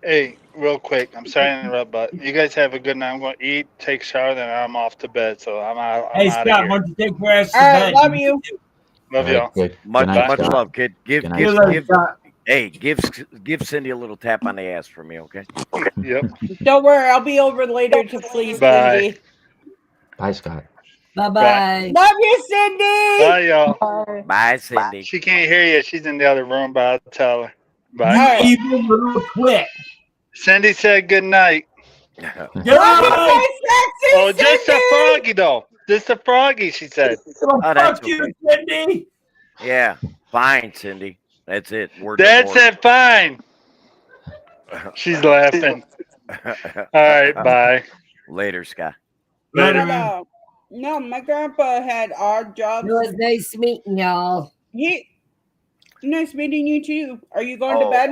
Speaker 3: Hey, real quick, I'm sorry to interrupt, but you guys have a good night. I'm going to eat, take a shower, then I'm off to bed. So I'm out.
Speaker 1: Hey,
Speaker 3: out
Speaker 1: Scott,
Speaker 3: of
Speaker 1: why
Speaker 3: here.
Speaker 1: don't you take your ass to
Speaker 6: All right,
Speaker 1: bed?
Speaker 6: love you.
Speaker 3: Love
Speaker 9: All
Speaker 3: y'all.
Speaker 9: right, good.
Speaker 7: Much,
Speaker 9: Good night,
Speaker 7: much
Speaker 9: Scott.
Speaker 7: love, kid.
Speaker 9: Good night,
Speaker 1: Good
Speaker 9: Scott.
Speaker 1: night, Scott.
Speaker 7: Hey, give Cindy a little tap on the ass for me, okay?
Speaker 3: Yep.
Speaker 6: Don't worry, I'll be over later to please
Speaker 3: Bye.
Speaker 6: Cindy.
Speaker 9: Bye, Scott.
Speaker 2: Bye-bye.
Speaker 6: Love you, Cindy.
Speaker 3: Bye, y'all.
Speaker 8: Bye.
Speaker 7: Bye, Cindy.
Speaker 3: She can't hear you. She's in the other room, but I'll tell her.
Speaker 1: You
Speaker 3: Bye.
Speaker 6: right.
Speaker 1: evil little twit.
Speaker 3: Cindy said good night.
Speaker 6: Love you,
Speaker 1: Good.
Speaker 6: sexy
Speaker 3: Oh, just a
Speaker 6: Cindy.
Speaker 3: froggy, though. Just a froggy, she said.
Speaker 1: Oh,
Speaker 7: that's
Speaker 1: fuck you,
Speaker 7: okay.
Speaker 1: Cindy.
Speaker 7: Yeah, fine, Cindy. That's it. We're
Speaker 3: Dad
Speaker 7: divorced.
Speaker 3: said fine. She's laughing. All right, bye.
Speaker 7: Later, Scott.
Speaker 1: Later,
Speaker 6: But,
Speaker 1: man.
Speaker 6: no, my grandpa had odd jobs.
Speaker 2: It was nice meeting y'all.
Speaker 6: Nice meeting you too. Are you going to
Speaker 7: Oh,
Speaker 6: bed?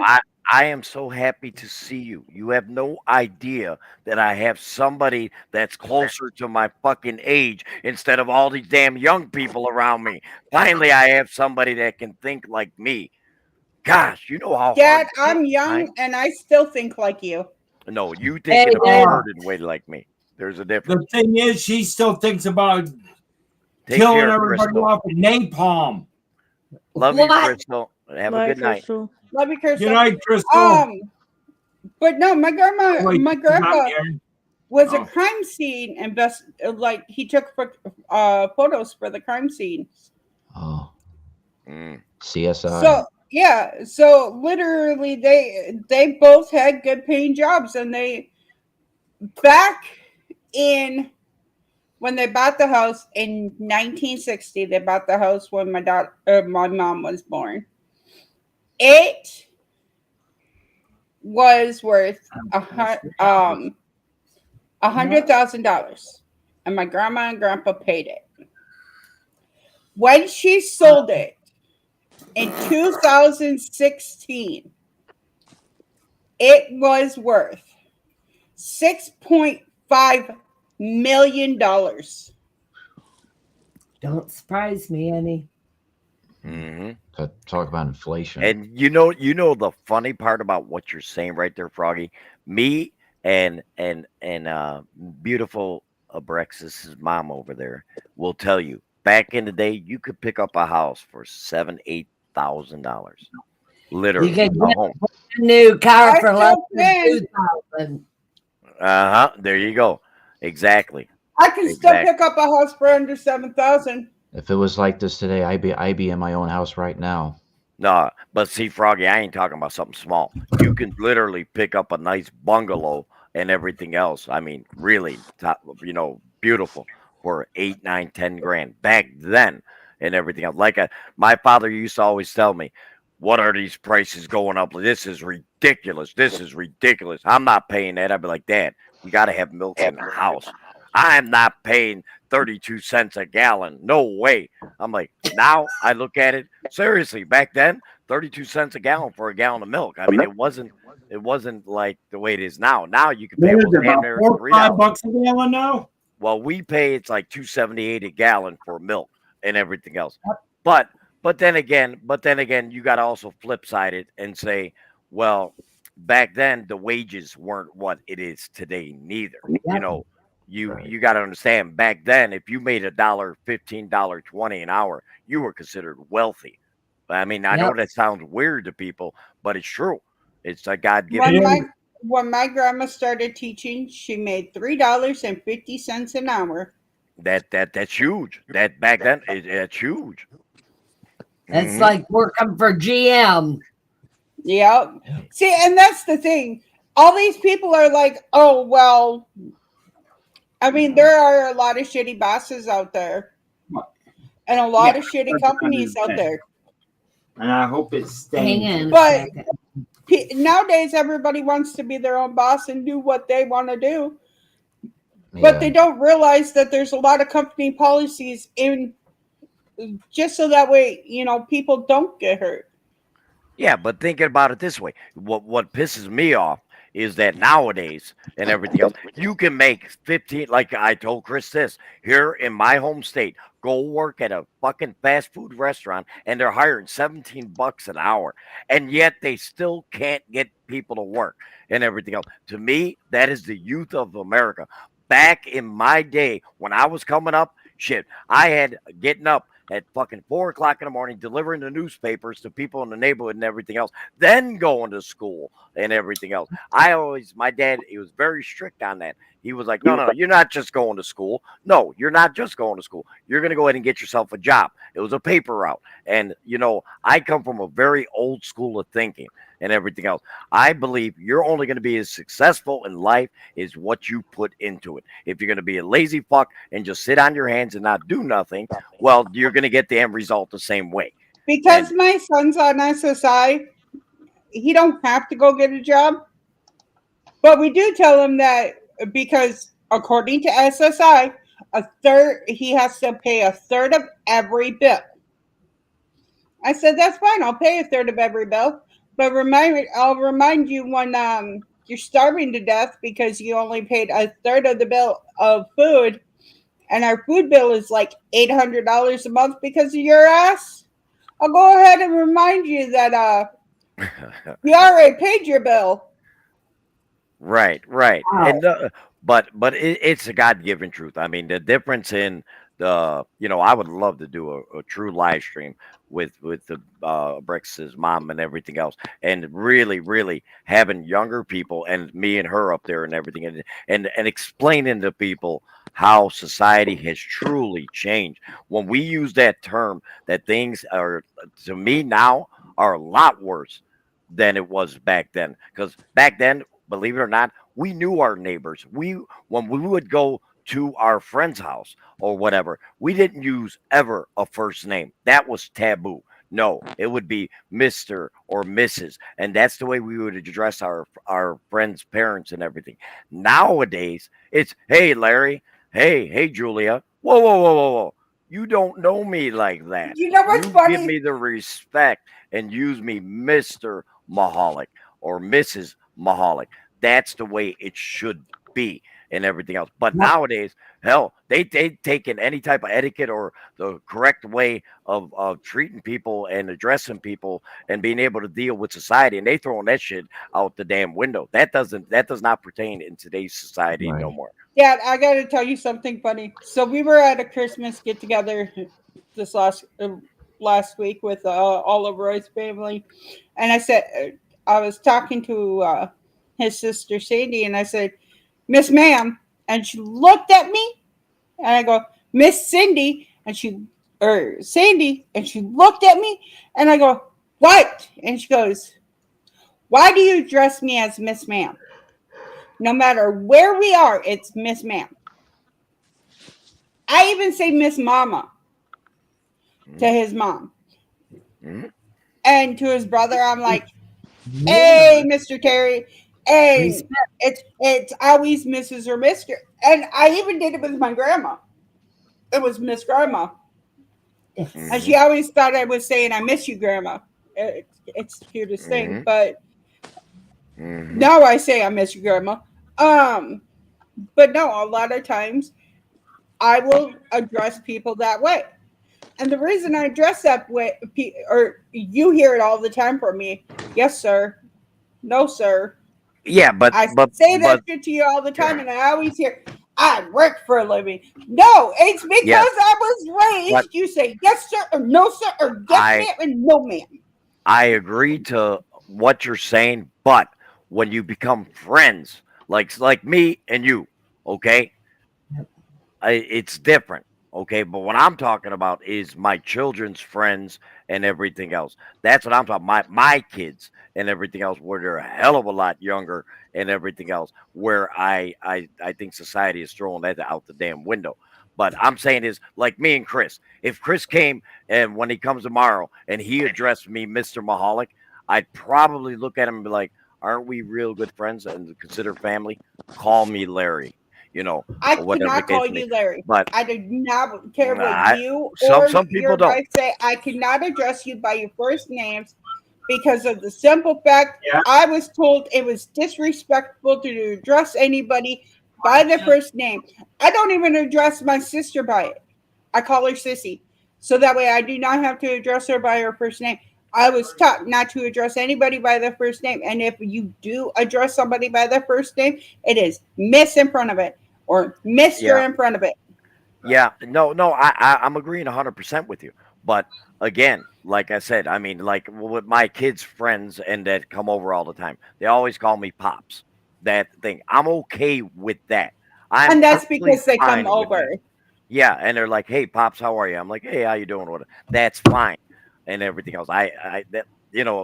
Speaker 7: I am so happy to see you. You have no idea that I have somebody that's closer to my fucking age instead of all these damn young people around me. Finally, I have somebody that can think like me. Gosh, you know how
Speaker 6: Dad,
Speaker 7: hard it
Speaker 6: I'm
Speaker 7: is,
Speaker 6: young
Speaker 7: right?
Speaker 6: and I still think like you.
Speaker 7: No, you
Speaker 2: Hey,
Speaker 7: think in a
Speaker 2: Dad.
Speaker 7: perverted way like me. There's a difference.
Speaker 1: The thing is, she still thinks about
Speaker 7: Take
Speaker 1: killing
Speaker 7: care,
Speaker 1: everybody
Speaker 7: Crystal.
Speaker 1: off with napalm.
Speaker 7: Love you,
Speaker 2: What?
Speaker 7: Crystal. Have a
Speaker 8: Bye,
Speaker 7: good night.
Speaker 8: Crystal.
Speaker 6: Love you,
Speaker 1: Good
Speaker 6: Crystal.
Speaker 1: night, Crystal.
Speaker 6: But no, my
Speaker 1: Wait,
Speaker 6: my
Speaker 1: she's not
Speaker 6: grandpa
Speaker 1: here.
Speaker 6: was a
Speaker 1: Oh.
Speaker 6: crime scene like he took photos for the crime scene.
Speaker 9: Oh,
Speaker 7: Mm.
Speaker 9: CSI.
Speaker 6: So yeah, so literally they both had good paying jobs, and they back in when they bought the house in 1960, they bought the house when my mom was born. It was worth $100,000, and my grandma and grandpa paid it. When she sold it in 2016, it was worth $6.5 million.
Speaker 2: Don't surprise me any.
Speaker 7: Hmm.
Speaker 9: Talk about inflation.
Speaker 7: And you know the funny part about what you're saying right there, Froggy. Me and beautiful Abrexis's mom over there will tell you. Back in the day, you could pick up a house for $7,000-8,000,
Speaker 2: You
Speaker 7: literally
Speaker 2: can
Speaker 7: a
Speaker 2: get
Speaker 7: home.
Speaker 2: a new car
Speaker 6: I
Speaker 2: for less
Speaker 6: still
Speaker 2: than
Speaker 6: can.
Speaker 2: 2,000.
Speaker 7: There you go. Exactly.
Speaker 6: I can still pick up a house for under 7,000.
Speaker 9: If it was like this today, I'd be in my own house right now.
Speaker 7: No, but see, Froggy, I ain't talking about something small. You can literally pick up a nice bungalow and everything else. I mean, really, top, beautiful for 8, 9, 10 grand back then and everything else. My father used to always tell me, "What are these prices going up? This is ridiculous. This is ridiculous. I'm not paying that." I'd be like, "Dad, we got to have milk in the house. I'm not paying 32 cents a gallon. No way." I'm like, now I look at it seriously. Back then, 32 cents a gallon for a gallon of milk. I mean, it wasn't like the way it is now. Now you can pay
Speaker 1: What is
Speaker 7: almost
Speaker 1: it,
Speaker 7: damn
Speaker 1: about
Speaker 7: near
Speaker 1: 4 or 5
Speaker 7: $3.
Speaker 1: bucks a gallon now?
Speaker 7: Well, we pay it's like 2.78 a gallon for milk and everything else. But then again, you got to also flip side it and say, well, back then the wages weren't what it is today neither. You got to understand, back then if you made $1.15, $1.20 an hour, you were considered wealthy. I mean, I know that sounds weird to people, but it's true. It's a God given.
Speaker 6: When my grandma started teaching, she made $3.50 an hour.
Speaker 7: That's huge. That back then, it's huge.
Speaker 2: It's like working for GM.
Speaker 6: Yep. See, and that's the thing. All these people are like, oh, well, I mean, there are a lot of shitty bosses out there and a lot of shitty companies out there.
Speaker 1: And I hope it stays.
Speaker 2: Hang in.
Speaker 6: But nowadays, everybody wants to be their own boss and do what they want to do. But they don't realize that there's a lot of company policies in just so that way, people don't get hurt.
Speaker 7: Yeah, but thinking about it this way, what pisses me off is that nowadays and everything else, you can make 15, like I told Chris this, here in my home state, go work at a fucking fast food restaurant and they're hiring $17 an hour. And yet they still can't get people to work and everything else. To me, that is the youth of America. Back in my day when I was coming up, shit, I had getting up at fucking 4 o'clock in the morning, delivering the newspapers to people in the neighborhood and everything else, then going to school and everything else. My dad, he was very strict on that. He was like, no, you're not just going to school. No, you're not just going to school. You're going to go ahead and get yourself a job. It was a paper route. And, I come from a very old school of thinking and everything else. I believe you're only going to be as successful in life as what you put into it. If you're going to be a lazy fuck and just sit on your hands and not do nothing, well, you're going to get the end result the same way.
Speaker 6: Because my son's on SSI, he don't have to go get a job. But we do tell him that because according to SSI, he has to pay a third of every bill. I said, that's fine. I'll pay a third of every bill. But I'll remind you when you're starving to death because you only paid a third of the bill of food, and our food bill is like $800 a month because of your ass. I'll go ahead and remind you that you already paid your bill.
Speaker 7: Right, right.
Speaker 2: Wow.
Speaker 7: And but it's a God-given truth. I mean, the difference in I would love to do a true live stream with the Brex's mom and everything else, and really, really having younger people and me and her up there and everything, and explaining to people how society has truly changed. When we use that term, that things are, to me now, are a lot worse than it was back then. Because back then, believe it or not, we knew our neighbors. When we would go to our friend's house or whatever, we didn't use ever a first name. That was taboo. No, it would be Mr. or Mrs. And that's the way we would address our friends' parents and everything. Nowadays, it's hey Larry, hey Julia. Whoa, whoa, whoa, whoa, whoa. You don't know me like that.
Speaker 6: You know what's
Speaker 7: You give
Speaker 6: funny?
Speaker 7: me the respect and use me Mr. Mahalik or Mrs. Mahalik. That's the way it should be and everything else. But nowadays, hell, they've taken any type of etiquette or the correct way of treating people and addressing people and being able to deal with society, and they throwing that shit out the damn window. That does not pertain in today's society no
Speaker 9: Right.
Speaker 7: more.
Speaker 6: Yeah, I got to tell you something funny. So we were at a Christmas get together this last week with all of Roy's family, and I said I was talking to his sister Sandy, and I said, "Miss Ma'am," and she looked at me, and I go, "Miss Cindy," and she or Sandy, and she looked at me, and I go, "What?" And she goes, "Why do you address me as Miss Ma'am? No matter where we are, it's Miss Ma'am." I even say Miss Mama to his mom.
Speaker 7: Mhm.
Speaker 6: And to his brother, I'm like, "Hey, Mr. Terry." And
Speaker 2: Respect.
Speaker 6: it's always Mrs. or Mr. And I even did it with my grandma. It was Miss Grandma. And
Speaker 2: Yes.
Speaker 6: she always thought I was saying, "I miss you, Grandma." It's the cutest thing.
Speaker 7: Mhm.
Speaker 6: But
Speaker 7: Mhm.
Speaker 6: now I say, "I miss you, Grandma." Um, but no, a lot of times I will address people that way. And the reason I dress that way, or you hear it all the time from me, "Yes, sir." "No, sir."
Speaker 7: Yeah,
Speaker 6: I
Speaker 7: but
Speaker 6: say that
Speaker 7: but
Speaker 6: shit to you all the time, and I always hear, "I work for a living." No, it's
Speaker 7: yes,
Speaker 6: because I was
Speaker 7: but
Speaker 6: raised. You say yes, sir, or no, sir, or yes,
Speaker 7: I
Speaker 6: ma'am, and no, ma'am.
Speaker 7: I agree to what you're saying, but when you become friends, like me and you, okay, it's different. Okay, but what I'm talking about is my children's friends and everything else. That's what I'm talking. My kids and everything else, where they're a hell of a lot younger and everything else. Where I think society is throwing that out the damn window. But I'm saying is like me and Chris. If Chris came and when he comes tomorrow and he addressed me, Mr. Mahalik, I'd probably look at him and be like, "Aren't we real good friends and consider family? Call me Larry." You know,
Speaker 6: I
Speaker 7: or whatever the
Speaker 6: cannot
Speaker 7: case
Speaker 6: call
Speaker 7: may be.
Speaker 6: you Larry.
Speaker 7: But
Speaker 6: I do not care what
Speaker 7: I
Speaker 6: you
Speaker 7: some
Speaker 6: or
Speaker 7: some people
Speaker 6: your
Speaker 7: don't.
Speaker 6: wife say. I cannot address you by your first names because of the simple fact
Speaker 1: Yeah.
Speaker 6: I was told it was disrespectful to address anybody by the first name. I don't even address my sister by it. I call her Sissy. So that way I do not have to address her by her first name. I was taught not to address anybody by their first name. And if you do address somebody by their first name, it is Miss in front of it or Mr.
Speaker 7: Yeah,
Speaker 6: in front of it.
Speaker 7: yeah. No. I'm agreeing 100% with you. But again, like I said, I mean, like with my kids' friends and that come over all the time, they always call me pops. That thing, I'm okay with that. I'm
Speaker 6: And that's
Speaker 7: perfectly
Speaker 6: because they come
Speaker 7: fine with
Speaker 6: over.
Speaker 7: that. Yeah, and they're like, "Hey, pops, how are you?" I'm like, "Hey, how you doing?" That's fine, and everything else. I that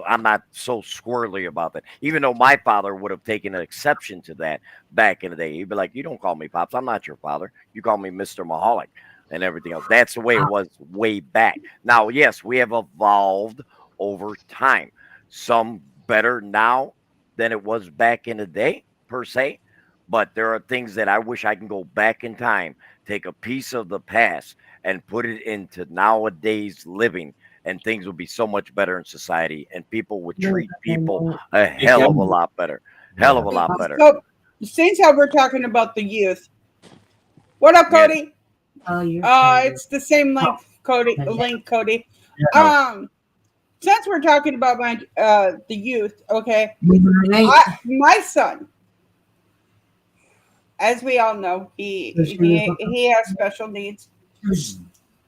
Speaker 7: I'm not so squirrely about that. Even though my father would have taken an exception to that back in the day, he'd be like, "You don't call me pops. I'm not your father. You call me Mister Mahalik." And everything else. That's the way it was way back. Now, yes, we have evolved over time. Some better now than it was back in the day, per se. But there are things that I wish I can go back in time, take a piece of the past and put it into nowadays living and things would be so much better in society, and people would treat people a hell of a lot better. Hell of a lot better.
Speaker 6: So, since how we're talking about the youth, what up,
Speaker 7: Yeah.
Speaker 6: Cody?
Speaker 2: Oh, you're
Speaker 6: It's the same link, Cody. Cody. Since we're talking about my the youth, okay, my son, as we all know, he has special needs.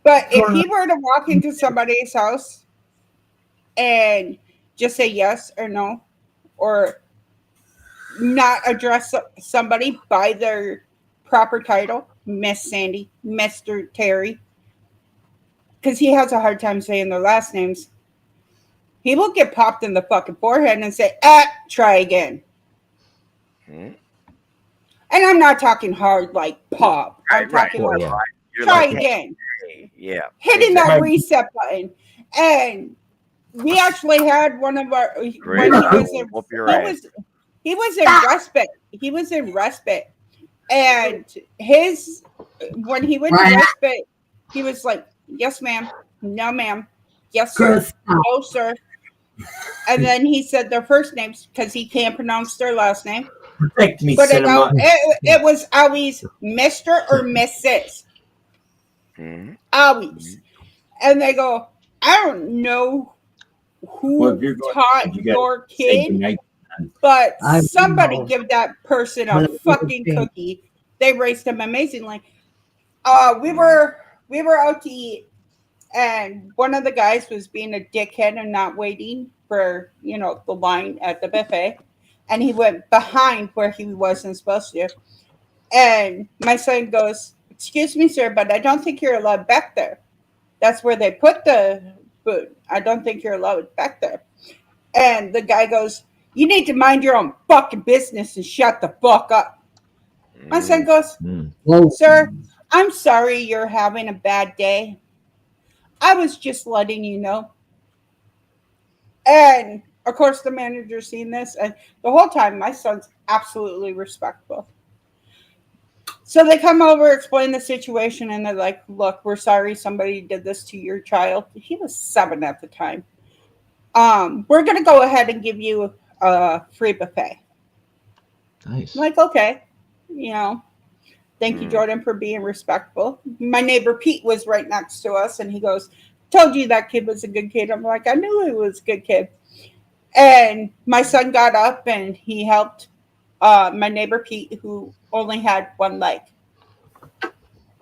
Speaker 6: But if he were to walk into somebody's house and just say yes or no, or not address somebody by their proper title, Miss Sandy, Mr. Terry, because he has a hard time saying their last names, he will get popped in the fucking forehead and say, try again. And I'm not talking hard like pop. I'm talking like, try again.
Speaker 7: Yeah.
Speaker 6: Hitting that reset button. And we actually had one of our, when he was in respite. He was in respite. And when he went to respite, he was like, yes, ma'am. No, ma'am. Yes, sir. No, sir. And then he said their first names because he can't pronounce their last name.
Speaker 1: Protect me,
Speaker 6: but it was always Mr. or Mrs. Always. And they go, I don't know who taught your kid, but somebody give that person a fucking cookie. They raised him amazingly. We were out to eat, and one of the guys was being a dickhead and not waiting for, the line at the buffet. And he went behind where he wasn't supposed to. And my son goes, excuse me, sir, but I don't think you're allowed back there. That's where they put the food. I don't think you're allowed back there. And the guy goes, you need to mind your own fucking business and shut the fuck up. My son goes, sir, I'm sorry you're having a bad day. I was just letting you know. And of course, the manager's seen this, and the whole time, my son's absolutely respectful. So they come over, explain the situation, and they're like, look, we're sorry somebody did this to your child. He was 7 at the time. We're going to go ahead and give you a free buffet.
Speaker 9: Nice.
Speaker 6: I'm like, okay. Thank you, Jordan, for being respectful. My neighbor Pete was right next to us, and he goes, told you that kid was a good kid. I'm like, I knew he was a good kid. And my son got up and he helped my neighbor Pete, who only had one leg,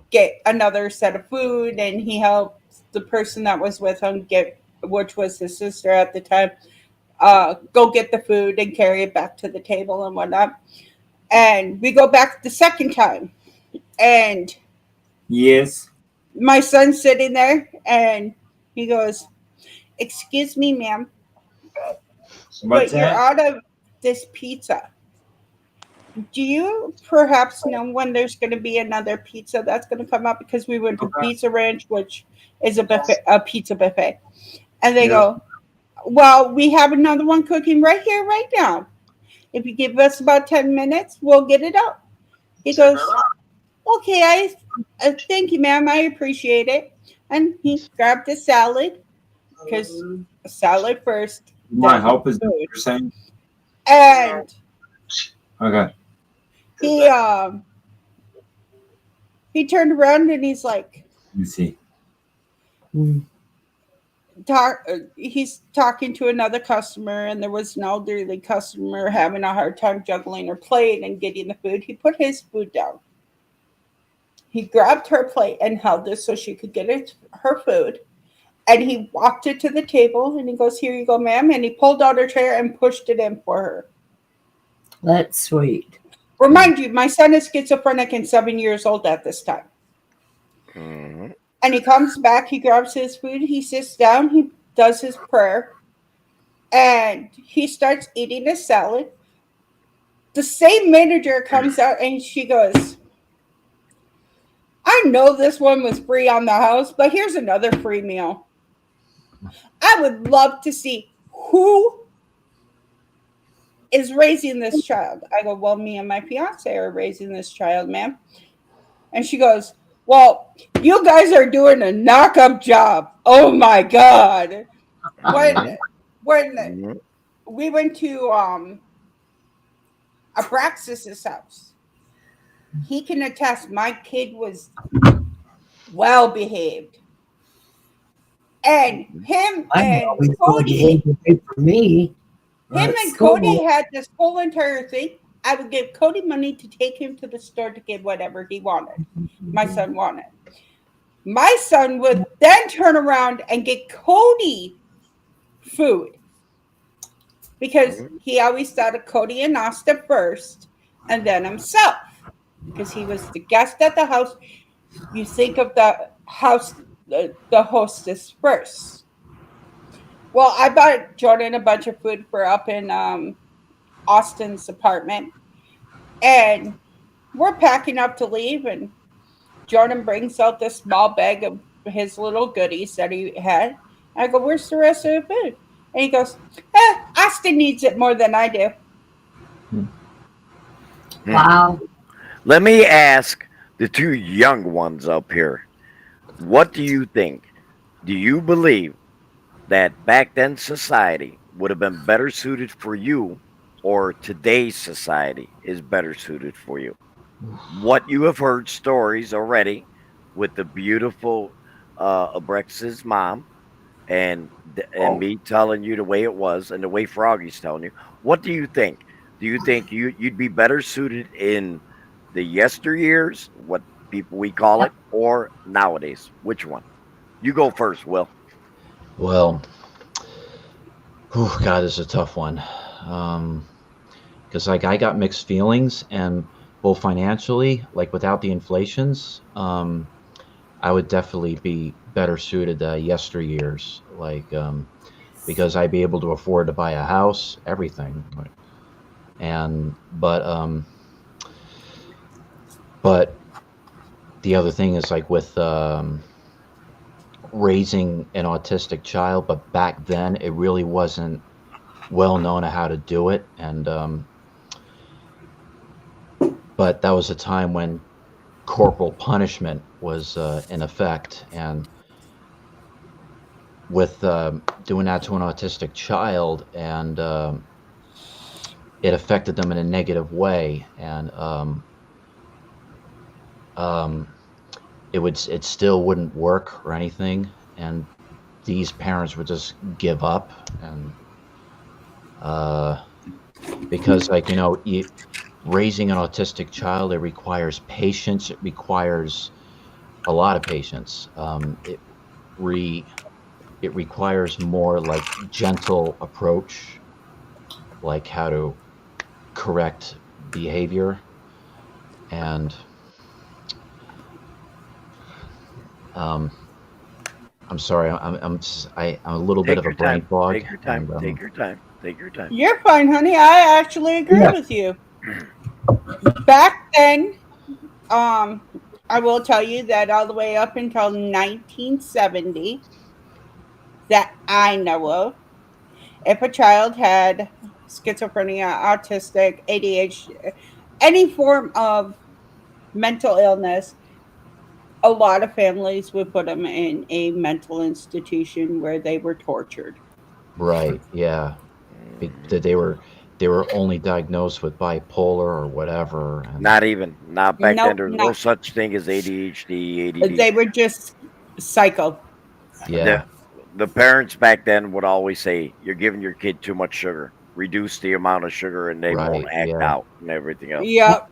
Speaker 6: get another set of food. And he helped the person that was with him which was his sister at the time, go get the food and carry it back to the table and whatnot. And we go back the second time. And
Speaker 1: yes,
Speaker 6: my son's sitting there and he goes, excuse me, ma'am. But you're out of this pizza. Do you perhaps know when there's going to be another pizza that's going to come up? Because we went to Pizza Ranch, which is a pizza buffet. And they go, well, we have another one cooking right here, right now. If you give us about 10 minutes, we'll get it out. He goes, okay, I thank you, ma'am. I appreciate it. And he grabbed a salad, because a salad first.
Speaker 1: My help is what you're saying?
Speaker 6: And
Speaker 1: okay.
Speaker 6: He turned around and he's like,
Speaker 1: let me see.
Speaker 6: He's talking to another customer, and there was an elderly customer having a hard time juggling her plate and getting the food. He put his food down. He grabbed her plate and held it so she could get her food. And he walked it to the table and he goes, here you go, ma'am. And he pulled out her chair and pushed it in for her.
Speaker 2: That's sweet.
Speaker 6: Remind you, my son is schizophrenic and 7 years old at this time.
Speaker 7: Mm-hmm.
Speaker 6: And he comes back, he grabs his food, he sits down, he does his prayer, and he starts eating his salad. The same manager comes out and she goes, I know this one was free on the house, but here's another free meal. I would love to see who is raising this child. I go, well, me and my fiance are raising this child, ma'am. And she goes, Well, you guys are doing a knock-up job. Oh my god!
Speaker 7: Mhm,
Speaker 6: When
Speaker 7: mhm.
Speaker 6: we went to Abraxas's house, he can attest my kid was well behaved, and him
Speaker 2: I'm
Speaker 6: and
Speaker 2: always going to
Speaker 6: Cody,
Speaker 2: hate for me.
Speaker 6: him
Speaker 2: At
Speaker 6: and Cody
Speaker 2: school.
Speaker 6: had this whole entire thing. I would give Cody money to take him to the store to get whatever he wanted. My son wanted. My son would then turn around and get Cody food because
Speaker 7: Mhm.
Speaker 6: he always thought of Cody and Asta first and then himself because he was the guest at the house. You think of the house, the hostess first. Well, I bought Jordan a bunch of food for up in Austin's apartment, and we're packing up to leave, and Jordan brings out this small bag of his little goodies that he had. I go, "Where's the rest of the food?" And he goes, Austin needs it more than I do.
Speaker 2: Wow.
Speaker 7: Let me ask the two young ones up here. What do you think? Do you believe that back then society would have been better suited for you, or today's society is better suited for you? What you have heard stories already with the beautiful Abrex's mom and me telling you the way it was and the way Froggy's telling you. What do you think? Do you think you'd be better suited in the yesteryears, what people we call it, or nowadays? Which one? You go first, Will.
Speaker 9: Well, oh God, this is a tough one. Because like I got mixed feelings, and both financially, like without the inflations, I would definitely be better suited yesteryears, like because I'd be able to afford to buy a house, everything, and but the other thing is like with raising an autistic child, but back then it really wasn't well known how to do it, and but that was a time when corporal punishment was in effect, and with doing that to an autistic child, and it affected them in a negative way, and it still wouldn't work or anything, and these parents would just give up, and because like raising an autistic child, it requires patience, it requires a lot of patience. It requires more like gentle approach, like how to correct behavior, and I'm sorry, I'm a little bit
Speaker 7: Take
Speaker 9: of a
Speaker 7: your
Speaker 9: brain
Speaker 7: time.
Speaker 9: fog,
Speaker 7: Take your time.
Speaker 9: and
Speaker 7: Take your time. Take your time.
Speaker 6: You're fine, honey. I actually agree with you. Back then, um, I will tell you that all the way up until 1970, that I know of, if a child had schizophrenia, autistic, ADHD, any form of mental illness, a lot of families would put them in a mental institution where they were tortured.
Speaker 9: right, yeah, that they were only diagnosed with bipolar or whatever, and
Speaker 7: Not even. Not back then.
Speaker 6: Nope,
Speaker 7: There's no
Speaker 6: not.
Speaker 7: such thing as ADHD, ADD.
Speaker 6: They were just psycho.
Speaker 7: The
Speaker 9: yeah,
Speaker 7: the parents back then would always say, "You're giving your kid too much sugar. Reduce the amount of sugar, and they won't
Speaker 9: right,
Speaker 7: act
Speaker 9: yeah,
Speaker 7: out and everything else."
Speaker 6: Yep.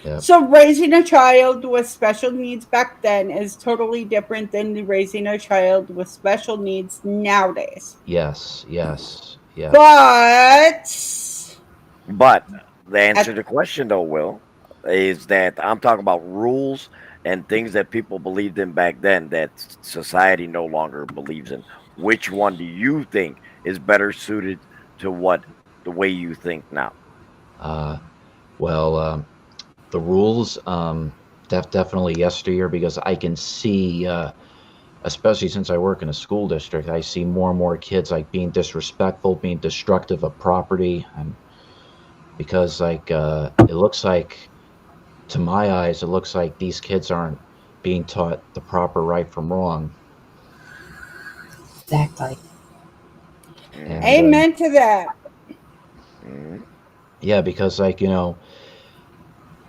Speaker 9: yeah,
Speaker 6: So raising a child with special needs back then is totally different than raising a child with special needs nowadays.
Speaker 9: yes, yes, yes,
Speaker 6: But
Speaker 7: But the answer to
Speaker 6: at,
Speaker 7: the question, though, Will, is that I'm talking about rules and things that people believed in back then that society no longer believes in. Which one do you think is better suited to what the way you think now?
Speaker 9: uh, well, the rules, definitely yesteryear, because I can see, especially since I work in a school district, I see more and more kids like being disrespectful, being destructive of property, and because like it looks like, to my eyes, it looks like these kids aren't being taught the proper right from wrong.
Speaker 2: Exactly.
Speaker 7: Mhm.
Speaker 6: Amen to that.
Speaker 7: Mhm.
Speaker 9: Yeah, because like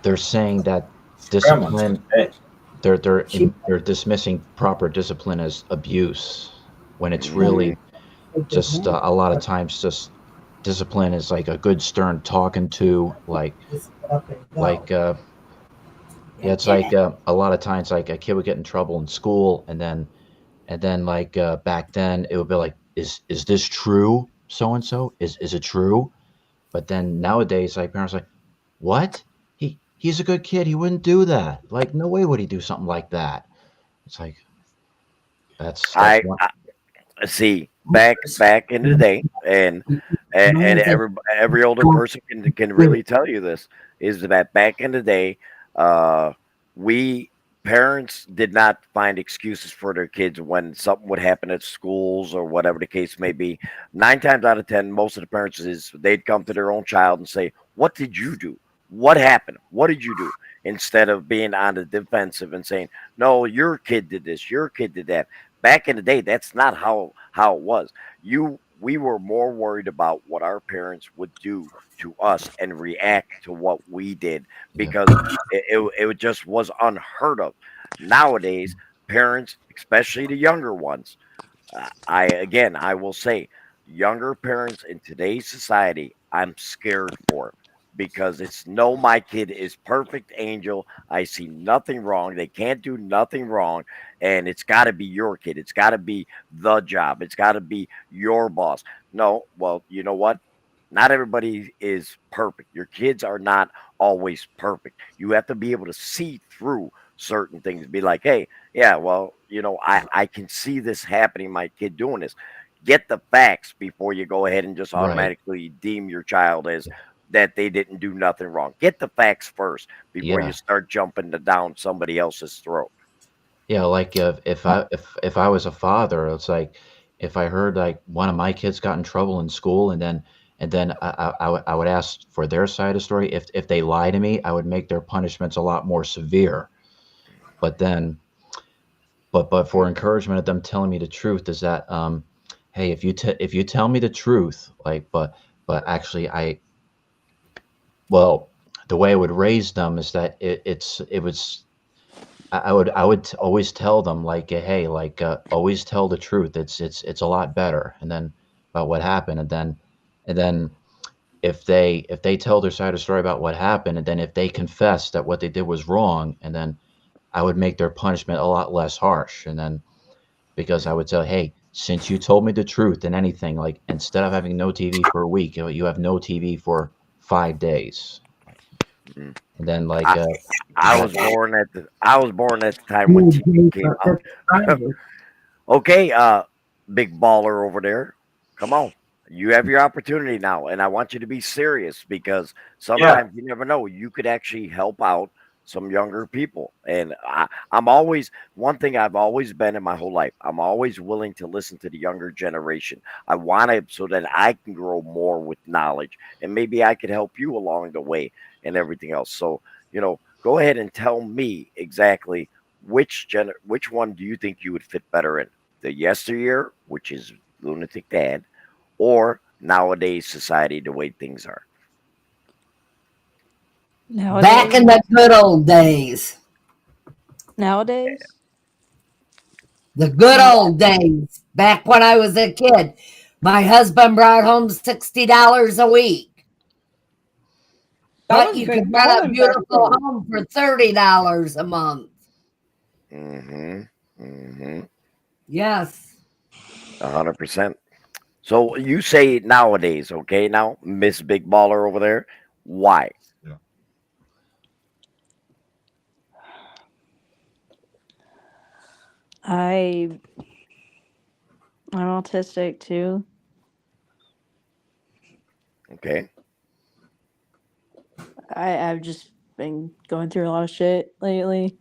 Speaker 9: they're saying that
Speaker 1: Grandma's
Speaker 9: discipline
Speaker 1: pissed.
Speaker 9: they're dismissing proper discipline as abuse when it's
Speaker 7: Mhm.
Speaker 9: really just a lot of times just discipline is like a good stern talking to like yeah, it's like a lot of times like a kid would get in trouble in school and then like back then it would be like is this true, so and so, is it true? But then nowadays like parents are like, what, he's a good kid, he wouldn't do that, like no way would he do something like that. It's like that's
Speaker 7: I,
Speaker 9: one.
Speaker 7: I see back in the day, and every older person can really tell you this is that back in the day, we parents did not find excuses for their kids when something would happen at schools or whatever the case may be. 9 times out of 10, most of the parents is they'd come to their own child and say, "What did you do? What happened? What did you do?" Instead of being on the defensive and saying, "No, your kid did this, your kid did that." Back in the day, that's not how it was. We were more worried about what our parents would do to us and react to what we did
Speaker 9: Yeah,
Speaker 7: because it just was unheard of. Nowadays, parents, especially the younger ones, I will say, younger parents in today's society, I'm scared for because it's no, my kid is perfect angel. I see nothing wrong. They can't do nothing wrong, and it's got to be your kid. It's got to be the job. It's got to be your boss. No, well, you know what? Not everybody is perfect. Your kids are not always perfect. You have to be able to see through certain things. Be like, hey, yeah, well, I can see this happening, my kid doing this. Get the facts before you go ahead and just
Speaker 9: right.
Speaker 7: automatically deem your child as that they didn't do nothing wrong. Get the facts first before you
Speaker 9: Yeah,
Speaker 7: start jumping down somebody else's throat.
Speaker 9: yeah, like if I was a father, it's like if I heard like one of my kids got in trouble in school, and then I would ask for their side of the story. If they lie to me, I would make their punishments a lot more severe. But then, but for encouragement of them telling me the truth is that hey, if you tell me the truth, like but actually well, the way I would raise them is that it was I would always tell them like, hey, like always tell the truth. It's a lot better. And then about what happened, and then if they tell their side of the story about what happened, and then if they confess that what they did was wrong, and then I would make their punishment a lot less harsh. And then because I would say, hey, since you told me the truth and anything, like instead of having no TV for a week, you have no TV for 5 days.
Speaker 7: Mm.
Speaker 9: And then like
Speaker 7: I, I
Speaker 9: that,
Speaker 7: was born at the time when TV came out. Okay, big baller over there. Come on. You have your opportunity now, and I want you to be serious because
Speaker 1: Yeah.
Speaker 7: sometimes you never know. You could actually help out some younger people. And I'm always, one thing I've always been in my whole life, I'm always willing to listen to the younger generation. I want to so that I can grow more with knowledge, and maybe I could help you along the way and everything else. So, go ahead and tell me exactly which one do you think you would fit better in? The yesteryear, which is lunatic dad, or nowadays society, the way things are.
Speaker 2: Back
Speaker 8: Nowadays,
Speaker 2: in the good old days.
Speaker 8: nowadays,
Speaker 2: The good
Speaker 8: yeah,
Speaker 2: old days. Back when I was a kid. My husband brought home $60 a week.
Speaker 6: That
Speaker 2: But
Speaker 6: was
Speaker 2: you
Speaker 6: big
Speaker 2: could rent a
Speaker 6: ballin' back
Speaker 2: beautiful
Speaker 6: then.
Speaker 2: home for $30 a month.
Speaker 7: Mm-hmm. Mm-hmm.
Speaker 2: Yes.
Speaker 7: 100%. So you say nowadays, okay? Now, Miss Big Baller over there, why?
Speaker 8: I I'm autistic too.
Speaker 7: Okay.
Speaker 8: I've just been going through a lot of shit lately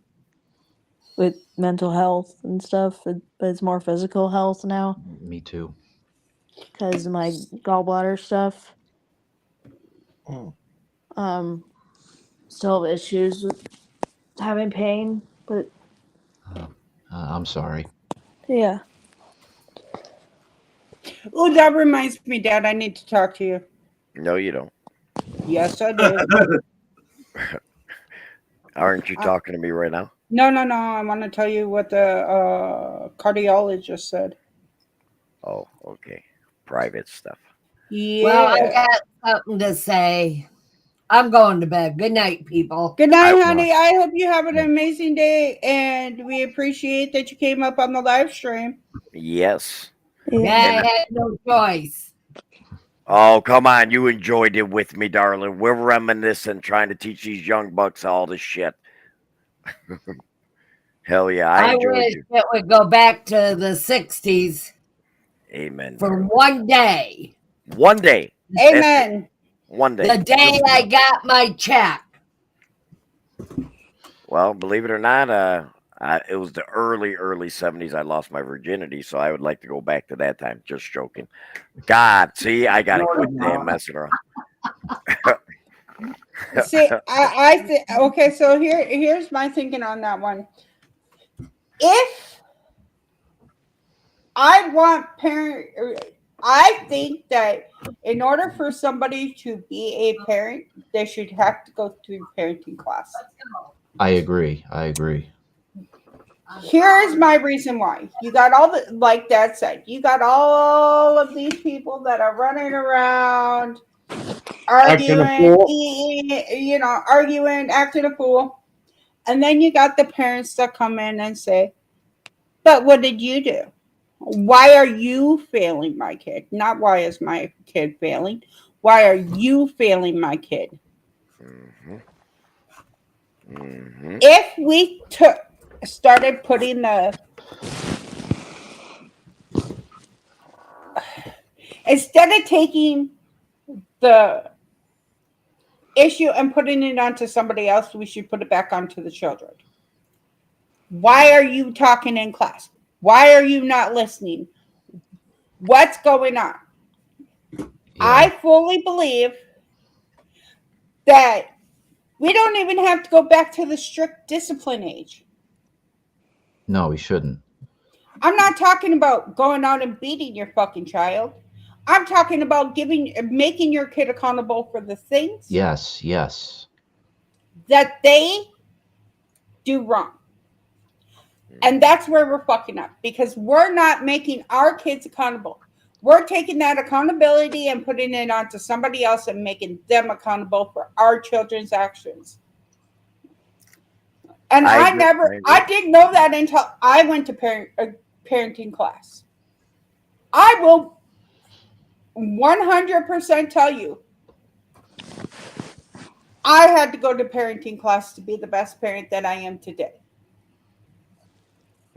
Speaker 8: with mental health and stuff, but it's more physical health now
Speaker 9: me too.
Speaker 8: because of my gallbladder stuff.
Speaker 2: Mm.
Speaker 8: Um, Still have issues with having pain, but
Speaker 9: I'm sorry.
Speaker 8: Yeah.
Speaker 6: Oh, that reminds me, Dad. I need to talk to you.
Speaker 7: No, you don't.
Speaker 6: Yes, I do.
Speaker 7: Aren't you talking to me right now?
Speaker 6: No. I want to tell you what the cardiologist said.
Speaker 7: Oh, okay. Private stuff.
Speaker 2: Well, I
Speaker 6: Yeah.
Speaker 2: got something to say. I'm going to bed. Good night, people.
Speaker 6: Good night,
Speaker 7: I-
Speaker 6: honey. I hope you have an amazing day, and we appreciate that you came up on the live stream.
Speaker 7: Yes.
Speaker 2: Yeah, I had no choice.
Speaker 7: Oh, come on. You enjoyed it with me, darling. We're reminiscing, trying to teach these young bucks all this shit. Hell yeah. I
Speaker 2: I
Speaker 7: enjoyed
Speaker 2: wish
Speaker 7: you.
Speaker 2: it would go back to the 60s
Speaker 7: Amen.
Speaker 2: for
Speaker 7: darling.
Speaker 2: one day.
Speaker 7: One day.
Speaker 6: Amen.
Speaker 7: One day.
Speaker 2: The day I got my check.
Speaker 7: Well, believe it or not, it was the early 70s. I lost my virginity, so I would like to go back to that time. Just joking. God, see, I gotta quit damn messing around.
Speaker 6: See, I think okay. So here's my thinking on that one. If I want I think that in order for somebody to be a parent, they should have to go through parenting class.
Speaker 9: I agree.
Speaker 6: Here's my reason why. You got all the, like Dad said, you got all of these people that are running around
Speaker 1: Acting a
Speaker 6: arguing,
Speaker 1: fool.
Speaker 6: arguing, acting a fool. And then you got the parents that come in and say, but what did you do? Why are you failing my kid? Not why is my kid failing? Why are you failing my kid?
Speaker 7: Mm-hmm. Mm-hmm.
Speaker 6: If we started putting instead of taking the issue and putting it onto somebody else, we should put it back onto the children. Why are you talking in class? Why are you not listening? What's going on?
Speaker 9: Yeah.
Speaker 6: I fully believe that we don't even have to go back to the strict discipline age.
Speaker 9: No, we shouldn't.
Speaker 6: I'm not talking about going out and beating your fucking child. I'm talking about making your kid accountable for the things
Speaker 9: Yes.
Speaker 6: that they do wrong. And that's where we're fucking up, because we're not making our kids accountable. We're taking that accountability and putting it onto somebody else and making them accountable for our children's actions. And I didn't know that until I went to parenting class. I will 100% tell you, I had to go to parenting class to be the best parent that I am today.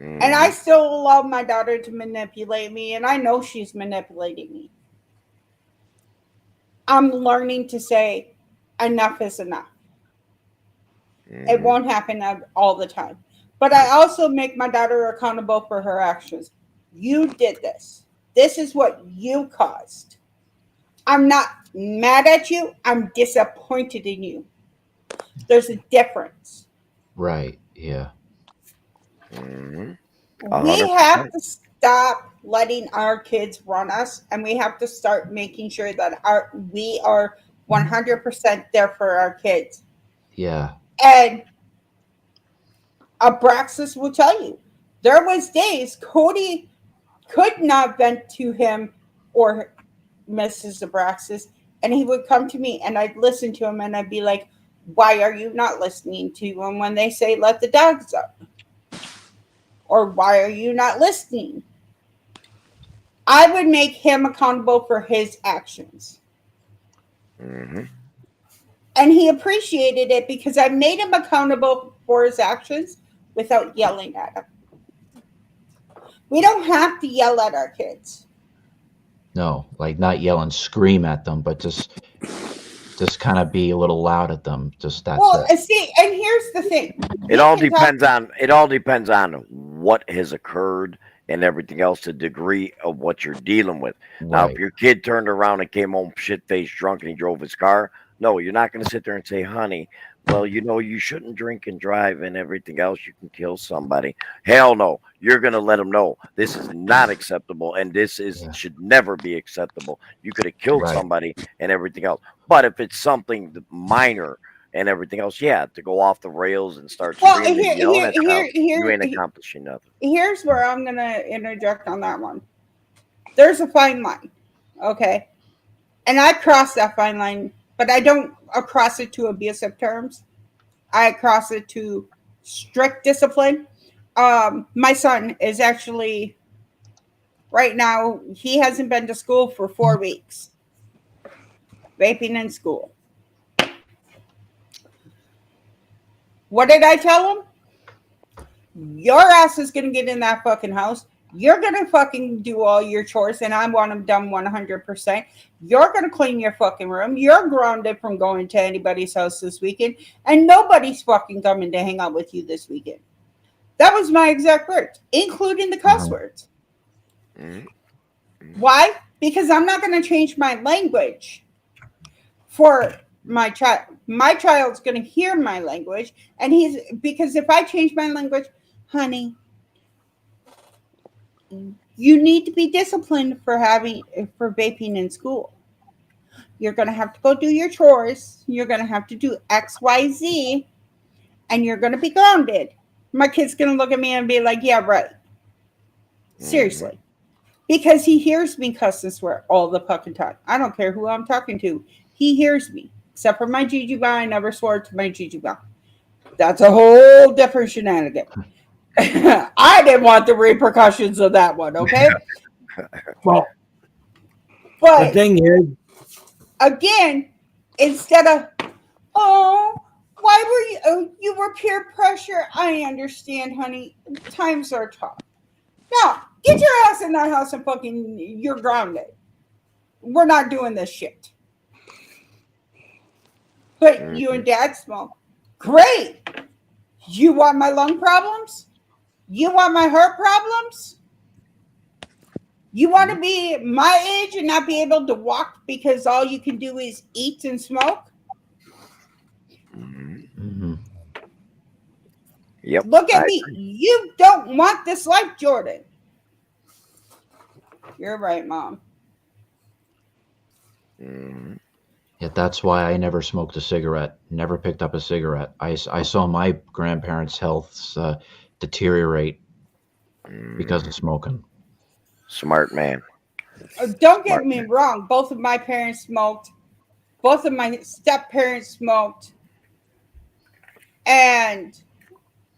Speaker 7: Mm-hmm.
Speaker 6: And I still allow my daughter to manipulate me, and I know she's manipulating me. I'm learning to say enough is enough.
Speaker 7: Mm-hmm.
Speaker 6: It won't happen all the time. But I also make my daughter accountable for her actions. You did this. This is what you caused. I'm not mad at you. I'm disappointed in you. There's a difference.
Speaker 9: Right. Yeah.
Speaker 7: Mm-hmm.
Speaker 6: We
Speaker 7: 100%.
Speaker 6: have to stop letting our kids run us, and we have to start making sure that we are 100% there for our kids.
Speaker 9: Yeah.
Speaker 6: And Abraxas will tell you, there was days Cody could not vent to him or Mrs. Abraxas, and he would come to me, and I'd listen to him, and I'd be like, why are you not listening to him when they say let the dogs out? Or why are you not listening? I would make him accountable for his actions.
Speaker 7: Mm-hmm.
Speaker 6: And he appreciated it because I made him accountable for his actions without yelling at him. We don't have to yell at our kids.
Speaker 9: No, like not yell and scream at them, but just kind of be a little loud at them. Just that's it.
Speaker 6: See, and here's the thing.
Speaker 7: It all depends on what has occurred and everything else, the degree of what you're dealing with.
Speaker 9: Right.
Speaker 7: Now, if your kid turned around and came home shit-faced drunk and he drove his car, no, you're not going to sit there and say, honey, well, you shouldn't drink and drive and everything else. You can kill somebody. Hell no. You're going to let them know this is not acceptable and this is should never be acceptable. You could have killed somebody and everything else. But if it's something minor and everything else, yeah, to go off the rails and start screaming and yelling at child, you ain't accomplishing nothing.
Speaker 6: Here's where I'm going to interject on that one. There's a fine line, okay? And I cross that fine line, but I don't cross it to abusive terms. I cross it to strict discipline. My son is actually, right now, he hasn't been to school for 4 weeks. Vaping in school. What did I tell him? Your ass is going to get in that fucking house. You're going to fucking do all your chores, and I want them done 100%. You're going to clean your fucking room. You're grounded from going to anybody's house this weekend, and nobody's fucking coming to hang out with you this weekend. That was my exact words, including the cuss words. Why? Because I'm not going to change my language for my child. My child's going to hear my language, and because if I change my language, honey, you need to be disciplined for vaping in school. You're going to have to go do your chores. You're going to have to do X, Y, Z, and you're going to be grounded. My kid's going to look at me and be like, yeah, right. Seriously. Because he hears me cuss and swear all the fucking time. I don't care who I'm talking to. He hears me. Except for my Gigi I never swore to my Gigi. That's a whole different shenanigan. I didn't want the repercussions of that one, okay?
Speaker 1: Well,
Speaker 6: but
Speaker 1: the thing is,
Speaker 6: again, instead of, oh, why were you? Oh, you were peer pressure. I understand, honey. Times are tough. Now, get your ass in that house and fucking, you're grounded. We're not doing this shit. But you and Dad smoke. Great. You want my lung problems? You want my heart problems? You want to be my age and not be able to walk because all you can do is eat and smoke?
Speaker 7: Yep.
Speaker 6: Look at me. You don't want this life, Jordan. You're right, Mom.
Speaker 9: Yeah, that's why I never smoked a cigarette, never picked up a cigarette. I saw my grandparents' health deteriorate because of smoking.
Speaker 7: Smart man.
Speaker 6: Don't get me wrong. Both of my parents smoked. Both of my step-parents smoked. And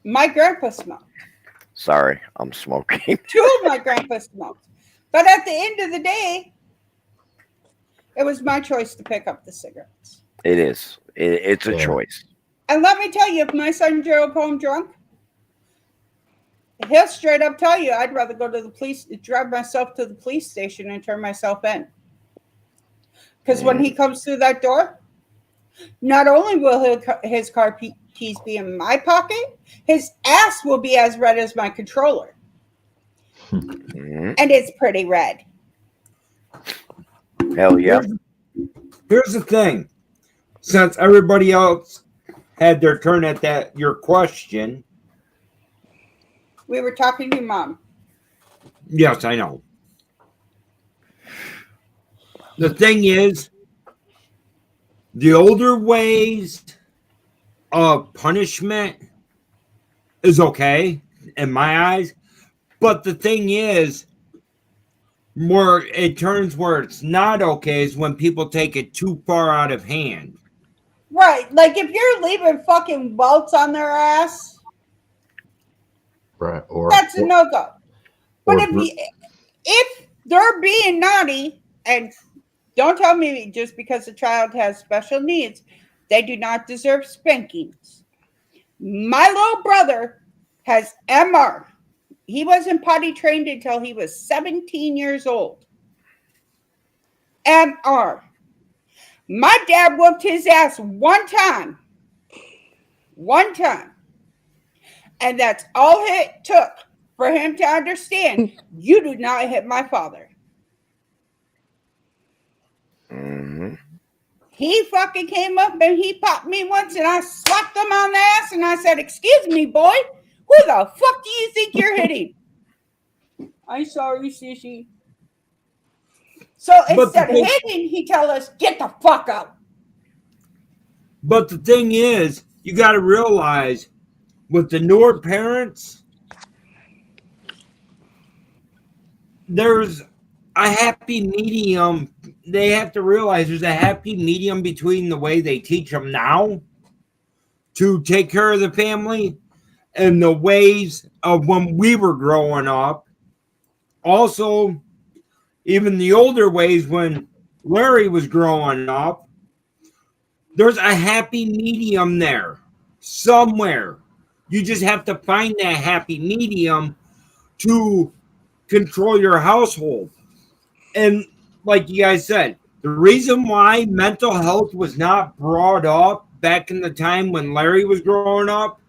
Speaker 6: my grandpa smoked.
Speaker 7: Sorry, I'm smoking.
Speaker 6: 2 of my grandpas smoked. But at the end of the day, it was my choice to pick up the cigarettes.
Speaker 7: It is. It's a choice.
Speaker 6: And let me tell you, if my son drove home drunk, he'll straight up tell you, I'd rather go to the police, drive myself to the police station and turn myself in. Because when he comes through that door, not only will his car keys be in my pocket, his ass will be as red as my controller. And it's pretty red.
Speaker 7: Hell yeah.
Speaker 1: Here's the thing. Since everybody else had their turn at your question.
Speaker 6: We were talking to your mom.
Speaker 1: Yes, I know. The thing is, the older ways of punishment is okay in my eyes. But the thing is, where it turns where it's not okay is when people take it too far out of hand.
Speaker 6: Right. Like if you're leaving fucking welts on their ass,
Speaker 9: right? Or
Speaker 6: that's a no-go. But if they're being naughty, and don't tell me just because a child has special needs, they do not deserve spankings. My little brother has MR. He wasn't potty trained until he was 17 years old. MR. My dad whooped his ass one time. One time. And that's all it took for him to understand you do not hit my father. he fucking came up and he popped me once and I slapped him on the ass and I said, "Excuse me, boy, who the fuck do you think you're hitting?" "I'm sorry, sissy." So instead of hitting, he tell us, "Get the fuck up."
Speaker 1: But the thing is, you got to realize with the newer parents, there's a happy medium. They have to realize there's a happy medium between the way they teach them now to take care of the family and the ways of when we were growing up. Also, even the older ways when Larry was growing up, there's a happy medium there somewhere. You just have to find that happy medium to control your household. And like you guys said, the reason why mental health was not brought up back in the time when Larry was growing up,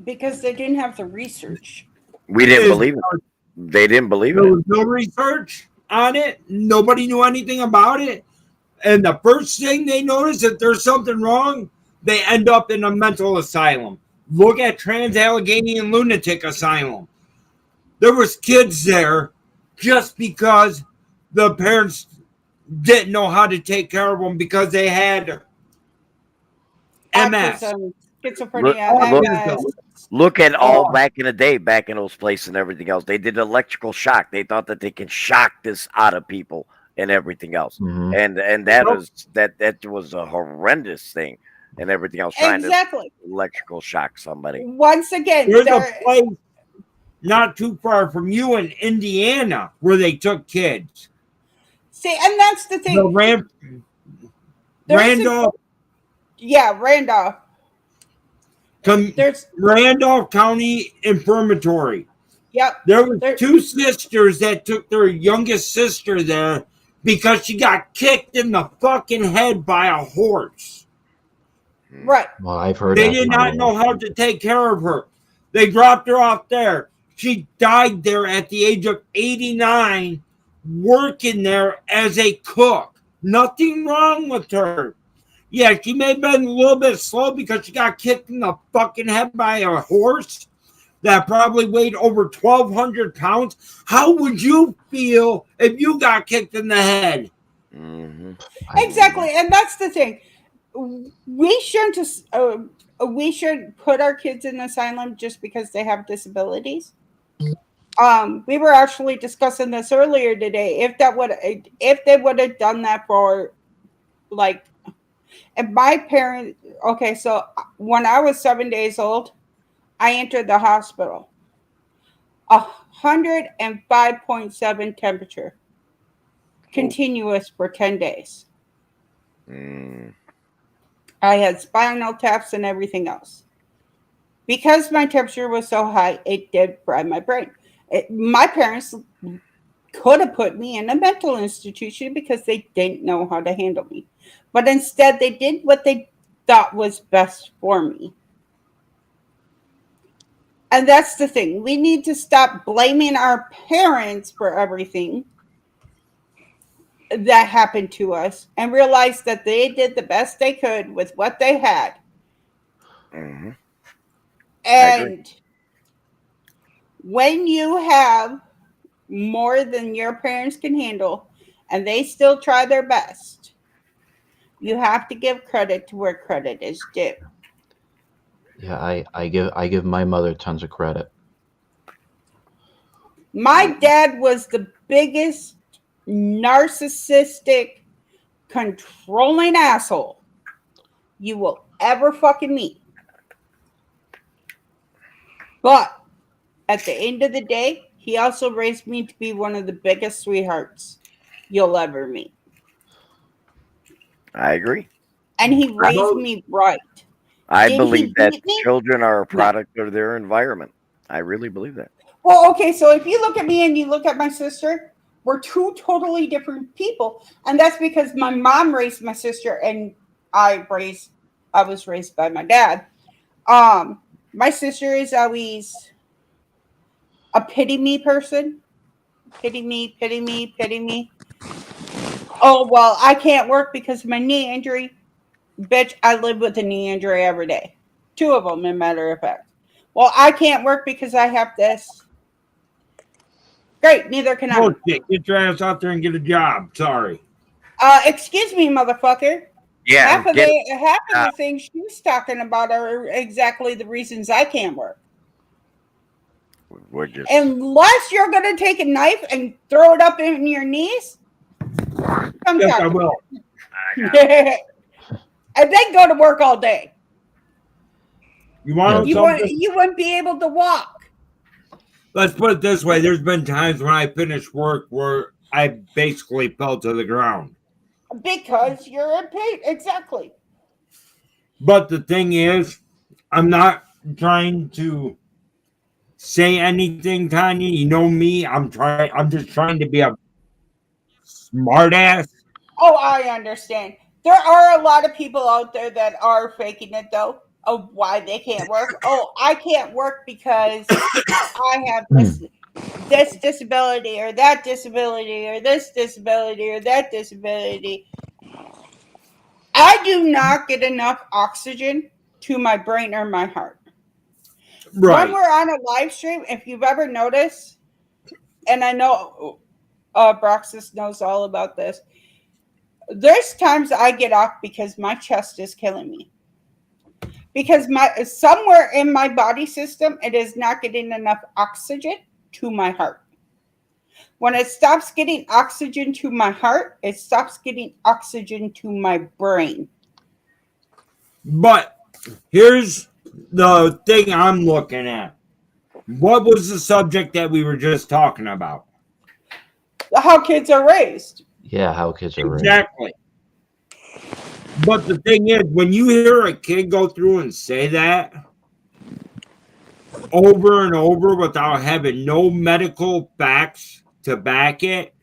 Speaker 6: because they didn't have the research.
Speaker 7: We didn't believe it. They didn't believe
Speaker 1: there
Speaker 7: it.
Speaker 1: was no research on it. Nobody knew anything about it. And the first thing they notice that there's something wrong, they end up in a mental asylum. Look at Trans-Allegheny Lunatic Asylum. There was kids there just because the parents didn't know how to take care of them because they had MS.
Speaker 6: Autism, schizophrenia, MS.
Speaker 7: Look at all back in the day, back in those places and everything else. They did electrical shock. They thought that they can shock this out of people and everything else. And that was a horrendous thing and everything else. Trying
Speaker 6: Exactly.
Speaker 7: to electrical shock somebody.
Speaker 6: Once again,
Speaker 1: there's a place not too far from you in Indiana where they took kids.
Speaker 6: See, and that's the thing.
Speaker 1: Randolph.
Speaker 6: Randolph.
Speaker 1: There's Randolph County Infirmary.
Speaker 6: Yep.
Speaker 1: There were two sisters that took their youngest sister there because she got kicked in the fucking head by a horse.
Speaker 6: Right.
Speaker 9: Well, I've heard
Speaker 1: they did not know how to take care of her. They dropped her off there. She died there at the age of 89, working there as a cook. Nothing wrong with her. Yeah, she may have been a little bit slow because she got kicked in the fucking head by a horse that probably weighed over 1,200 pounds. How would you feel if you got kicked in the head?
Speaker 6: Exactly, and that's the thing. We shouldn't put our kids in asylum just because they have disabilities. We were actually discussing this earlier today. If they would have done that for, like, if my parents, okay, so when I was 7 days old, I entered the hospital. 105.7 temperature, continuous for 10 days. I had spinal taps and everything else. Because my temperature was so high, it did fry my brain. My parents could have put me in a mental institution because they didn't know how to handle me. But instead, they did what they thought was best for me. And that's the thing. We need to stop blaming our parents for everything that happened to us and realize that they did the best they could with what they had. And when you have more than your parents can handle and they still try their best, you have to give credit to where credit is due.
Speaker 9: Yeah, I give my mother tons of credit.
Speaker 6: My dad was the biggest narcissistic, controlling asshole you will ever fucking meet. But at the end of the day, he also raised me to be one of the biggest sweethearts you'll ever meet.
Speaker 7: I agree.
Speaker 6: And he raised me right.
Speaker 7: I believe that children are a product of their environment. I really believe that.
Speaker 6: Well, okay, so if you look at me and you look at my sister, we're two totally different people. And that's because my mom raised my sister and I was raised by my dad. My sister is always a pity me person. Pity me, pity me, pity me. Oh, well, I can't work because of my knee injury. Bitch, I live with a knee injury every day. 2 of them, as a matter of fact. Well, I can't work because I have this. Great, neither can I.
Speaker 1: Bullshit. Get your ass out there and get a job. Sorry.
Speaker 6: Excuse me, motherfucker.
Speaker 7: Yeah,
Speaker 6: Half of
Speaker 7: get
Speaker 6: the things she's talking about are exactly the reasons I can't work.
Speaker 7: we're just
Speaker 6: Unless you're gonna take a knife and throw it up in your knees, come
Speaker 1: Yes,
Speaker 6: talk
Speaker 1: I
Speaker 6: to me.
Speaker 1: will.
Speaker 6: And then go to work all day.
Speaker 1: You want
Speaker 6: You
Speaker 1: something?
Speaker 6: wouldn't be able to walk.
Speaker 1: Let's put it this way. There's been times when I finished work where I basically fell to the ground.
Speaker 6: Because you're in pain. Exactly.
Speaker 1: But the thing is, I'm not trying to say anything, Tanya. You know me. I'm just trying to be a smart ass.
Speaker 6: Oh, I understand. There are a lot of people out there that are faking it though of why they can't work. Oh, I can't work because I have this disability or that disability or this disability or that disability. I do not get enough oxygen to my brain or my heart.
Speaker 1: Right.
Speaker 6: When we're on a live stream, if you've ever noticed, and I know Broxus knows all about this, there's times I get off because my chest is killing me. Because somewhere in my body system, it is not getting enough oxygen to my heart. When it stops getting oxygen to my heart, it stops getting oxygen to my brain.
Speaker 1: But here's the thing I'm looking at. What was the subject that we were just talking about?
Speaker 6: How kids are raised.
Speaker 9: Yeah, how kids are raised.
Speaker 1: Exactly. But the thing is, when you hear a kid go through and say that over and over without having no medical facts to back it,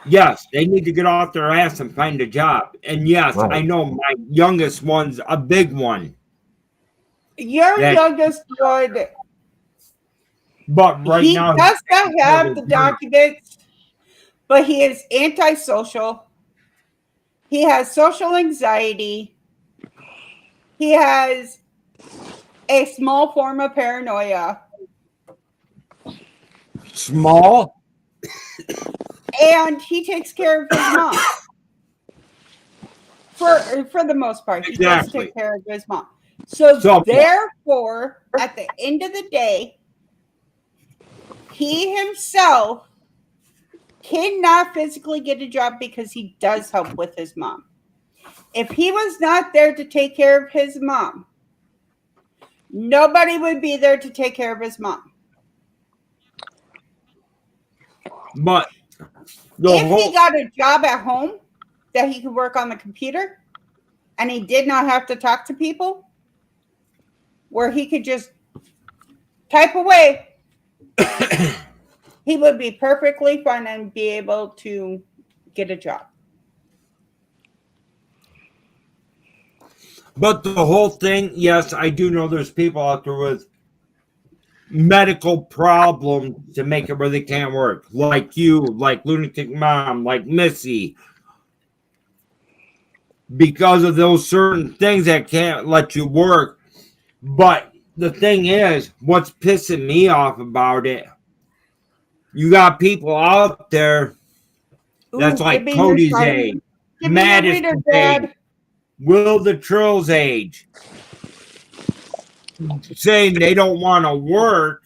Speaker 1: yes, they need to get off their ass and find a job. And yes,
Speaker 9: Right.
Speaker 1: I know my youngest one's a big one.
Speaker 6: Your youngest one,
Speaker 1: But right now,
Speaker 6: he does not have the documents, but he is antisocial. He has social anxiety. He has a small form of paranoia.
Speaker 1: Small?
Speaker 6: And he takes care of his mom. For the most part, he does take care of his mom. So therefore, at the end of the day, he himself cannot physically get a job because he does help with his mom. If he was not there to take care of his mom, nobody would be there to take care of his mom.
Speaker 1: But
Speaker 6: if he got a job at home that he could work on the computer and he did not have to talk to people, where he could just type away, he would be perfectly fine and be able to get a job.
Speaker 1: But the whole thing, yes, I do know there's people out there with medical problems to make it where they can't work. Like you, like Lunatic Mom, like Missy. Because of those certain things that can't let you work. But the thing is, what's pissing me off about it, you got people out there that's like Cody's age, Madison's age, Will the Trill's age, saying they don't want to work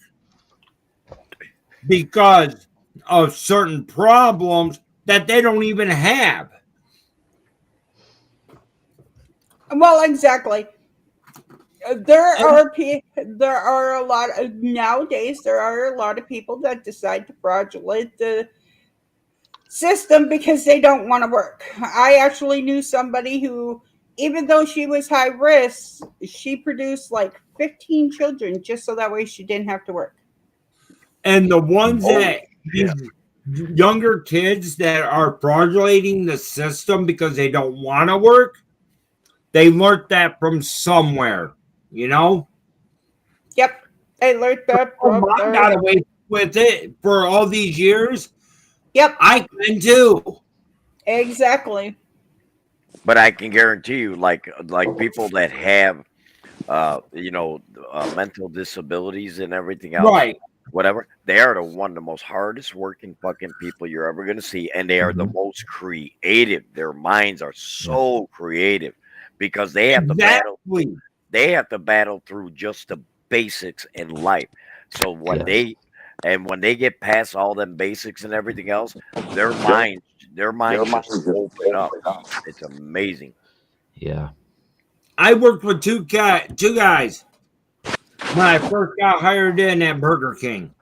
Speaker 1: because of certain problems that they don't even have.
Speaker 6: Well, exactly. There are a lot of nowadays. There are a lot of people that decide to fraudulate the system because they don't want to work. I actually knew somebody who, even though she was high risk, she produced like 15 children just so that way she didn't have to work.
Speaker 1: And the ones that these younger kids that are fraudulating the system because they don't want to work, they learned that from somewhere, you know?
Speaker 6: Yep. They learned that from
Speaker 1: I got away with it for all these years.
Speaker 6: Yep.
Speaker 1: I can too.
Speaker 6: Exactly.
Speaker 7: But I can guarantee you, like people that have, mental disabilities and everything else,
Speaker 1: Right.
Speaker 7: whatever, they are one of the most hardest working fucking people you're ever gonna see, and they are the most creative. Their minds are so creative because they have to battle.
Speaker 1: Exactly.
Speaker 7: They have to battle through just the basics in life. So when they get past all them basics and everything else, their minds just open up. It's amazing.
Speaker 9: Yeah.
Speaker 1: I worked with two guys when I first got hired in at Burger King.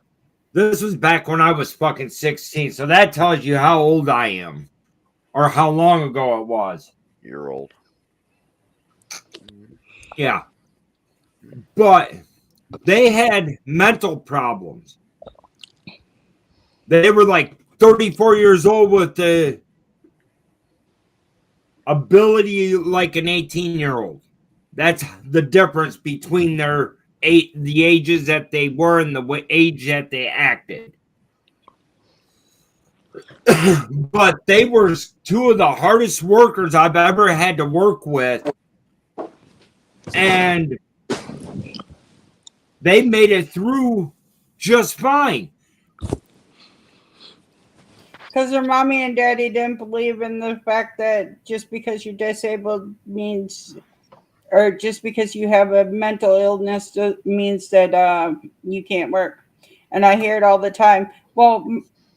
Speaker 1: This was back when I was fucking 16. So that tells you how old I am or how long ago it was.
Speaker 7: You're old.
Speaker 1: Yeah. But they had mental problems. They were like 34 years old with the ability like an 18-year-old. That's the difference between the ages that they were and the age that they acted. But they were two of the hardest workers I've ever had to work with. And they made it through just fine.
Speaker 6: Because their mommy and daddy didn't believe in the fact that just because you're disabled means, or just because you have a mental illness means that you can't work. And I hear it all the time. Well,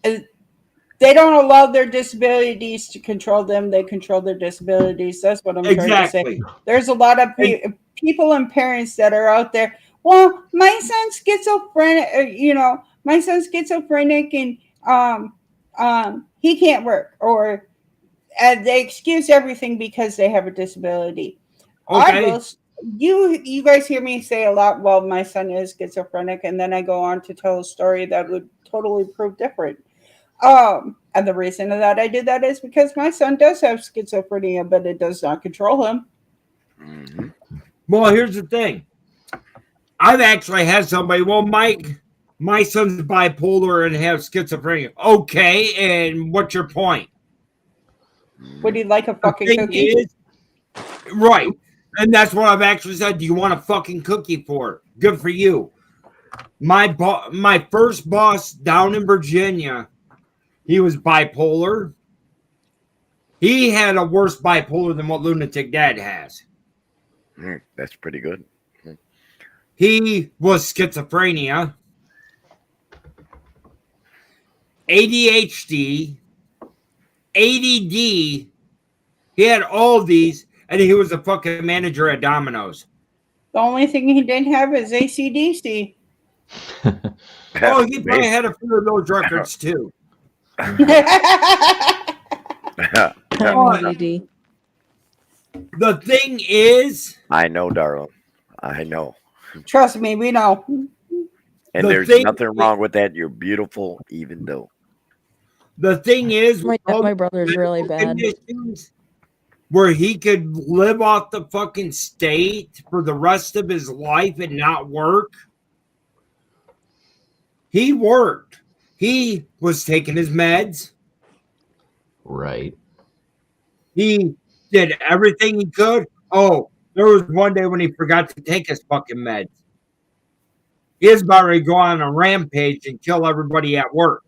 Speaker 6: they don't allow their disabilities to control them. They control their disabilities. That's what I'm trying to say.
Speaker 1: Exactly.
Speaker 6: There's a lot of people and parents that are out there. Well, my son's schizophrenic. My son's schizophrenic, and he can't work, or they excuse everything because they have a disability.
Speaker 1: Okay.
Speaker 6: You guys hear me say a lot, well, my son is schizophrenic, and then I go on to tell a story that would totally prove different. And the reason that I do that is because my son does have schizophrenia, but it does not control him.
Speaker 7: Mm-hmm.
Speaker 1: Well, here's the thing. I've actually had somebody, well, Mike, my son's bipolar and has schizophrenia. Okay, and what's your point?
Speaker 6: Would he like a fucking
Speaker 1: thing
Speaker 6: cookie?
Speaker 1: is, right. And that's what I've actually said. Do you want a fucking cookie for it? Good for you. My first boss down in Virginia, he was bipolar. He had a worse bipolar than what Lunatic Dad has.
Speaker 7: That's pretty good.
Speaker 1: He was schizophrenia, ADHD, ADD. He had all these, and he was a fucking manager at Domino's.
Speaker 6: The only thing he didn't have is ACDC.
Speaker 1: Oh, he probably had a few of those records too.
Speaker 8: ADD.
Speaker 1: The thing is,
Speaker 7: I know, darling. I know.
Speaker 6: Trust me, we know.
Speaker 7: And there's nothing wrong with that. You're beautiful, even though.
Speaker 1: The thing is,
Speaker 8: my brother's really bad.
Speaker 1: Where he could live off the fucking state for the rest of his life and not work. He worked. He was taking his meds.
Speaker 9: Right.
Speaker 1: He did everything he could. Oh, there was one day when he forgot to take his fucking meds. He was about ready to go on a rampage and kill everybody at work.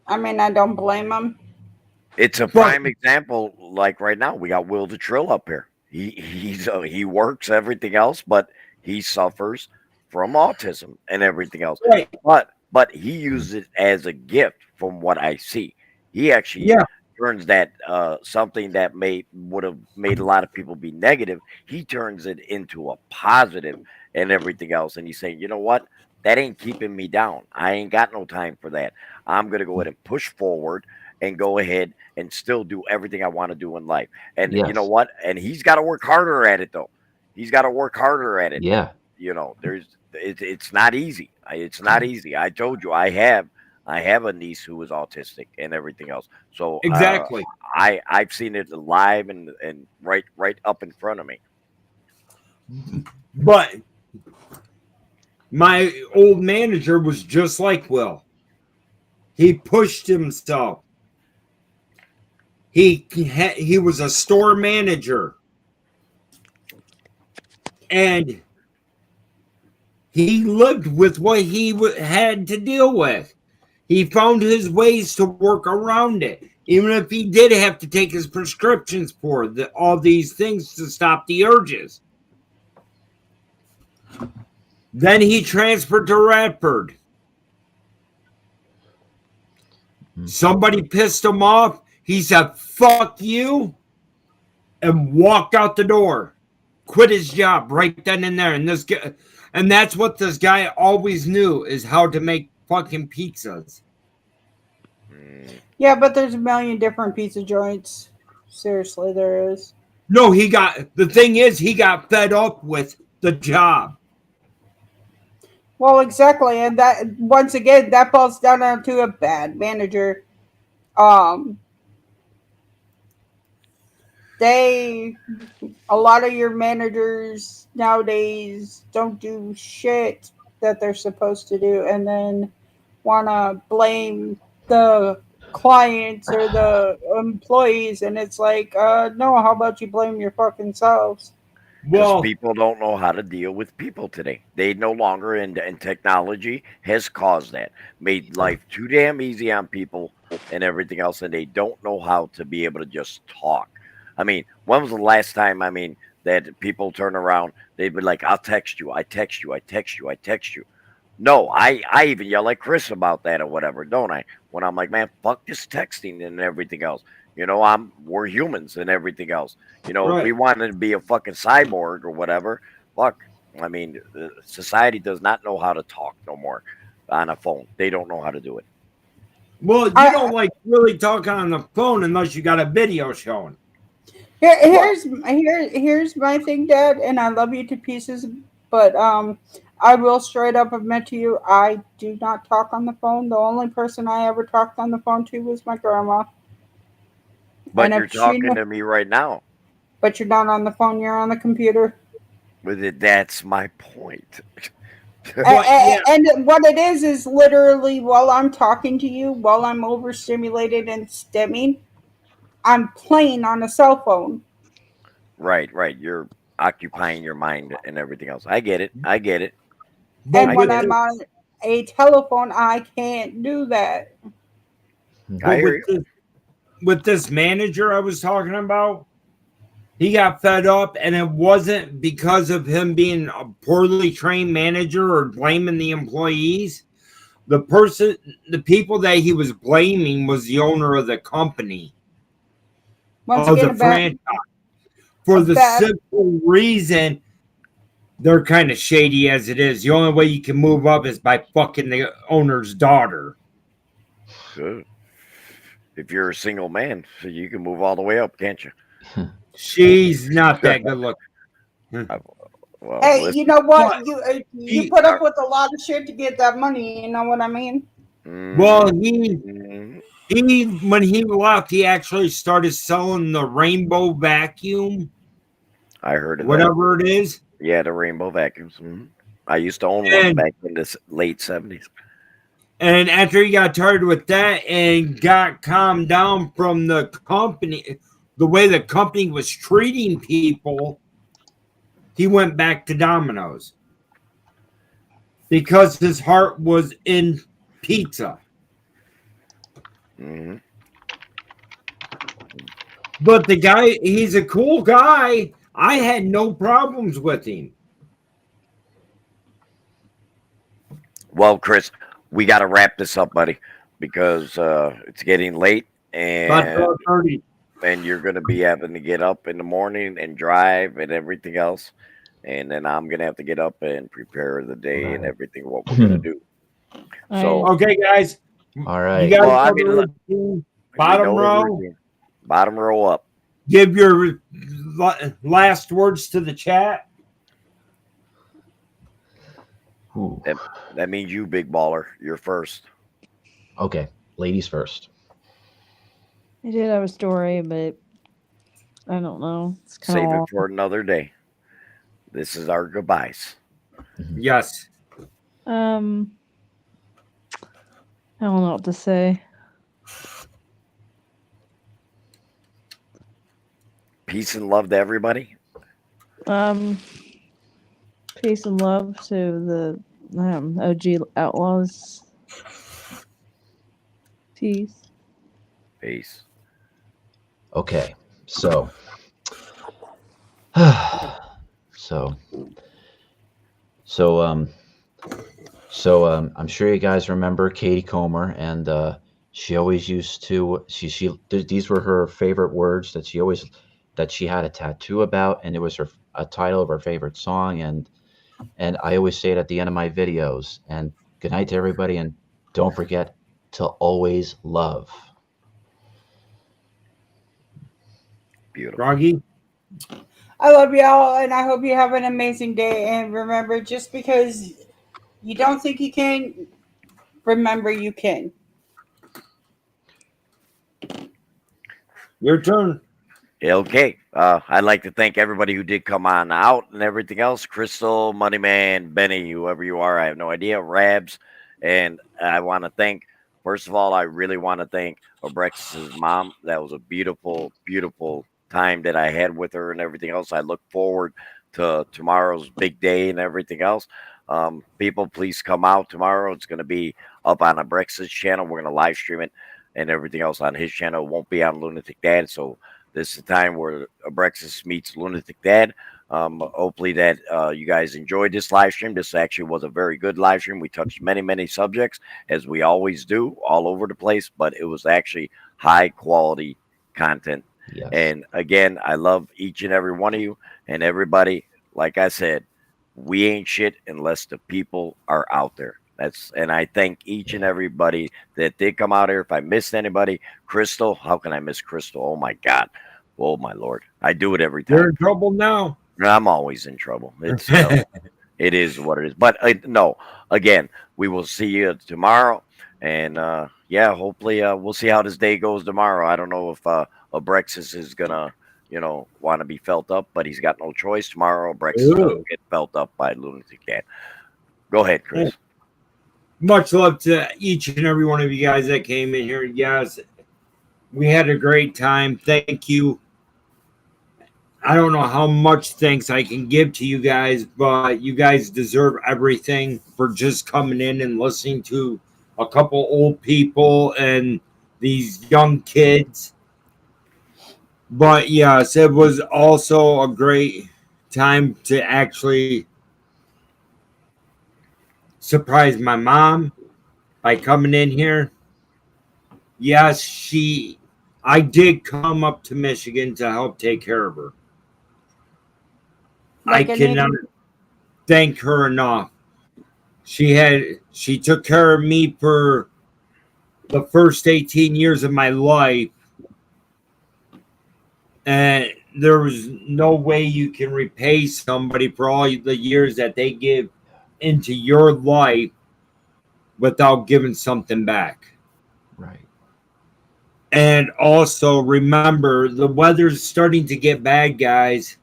Speaker 6: I mean, I don't blame him.
Speaker 7: It's a prime example. Like right now, we got Will the Trill up here. He works everything else, but he suffers from autism and everything else.
Speaker 1: Right.
Speaker 7: But he uses it as a gift, from what I see. He actually turns that something that would have made a lot of people be negative. He turns it into a positive and everything else. And he's saying, you know what? That ain't keeping me down. I ain't got no time for that. I'm gonna go ahead and push forward and go ahead and still do everything I want to do in life. And you know what? And he's got to work harder at it, though. He's got to work harder at it.
Speaker 9: Yeah.
Speaker 7: You know, it's not easy. It's not easy. I told you I have a niece who is autistic and everything else. So
Speaker 1: exactly,
Speaker 7: I've seen it live and right up in front of me.
Speaker 1: But my old manager was just like Will. He pushed himself. He was a store manager, and he lived with what he had to deal with. He found his ways to work around it, even if he did have to take his prescriptions for all these things to stop the urges. Then he transferred to Radford. Somebody pissed him off. He said, "Fuck you," and walked out the door. Quit his job right then and there. And that's what this guy always knew, is how to make fucking pizzas.
Speaker 6: Yeah, but there's a million different pizza joints. Seriously, there is.
Speaker 1: No, the thing is, he got fed up with the job.
Speaker 6: Well, exactly, and that once again that falls down to a bad manager. A lot of your managers nowadays don't do shit that they're supposed to do, and then want to blame the clients or the employees, and it's like, no, how about you blame your fucking selves?
Speaker 7: Because people don't know how to deal with people today. They no longer, and technology has caused that, made life too damn easy on people and everything else, and they don't know how to be able to just talk. I mean, when was the last time, that people turn around, they'd be like, "I'll text you, I text you, I text you, I text you." No, I even yell at Chris about that or whatever, don't I? When I'm like, "Man, fuck this texting and everything else." We're humans and everything else. If we wanted to be a fucking cyborg or whatever, fuck. Society does not know how to talk no more on a phone. They don't know how to do it.
Speaker 1: Well, you don't like really talking on the phone unless you got a video showing.
Speaker 6: Here's my thing, Dad, and I love you to pieces, but I will straight up admit to you, I do not talk on the phone. The only person I ever talked on the phone to was my grandma.
Speaker 7: But you're talking to me right now.
Speaker 6: But you're not on the phone, you're on the computer.
Speaker 7: With it, that's my point.
Speaker 6: And what it is literally while I'm talking to you, while I'm overstimulated and stimming, I'm playing on a cell phone.
Speaker 7: Right. You're occupying your mind and everything else. I get it.
Speaker 6: And when I'm on a telephone, I can't do that.
Speaker 1: But with this manager I was talking about, he got fed up, and it wasn't because of him being a poorly trained manager or blaming the employees. The people that he was blaming was the owner of the company.
Speaker 6: Once again,
Speaker 1: franchise. For the simple reason they're kind of shady as it is. The only way you can move up is by fucking the owner's daughter.
Speaker 7: Good. If you're a single man, so you can move all the way up, can't you?
Speaker 1: She's not that good looking.
Speaker 7: Well,
Speaker 6: hey,
Speaker 7: listen.
Speaker 6: you know what? You put up with a lot of shit to get that money. You know what I mean?
Speaker 1: Well, he when he left, he actually started selling the rainbow vacuum.
Speaker 7: I heard of
Speaker 1: whatever it is.
Speaker 7: Yeah, the rainbow vacuums. Mm-hmm. I used to own one back in the late 70s.
Speaker 1: And after he got tired with that and got calmed down from the company, the way the company was treating people, he went back to Domino's because his heart was in pizza.
Speaker 7: Mm-hmm.
Speaker 1: But the guy, he's a cool guy. I had no problems with him.
Speaker 7: Well, Chris, we got to wrap this up, buddy, because it's getting late, and you're going to be having to get up in the morning and drive and everything else, and then I'm going to have to get up and prepare the day and everything what we're going to do. So
Speaker 1: okay, guys.
Speaker 9: All right.
Speaker 1: You guys bottom row.
Speaker 7: Bottom row up.
Speaker 1: Give your last words to the chat.
Speaker 7: That means you, big baller. You're first.
Speaker 9: Okay, ladies first.
Speaker 8: I did have a story, but I don't know. It's
Speaker 7: Save it for another day. This is our goodbyes.
Speaker 1: Yes.
Speaker 8: I don't know what to say.
Speaker 7: peace and love to everybody.
Speaker 8: Peace and love to the OG Outlaws. Peace.
Speaker 7: Peace.
Speaker 9: Okay, so I'm sure you guys remember Katie Comer, and she always used to these were her favorite words that she had a tattoo about, and it was a title of her favorite song, and I always say it at the end of my videos. And good night to everybody, and don't forget to always love.
Speaker 7: Beautiful.
Speaker 1: Froggy?
Speaker 6: I love y'all, and I hope you have an amazing day. And remember, just because you don't think you can, remember you can.
Speaker 1: Your turn.
Speaker 7: Okay. I'd like to thank everybody who did come on out and everything else. Crystal, Moneyman, Benny, whoever you are, I have no idea. Rabs. And I want to thank, first of all, I really want to thank Abrex's mom. That was a beautiful, beautiful time that I had with her and everything else. I look forward to tomorrow's big day and everything else. People, please come out tomorrow. It's going to be up on Abrex's channel. We're going to live stream it and everything else on his channel. It won't be on Lunatic Dad. So this is the time where Abrexis meets Lunatic Dad. Hopefully that you guys enjoyed this live stream. This actually was a very good live stream. We touched many, many subjects, as we always do, all over the place, but it was actually high quality content.
Speaker 9: Yes.
Speaker 7: And again, I love each and every one of you, and everybody. Like I said, we ain't shit unless the people are out there. And I thank each and everybody that did come out here. If I missed anybody, Crystal, how can I miss Crystal? Oh my God. Oh my Lord. I do it every time.
Speaker 1: You're in trouble now.
Speaker 7: I'm always in trouble. It's it is what it is. But no, again, we will see you tomorrow. And yeah, hopefully we'll see how this day goes tomorrow. I don't know if Abrexis is gonna, want to be felt up, but he's got no choice. Tomorrow Abrexis will get felt up by Lunatic Cat. Go ahead, Chris.
Speaker 1: Much love to each and every one of you guys that came in here. Yes, we had a great time. Thank you. I don't know how much thanks I can give to you guys, but you guys deserve everything for just coming in and listening to a couple old people and these young kids. But yes, it was also a great time to actually surprise my mom by coming in here. Yes, I did come up to Michigan to help take care of her.
Speaker 6: Like
Speaker 1: I cannot thank her enough. She took care of me for the first 18 years of my life, and there was no way you can repay somebody for all the years that they give into your life without giving something back.
Speaker 9: Right.
Speaker 1: And also remember, the weather's starting to get bad, guys.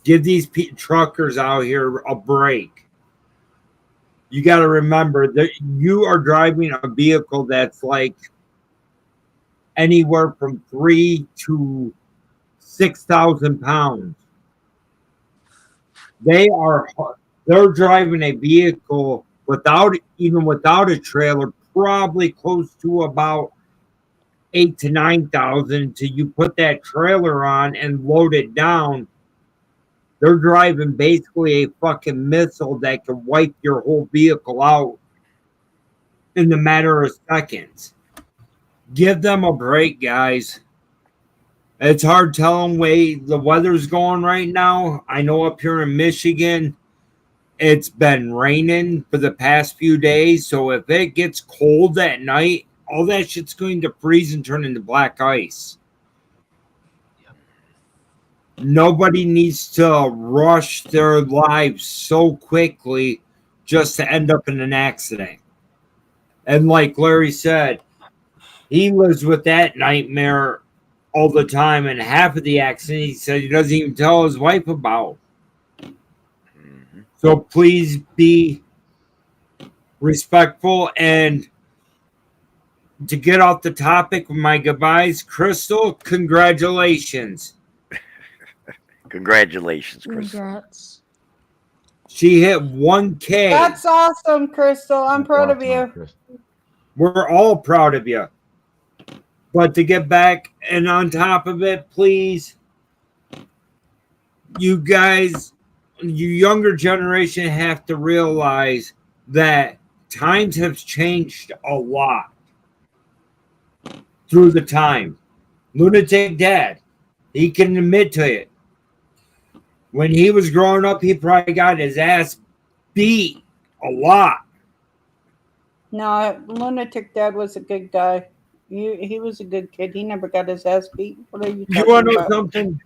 Speaker 1: Give these truckers out here a break. You got to remember that you are driving a vehicle that's like anywhere from 3 to 6,000 pounds. They're driving a vehicle without a trailer, probably close to about 8 to 9,000 till you put that trailer on and load it down. They're driving basically a fucking missile that can wipe your whole vehicle out in the matter of seconds. Give them a break, guys. It's hard telling way the weather's going right now. I know up here in Michigan, it's been raining for the past few days. So if it gets cold at night, all that shit's going to freeze and turn into black ice. Nobody needs to rush their lives so quickly just to end up in an accident. And like Larry said, he lives with that nightmare all the time, and half of the accident he said he doesn't even tell his wife about.
Speaker 7: Mm-hmm.
Speaker 1: So please be respectful. And to get off the topic of my goodbyes, Crystal, congratulations.
Speaker 7: Congratulations, Chris.
Speaker 8: Congrats.
Speaker 1: She hit 1K.
Speaker 6: That's awesome, Crystal. I'm proud of you.
Speaker 9: Chris.
Speaker 1: We're all proud of you. But to get back and on top of it, please, you guys, you younger generation have to realize that times have changed a lot through the time. Lunatic Dad, he can admit to it. When he was growing up, he probably got his ass beat a lot.
Speaker 6: No, Lunatic Dad was a good guy. He was a good kid. He never got his ass beat. What are you
Speaker 1: You
Speaker 6: talking
Speaker 1: want to know
Speaker 6: about?
Speaker 1: something?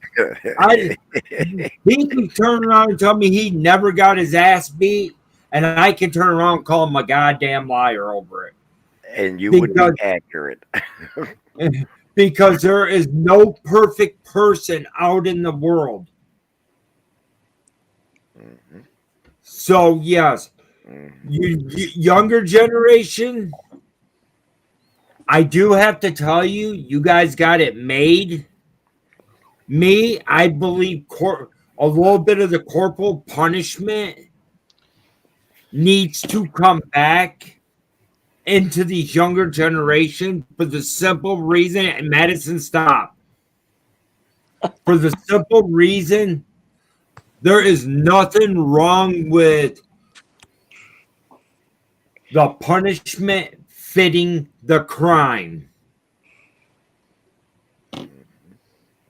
Speaker 1: He can turn around and tell me he never got his ass beat, and I can turn around and call him a goddamn liar over it.
Speaker 7: And you would be accurate.
Speaker 1: Because there is no perfect person out in the world.
Speaker 7: Mhm.
Speaker 1: So, yes,
Speaker 7: Mhm.
Speaker 1: you younger generation, I do have to tell you, you guys got it made. Me, I believe a little bit of the corporal punishment needs to come back into these younger generation for the simple reason, and Madison, stop. For the simple reason, there is nothing wrong with the punishment fitting the crime.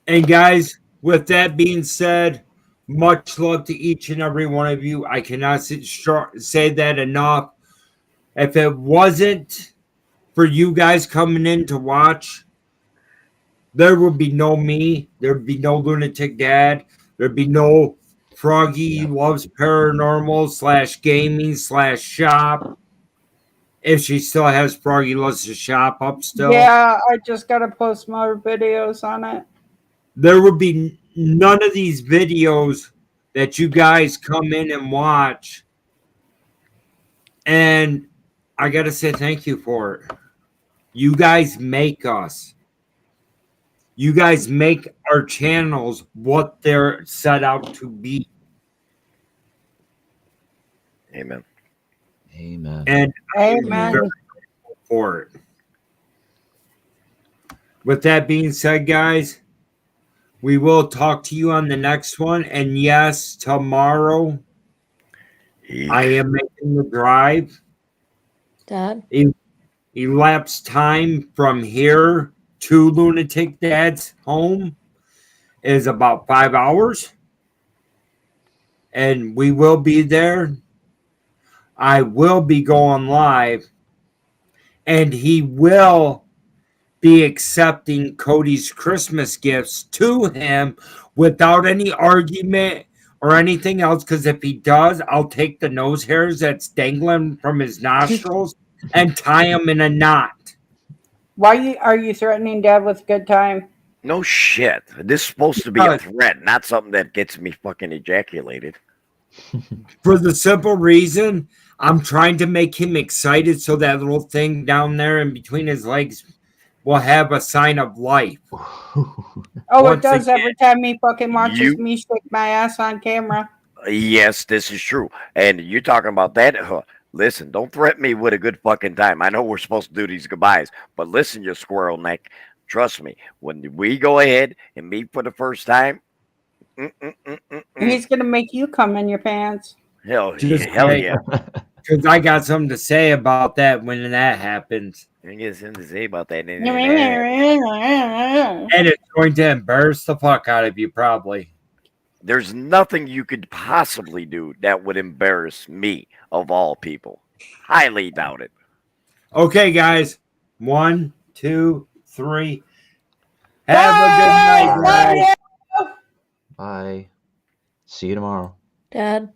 Speaker 1: And guys, with that being said, much love to each and every one of you. I cannot say that enough. If it wasn't for you guys coming in to watch, there would be no me. There'd be no Lunatic Dad. There'd be no Froggy Loves Paranormal / gaming / shop. If she still has Froggy Loves to Shop up still.
Speaker 6: Yeah, I just gotta post more videos on it.
Speaker 1: There would be none of these videos that you guys come in and watch. And I got to say thank you for it. You guys make us. You guys make our channels what they're set out to be.
Speaker 7: Amen.
Speaker 9: Amen.
Speaker 1: And I'm
Speaker 6: Amen.
Speaker 1: very grateful for it. With that being said, guys, we will talk to you on the next one. And yes, tomorrow I am making the drive.
Speaker 8: Dad?
Speaker 1: Elapsed time from here to Lunatic Dad's home is about 5 hours. And we will be there. I will be going live. And he will be accepting Cody's Christmas gifts to him without any argument or anything else. Because if he does, I'll take the nose hairs that's dangling from his nostrils and tie them in a knot.
Speaker 6: Why are you threatening Dad with a good time?
Speaker 7: No shit. This is supposed to be a threat, not something that gets me fucking ejaculated.
Speaker 1: For the simple reason, I'm trying to make him excited so that little thing down there in between his legs will have a sign of life.
Speaker 6: Oh,
Speaker 1: Once
Speaker 6: it does
Speaker 1: again,
Speaker 6: every time he fucking watches
Speaker 7: you-
Speaker 6: me shake my ass on camera.
Speaker 7: Yes, this is true. And you're talking about that. Listen, don't threaten me with a good fucking time. I know we're supposed to do these goodbyes, but listen, you squirrel neck. Trust me, when we go ahead and meet for the first time,
Speaker 6: He's gonna make you come in your pants.
Speaker 7: hell
Speaker 1: Because
Speaker 7: yeah.
Speaker 1: I got something to say about that when that happens.
Speaker 7: I get something to say about that.
Speaker 1: And it's going to embarrass the fuck out of you, probably.
Speaker 7: There's nothing you could possibly do that would embarrass me, of all people. Highly doubt it.
Speaker 1: Okay, guys. 1, 2, 3. Have a good night, guys.
Speaker 9: Bye. See you tomorrow.
Speaker 8: Dad?